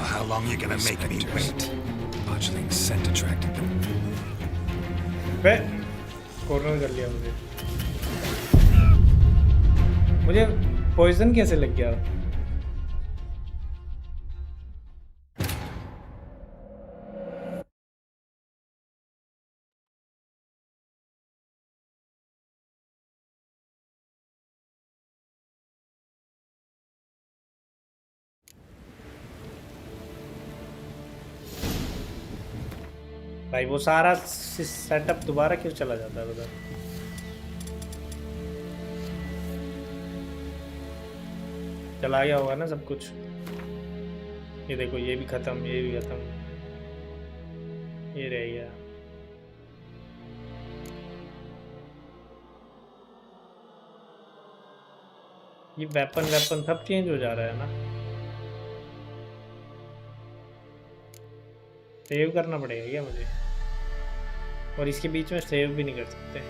How long you gonna make me wait? Botchling's scent attracted them. Bay corner कर लिया मुझे। मुझे पॉइजन कैसे लग गया? भाई वो सारा सेटअप दोबारा क्यों चला जाता है उधर? चला गया होगा ना सब कुछ। ये देखो ये भी खत्म, ये भी खत्म, ये रह गया। ये वेपन सब चेंज हो जा रहा है ना। सेव करना पड़ेगा क्या मुझे? और इसके बीच में सेव भी नहीं कर सकते।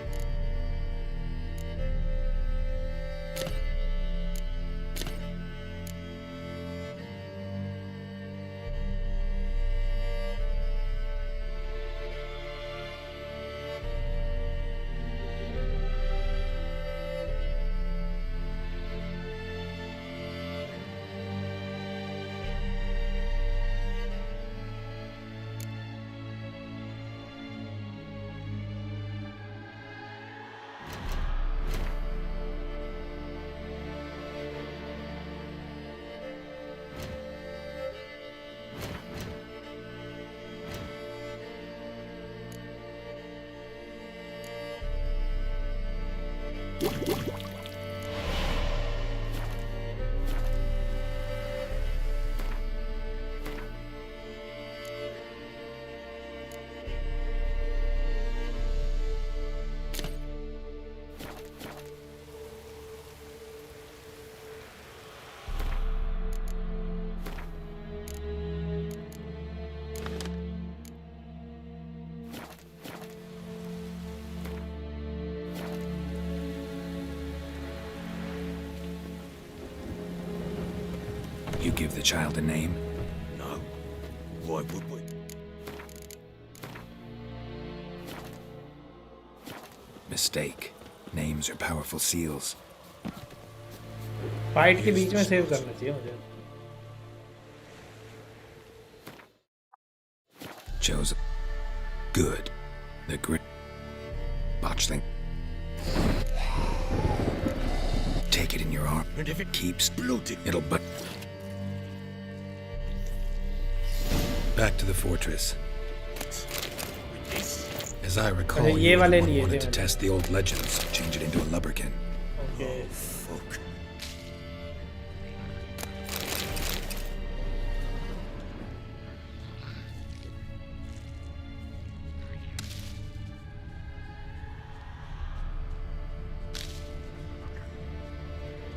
You give the child a name? No. Why would we? Mistake. Names are powerful seals. Fight के बीच में सेव करना चाहिए मुझे. Joseph. Good. The grit. Botchling. Take it in your arm. And if it keeps bloated, it'll but. Back to the fortress. As I recall, ये you were वाले the one लिए who wanted थे to मैंने. test the old legends, change it into a lubberkin. Okay. fuck.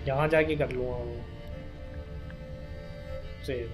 यहाँ जाके कर लूँगा वो सेव.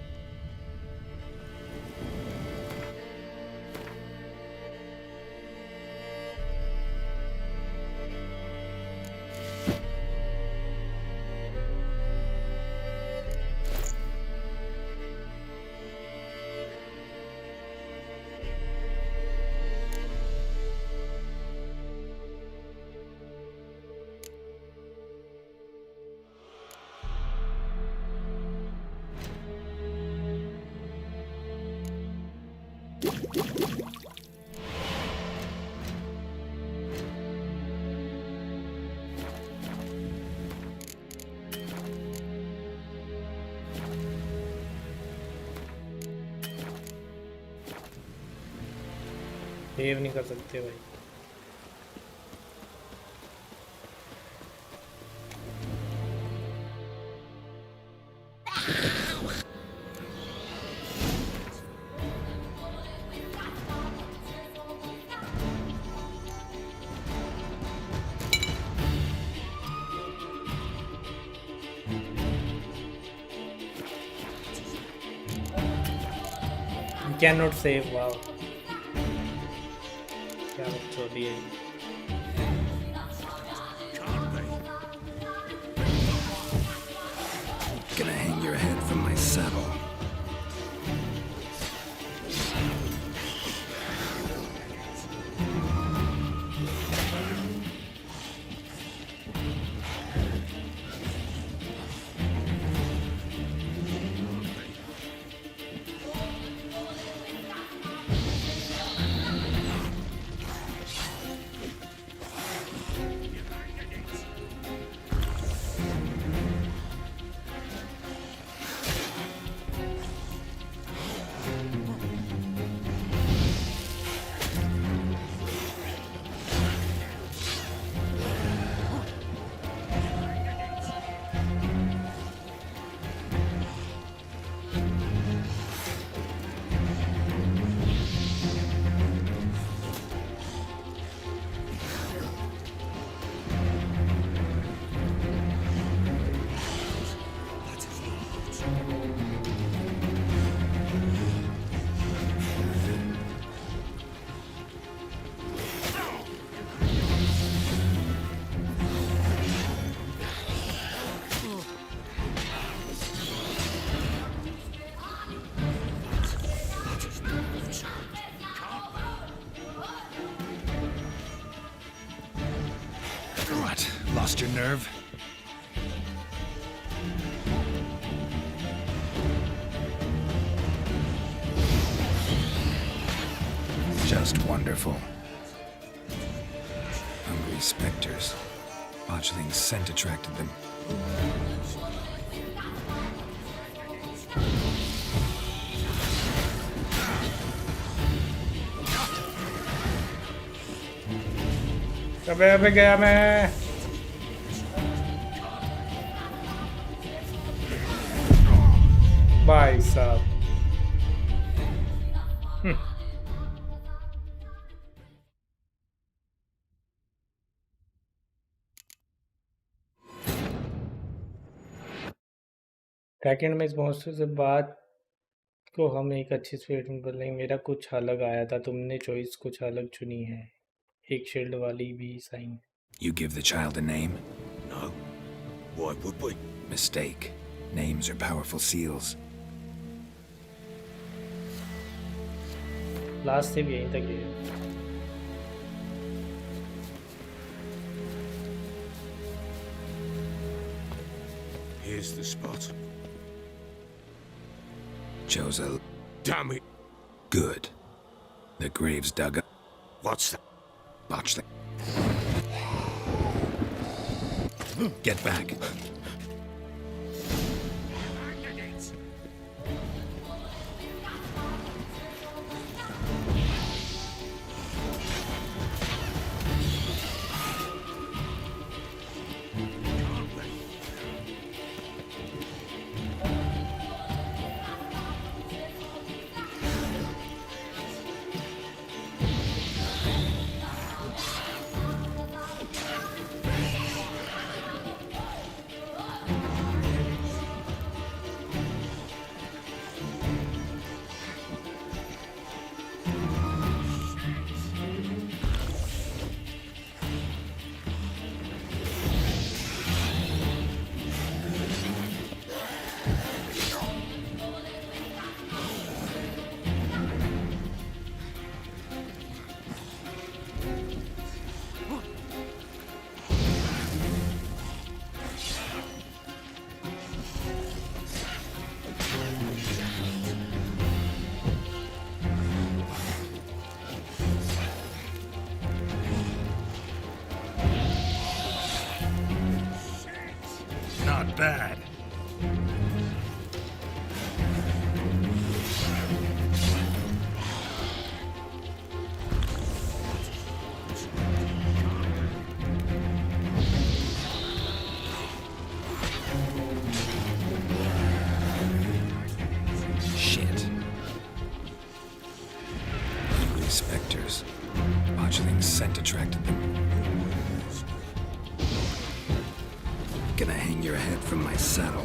सेव नहीं कर सकते भाई. You cannot save. Wow. क्या बकचोदी है ये. Gonna hang your head from my saddle. What? Lost your nerve? Just wonderful. Hungry specters. Botchling's scent attracted them. अबे गया मैं. भाई साहब. सेकंड में इस मॉन्स्टर से बात को हम एक अच्छी स्पीड में कर लेंगे. मेरा कुछ अलग आया था, तुमने चॉइस कुछ अलग चुनी है. एक शील्ड वाली भी sign. You give the child a name? No. Why would we? Mistake. Names are powerful seals. Last से भी यहीं तक ही है. Here's the spot. Joseph. Damn it. Good. The grave's dug up. What's that? Botch that. Get back. Not bad. Shit. These specters. Botchling's scent attracted them. Gonna hang your head from my saddle.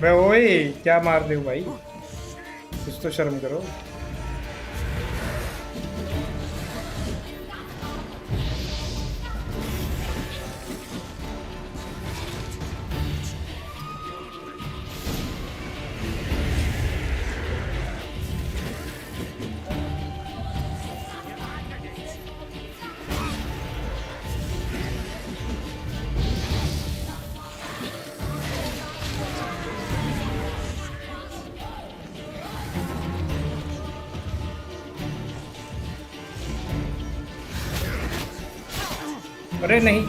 बे ओए क्या मार दे भाई, कुछ तो शर्म करो. अरे नहीं,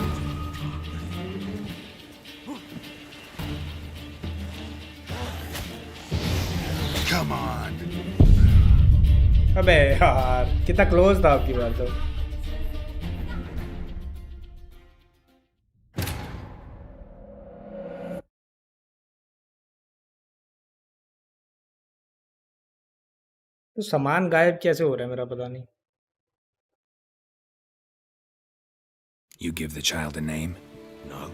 Come on. अबे यार कितना क्लोज था आपकी बात तो. तो सामान गायब कैसे हो रहा है मेरा पता नहीं. You give the child a name? No.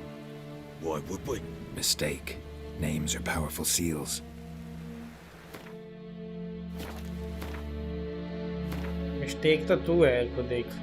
Why would we? Mistake. Names are powerful seals. Mistake तो तू है को देख.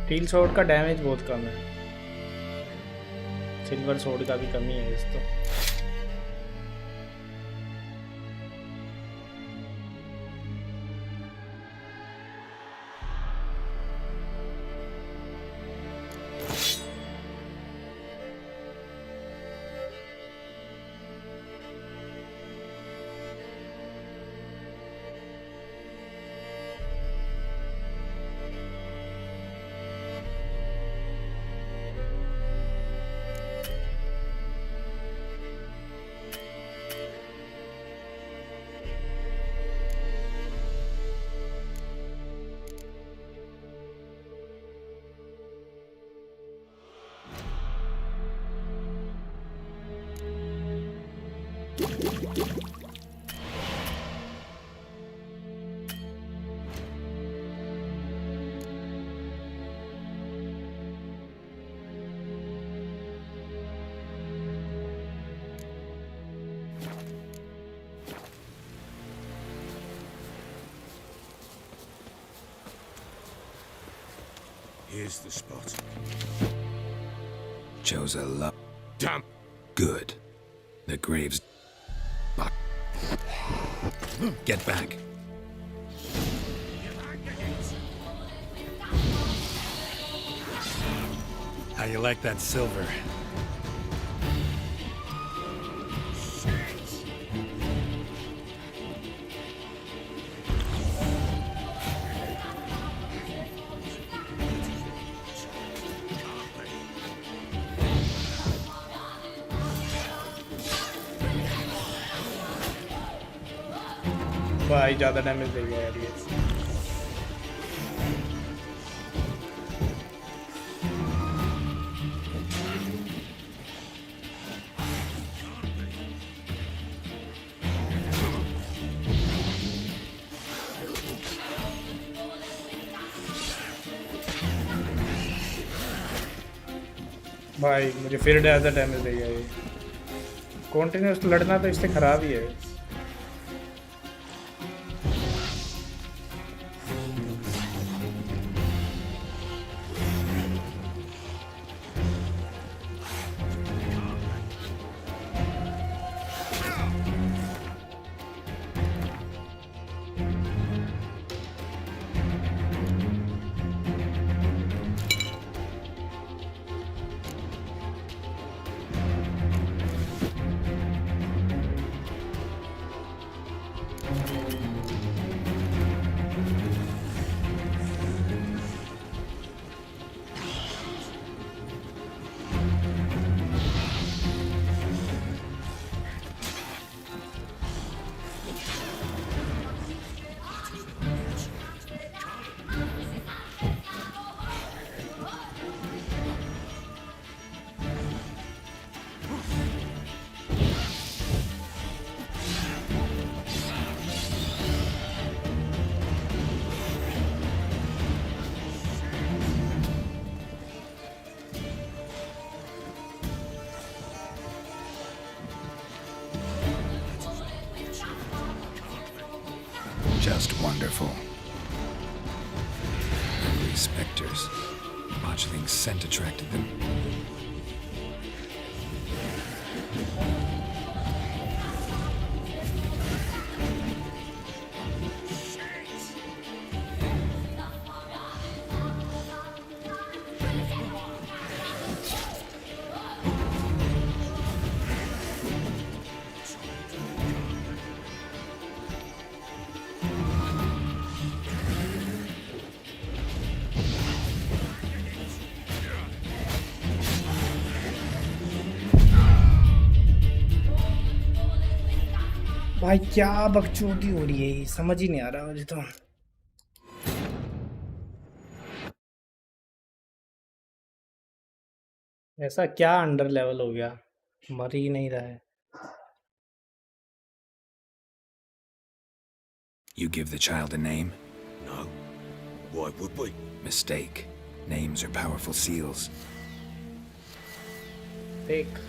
स्टील स्वॉर्ड का डैमेज बहुत कम है, सिल्वर स्वॉर्ड का भी कमी है इस तो. Here's the spot. Chose a love. Damn. Good. The grave's. Get back. How you like that silver? भाई ज़्यादा डैमेज दे गया यार ये। भाई मुझे फिर ज़्यादा डैमेज दे गया ये। कॉन्टिन्यूस लड़ना तो इससे ख़राब ही है। Just wonderful. Hungry specters. Botchling's scent attracted them. भाई क्या बकचोदी हो रही है ये, समझ ही नहीं आ रहा मुझे तो। ऐसा क्या अंडर लेवल हो गया, मर ही नहीं रहा है। You give the child a name? No. Why would we? Mistake. Names are powerful seals. Take.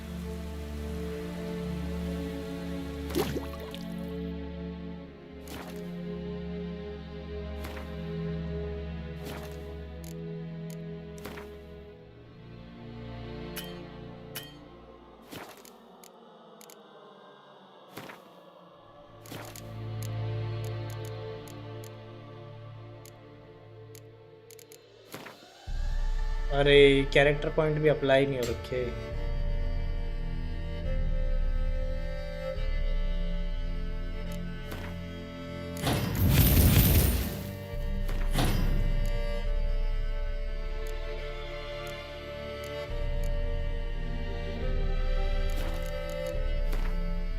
अरे कैरेक्टर पॉइंट भी अप्लाई नहीं हो रखे।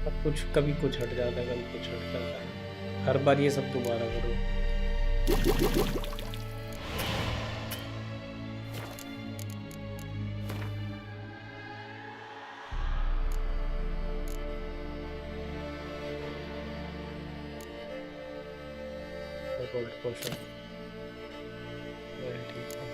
अब कुछ कभी कुछ हट जाता है, कभी कुछ हट जाता है। हर बार ये सब दोबारा करो। गोल्ड पोशन ठीक है।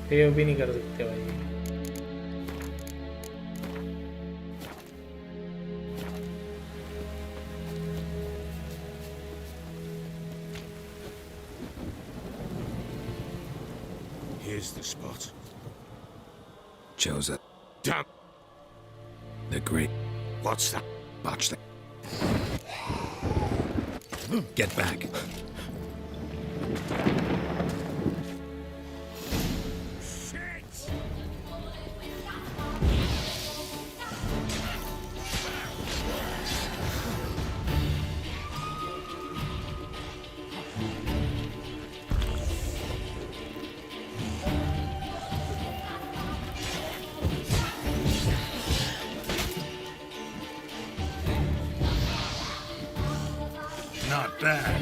सेव भी नहीं कर सकते भाई। Here's the spot. Joseph. Damn! The great. What's that? Botch that. Get back. Not bad.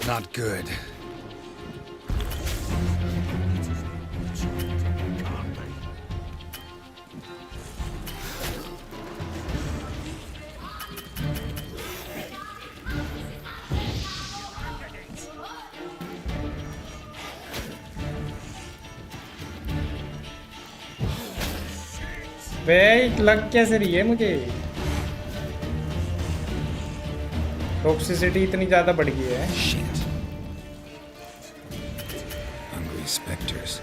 Not good. वे लग कैसे रही है मुझे? टॉक्सिसिटी इतनी ज्यादा बढ़ गई है। Hungry specters.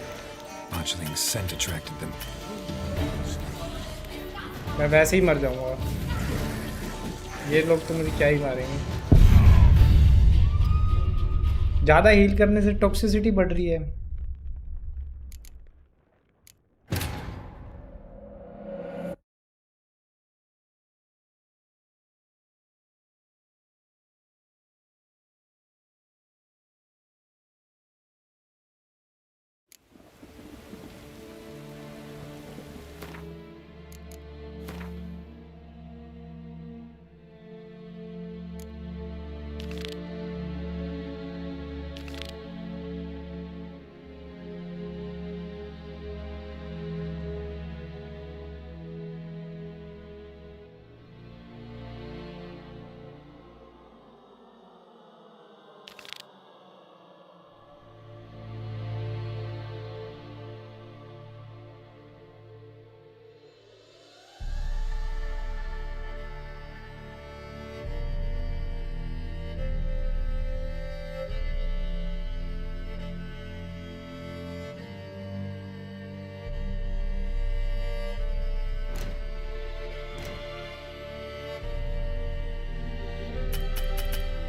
Botchling's scent attracted them. मैं वैसे ही मर जाऊंगा। ये लोग तो मुझे क्या ही मारेंगे। ज्यादा हील करने से टॉक्सिसिटी बढ़ रही है।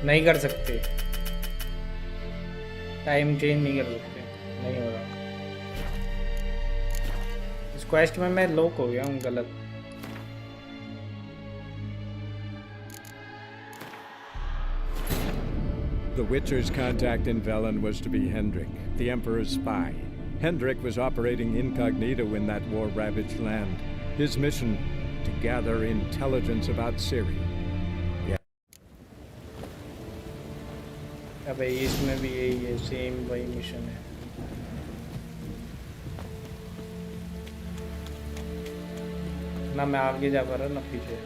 नहीं कर सकते, टाइम चेंज नहीं कर सकते, नहीं हो रहा। इस क्वेस्ट में मैं लॉक हो गया हूँ गलत। The Witcher's contact in Velen was to be Hendrik, the Emperor's spy. Hendrik was operating incognito in that war-ravaged land. His mission, to gather intelligence about Ciri. अबे इसमें भी यही है, सेम वही मिशन है. ना मैं आगे जा पा रहा ना पीछे.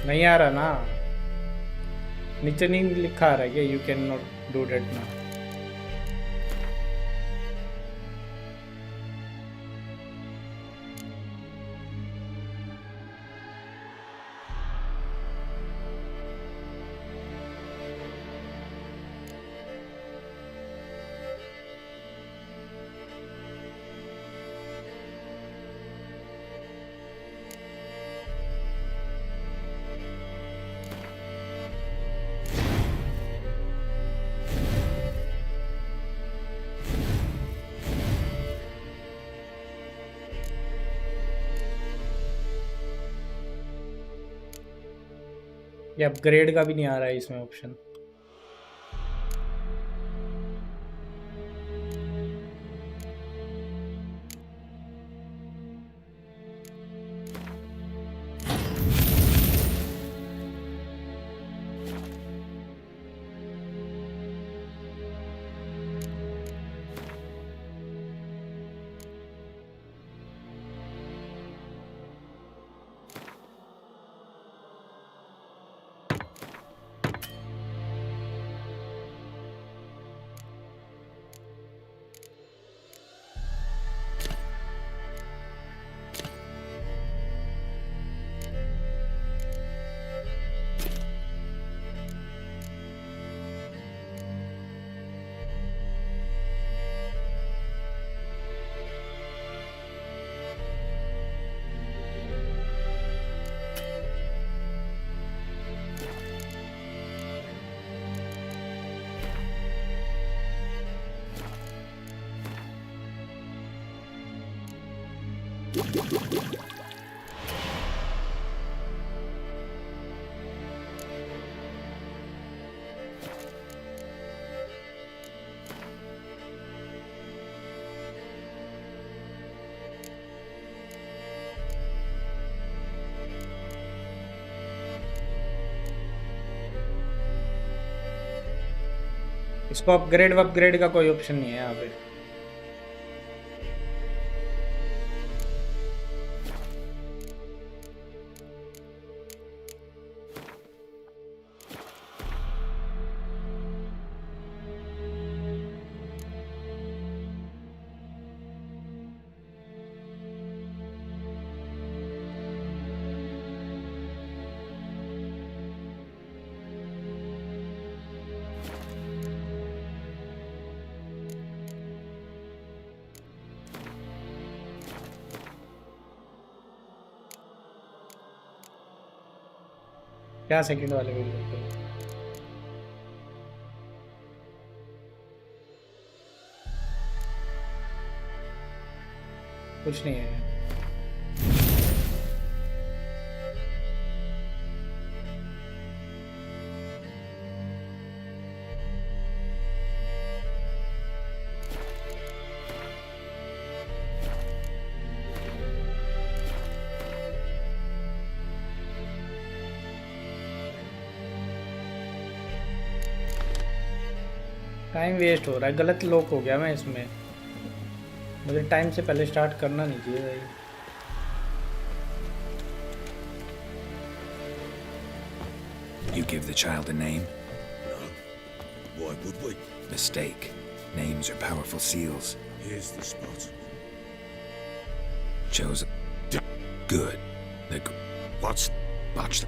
नहीं आ रहा ना, नीचे नहीं लिखा आ रहा है कि you can not do that ना. ये अपग्रेड का भी नहीं आ रहा है इसमें ऑप्शन. इसको अपग्रेड का कोई ऑप्शन नहीं है यहाँ पे. क्या सेकंड वाले में करते हैं? कुछ नहीं है. टाइम वेस्ट हो रहा है, गलत लॉक हो गया मैं इसमें. मुझे टाइम से पहले स्टार्ट करना नहीं चाहिए भाई. You give the child a name? No. Why would we? Mistake. Names are powerful seals. Here's the spot. Chose. good. What's... Botched.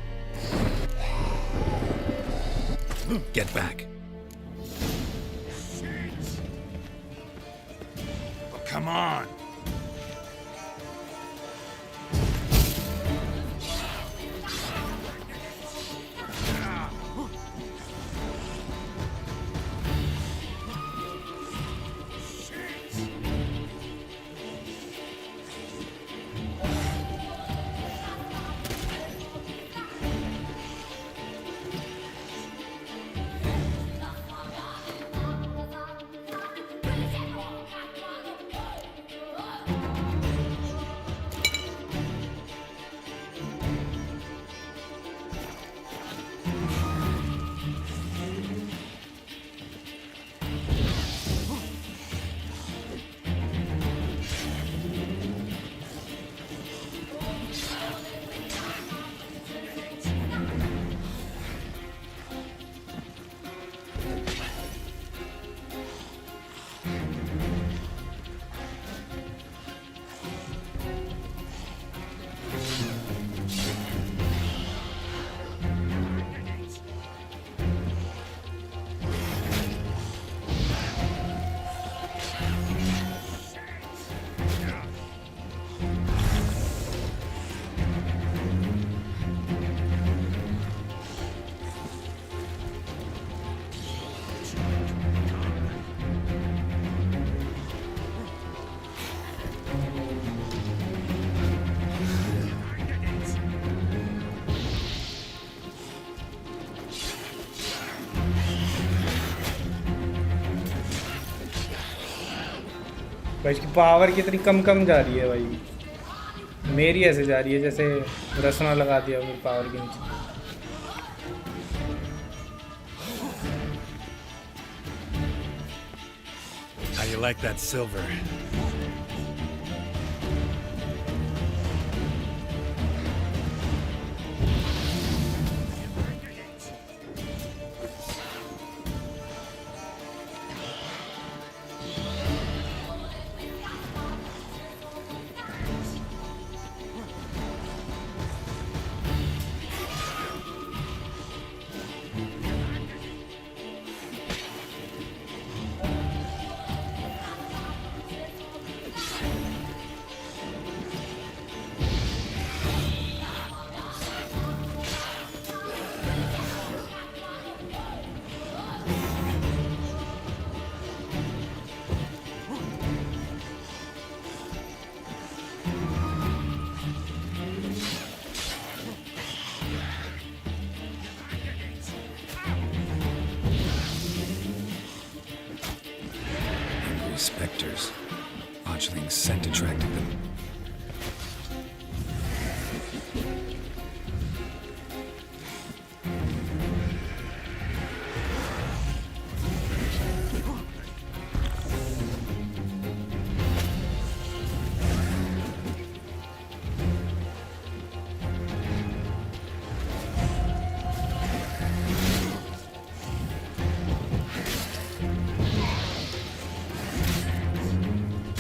Get back. Oh, come on! भाई इसकी पावर कितनी कम कम जा रही है भाई। मेरी ऐसे जा रही है जैसे रसना लगा दिया मेरी पावर के नीचे। How you like that silver? Spectres. Botchling's scent attracted them.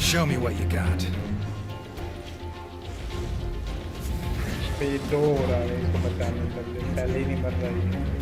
Show me what you got. ये दो हो रहा है इसको बचाने के लिए, पहले ही नहीं मर रहा है।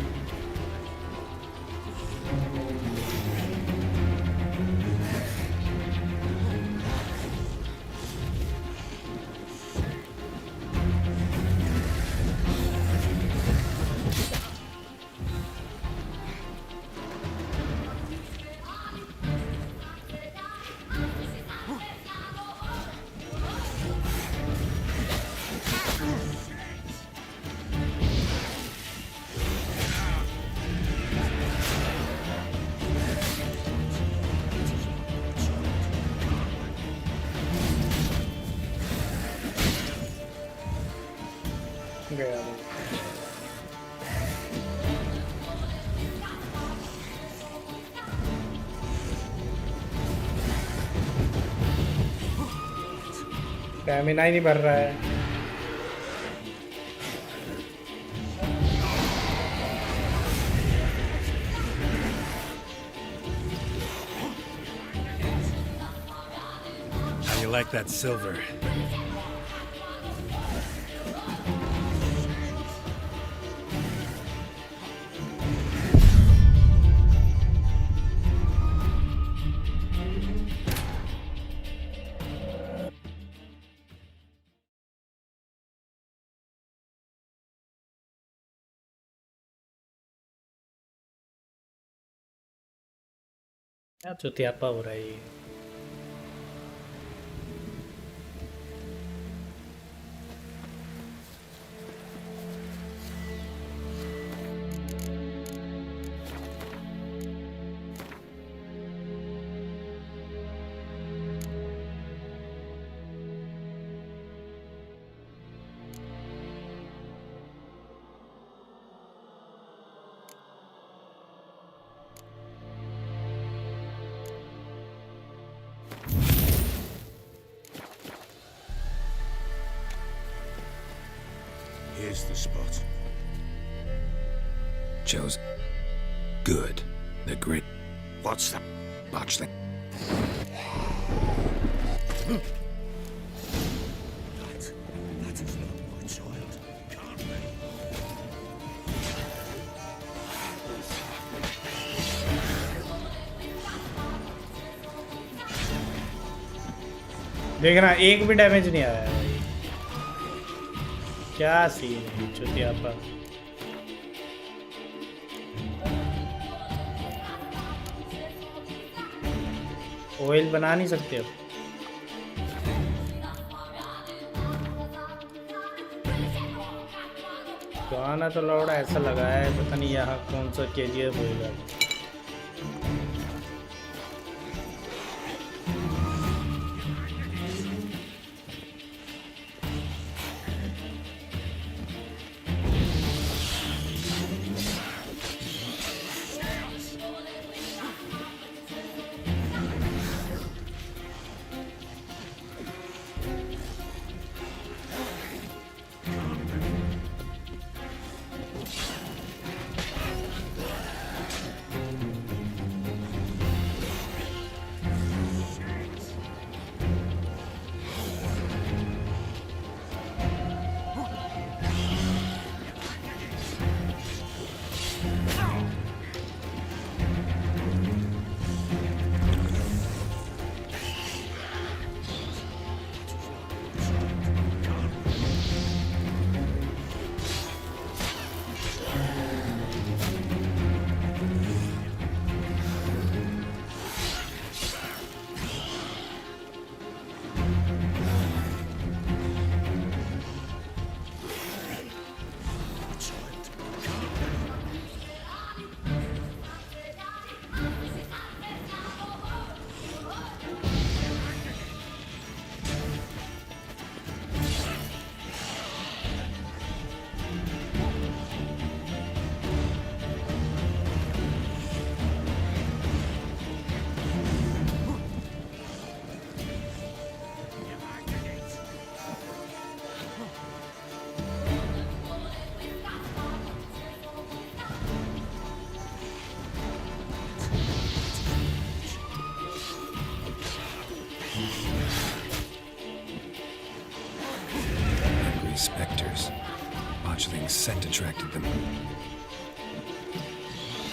गया वो। स्टैमिना ही नहीं भर रहा है। How you like that silver? क्या चुतियापा हो रहा है ये? Here's the spot. Joe's good. The great What's that? botchling. That is not my child. Can't be. देखना एक भी डैमेज नहीं आया भाई। क्या सीन है चुतियापा। ऑयल बना नहीं सकते अब। गाना तो लौड़ा ऐसा लगा है, पता नहीं यहाँ कौन सा KGF होगा। Spectres. Botchling's scent attracted them.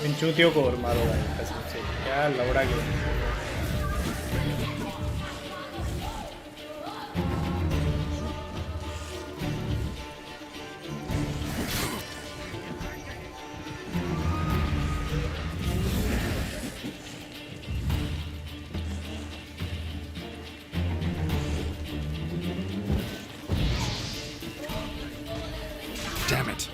इन चूतियों को और मारो भाई कसम से। क्या लौड़ा गया। Damn it.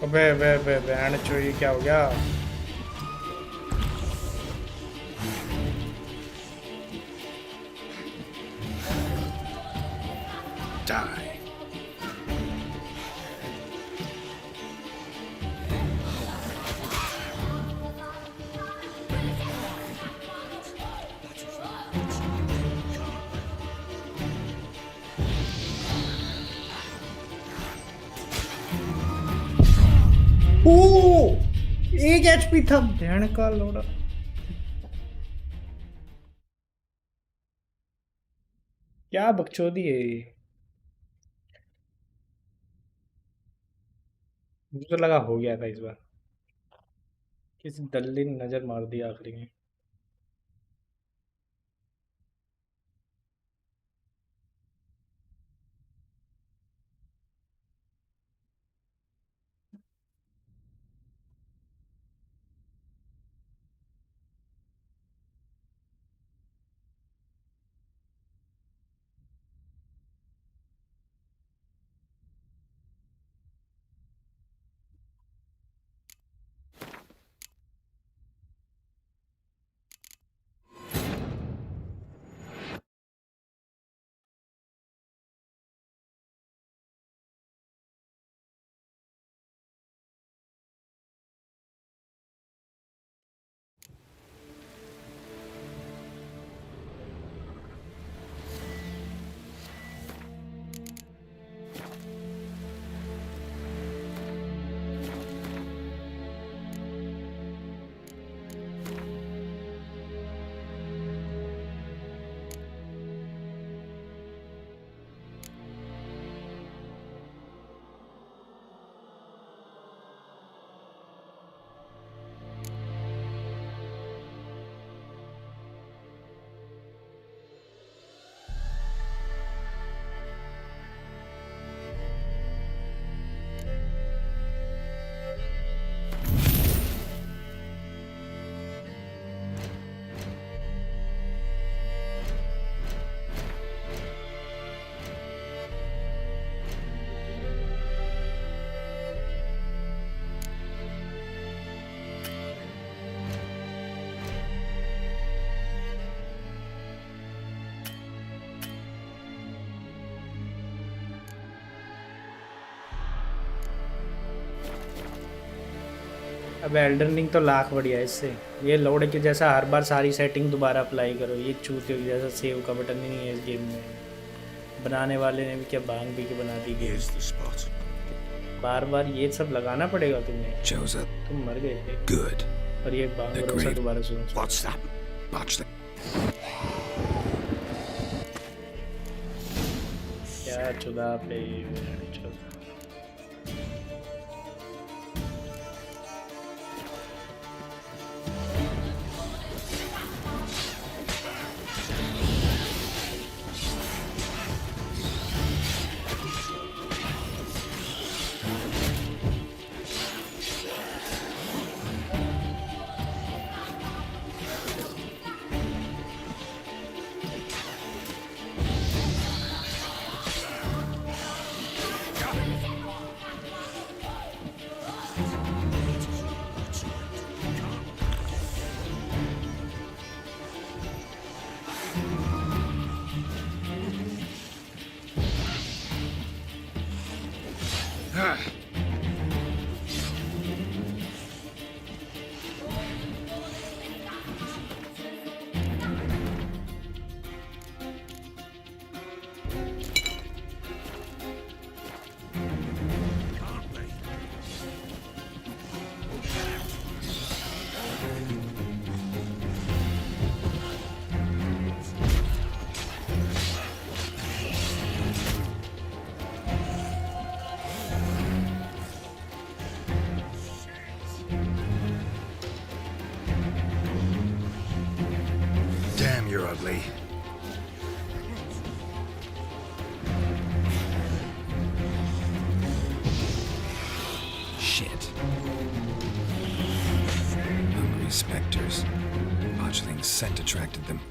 अबे वे बहन चोरी क्या हो गया? Die. ओ, 1 HP था बहन का लोड़ा। क्या बकचोदी है ये? मुझे तो लगा हो गया था इस बार। किसी दल्ले ने नजर मार दिया आखिरी में। अब एल्डन रिंग तो लाख बढ़िया है इससे। ये लोड के जैसा हर बार सारी सेटिंग दोबारा अप्लाई करो। ये चूतियों के जैसा सेव का बटन ही नहीं है इस गेम में। बनाने वाले ने भी क्या भांग पी के बना दी गेम। बार बार ये सब लगाना पड़ेगा तुम्हें। तुम मर गए थे। Good. और ये भांग भरोसा दोबारा सुनो। What's that? Watch that. क्या चुदा पे You're ugly. Shit. Hungry specters. Botchling's scent attracted them.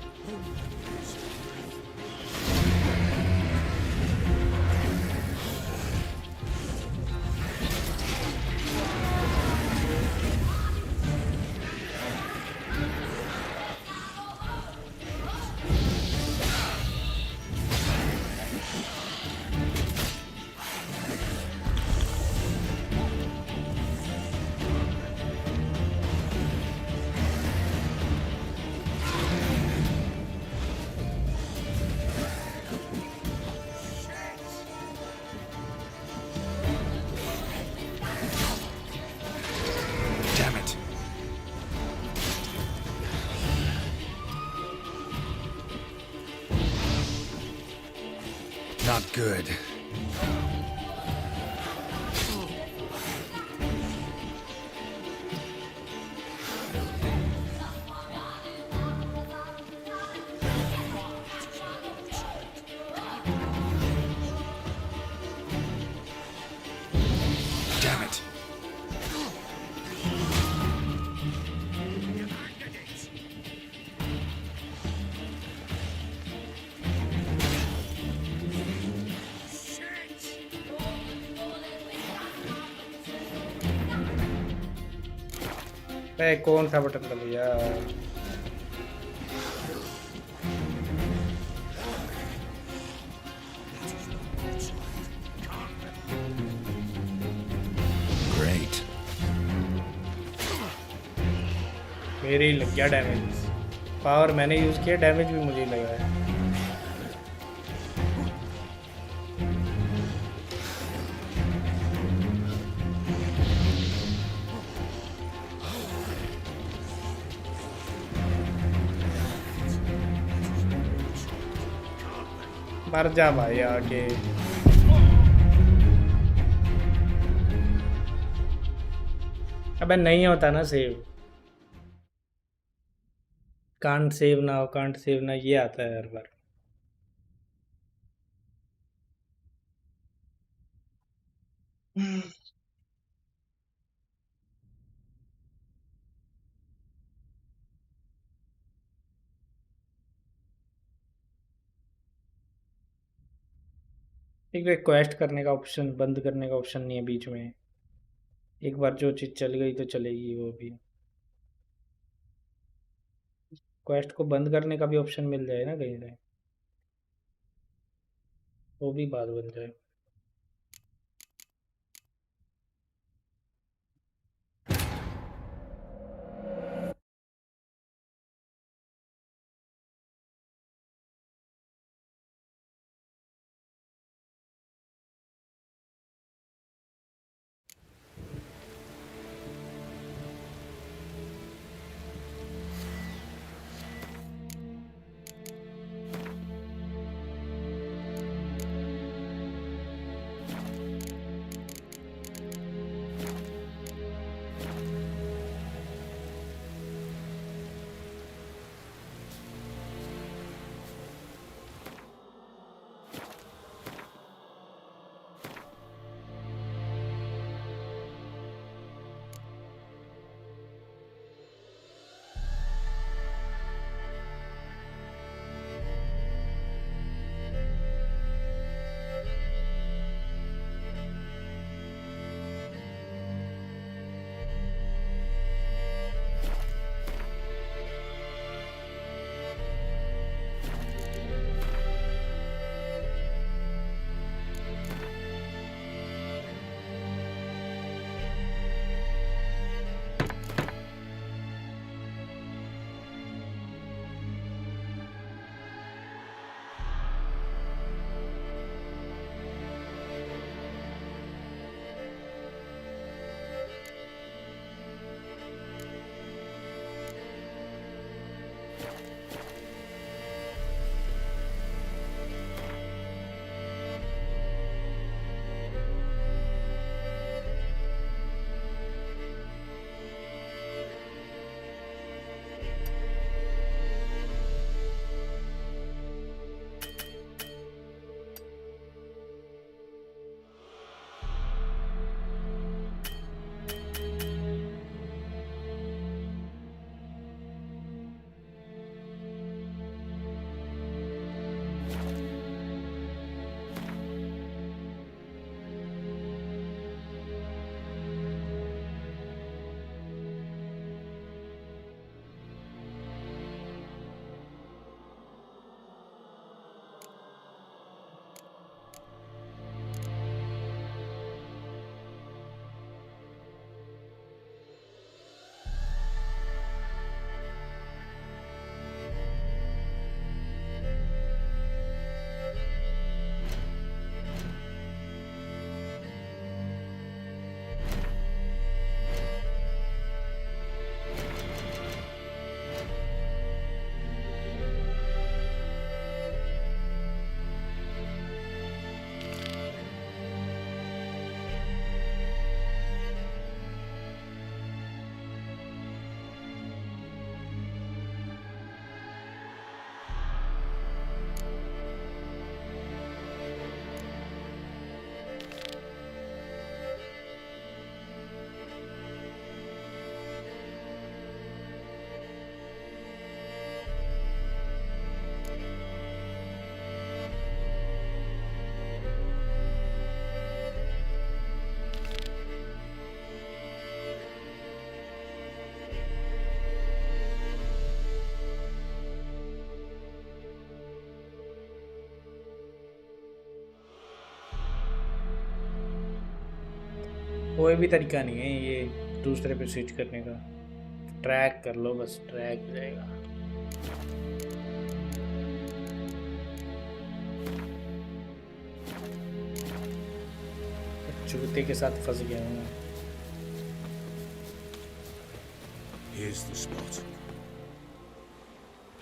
not good. Damn it. कौन सा बटन दबा यार? Great. मेरे ही लग गया डैमेज। पावर मैंने यूज किया, डैमेज भी मुझे ही लगा है। मर जा भाई आके। अबे नहीं होता ना सेव। कांट सेव ना, कांट सेव ना, ये आता है हर बार। एक रिक्वेस्ट करने का ऑप्शन, बंद करने का ऑप्शन नहीं है बीच में। एक बार जो चीज़ चल गई तो चलेगी वो भी। क्वेस्ट को बंद करने का भी ऑप्शन मिल जाए ना कहीं से, वो भी बात बन जाए। कोई भी तरीका नहीं है ये दूसरे पे स्विच करने का। ट्रैक कर लो बस, ट्रैक हो जाएगा। जूते के साथ फंस गया हूँ। Here's the spot.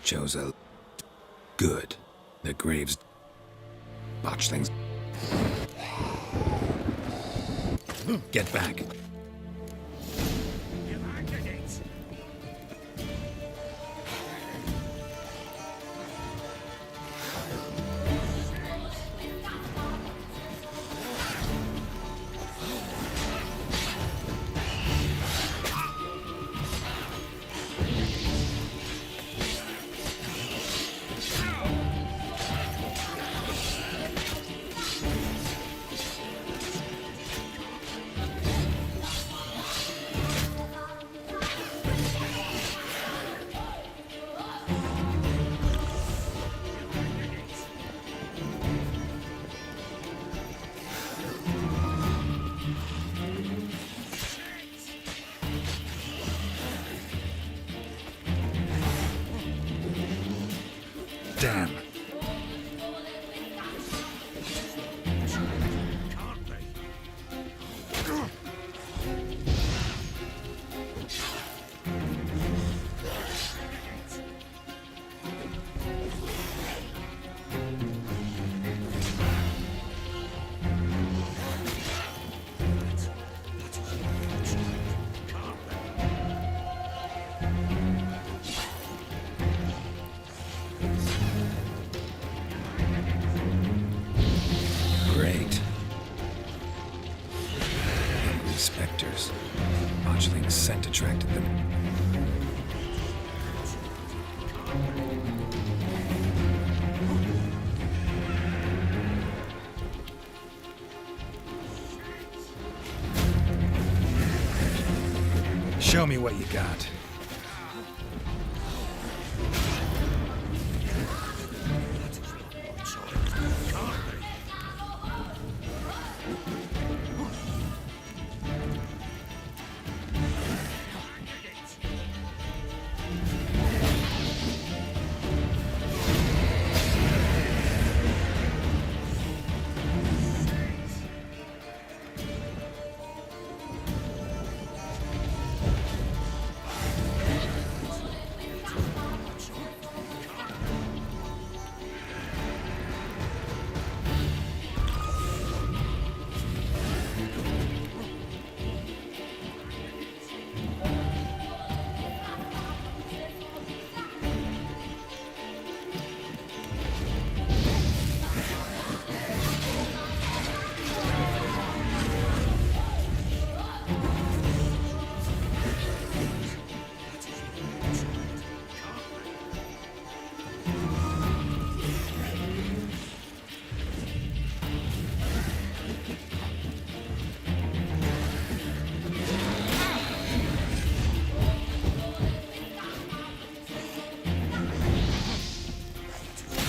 Chose a good. The graves botch things. Get back. Damn. Great. Angry specters. Botchling's scent attracted them. Show me what you got.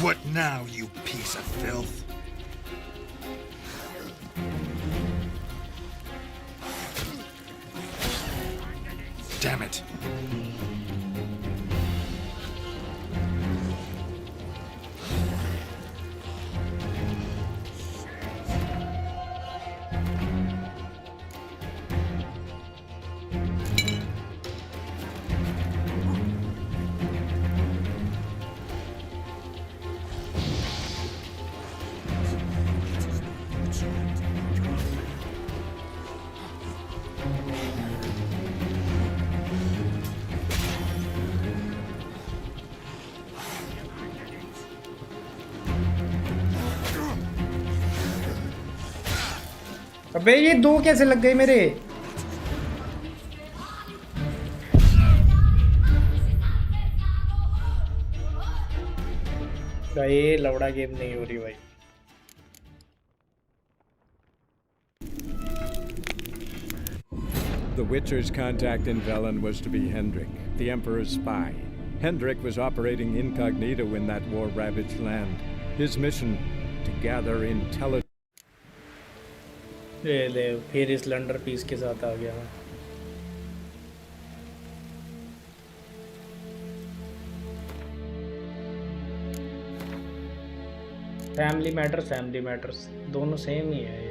What now, you piece of filth? Damn it. अबे ये दो कैसे लग गए मेरे? ये लौड़ा game नहीं हो रही भाई। The Witcher's contact in Velen was to be Hendrik, the Emperor's spy. Hendrik was operating incognito in that war-ravaged land. His mission, to gather intelligence. ये ले फिर इस लंडर पीस के साथ आ गया मैं। फैमिली मैटर्स दोनों सेम ही है ये।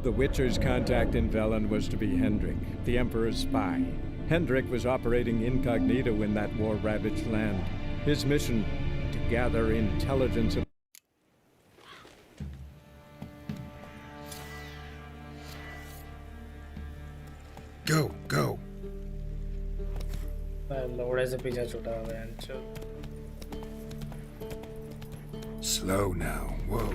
The Witcher's contact in Velen was to be Hendrik, the Emperor's spy. Hendrik was operating incognito in that war-ravaged land. His mission, to gather intelligence. Go, go. लोड़े से पीछे छुटा हुआ है। Slow now, whoa.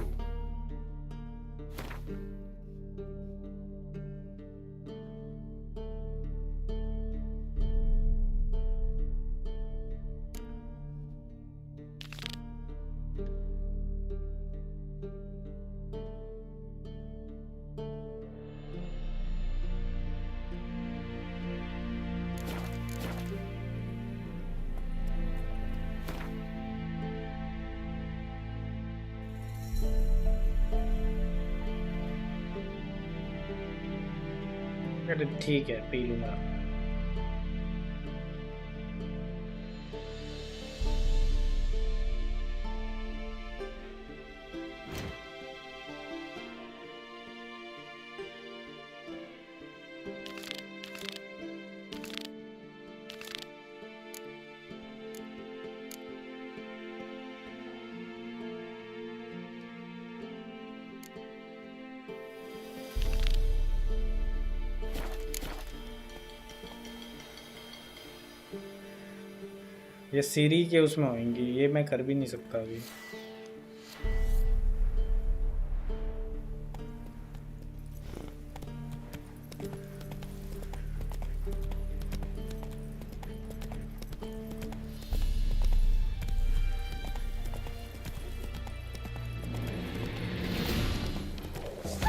ठीक है, पी लूँगा। ये सीरी के उसमें होंगी, ये मैं कर भी नहीं सकता अभी।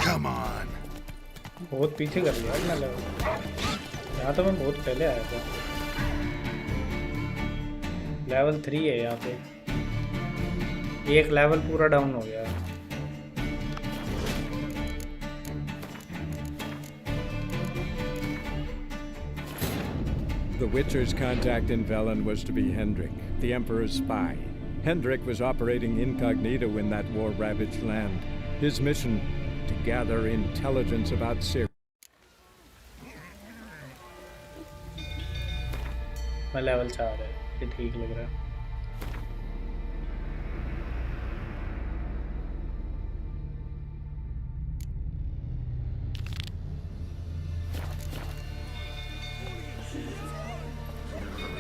Come on. बहुत पीछे कर लिया मैं लेवल। यहाँ तो मैं बहुत पहले आया था। लेवल 3 है यहाँ पे। एक लेवल पूरा डाउन हो गया। The Witcher's contact in Velen was to be Hendrik, the Emperor's spy. Hendrik was operating incognito in that war-ravaged land. His mission, to gather intelligence about Syria. मैं लेवल 4 है, ये ठीक लग रहा है।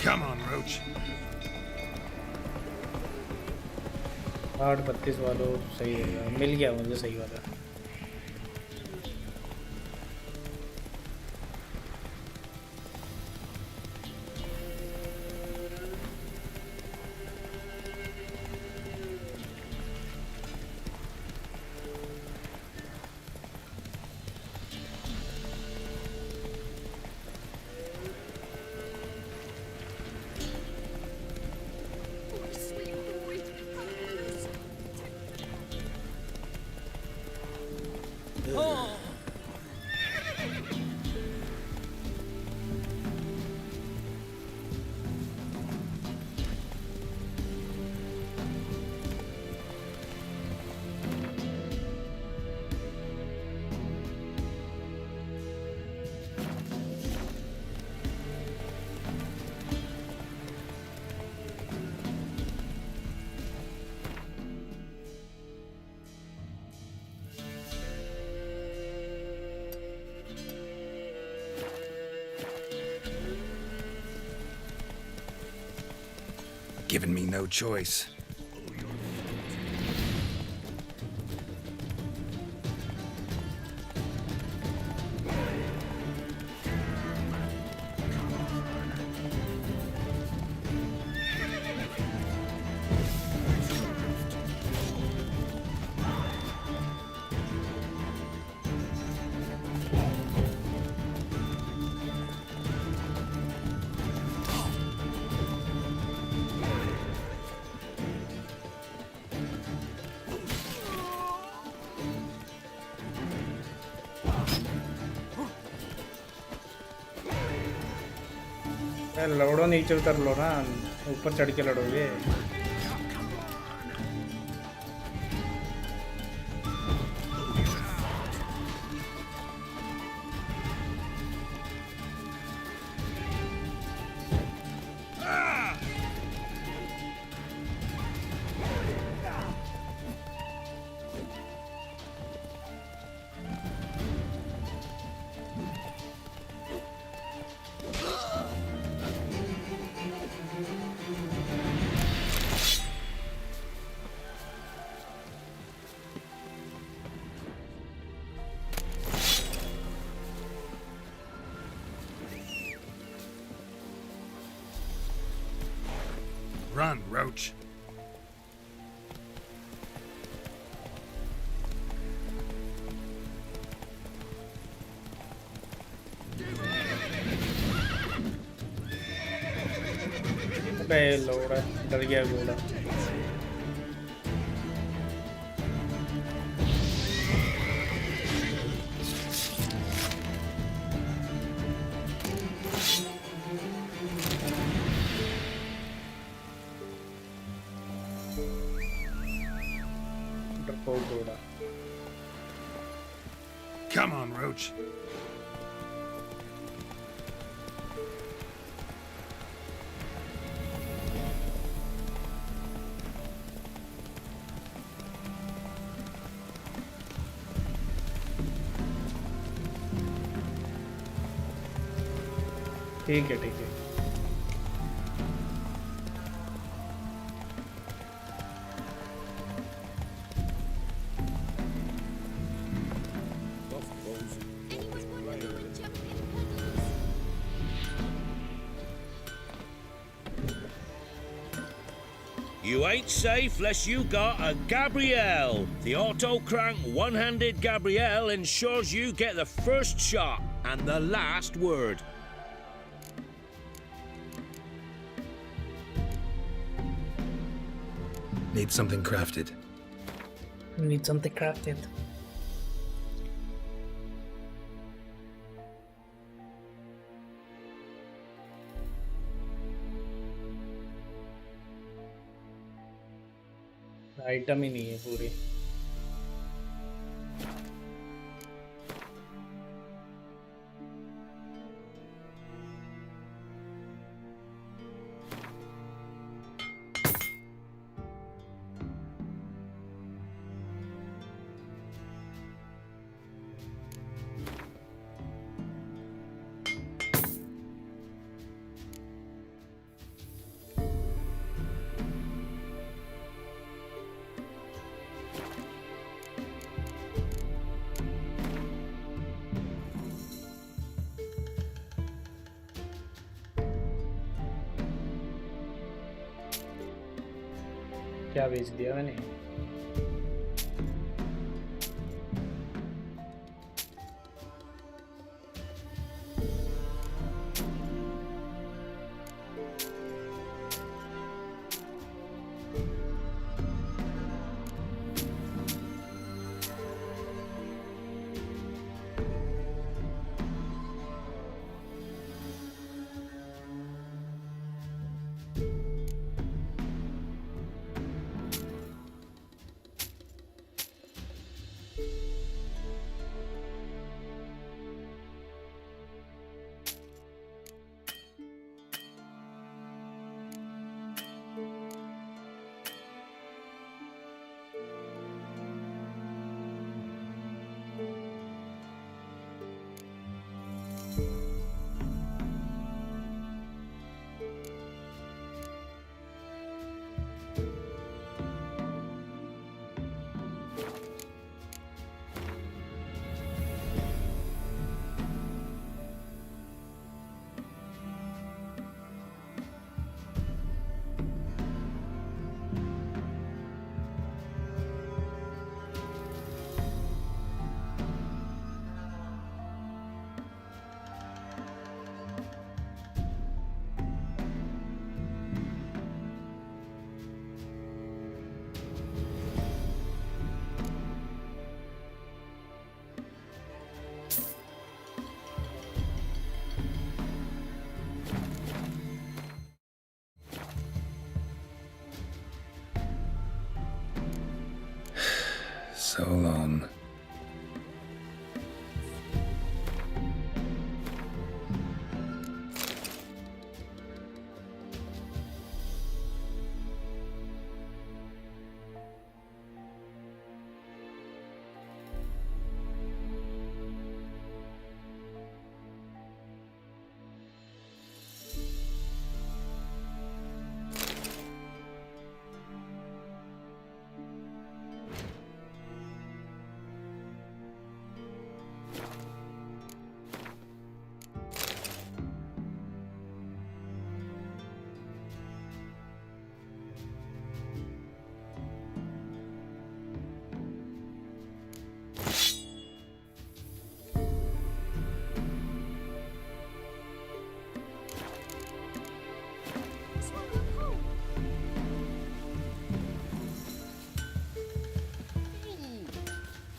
Come on, Roach. 8:32 वालों सही रहेगा, मिल गया मुझे सही वाला। given me no choice. लड़ो नीचे उतर लो ना, ऊपर चढ़ के लड़ोगे। Run, Roach. अबे लोड़ा, डर गया घोड़ा। Come on, Roach. ठीक है, ठीक है। You ain't safe unless you got a Gabrielle. The auto-crank one-handed Gabrielle ensures you get the first shot and the last word. Need something crafted. Need something crafted. Item ही नहीं है पूरी। क्या बेच दिया मैंने? So long.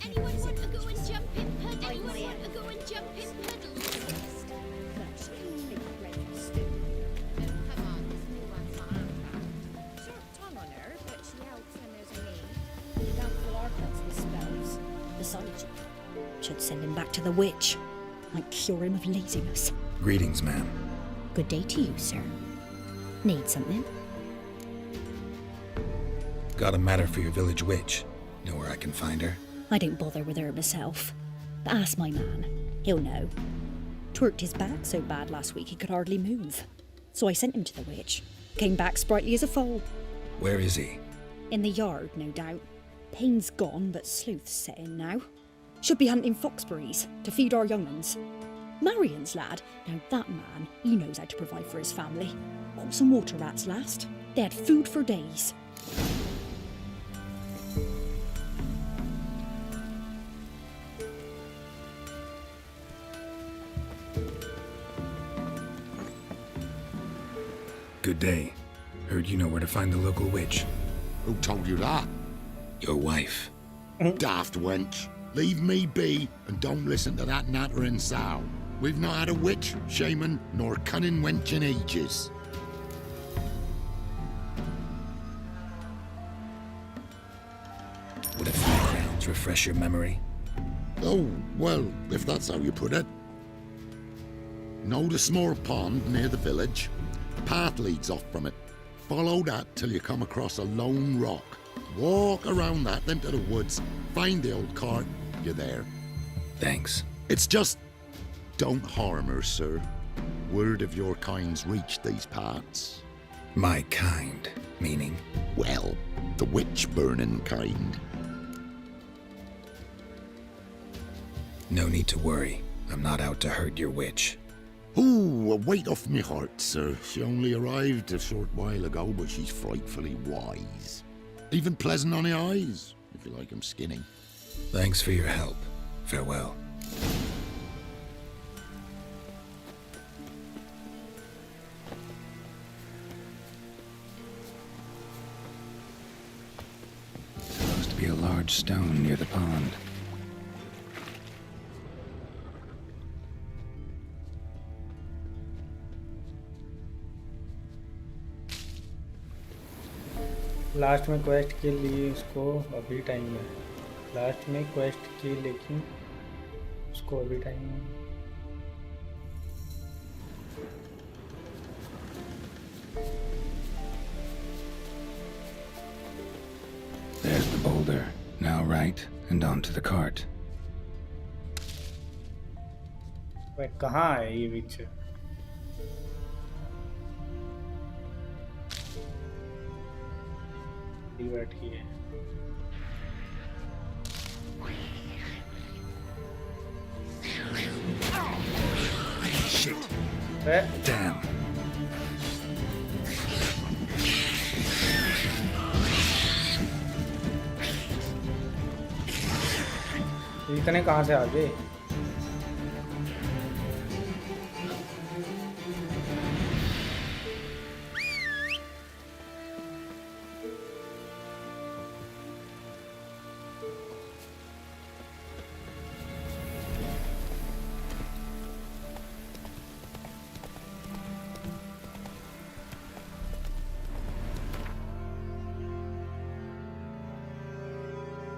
Anyone want to go and jump in puddles? Anyone want to go and jump in puddles? Come on, this new one's not on. Short tongue on her, but she helps when there's a need. You don't pull our cuts with spells. Besides, should send him back to the witch. Might cure him of laziness. Greetings, ma'am. Good day to you, sir. Need something? Got a matter for your village witch. Know where I can find her? I don't bother with her myself. But ask my man. He'll know. Twerked his back so bad last week he could hardly move. So I sent him to the witch. Came back sprightly as a foal. Where is he? In the yard, no doubt. Pain's gone, but sleuth's set in now. Should be hunting foxberries to feed our young uns. Marion's lad, now that man, he knows how to provide for his family. Got some water rats last. They had food for days. Good day. Heard you know where to find the local witch. Who told you that? Your wife. Daft wench. Leave me be and don't listen to that nattering sow. We've not had a witch, shaman, nor cunning wench in ages. Would a few crowns refresh your memory? Oh, well, if that's how you put it. Know the small pond near the village? Path leads off from it. Follow that till you come across a lone rock. Walk around that, then to the woods. Find the old cart. You're there. Thanks. It's just... don't harm her, sir. Word of your kind's reached these parts. My kind, meaning? Well, the witch-burning kind. No need to worry. I'm not out to hurt your witch. Ooh, a weight off me heart, sir. She only arrived a short while ago, but she's frightfully wise. Even pleasant on the eyes, if you like 'em skinny. Thanks for your help. Farewell. Supposed to be a large stone near the pond. Last में quest के लिए उसको अभी time है. Last में quest की लेकिन उसको अभी टाइम है. There's the boulder. Now right, and onto the cart. वह कहाँ है ये विच? बैठी है. Shit. Damn. इतने कहाँ से आ गए?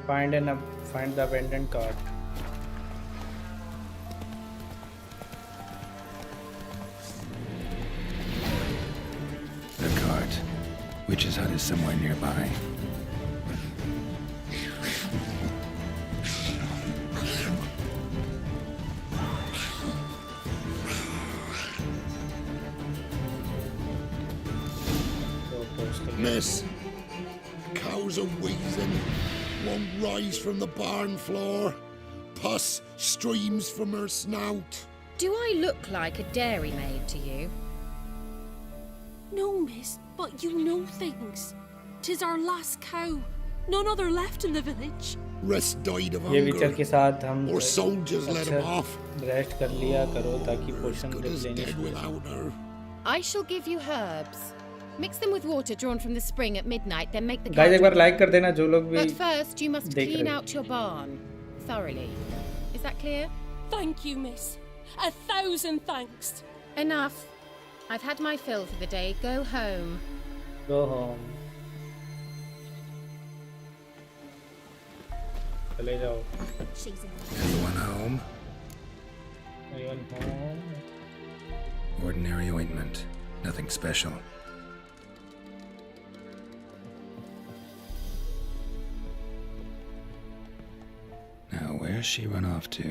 Find enough Find the abandoned cart. The cart. Witch's hut is somewhere nearby. Miss, cows are wheezing, won't rise from the barn floor. Pus streams from her snout. Do I look like a dairymaid to you? No, miss, but you know things. 'Tis our last cow. None other left in the village. Rest died of ये विचर के साथ hunger, हम or soldiers let him अक्सर off. Rest कर लिया करो ताकि पोषण Good as लेने dead without her. I shall give you herbs. Mix them with water drawn from the spring at midnight, then make the guys एक बार caldron. Like कर देना जो लोग भी But first, you must देख clean रहे हो। out your barn thoroughly. Is that clear? Thank you, miss. 1,000 thanks. Enough. I've had my fill for the day. Go home. Go home. चले जाओ। Anyone home? Anyone home? Ordinary ointment. Nothing special. Now, where's she run off to?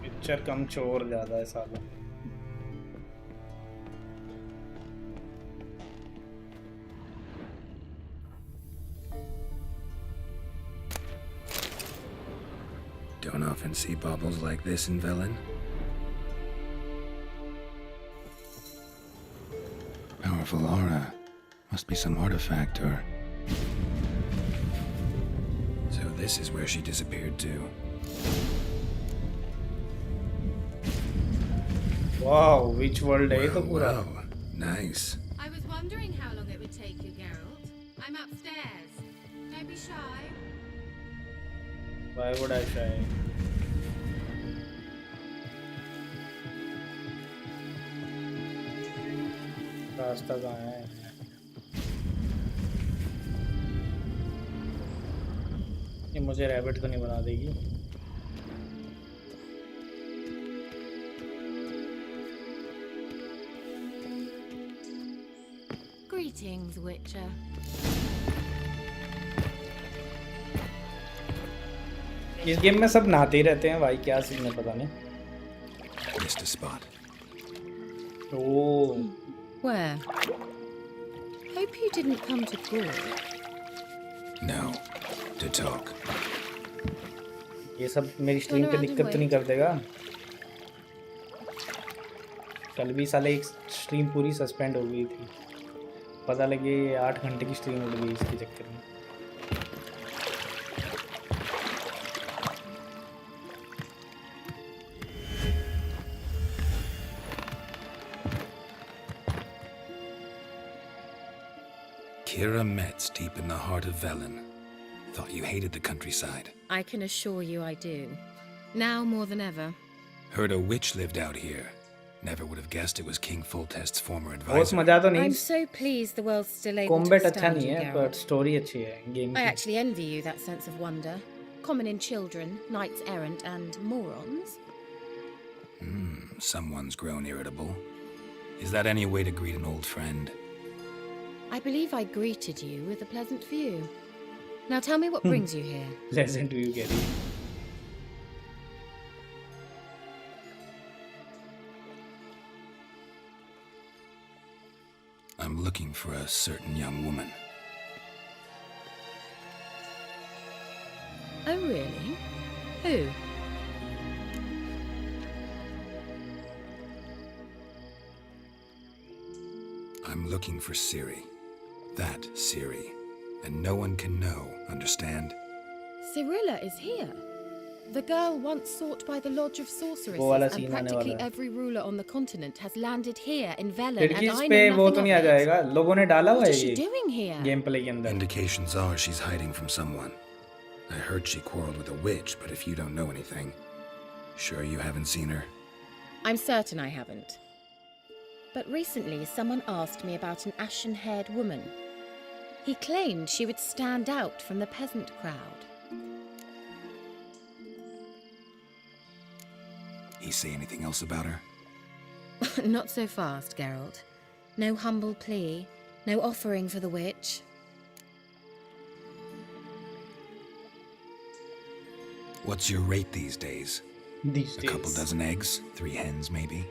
Picture कम चोर ज्यादा है सालों में। Don't often see baubles like this in Velen. Powerful aura. Must be some artifact or... So this is where she disappeared to. Wow, which world है ये तो पूरा? Wow, nice. I was wondering how long it would take you, Geralt. I'm upstairs. Don't be shy. Why would I try? रास्ता कहाँ है? ये मुझे rabbit तो नहीं बना देगी? Greetings, Witcher. इस गेम में सब नहाते ही रहते हैं भाई, क्या सीन है पता नहीं। Missed a spot. Oh. Where? Hope you didn't come to Gaul. No, to talk. ये सब मेरी स्ट्रीम पे दिक्कत तो नहीं कर देगा? कल भी साले एक स्ट्रीम पूरी सस्पेंड हो गई थी, पता लगे 8 घंटे की स्ट्रीम उड़ गई इसके चक्कर में। Kira Metz, deep in the heart of Velen. Thought you hated the countryside. I can assure you I do. Now more than ever. Heard a witch lived out here. Never would have guessed it was King Foltest's former बहुत advisor. मजा तो नहीं। I'm so pleased the world's still able to combat अच्छा stand नहीं you, है, Geralt. but story अच्छी है game I की। actually envy you that sense of wonder. Common in children, knights errant, and morons. Someone's grown irritable. Is that any way to greet an old friend? I believe I greeted you with a pleasant view. Now tell me what brings you here. Pleasant view, Gary. I'm looking for a certain young woman. Oh, really? Who? I'm looking for Ciri. That Ciri. And no one can know, understand? Cyrilla is here. The girl once sought by the Lodge of वो वाला Sorceresses, and scene आने practically वाला है। every ruler on the continent has landed here in Velen, and खिड़की I पे know वो nothing तो of नहीं आ it. जाएगा, लोगों ने डाला हुआ What है is she ये doing here? गेम प्ले के अंदर। Indications are she's hiding from someone. I heard she quarreled with a witch, but if you don't know anything, sure you haven't seen her? I'm certain I haven't. But recently someone asked me about an ashen-haired woman. He claimed she would stand out from the peasant crowd. He say anything else about her? Not so fast, Geralt. No humble plea, no offering for the witch. What's your rate these days? A couple dozen eggs? 3 hens, maybe?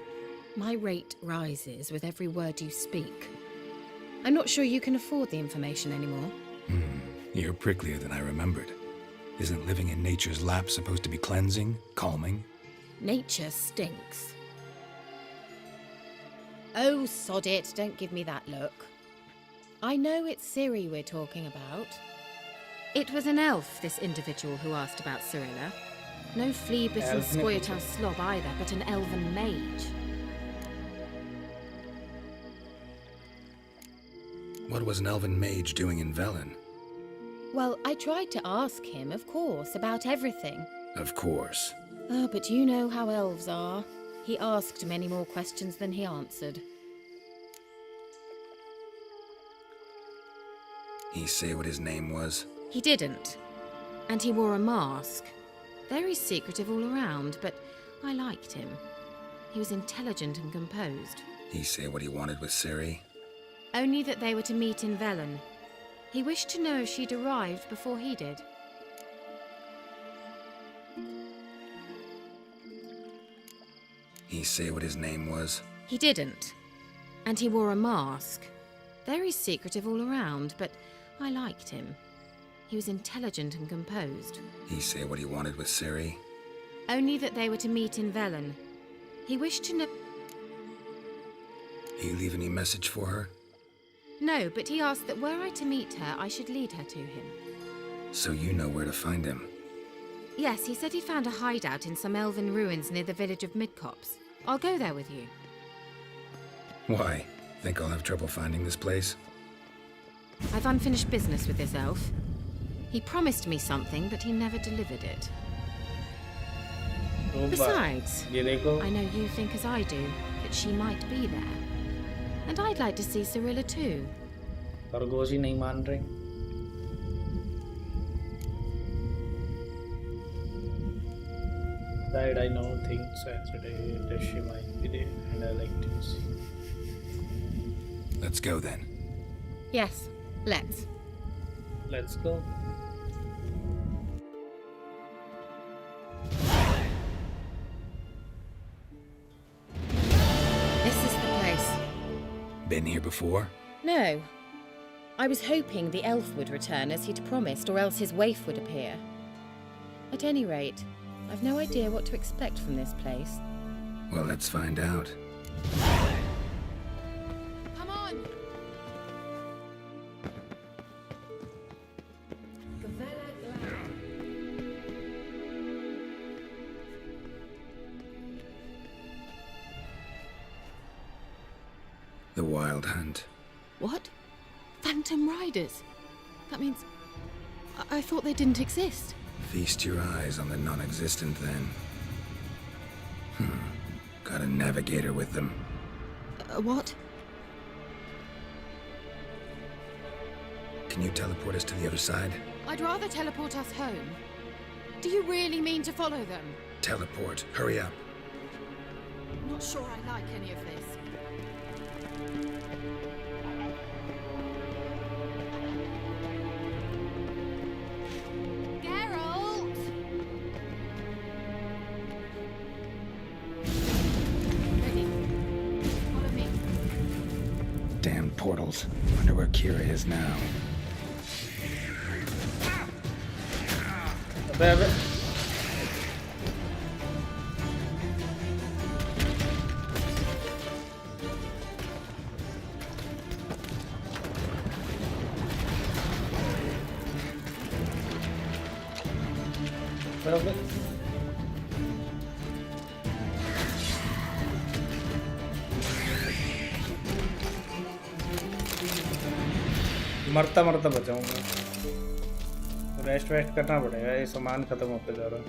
My rate rises with every word you speak. I'm not sure you can afford the information anymore. You're pricklier than I remembered. Isn't living in nature's lap supposed to be cleansing, calming? Nature stinks. Oh, sod it, don't give me that look. I know it's Ciri we're talking about. It was an elf, this individual who asked about Cirilla. No flea-bitten Elf ne scoia'tail pucha? slob either, but an elven mage. What was an elven mage doing in Velen? Well, I tried to ask him, of course, about everything. Of course. Oh, but you know how elves are. He asked many more questions than he answered. He say what his name was? He didn't. And he wore a mask. Very secretive all around, but I liked him. He was intelligent and composed. He say what he wanted with Ciri? Only that they were to meet in Velen. He wished to know if she'd arrived before he did. He say what his name was? He didn't. And he wore a mask. Very secretive all around, but I liked him. He was intelligent and composed. He say what he wanted with Ciri? Only that they were to meet in Velen. He wished to know... He leave any message for her? No, but he asked that were I to meet her, I should lead her to him. So you know where to find him? Yes, he said he found a hideout in some elven ruins near the village of Midcopse. I'll go there with you. Why? Think I'll have trouble finding this place? I've unfinished business with this elf. He promised me something, but he never delivered it. Besides, I know you think as I do, that she might be there. And I'd like to see Cirilla too. खरगोशी नहीं मान रहे। That I know things yesterday that she might be there, and I like to see. Let's go then. Yes, let's. Let's go. This is the place. Been here before? No. I was hoping the elf would return as he'd promised, or else his waif would appear. At any rate, I've no idea what to expect from this place. Well, let's find out. Come on! The Wild Hunt. What? Phantom Riders? That means... I thought they didn't exist. Feast your eyes on the non-existent then. Got a navigator with them. What? Can you teleport us to the other side? I'd rather teleport us home. Do you really mean to follow them? Teleport. Hurry up. Not sure I like any of this. Geralt! Ready. Follow me. Damn portals. Wonder where Kira is now. अबे अबे मरता मरता बचाऊंगा। Rest waste करना पड़ेगा, ये सामान खत्म होते जा रहा है।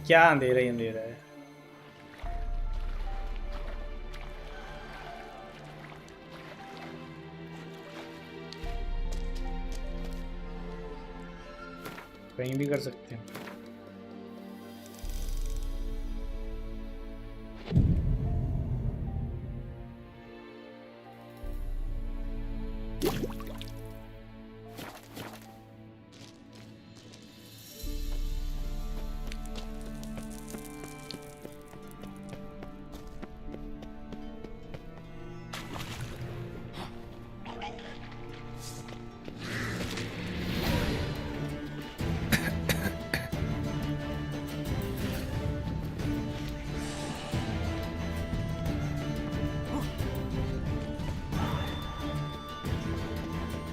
क्या अंधेरा ही अंधेरा है। कहीं भी कर सकते हैं।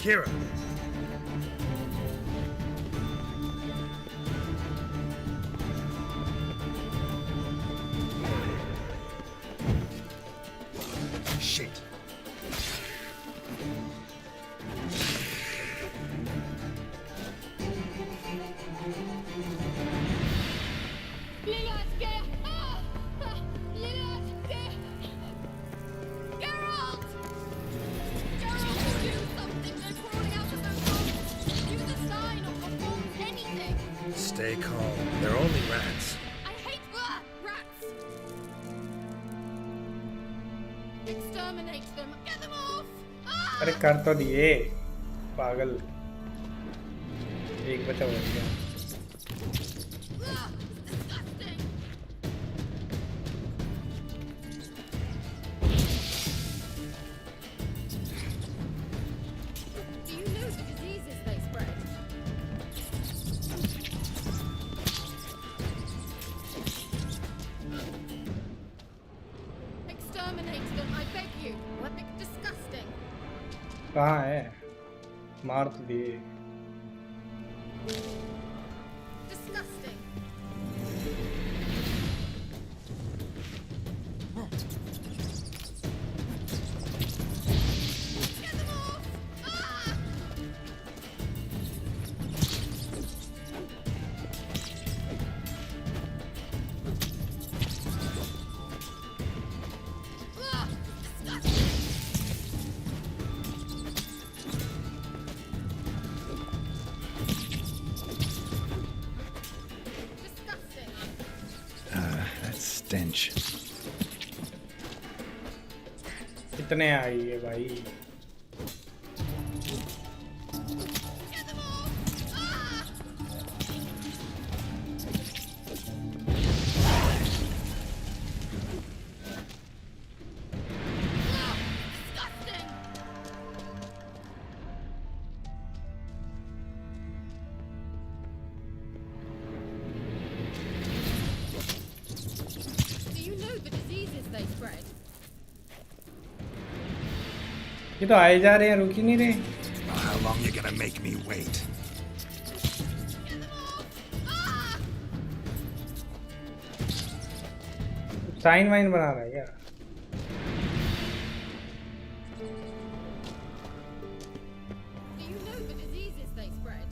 Kira. Shit. Stay calm. They're only rats. I hate rats! Exterminate them! Get them off! अरे कर तो दिए पागल। एक बचा हो गया। Do you know the diseases they spread? Exterminate them, I beg you. It's disgusting. कहाँ है? मार तो दिए। Disgusting. Get them off! That stench. कितने आई है भाई? Do you know the diseases they spread? ये तो आए जा रहे हैं, रुक ही नहीं रहे। How long you gonna make me wait? साइन वाइन बना रहा है क्या? Do you know the diseases they spread?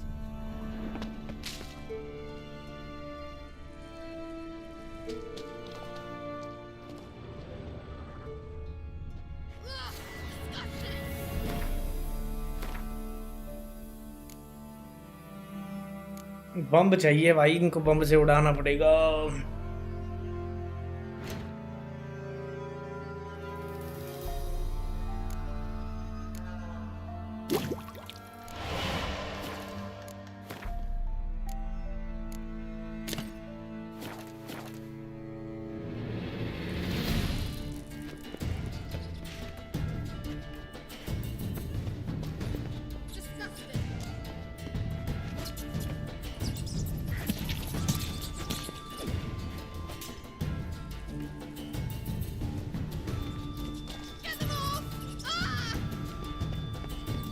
बम चाहिए भाई, इनको बम से उड़ाना पड़ेगा।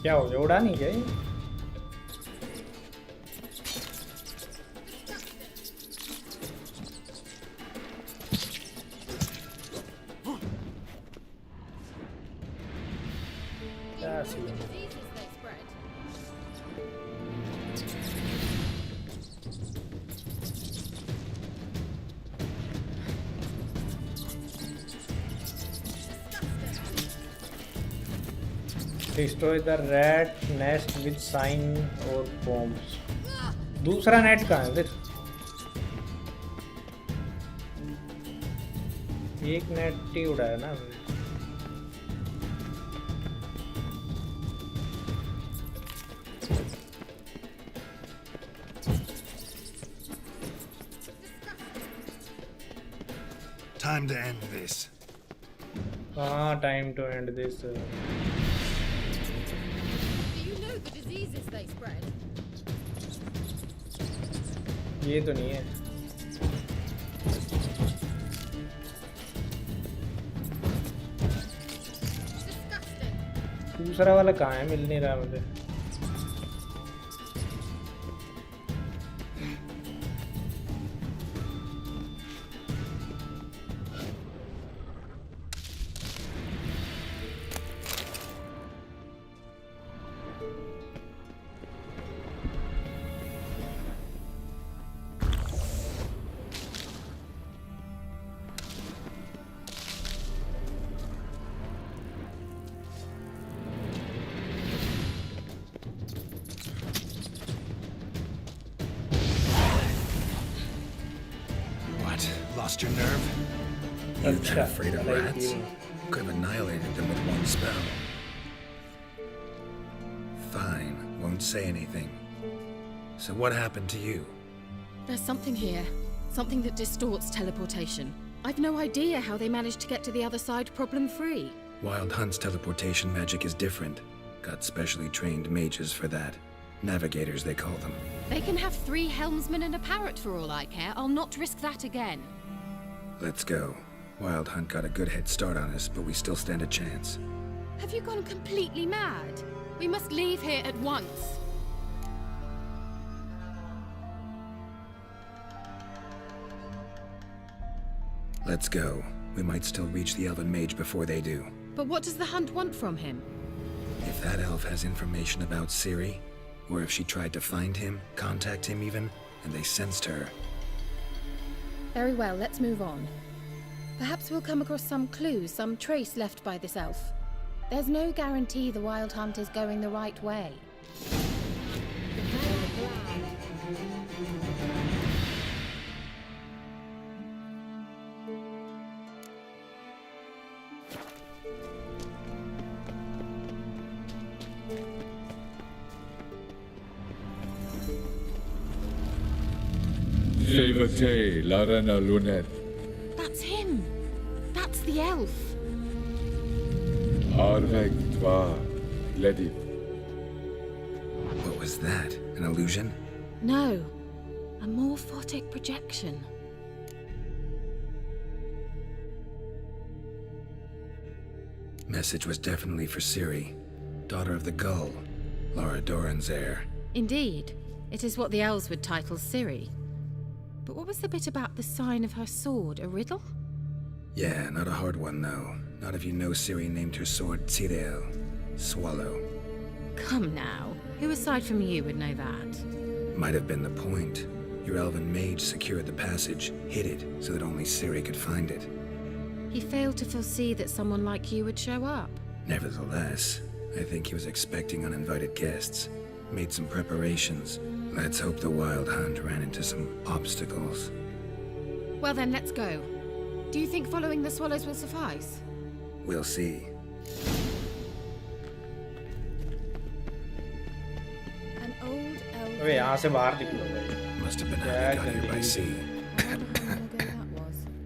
क्या हो गया, उड़ा नहीं गया ये? क्या सीन है? Destroy the rat nest with sign or bombs. दूसरा नेट कहाँ है फिर? एक नेट ही उड़ाया ना. Time to end this. Time to end this. Do you know the diseases they spread? ये तो नहीं है. दूसरा वाला कहाँ है? मिल नहीं रहा मुझे. Lost your nerve? You're that afraid of rats? Could have annihilated them with one spell. Fine, won't say anything. So what happened to you? There's something here. Something that distorts teleportation. I've no idea how they managed to get to the other side problem-free. Wild Hunt's teleportation magic is different. Got specially trained mages for that. Navigators, they call them. They can have 3 helmsmen and a parrot for all I care. I'll not risk that again. Let's go. Wild Hunt got a good head start on us, but we still stand a chance. Have you gone completely mad? We must leave here at once. Let's go. We might still reach the Elven Mage before they do. But what does the Hunt want from him? If that elf has information about Ciri, or if she tried to find him, contact him even, and they sensed her. Very well, let's move on. Perhaps we'll come across some clues, some trace left by this elf. There's no guarantee the Wild Hunt is going the right way. Larana Lunet. That's him! That's the elf! Arveg Twa Ledith. What was that? An illusion? No. A morphotic projection. Message was definitely for Ciri, daughter of the Gull, Lara Doran's heir. Indeed. It is what the elves would title Ciri. But what was the bit about the sign of her sword? A riddle? Yeah, not a hard one, though. Not if you know Ciri named her sword Tirel, Swallow. Come now. Who aside from you would know that? Might have been the point. Your elven mage secured the passage, hid it, so that only Ciri could find it. He failed to foresee that someone like you would show up. Nevertheless, I think he was expecting uninvited guests. Made some preparations. Let's hope the Wild Hunt ran into some obstacles. Well then, let's go. Do you think following the swallows will suffice? We'll see. An old elf. अबे यहाँ से बाहर निकलो भाई. Must have been how they got here by sea.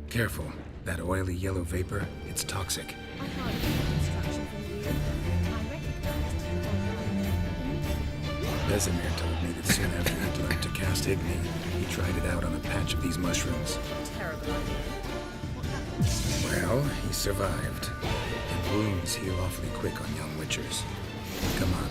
Careful. That oily yellow vapor, it's toxic. I can't get instruction from you. I recognized Vesemir told me that soon after he'd learned to cast Igni, he tried it out on a patch of these mushrooms. terrible idea. Well, he survived. And wounds heal awfully quick on young witchers. Come on.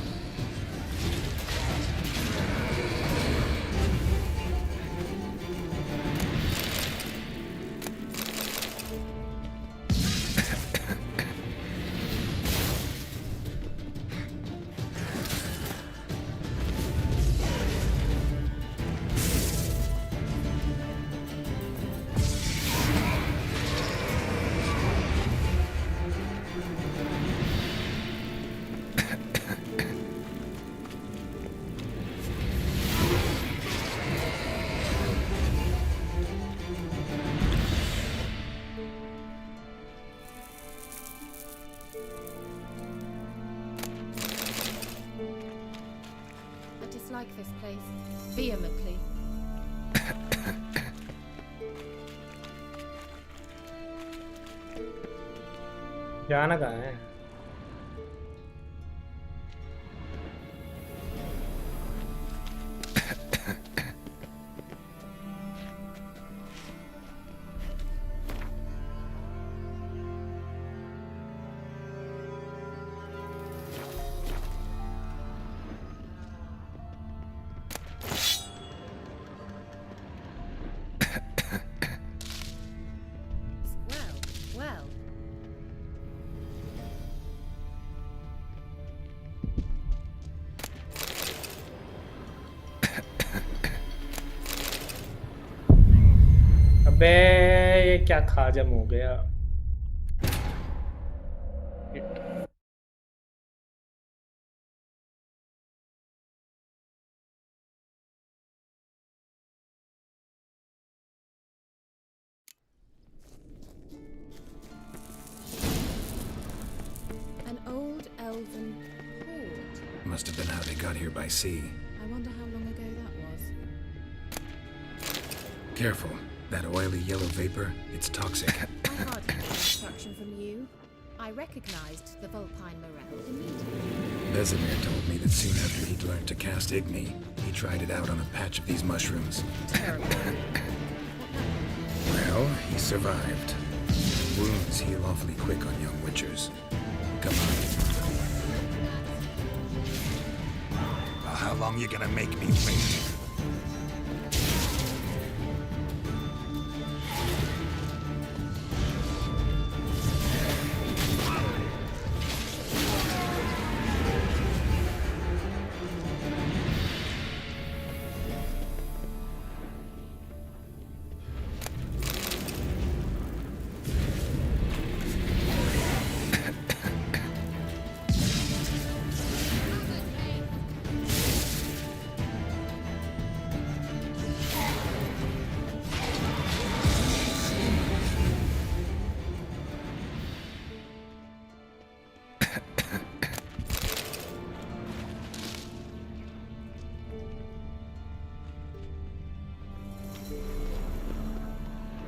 like this place. Vehemently. जाना कहाँ है? Well. अबे ये क्या खाजम हो गया? An old elven port. Must have been how they got here by sea. I wonder how long ago that was. Careful. That oily yellow vapor, it's toxic. I hardly need instruction from you. I recognized the Vulpine Morel immediately. Vesemir told me that soon after he'd learned to cast Igni, he tried it out on a patch of these mushrooms. Terrible. Well, he survived. Wounds heal awfully quick on young witchers. Come on. Well, how long you gonna make me wait?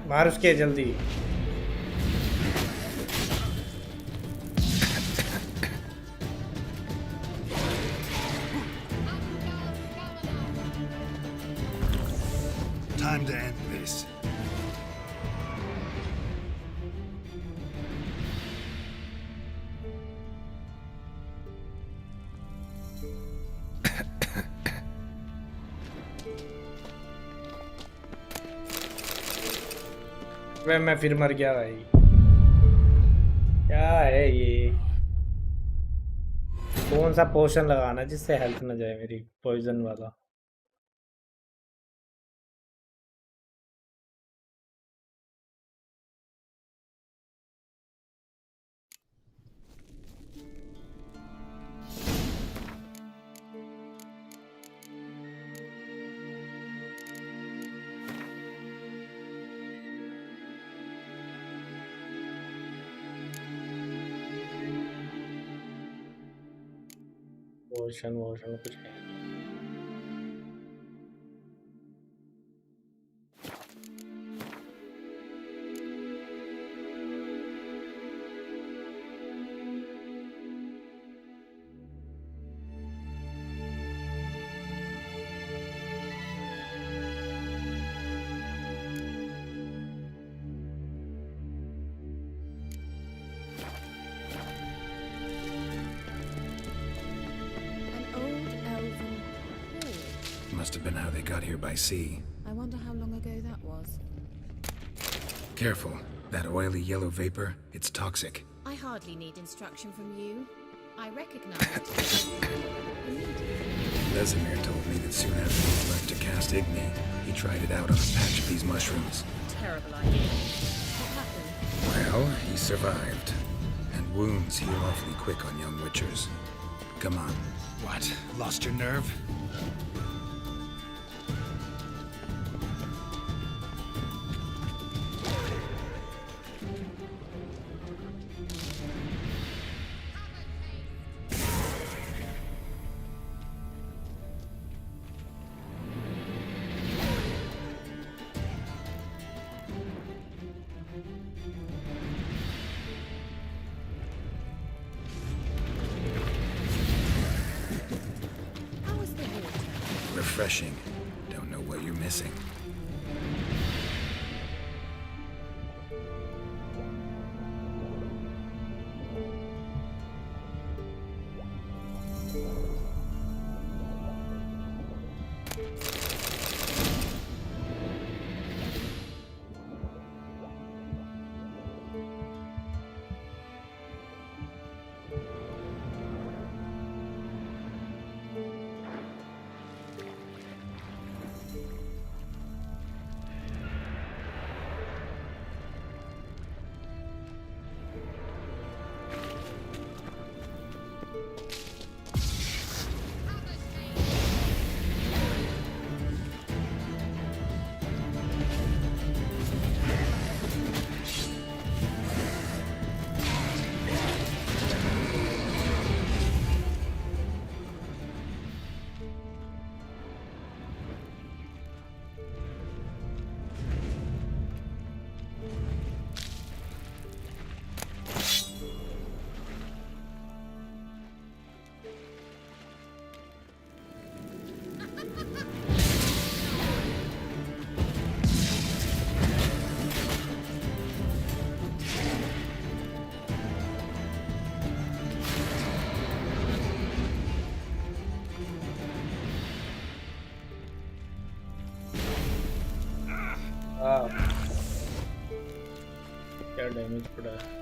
मार उसके जल्दी। Time to end this. वे मैं फिर मर गया भाई। क्या है ये? कौन सा पोशन लगाना जिससे हेल्थ ना जाए मेरी, पॉइजन वाला? पोशन वोशन कुछ नहीं। Must have been how they got here by sea. I wonder how long ago that was. Careful. That oily yellow vapor, it's toxic. I hardly need instruction from you. I recognized immediately. Vesemir told me that soon after he learned to cast Igni, he tried it out on a patch of these mushrooms. Terrible idea. What happened? Well, he survived. And wounds heal awfully quick on young witchers. Come on. What? Lost your nerve? refreshing. Don't know what you're missing. क्या damage पड़ा है।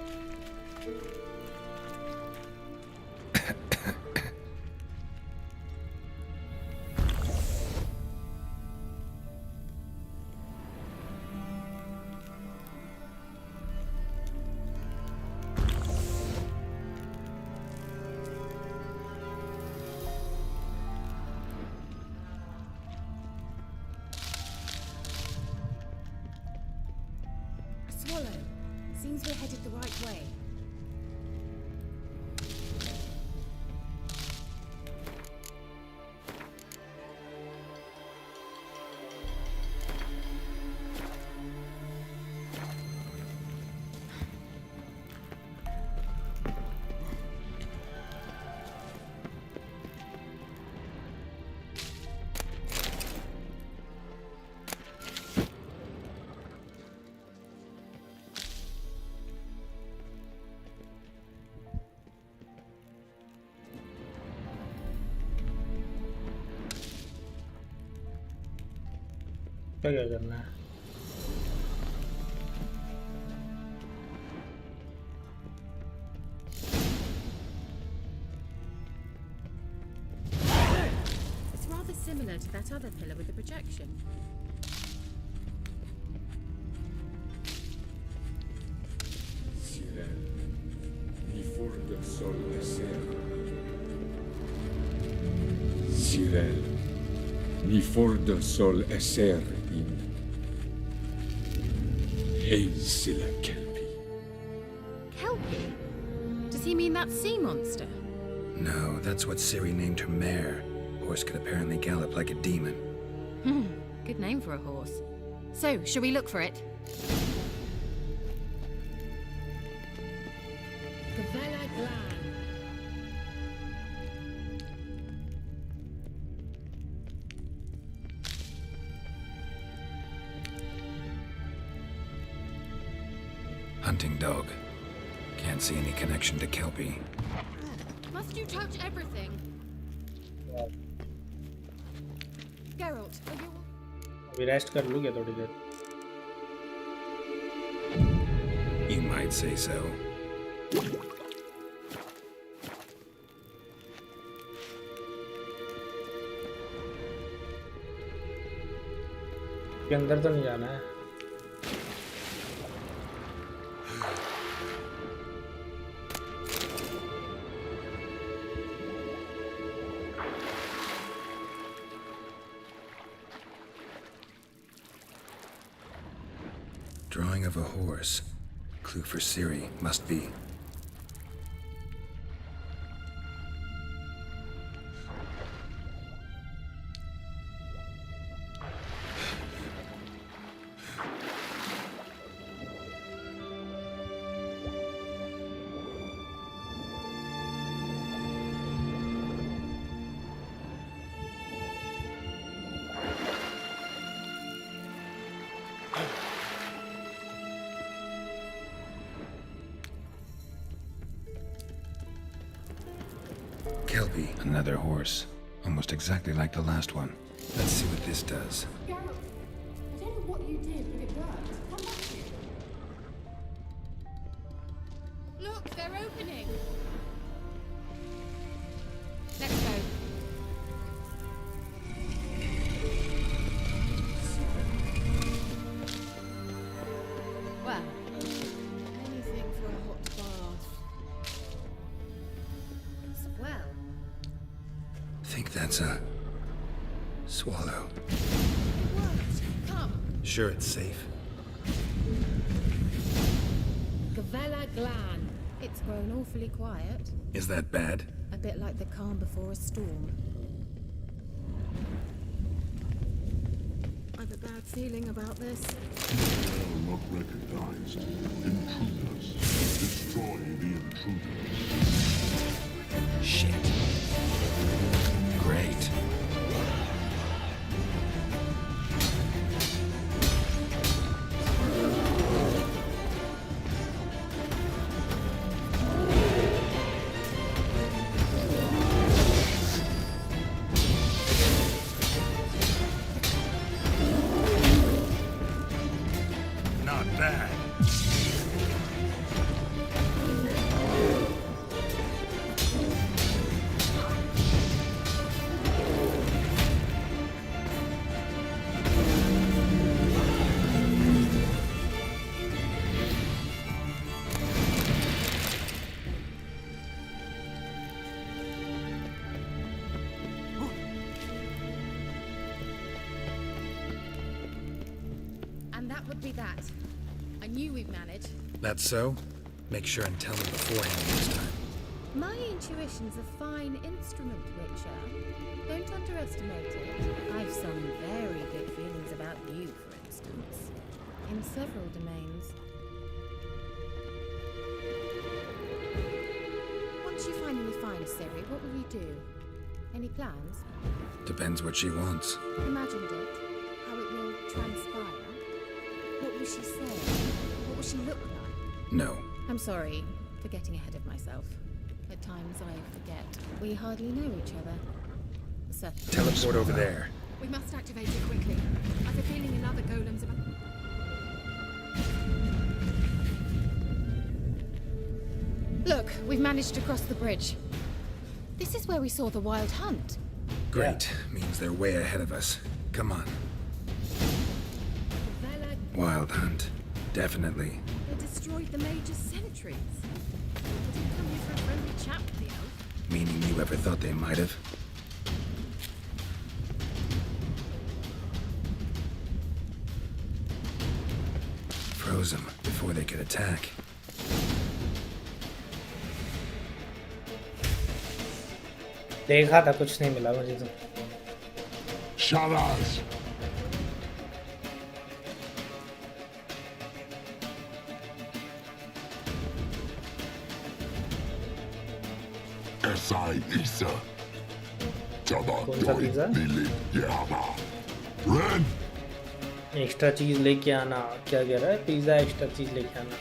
Swallow. Seems we're headed the right way. क्या करना है? It's rather similar to that other pillar with the projection. Sirel, ni for del sol eser. Sirel, ni for del sol eser in Hazel Kelpie. Kelpie? Does he mean that sea monster? No, that's what Ciri named her mare. Horse could apparently gallop like a demon. Good name for a horse. So, shall we look for it? Hunting dog. Can't see any connection to Kelpie. Must you touch everything? Geralt, are you... अभी rest कर लूँ क्या थोड़ी देर? You might say so. के अंदर तो नहीं जाना है। Drawing of a horse. Clue for Ciri, must be. Kelpie, another horse. Almost exactly like the last one. Let's see what this does. Geralt, I don't know what you did, but it worked. Come back here. Look, they're opening. Let's go. Well, anything for a hot bath. Swell. Think that's a swallow. What? Come. Sure it's safe? Gavella Glan. It's grown awfully quiet. Is that bad? A bit like the calm before a storm. I've a bad feeling about this. Are not recognized. Intruders. Destroy the intruders. Shit. Great. Not bad. And that would be that. I knew we'd manage. That's so? Make sure and tell me beforehand next time. My intuition's a fine instrument, Witcher. Don't underestimate it. I've some very good feelings about you, for instance. In several domains. Once you finally find Ciri, what will you do? Any plans? Depends what she wants. Imagined it. How it will transpire. What will she say? What will she look like? No. I'm sorry for getting ahead of myself. At times I forget. We hardly know each other. Certainly. Teleport over there. We must activate it quickly. I've a feeling another golem's about. Look, we've managed to cross the bridge. This is where we saw the wild hunt. Great. Means they're way ahead of us. Come on. Wild hunt. Definitely. They destroyed the Major's sentries. They didn't come here for a friendly chat with the elf. Meaning you ever thought they might have? Froze them before they could attack. देखा था कुछ नहीं मिला मुझे तो Sharaz! Esai Isa. Jabba Doi Lili Yahaba. Ren! Extra चीज लेके आना क्या कह रहा है पिज्जा एक्स्ट्रा चीज लेके आना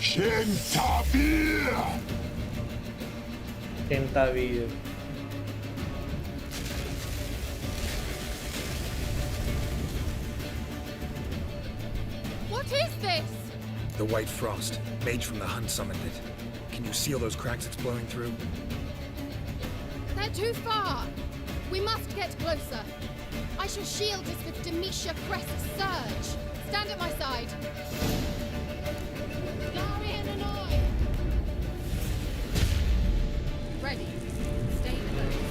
Shintavir! टेंटावीर What is this? The white frost. Mage from the hunt summoned it. Can you seal those cracks it's blowing through? They're too far. We must get closer. I shall shield us with Demetia Crest's surge. Stand at my side. Larian and I. Ready. Stay close.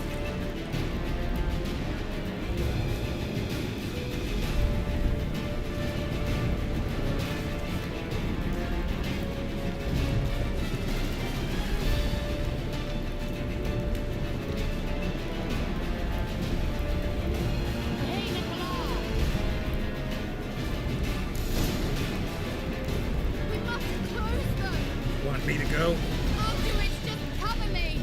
Want me to go? I'll do it. Just cover me.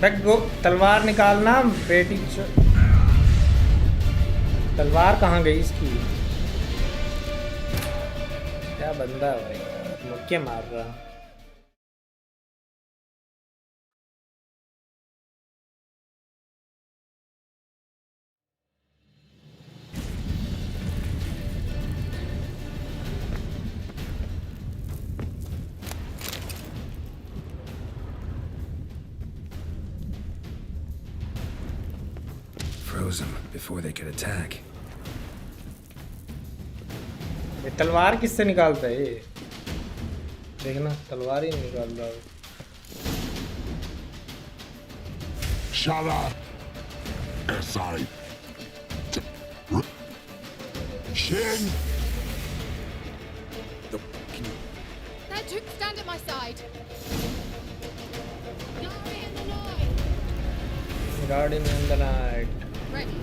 तलवार निकालना बेटी। तलवार कहाँ गई इसकी? क्या बंदा है भाई, मुक्के मार रहा। Froze them before they could attack. ये तलवार किससे निकालता है ये? देखना, तलवार ही नहीं निकाल रहा। Shut up! S.I. Shin! There, Duke, stand at my side. Guardian in the night. Ready.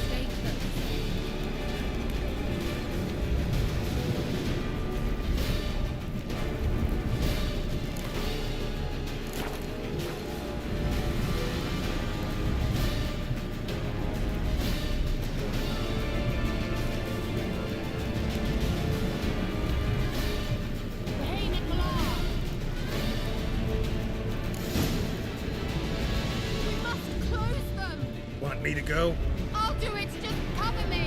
Stay close. Want me to go? I'll do it. Just cover me.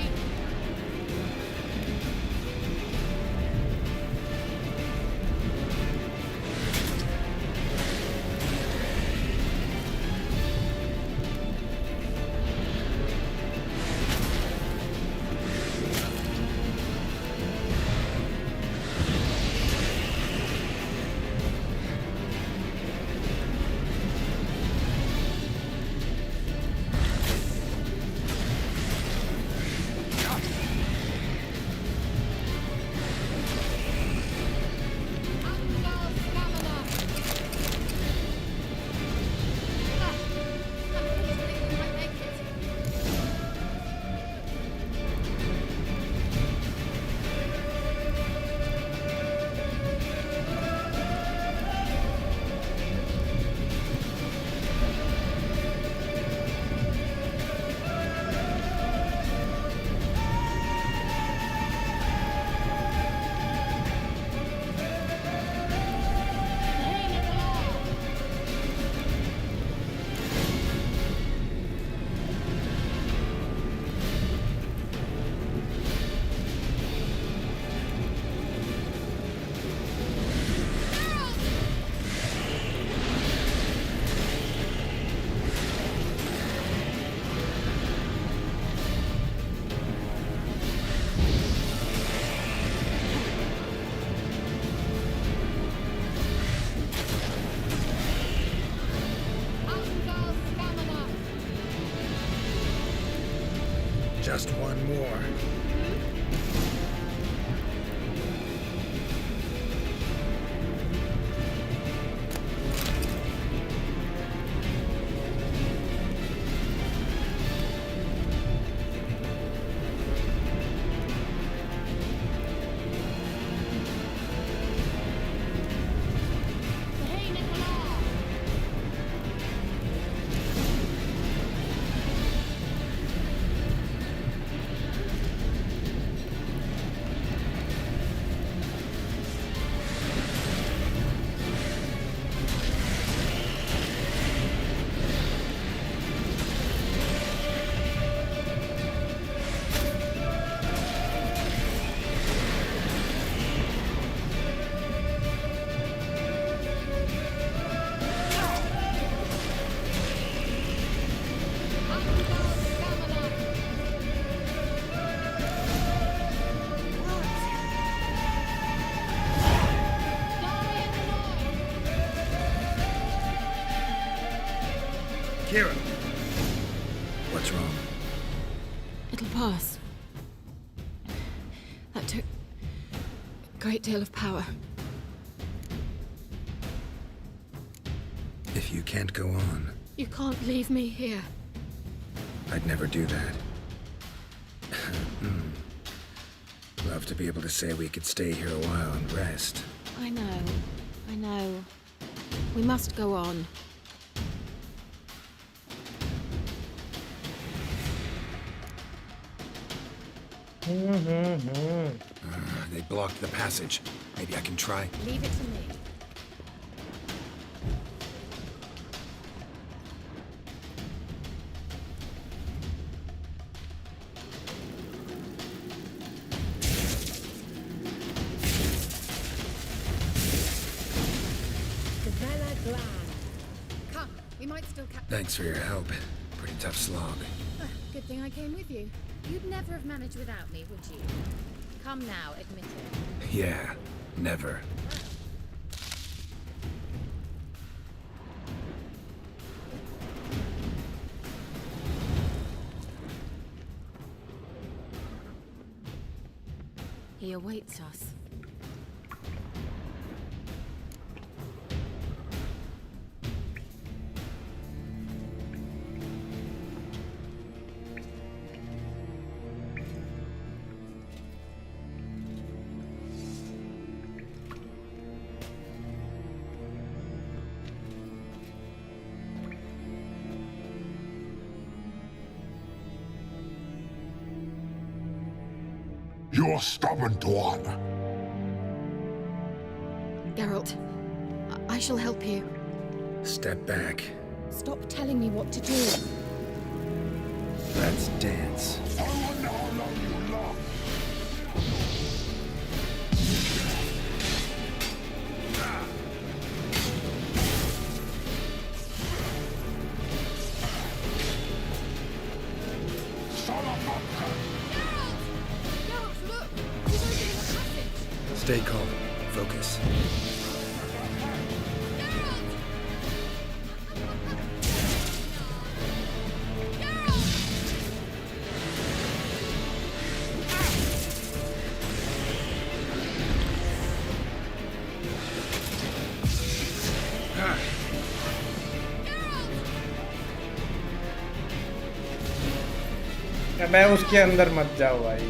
Just one more. Kira! What's wrong? It'll pass. That took a great deal of power. If you can't go on, You can't leave me here. I'd never do that. Love to be able to say we could stay here a while and rest. I know. We must go on. They blocked the passage. Maybe I can try. Leave it to me. Come, we might still catch. Thanks for your help. Pretty tough slog. Good thing I came with you. You'd never have managed without me, would you? Come now, admit it. Yeah, never. He awaits us. You stubborn twat. Geralt, I shall help you. Step back. Stop telling me what to do. Let's dance. Stay calm. Focus. मैं उसके अंदर मत जाओ भाई।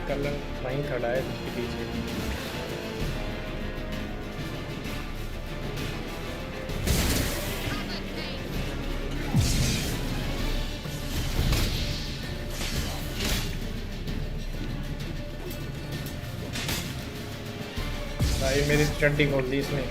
Colour वहीं खड़ा है उसके पीछे। भाई मेरी चड्डी खोल दी इसने।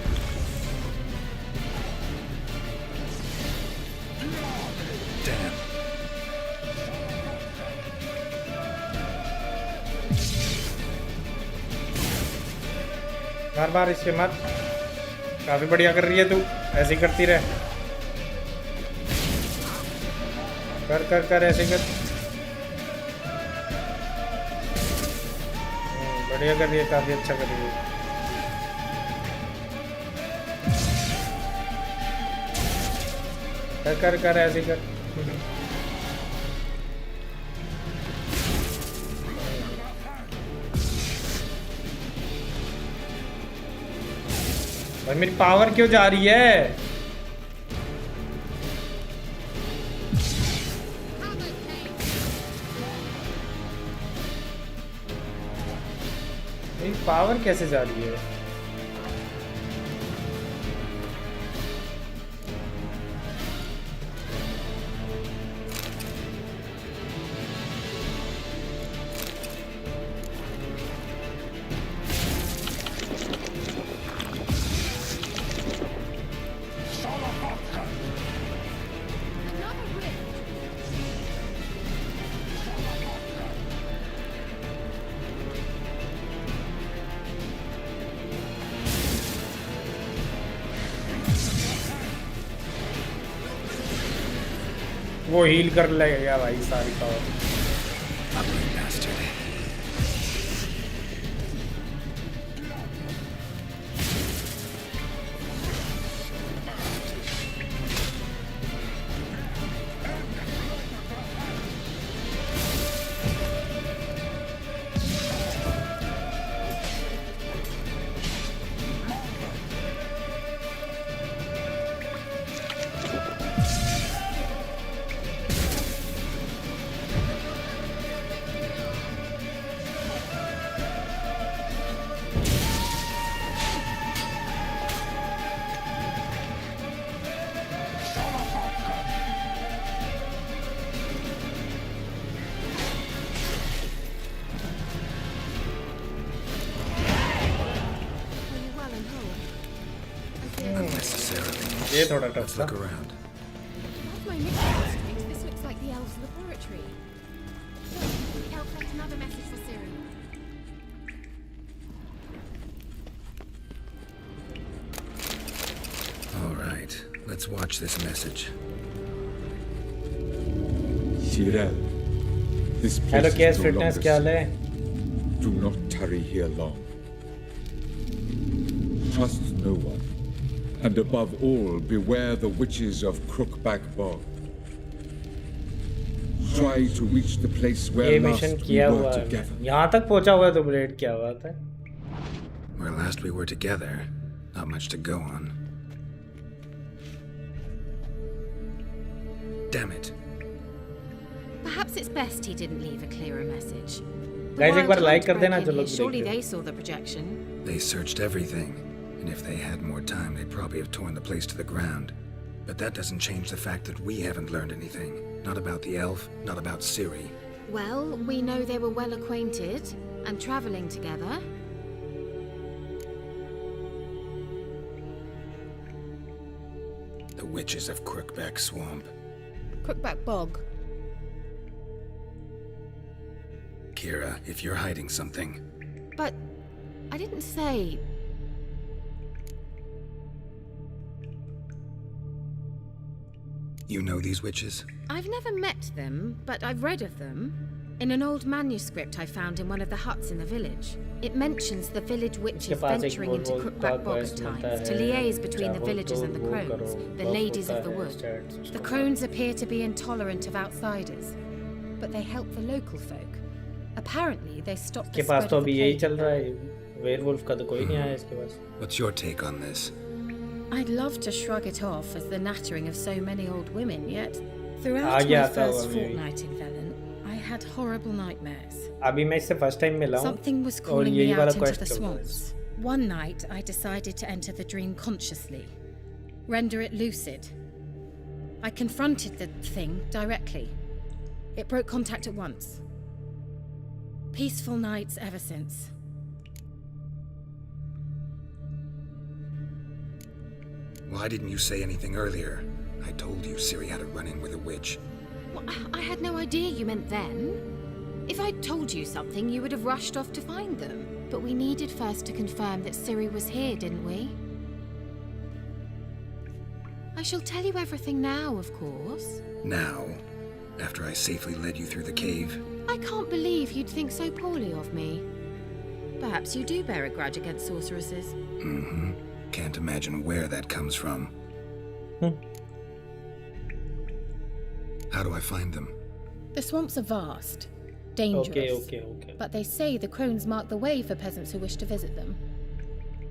बार बार इसके मत। काफी बढ़िया कर रही है तू, ऐसे ही करती रहे। कर कर कर ऐसे कर। बढ़िया कर रही है, काफी अच्छा कर रही है। कर कर कर ऐसे कर। भाई मेरी पावर क्यों जा रही है? मेरी पावर कैसे जा रही है? वो हील कर लेगा भाई सारी पावर। ये थोड़ा टफ Let's था. look around. Off my mission district, this looks like the elves' laboratory. Look, the elf left another message for Ciri. All right, let's watch this message. Cyril, this place Hello, is Case no Fitness, longer क्या हाल है? safe. Do not tarry here long. Trust no one. And above all, beware the witches of Crookback Bog. Try to reach the place ये where mission last we किया were हुआ है. together. यहाँ तक पहुँचा हुआ है तो ब्लेड क्या बात है? Where last we were together, not much to go on. Damn it. Perhaps it's best he didn't leave a clearer message. The Guys, एक बार wild like hunt कर देना broke in जो लोग here. Surely देख रहे they saw the projection. They searched everything, and if they had more time, they'd probably have torn the place to the ground. But that doesn't change the fact that we haven't learned anything. Not about the elf, not about Ciri. Well, we know they were well acquainted and travelling together. The witches of Crookback Swamp. Crookback Bog. Kira, if you're hiding something, But I didn't say. you know these witches? I've never met them, but I've read of them. In an old manuscript I found in one of the huts in the village. It mentions the village witches पास एक venturing into बोल Crookback का Bog at quest मिलता times to है. liaise between the चाहो villagers तो and the वो crones, करो, the buff ladies होता of the है, wood. stats The उसको. crones appear to be intolerant of outsiders, but they help the local folk. Apparently, they stop the इसके पास spread तो of the अभी यही plague. चल रहा है. वेयरवुल्फ का तो कोई नहीं आया इसके पास. What's your take on this? I'd love to shrug it off as the nattering of so many old women, yet uh throughout गया my था first अभी. fortnight in Velen, I had horrible nightmares. अभी मैं इससे first time मिला हूँ. Something was और calling यही me वाला out into quest the चल रहा है. swamps. One night, I decided to enter the dream consciously, render it lucid. I confronted the thing directly. It broke contact at once. Peaceful nights ever since. Why didn't you say anything earlier? I told you Ciri had a run-in with a witch. Well, I had no idea you meant then. If I'd told you something, you would have rushed off to find them. But we needed first to confirm that Ciri was here, didn't we? I shall tell you everything now, of course. Now, after I safely led you through the cave, I can't believe you'd think so poorly of me. Perhaps you do bear a grudge against sorceresses. mm-hmm. Can't imagine where that comes from. How do I find them? The swamps are vast, dangerous. Okay. But they say the crones mark the way for peasants who wish to visit them.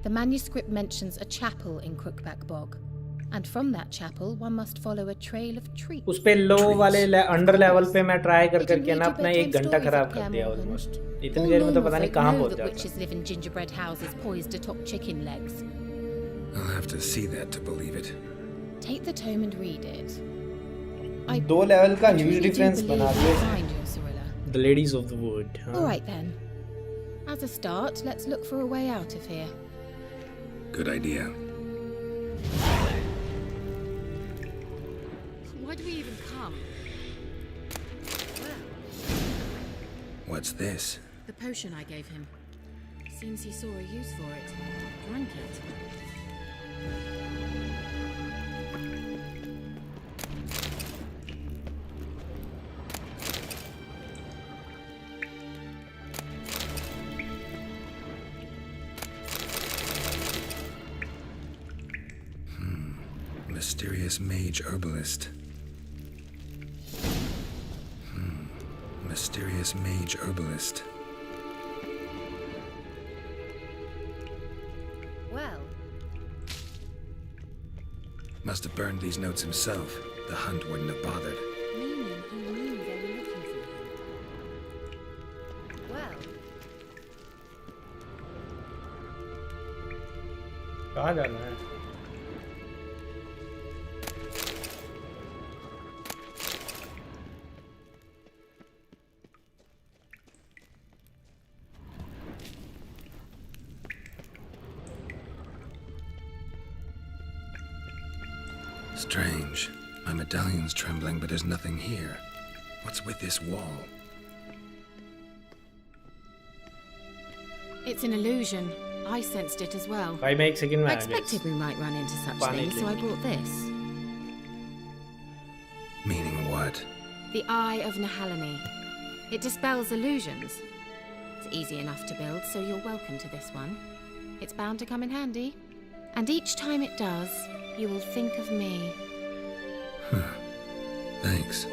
The manuscript mentions a chapel in Crookback Bog, and from that chapel one must follow a trail of trees. उस पे लो वाले under level पे मैं try करके ना अपना 1 घंटा खराब कर दिया ऑलमोस्ट. इतनी देर में तो पता नहीं कहाँ पहुँच जाता. Witches live in gingerbread houses poised atop chicken legs. I'll have to see that to believe it. Take the tome and read it. 2 level का truly huge do difference believe बना you'll दिया. find your Cyrilla. The ladies of the wood. हाँ. All right then. As a start, let's look for a way out of here. Good idea. Why do we even come? What's this? The potion I gave him. Seems he saw a use for it. Drank it. Mysterious mage herbalist. Mysterious mage herbalist. Well, Must have burned these notes himself. The hunt wouldn't have bothered. meaning he knew they were looking for him. Well, कहाँ जाना है? Strange. My medallion's trembling, but there's nothing here. What's with this wall? It's an illusion. I sensed it as well. भाई मैं एक second में I आ गया expected we might run into such पानी things, so I brought this. Meaning what? The Eye of Nahalani. It dispels illusions. It's easy enough to build, so you're welcome to this one. It's bound to come in handy. And each time it does, you will think of me. Thanks.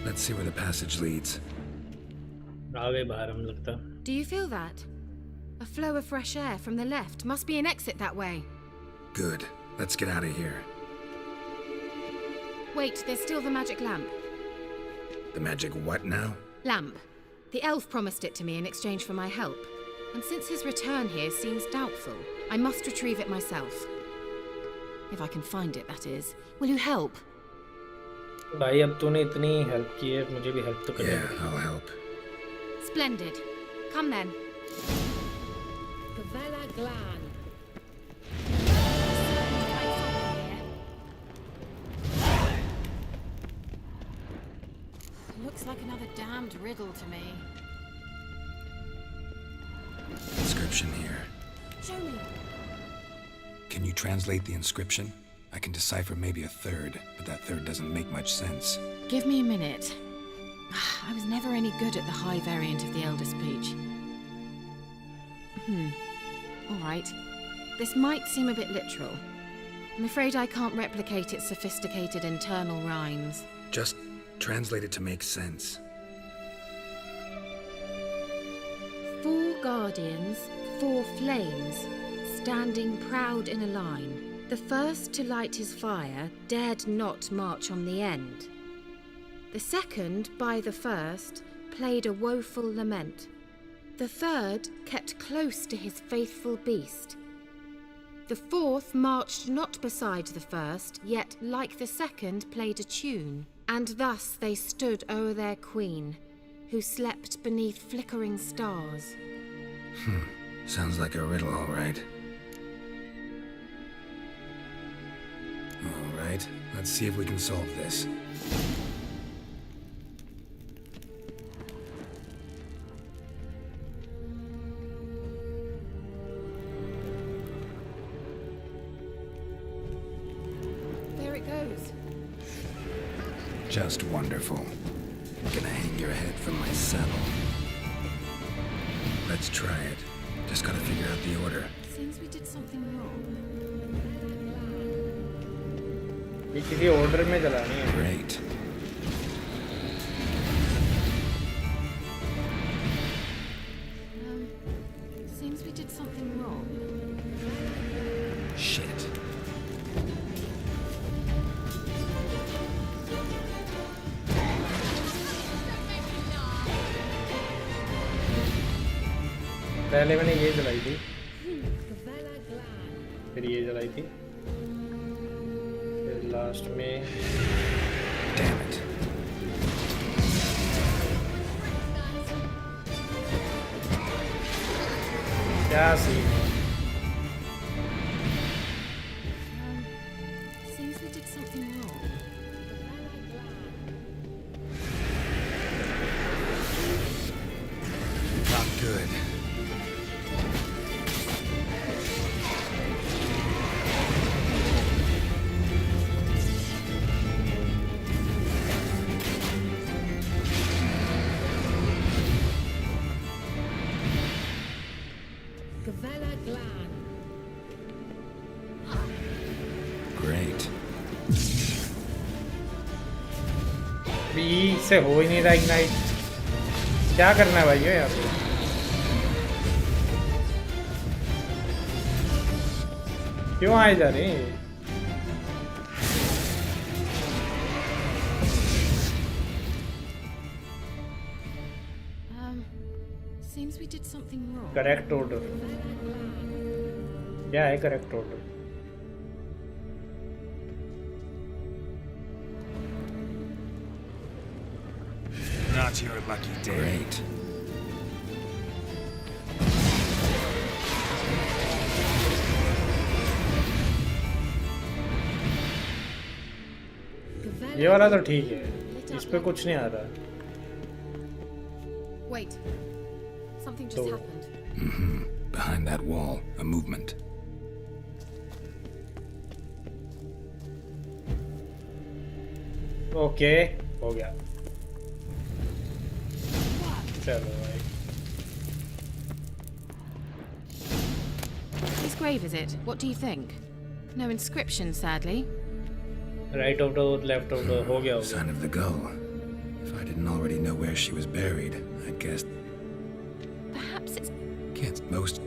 Let's see where the passage leads. आ गए बाहर हम लगता. Do you feel that? A flow of fresh air from the left. Must be an exit that way. Good. Let's get out of here. Wait, there's still the magic lamp. The magic what now? Lamp. The elf promised it to me in exchange for my help. And since his return here seems doubtful, I must retrieve it myself. If I can find it, that is. Will you help? भाई अब तूने इतनी help की है, मुझे भी help तो करनी Yeah, पड़ेगी. I'll help. Splendid. Come then. Gavella Glan. Looks like another damned riddle to me. Inscription here. Show me. Can you translate the inscription? I can decipher maybe a third, but that third doesn't make much sense. Give me a minute. I was never any good at the high variant of the Elder Speech. All right. This might seem a bit literal. I'm afraid I can't replicate its sophisticated internal rhymes. Just translate it to make sense. 4 guardians, 4 flames, standing proud in a line. The first to light his fire dared not march on the end. The second, by the first, played a woeful lament. The third kept close to his faithful beast. The fourth marched not beside the first, yet, like the second, played a tune. And thus they stood o'er their queen, who slept beneath flickering stars. Sounds like a riddle, all right. All right, let's see if we can solve this. There it goes. Just wonderful. Gonna hang your head from my saddle. Let's try it. Just gotta figure out the order. Seems we did something wrong. ये किसी order में चलानी है. Great. Seems we did something wrong. Shit. पहले मैंने ये जलाई थी, फिर ये जलाई थी, फिर लास्ट में. Damn it. क्या सीन है? Seems we did something wrong. बी से हो ही नहीं रहा इग्नाइट। क्या करना है भाई यहाँ पे? क्यों आए जा रहे हैं? Seems we did something wrong. Correct order क्या है? Correct order Not your lucky day. Great. ये वाला तो ठीक है, इस पे कुछ नहीं आ रहा। Wait. Something just happened. Behind that wall, a movement. Okay हो गया। चलो भाई। His grave, is it? What do you think? No inscription, sadly. Right of the left of the हो गया। Son of the gull. If I didn't already know where she was buried, I'd guess. Perhaps it's. Can't most.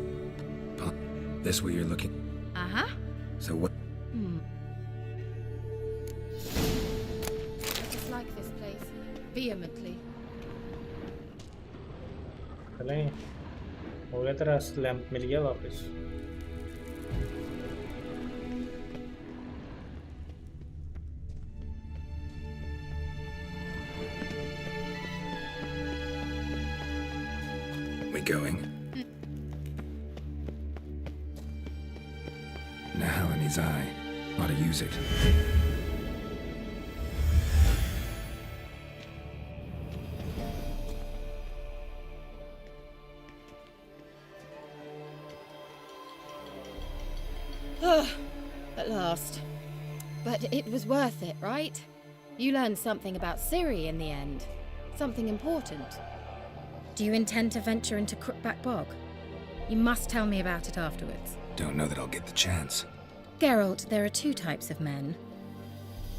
This way you're looking. Uh-huh. So what? I dislike this place vehemently. चलें, हो गया तेरा lamp मिल गया वापस। We going? Now in his eye. Ought to use it. At last. But it was worth it, right? You learned something about Ciri in the end. Something important. Do you intend to venture into Crookback Bog? You must tell me about it afterwards. Don't know that I'll get the chance. Geralt, there are two types of men.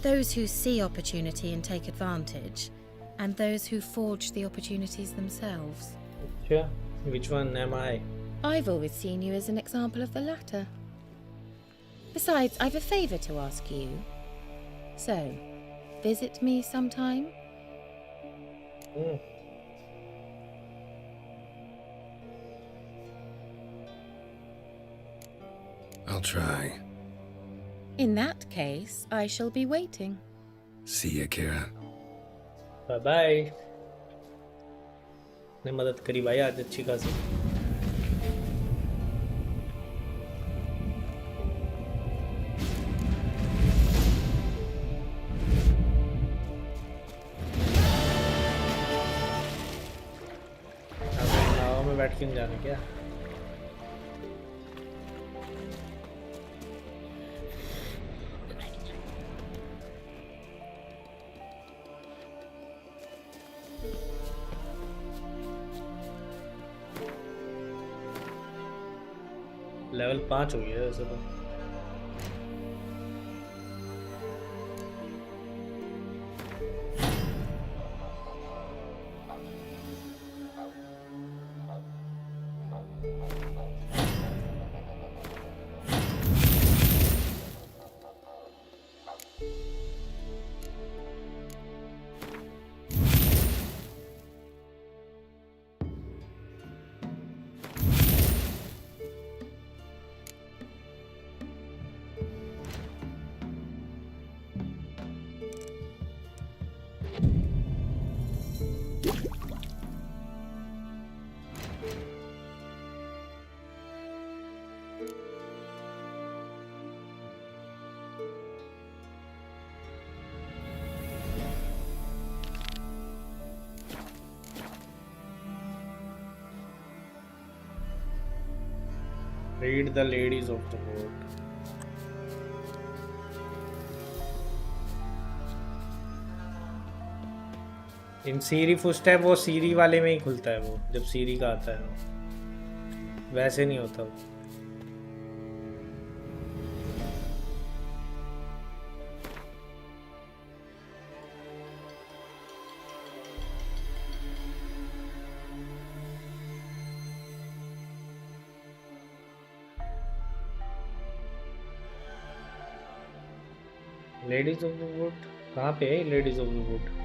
Those who see opportunity and take advantage, and those who forge the opportunities themselves. Yeah, which one am I? I've always seen you as an example of the latter. Besides, I've a favour to ask you. So, visit me sometime? I'll try. In that case, I shall be waiting. See ya, Kira. Bye bye. ने मदद करी भाई आज अच्छी खासी। नाव में बैठ के जाना क्या? लेवल 5 हो गया वैसे तो। Read the ladies of the world. इन सीरी फुटस्टेप वो सीरी वाले में ही खुलता है, वो जब सीरी का आता है वो वैसे नहीं होता वो। लेडीज ऑफ द वुड कहाँ पे है? Ladies of the wood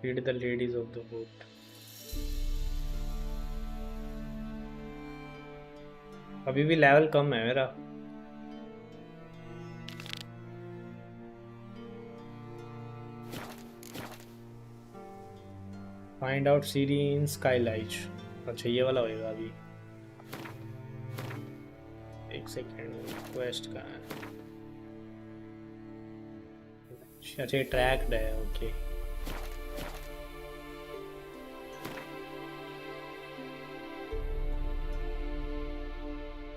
Feed the ladies of the wood. अभी भी लेवल कम है मेरा. Find out CD in Skylight. अच्छा ये वाला होएगा अभी. एक सेकेंड क्वेस्ट का है. अच्छा ट्रैक्ड है. ओके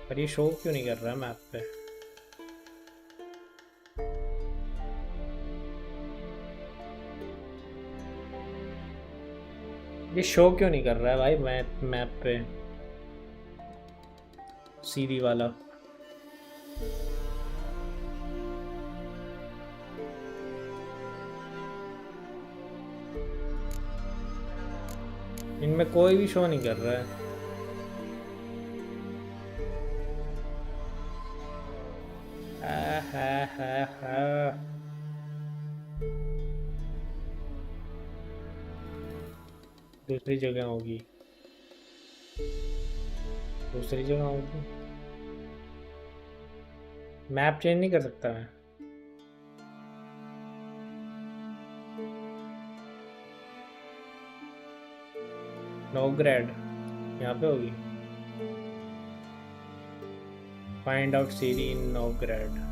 पर ये शो क्यों नहीं कर रहा है मैप पे? ये शो क्यों नहीं कर रहा है भाई मैप पे सीडी वाला? इनमें कोई भी शो नहीं कर रहा है. दूसरी जगह होगी. दूसरी जगह होगी. मैप चेंज नहीं कर सकता मैं. नोग्रेड यहाँ पे होगी. फाइंड आउट सीरी इन नोग्रेड.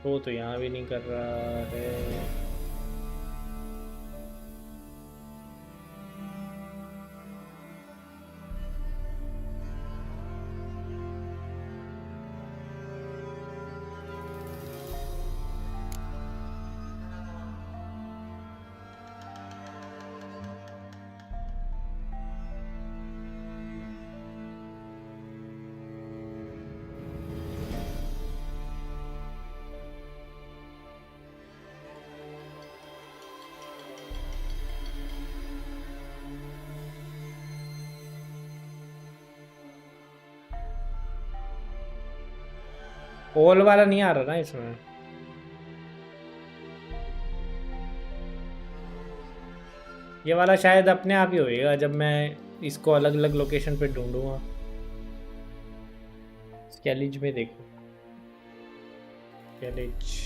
वो तो यहाँ भी नहीं कर रहा है. ओल वाला नहीं आ रहा ना इसमें. ये वाला शायद अपने आप ही होएगा जब मैं इसको अलग अलग लोकेशन पे ढूंढूंगा. स्केलिज में देखो. स्केलिज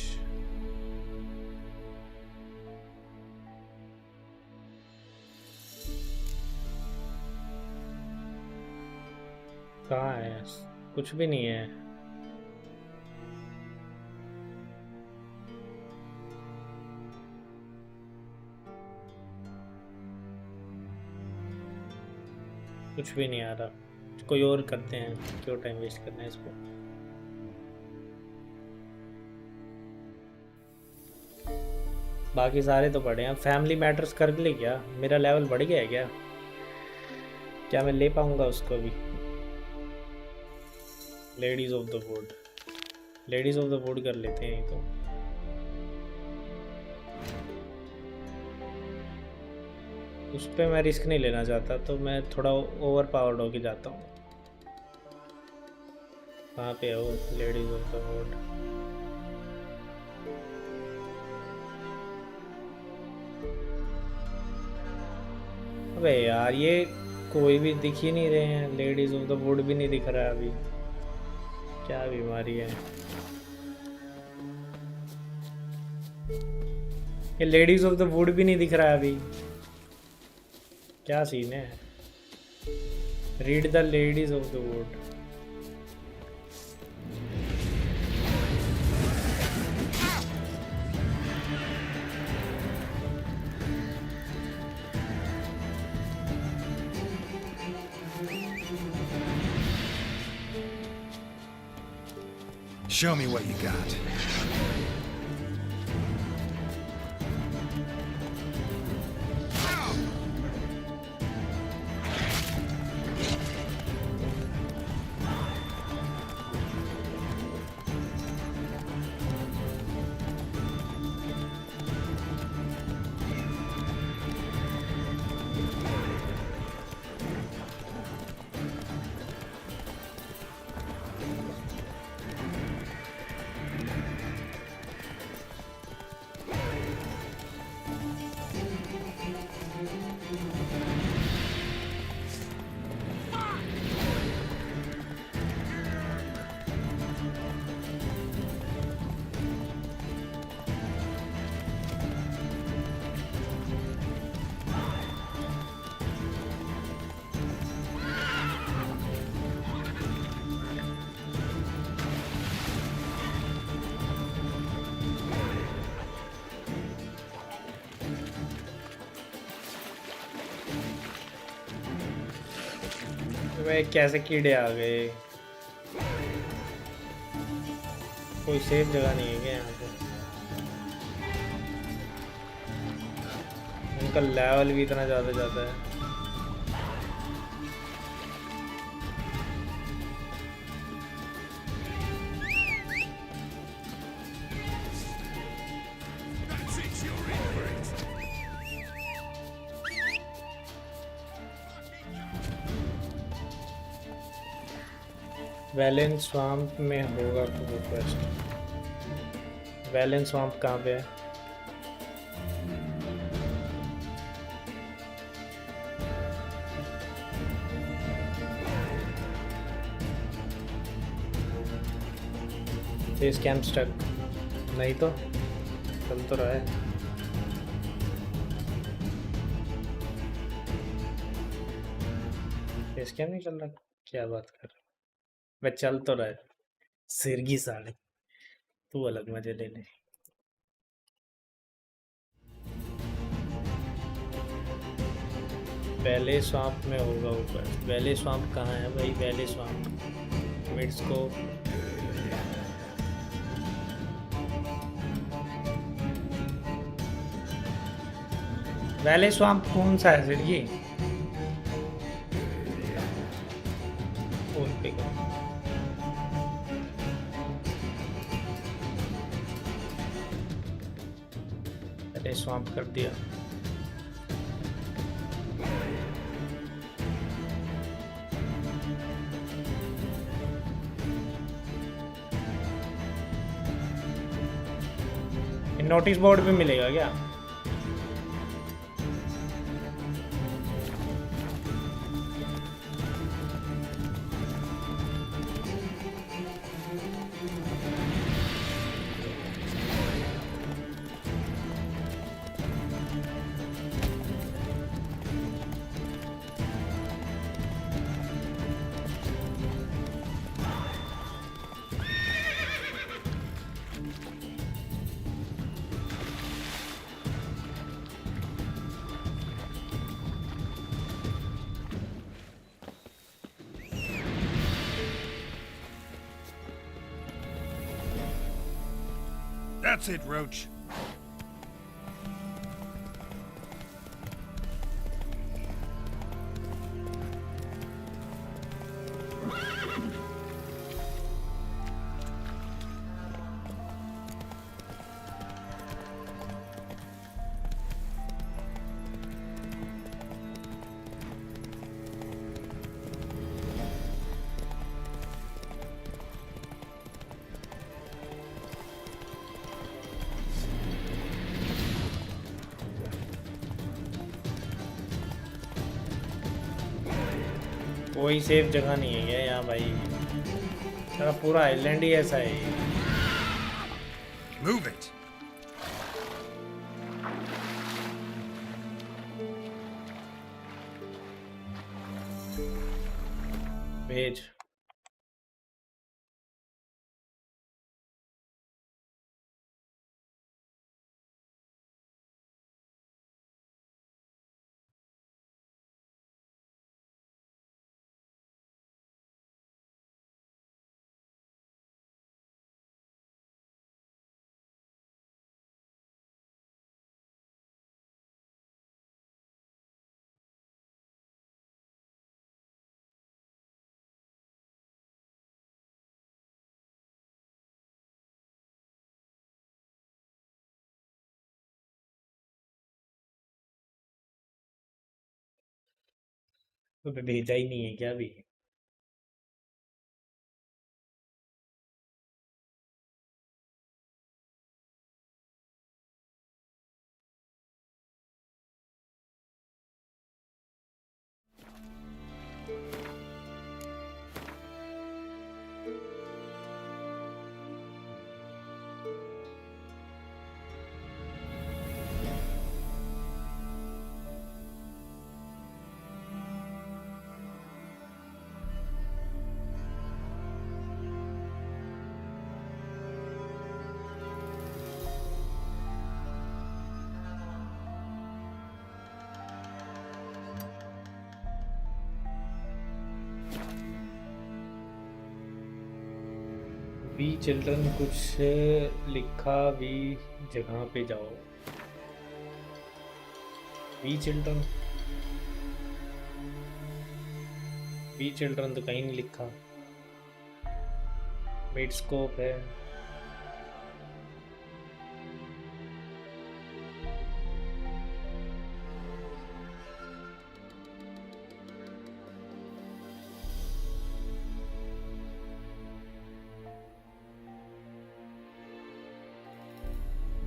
कहाँ है? कुछ भी नहीं है. कुछ भी नहीं आ रहा. कोई और करते हैं. क्यों टाइम वेस्ट करना है इसको. बाकी सारे तो पढ़े हैं. फैमिली मैटर्स कर ले क्या? मेरा लेवल बढ़ गया है क्या? क्या मैं ले पाऊंगा उसको भी? Ladies of the wood. Ladies of the wood कर लेते हैं तो. उस पर मैं रिस्क नहीं लेना चाहता तो मैं थोड़ा ओवर पावर्ड होके जाता हूँ. कहाँ पे है वो लेडीज ऑफ द वुड? अबे यार ये कोई भी दिख ही नहीं रहे हैं. लेडीज ऑफ द वुड भी नहीं दिख रहा है अभी. क्या बीमारी है ये? लेडीज ऑफ द वुड भी नहीं दिख रहा है अभी. क्या सीन है? Read the ladies of the wood. Show me what you got. वे कैसे कीड़े आ गए? कोई सेफ जगह नहीं है क्या यहाँ पे? उनका लेवल भी इतना ज़्यादा जाता है। वैलेंस स्वाम्प में होगा वो क्वेस्ट। वैलेंस स्वाम्प कहाँ पे है? बेस कैंप स्टक नहीं तो चल तो रहा है। बेस कैंप नहीं चल रहा, क्या बात कर रहा? मैं चल तो रहा है। सिरगी साले, तू अलग मजे ले ले। वैले स्वाम्प में होगा ऊपर। वैले स्वाम्प कहाँ है भाई? वैले स्वाम्प मिड्स को वैले स्वाम्प कौन सा है सिरगी? फोन पे का वैले स्वाम्प कर दिया। नोटिस बोर्ड पे मिलेगा क्या? That's it, Roach. कोई सेफ जगह नहीं है यहाँ भाई, सारा पूरा आइलैंड ही ऐसा है। Move it. भेज। तो भेजा ही नहीं है क्या अभी? वी चिल्ड्रन कुछ लिखा, वी जगह पे जाओ। वी चिल्ड्रन तो कहीं नहीं लिखा। मिडस्कोप है।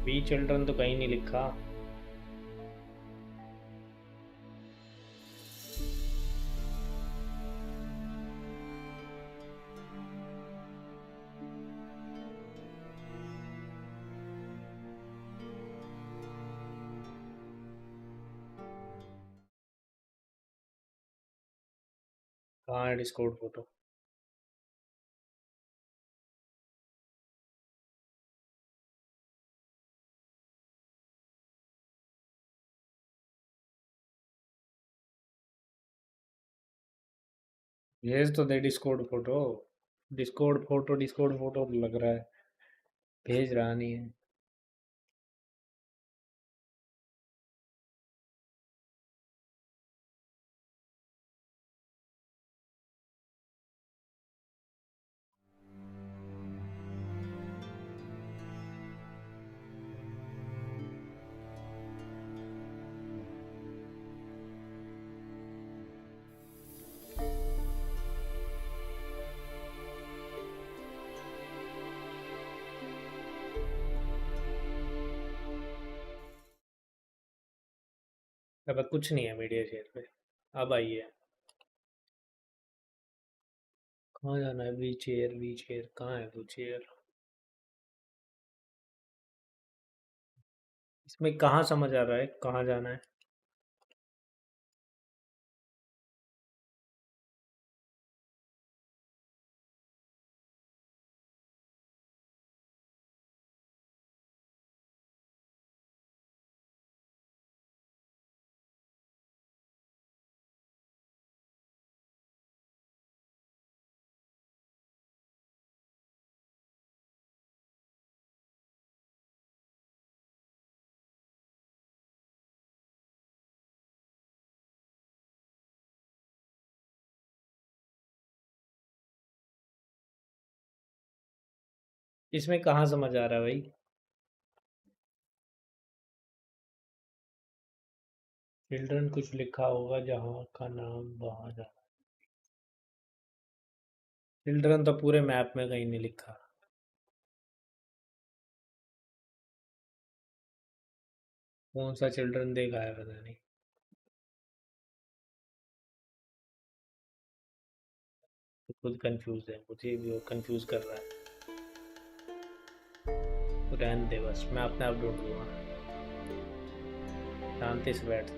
वी चिल्ड्रन तो कहीं नहीं लिखा। कहाँ है डिस्कॉर्ड फोटो? भेज तो दे डिस्कॉर्ड फोटो। डिस्कॉर्ड फोटो लग रहा है, भेज रहा नहीं है। अब कुछ नहीं है मीडिया शेयर पे। अब आइए, कहाँ जाना है? वी चेयर कहाँ है? वो चेयर इसमें कहाँ समझ आ रहा है कहाँ जाना है? इसमें कहाँ समझ आ रहा है भाई? चिल्ड्रन कुछ लिखा होगा, जहाँ का नाम वहाँ जाना। चिल्ड्रन तो पूरे मैप में कहीं नहीं लिखा। कौन सा चिल्ड्रन देखा है पता नहीं। तो खुद कंफ्यूज है, मुझे भी वो कंफ्यूज कर रहा है। तो रहने दे बस, मैं अपने आप ढूंढ लूँगा। शांति से बैठ।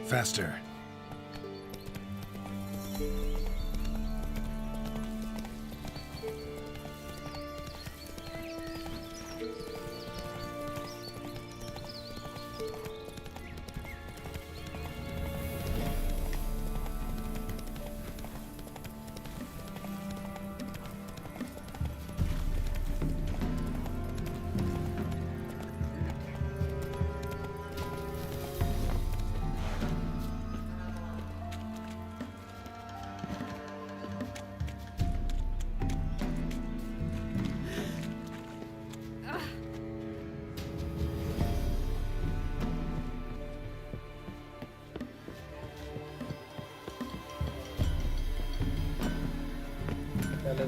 Faster.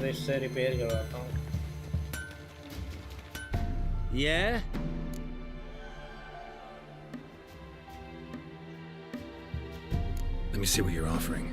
तो इससे रिपेयर करवाता हूँ। Yeah? Let me see what you're offering.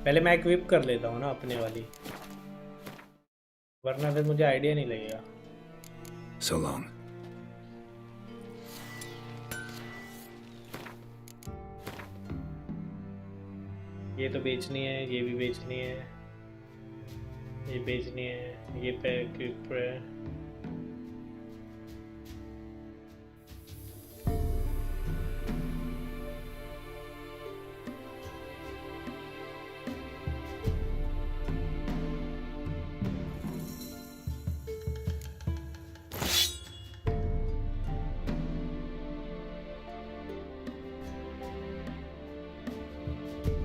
पहले मैं इक्विप कर लेता हूँ ना अपने वाली, वरना फिर मुझे आइडिया नहीं लगेगा। So long. ये तो बेचनी है, ये भी बेचनी है, ये बेचनी है, ये पे इक्विप है।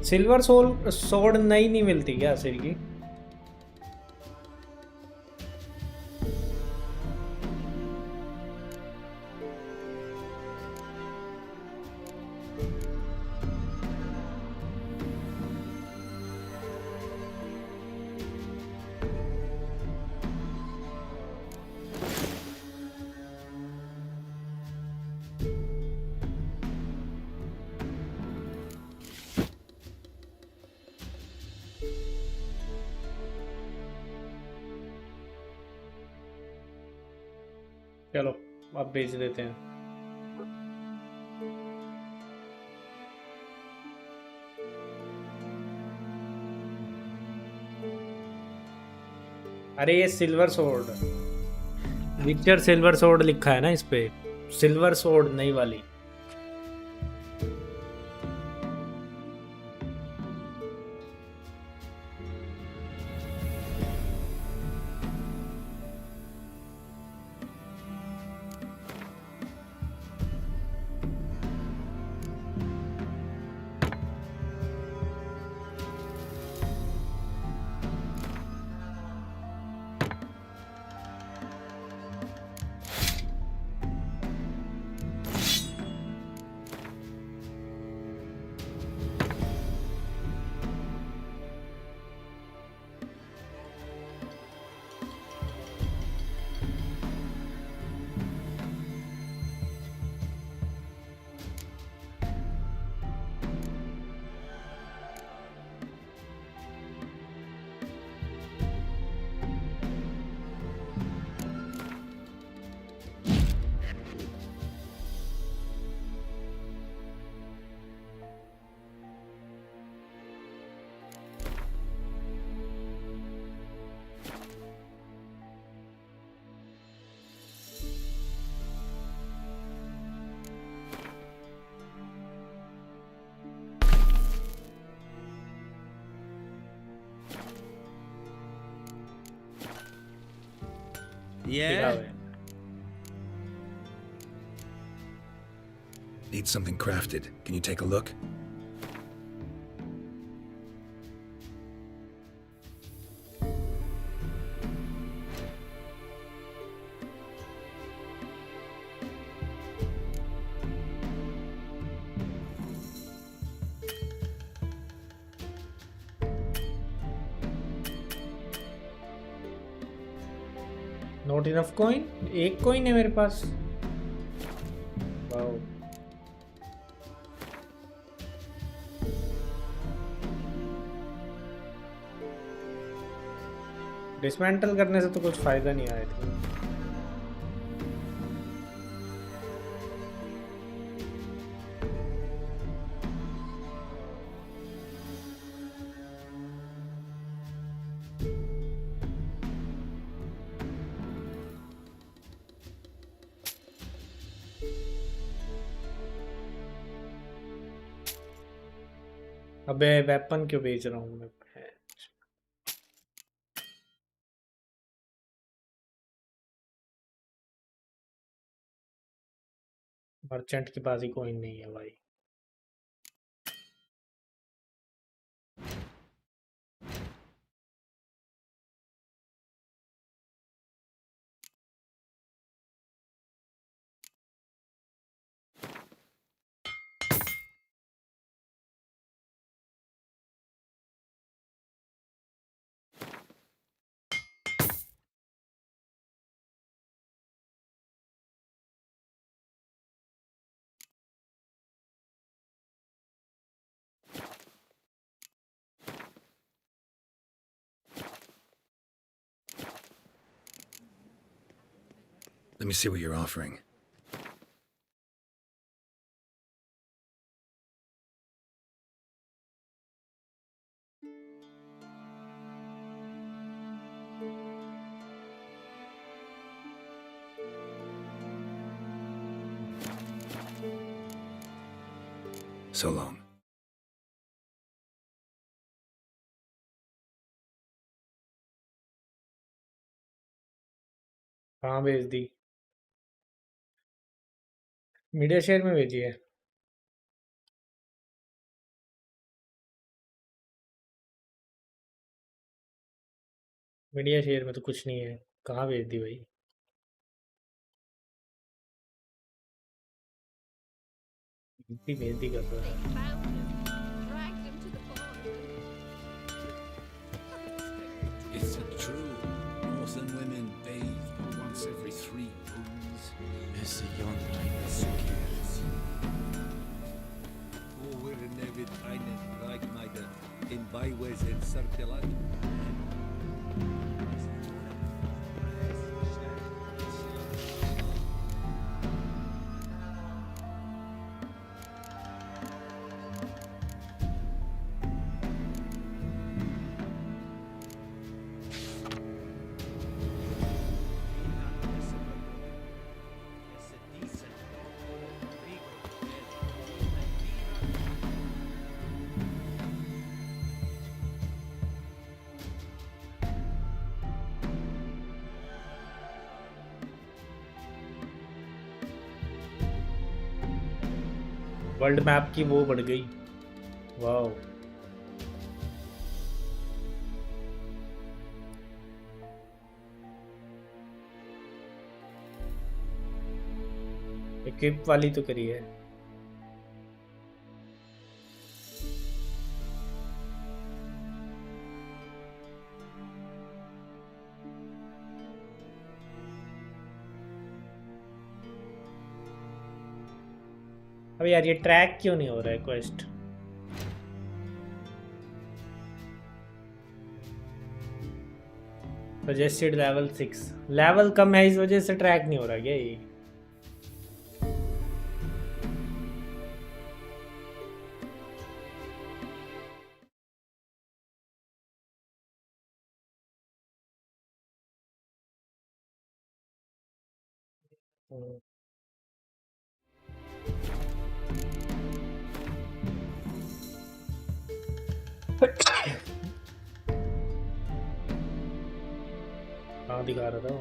सिल्वर सोर्ड नहीं मिलती क्या सिर की? चलो अब बेच देते हैं। अरे ये सिल्वर सोर्ड, विचर सिल्वर सोर्ड लिखा है ना इस पे, सिल्वर सोर्ड नई वाली। Yeah? Need something crafted. Can you take a look? Not enough coin, एक कॉइन है मेरे पास। वाओ, डिसमेंटल करने से तो कुछ फायदा नहीं आया था। अबे वेपन क्यों बेच रहा हूँ मैं? मर्चेंट के पास ही कोई नहीं है भाई। Let me see what you're offering. So long. कहाँ भेज दी? मीडिया शेयर में भेजी है। मीडिया शेयर में तो कुछ नहीं है। कहाँ भेज दी भाई? भेज दी कर रहा है। Is it true? Northern women bathe but once every 3 moons. Es young like Oh, we're never einen Reitmeider in Byways in Circular. World map की वो बढ़ गई। वाओ। इक्विप वाली तो करी है। अब यार ये ट्रैक क्यों नहीं हो रहा है क्वेस्ट? सजेस्टेड लेवल 6 लेवल कम है, इस वजह से ट्रैक नहीं हो रहा क्या ये? हाँ दिखा रहा था वो।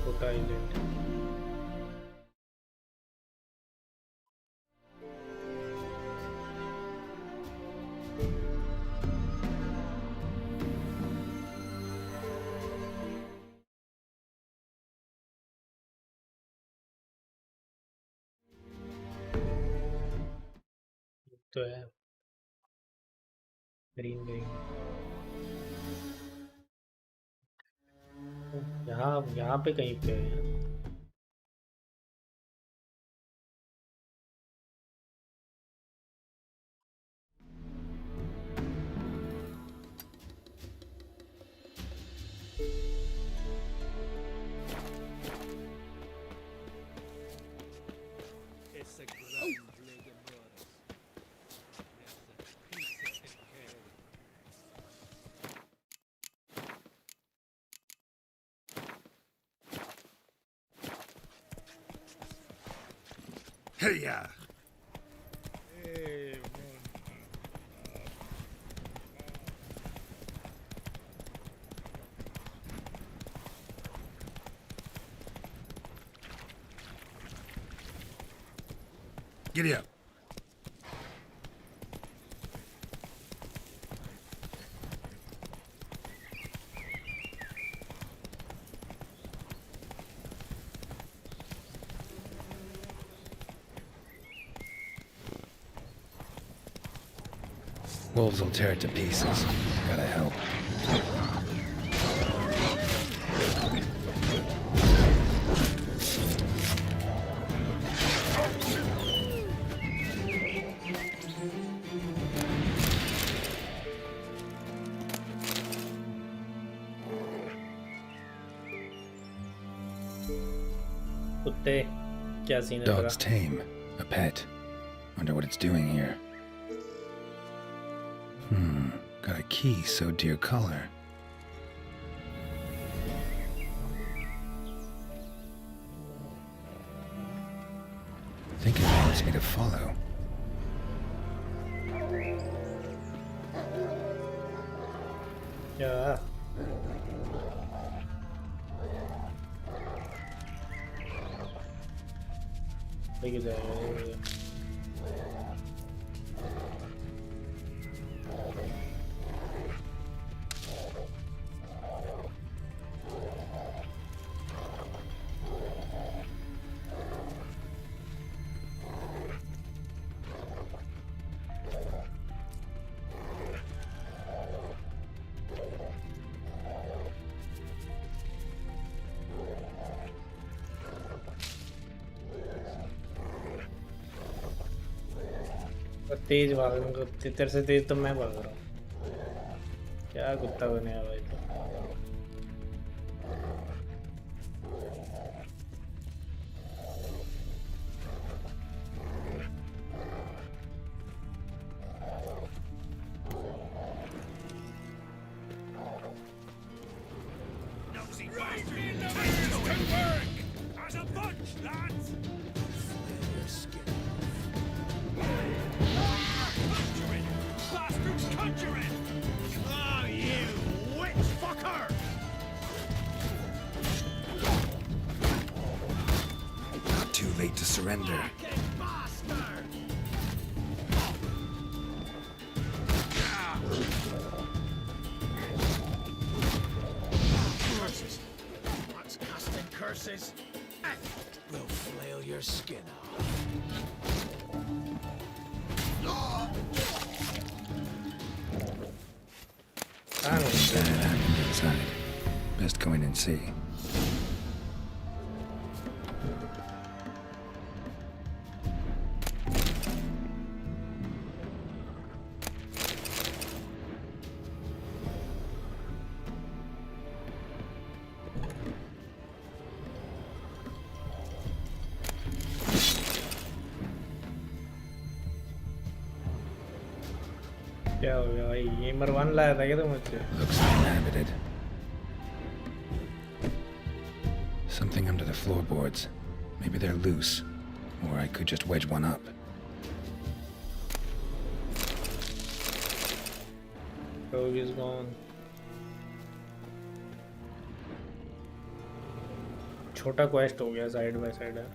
छोटा आइलैंड। तो है ग्रीन ग्रीन। यहाँ पे कहीं पे है। Hey-ya! Giddy up. Wolves will tear it to pieces. Gotta help. कुत्ते क्या सीन है तेरा? Dog's tame, a pet. Wonder what it's doing here. Got a key so dear color. I think it wants me to follow. क्या? लेके जाएगा। तेज भागूंगा, तेरे से तेज तो मैं भाग रहा हूँ। क्या कुत्ता बनेगा भाई तो। Too late to surrender. Curses. What's casting curses? We'll flail your skin Bad happened inside. Best go in and see. क्या हो गया भाई? ये मरवान लाया था क्या तुम मुझसे? Looks uninhabited. Something under the floorboards. Maybe they're loose. Or I could just wedge one up. Rogue is gone. छोटा क्वेस्ट हो गया, साइड बाय साइड है।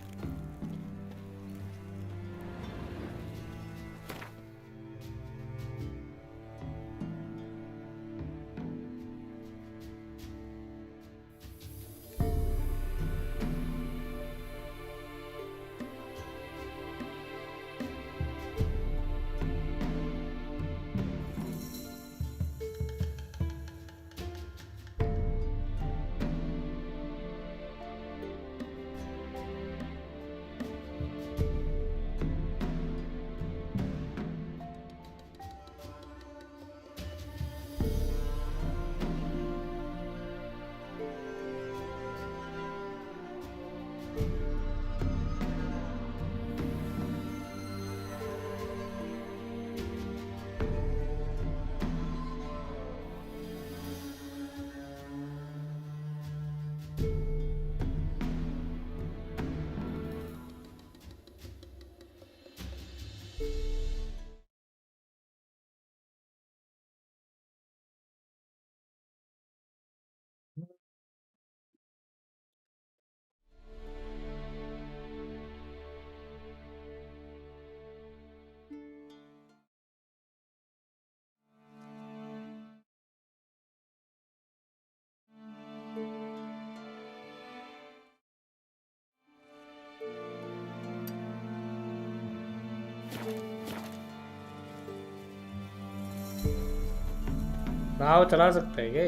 नाव चला सकते हैं क्या?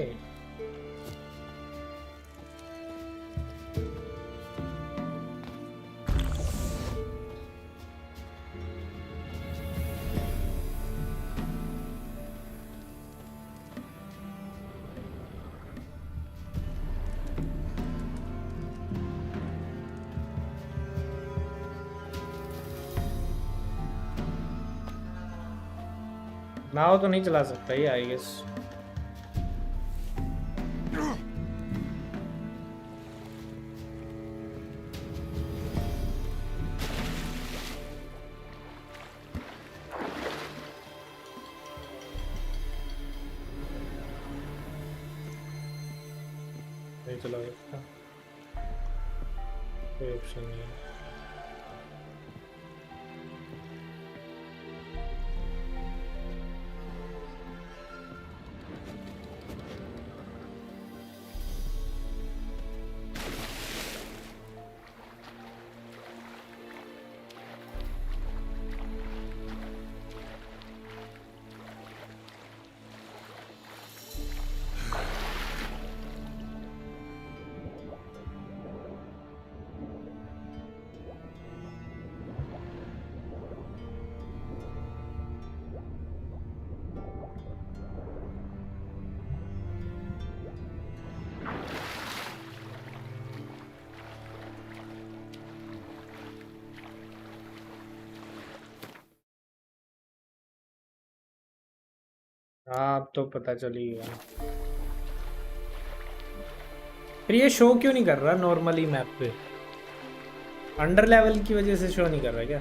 नाव तो नहीं चला सकता ये आई गेस। नहीं चला सकता, कोई ऑप्शन नहीं है। हाँ अब तो पता चल ही गया। फिर ये शो क्यों नहीं कर रहा नॉर्मली मैप पे? अंडर लेवल की वजह से शो नहीं कर रहा क्या?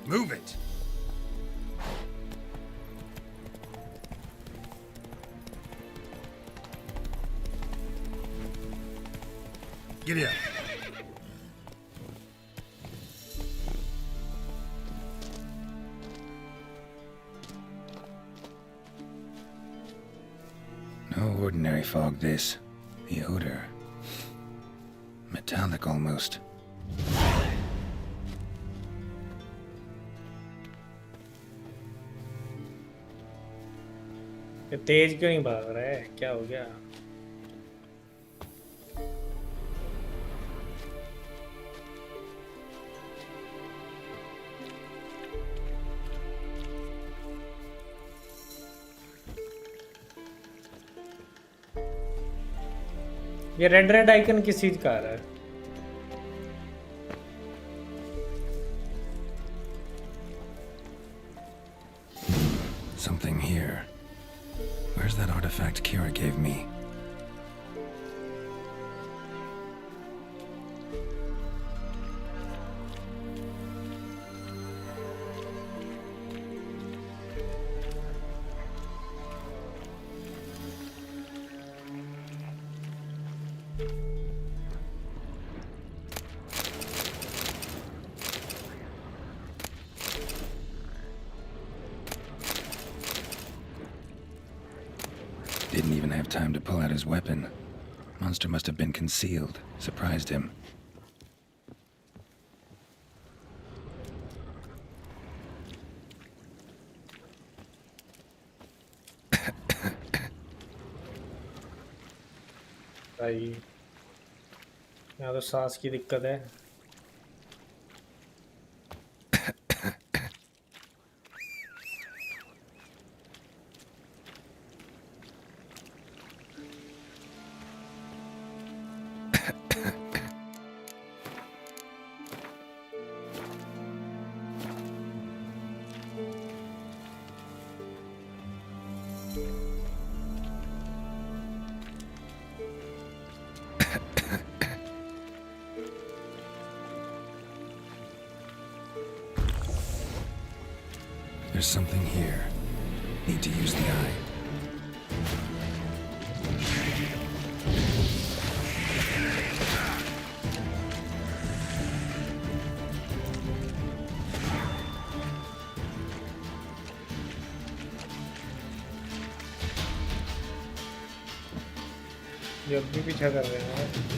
Move it! Giddy up. No ordinary fog, this. The odor. Metallic almost. ये तेज क्यों नहीं भाग रहा है? क्या हो गया? ये रेड आइकन किस चीज का आ रहा है? Something here. Where's that artifact Kira gave me? have time to pull out his weapon. Monster must have been concealed. Surprised him. भाई यहाँ तो सांस की दिक्कत है। There's something here. Need to use the eye. जब भी पीछा कर रहे हैं।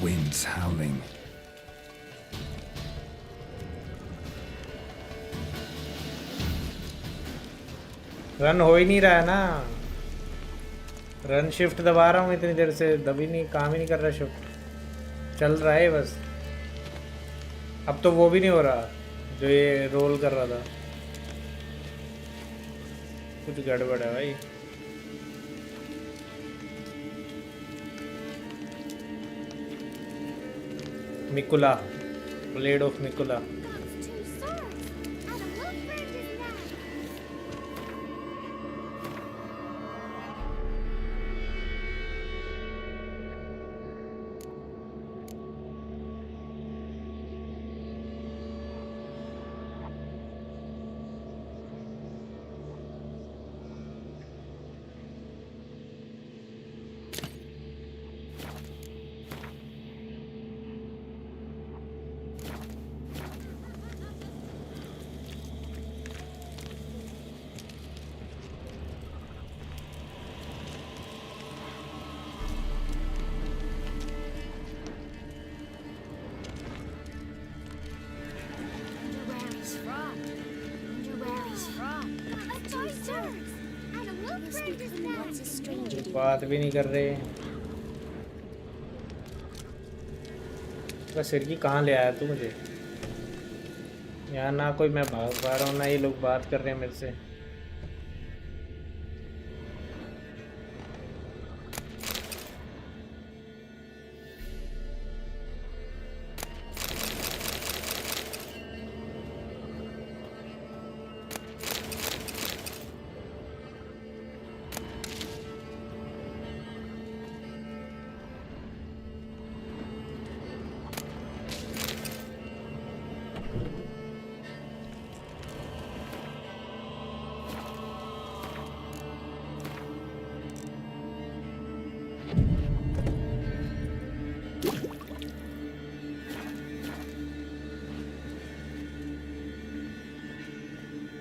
Winds howling. रन हो ही नहीं रहा है ना। रन शिफ्ट दबा रहा हूँ इतनी देर से, दबी नहीं, काम ही नहीं कर रहा शिफ्ट। चल रहा है बस। अब तो वो भी नहीं हो रहा जो ये रोल कर रहा था। कुछ गड़बड़ है भाई। मिकुला, ब्लेड ऑफ मिकुला। बात भी नहीं कर रहे। बस सिर की कहाँ ले आया तू मुझे? यहाँ ना कोई मैं भाग पा रहा हूँ, ना ये लोग बात कर रहे हैं मेरे से।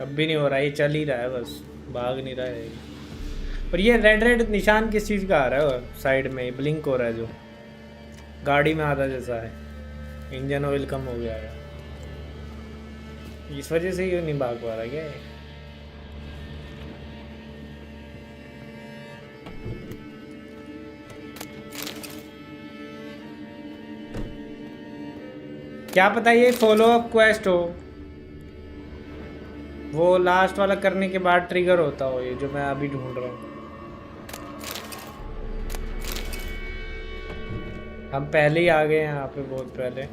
अब भी नहीं हो रहा, ये चल ही रहा है बस, भाग नहीं रहा है। और ये रेड रेड निशान किस चीज़ का आ रहा है? साइड में ब्लिंक हो रहा है जो गाड़ी में आता जैसा है। इंजन ऑयल कम हो गया है, इस वजह से ये नहीं भाग पा रहा क्या? क्या पता ये फॉलो अप क्वेस्ट हो, वो लास्ट वाला करने के बाद ट्रिगर होता हो, ये जो मैं अभी ढूंढ रहा हूँ। हम पहले ही आ गए हैं यहाँ पे, बहुत पहले।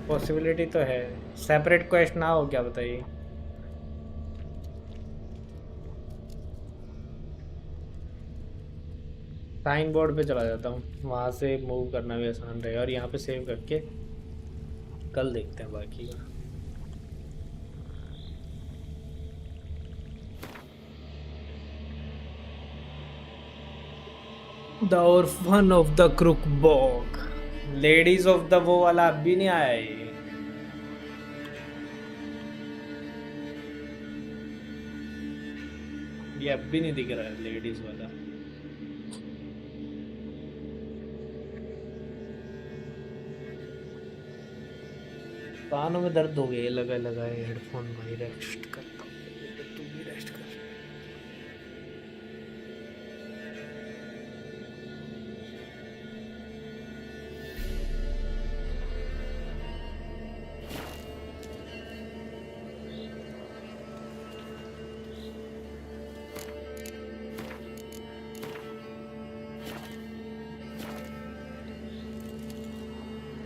पॉसिबिलिटी तो है, सेपरेट क्वेस्ट ना हो क्या बताइए। साइन बोर्ड पे चला जाता हूँ, वहाँ से मूव करना भी आसान रहेगा। और यहाँ पे सेव करके कल देखते हैं बाकी का। The orphan of the Crook Bog. Ladies of the वो वाला अब भी नहीं आया ये। अब भी नहीं दिख रहा है लेडीज वाला। कानों में दर्द हो गया, लगा लगा हेडफोन भाई। रेस्ट करता हूँ, तू भी रेस्ट कर।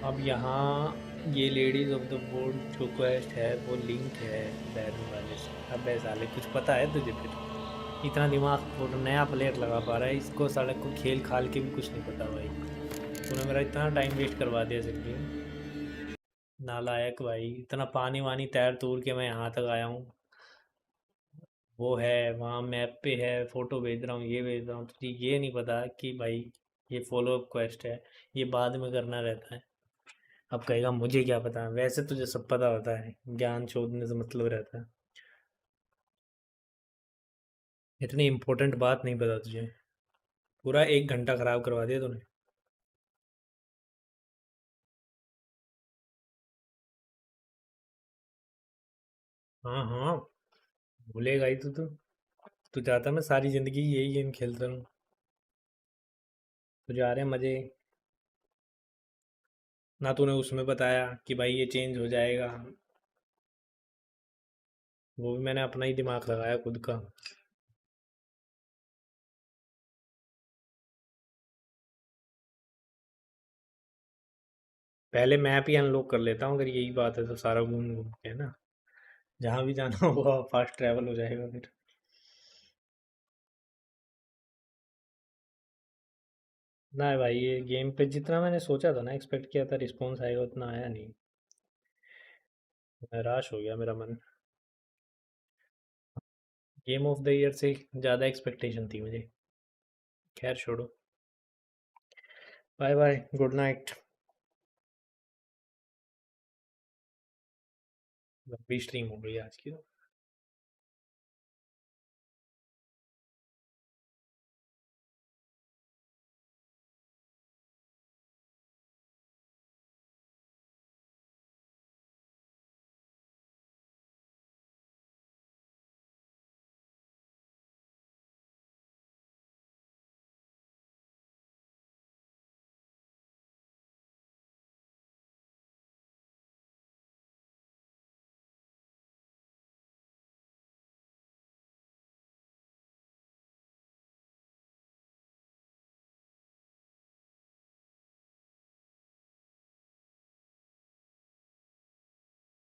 अब यहाँ ये लेडीज ऑफ द बोर्ड जो क्वेस्ट है वो लिंक है बैरन वाले से। अब ऐसा साले कुछ पता है तुझे? फिर इतना दिमाग और नया प्लेयर लगा पा रहा है इसको, सड़क को खेल खाल के भी कुछ नहीं पता भाई। तूने मेरा इतना टाइम वेस्ट करवा दिया सिर्फ। नालायक भाई, इतना पानी वानी तैर तूर के मैं यहाँ तक आया हूँ। वो है वहाँ मैप पे है, फोटो भेज रहा हूँ, ये भेज रहा हूँ, तुझे ये नहीं पता कि भाई ये फॉलो अप क्वेस्ट है, ये बाद में करना रहता है। अब कहेगा मुझे क्या पता है, वैसे तुझे सब पता होता है, ज्ञान शोधने से मतलब रहता है। इतनी इम्पोर्टेंट बात नहीं पता तुझे, पूरा 1 घंटा खराब करवा दिया तूने। हाँ हाँ, भूलेगा ही तू चाहता मैं सारी जिंदगी यही गेम खेलता रहूँ। तुझे आ रहे हैं मजे? ना तूने उसमें बताया कि भाई ये चेंज हो जाएगा, वो भी मैंने अपना ही दिमाग लगाया खुद का। पहले मैप ही अनलॉक कर लेता हूँ, अगर यही बात है तो सारा घूम घूम के, है ना, जहाँ भी जाना होगा फास्ट ट्रैवल हो जाएगा फिर। ना भाई, ये गेम पे जितना मैंने सोचा था ना, एक्सपेक्ट किया था रिस्पॉन्स आएगा, उतना आया नहीं। निराश हो गया मेरा मन। गेम ऑफ द ईयर से ज़्यादा एक्सपेक्टेशन थी मुझे। खैर छोड़ो, बाय बाय, गुड नाइट। लंबी स्ट्रीम हो गई आज की तो।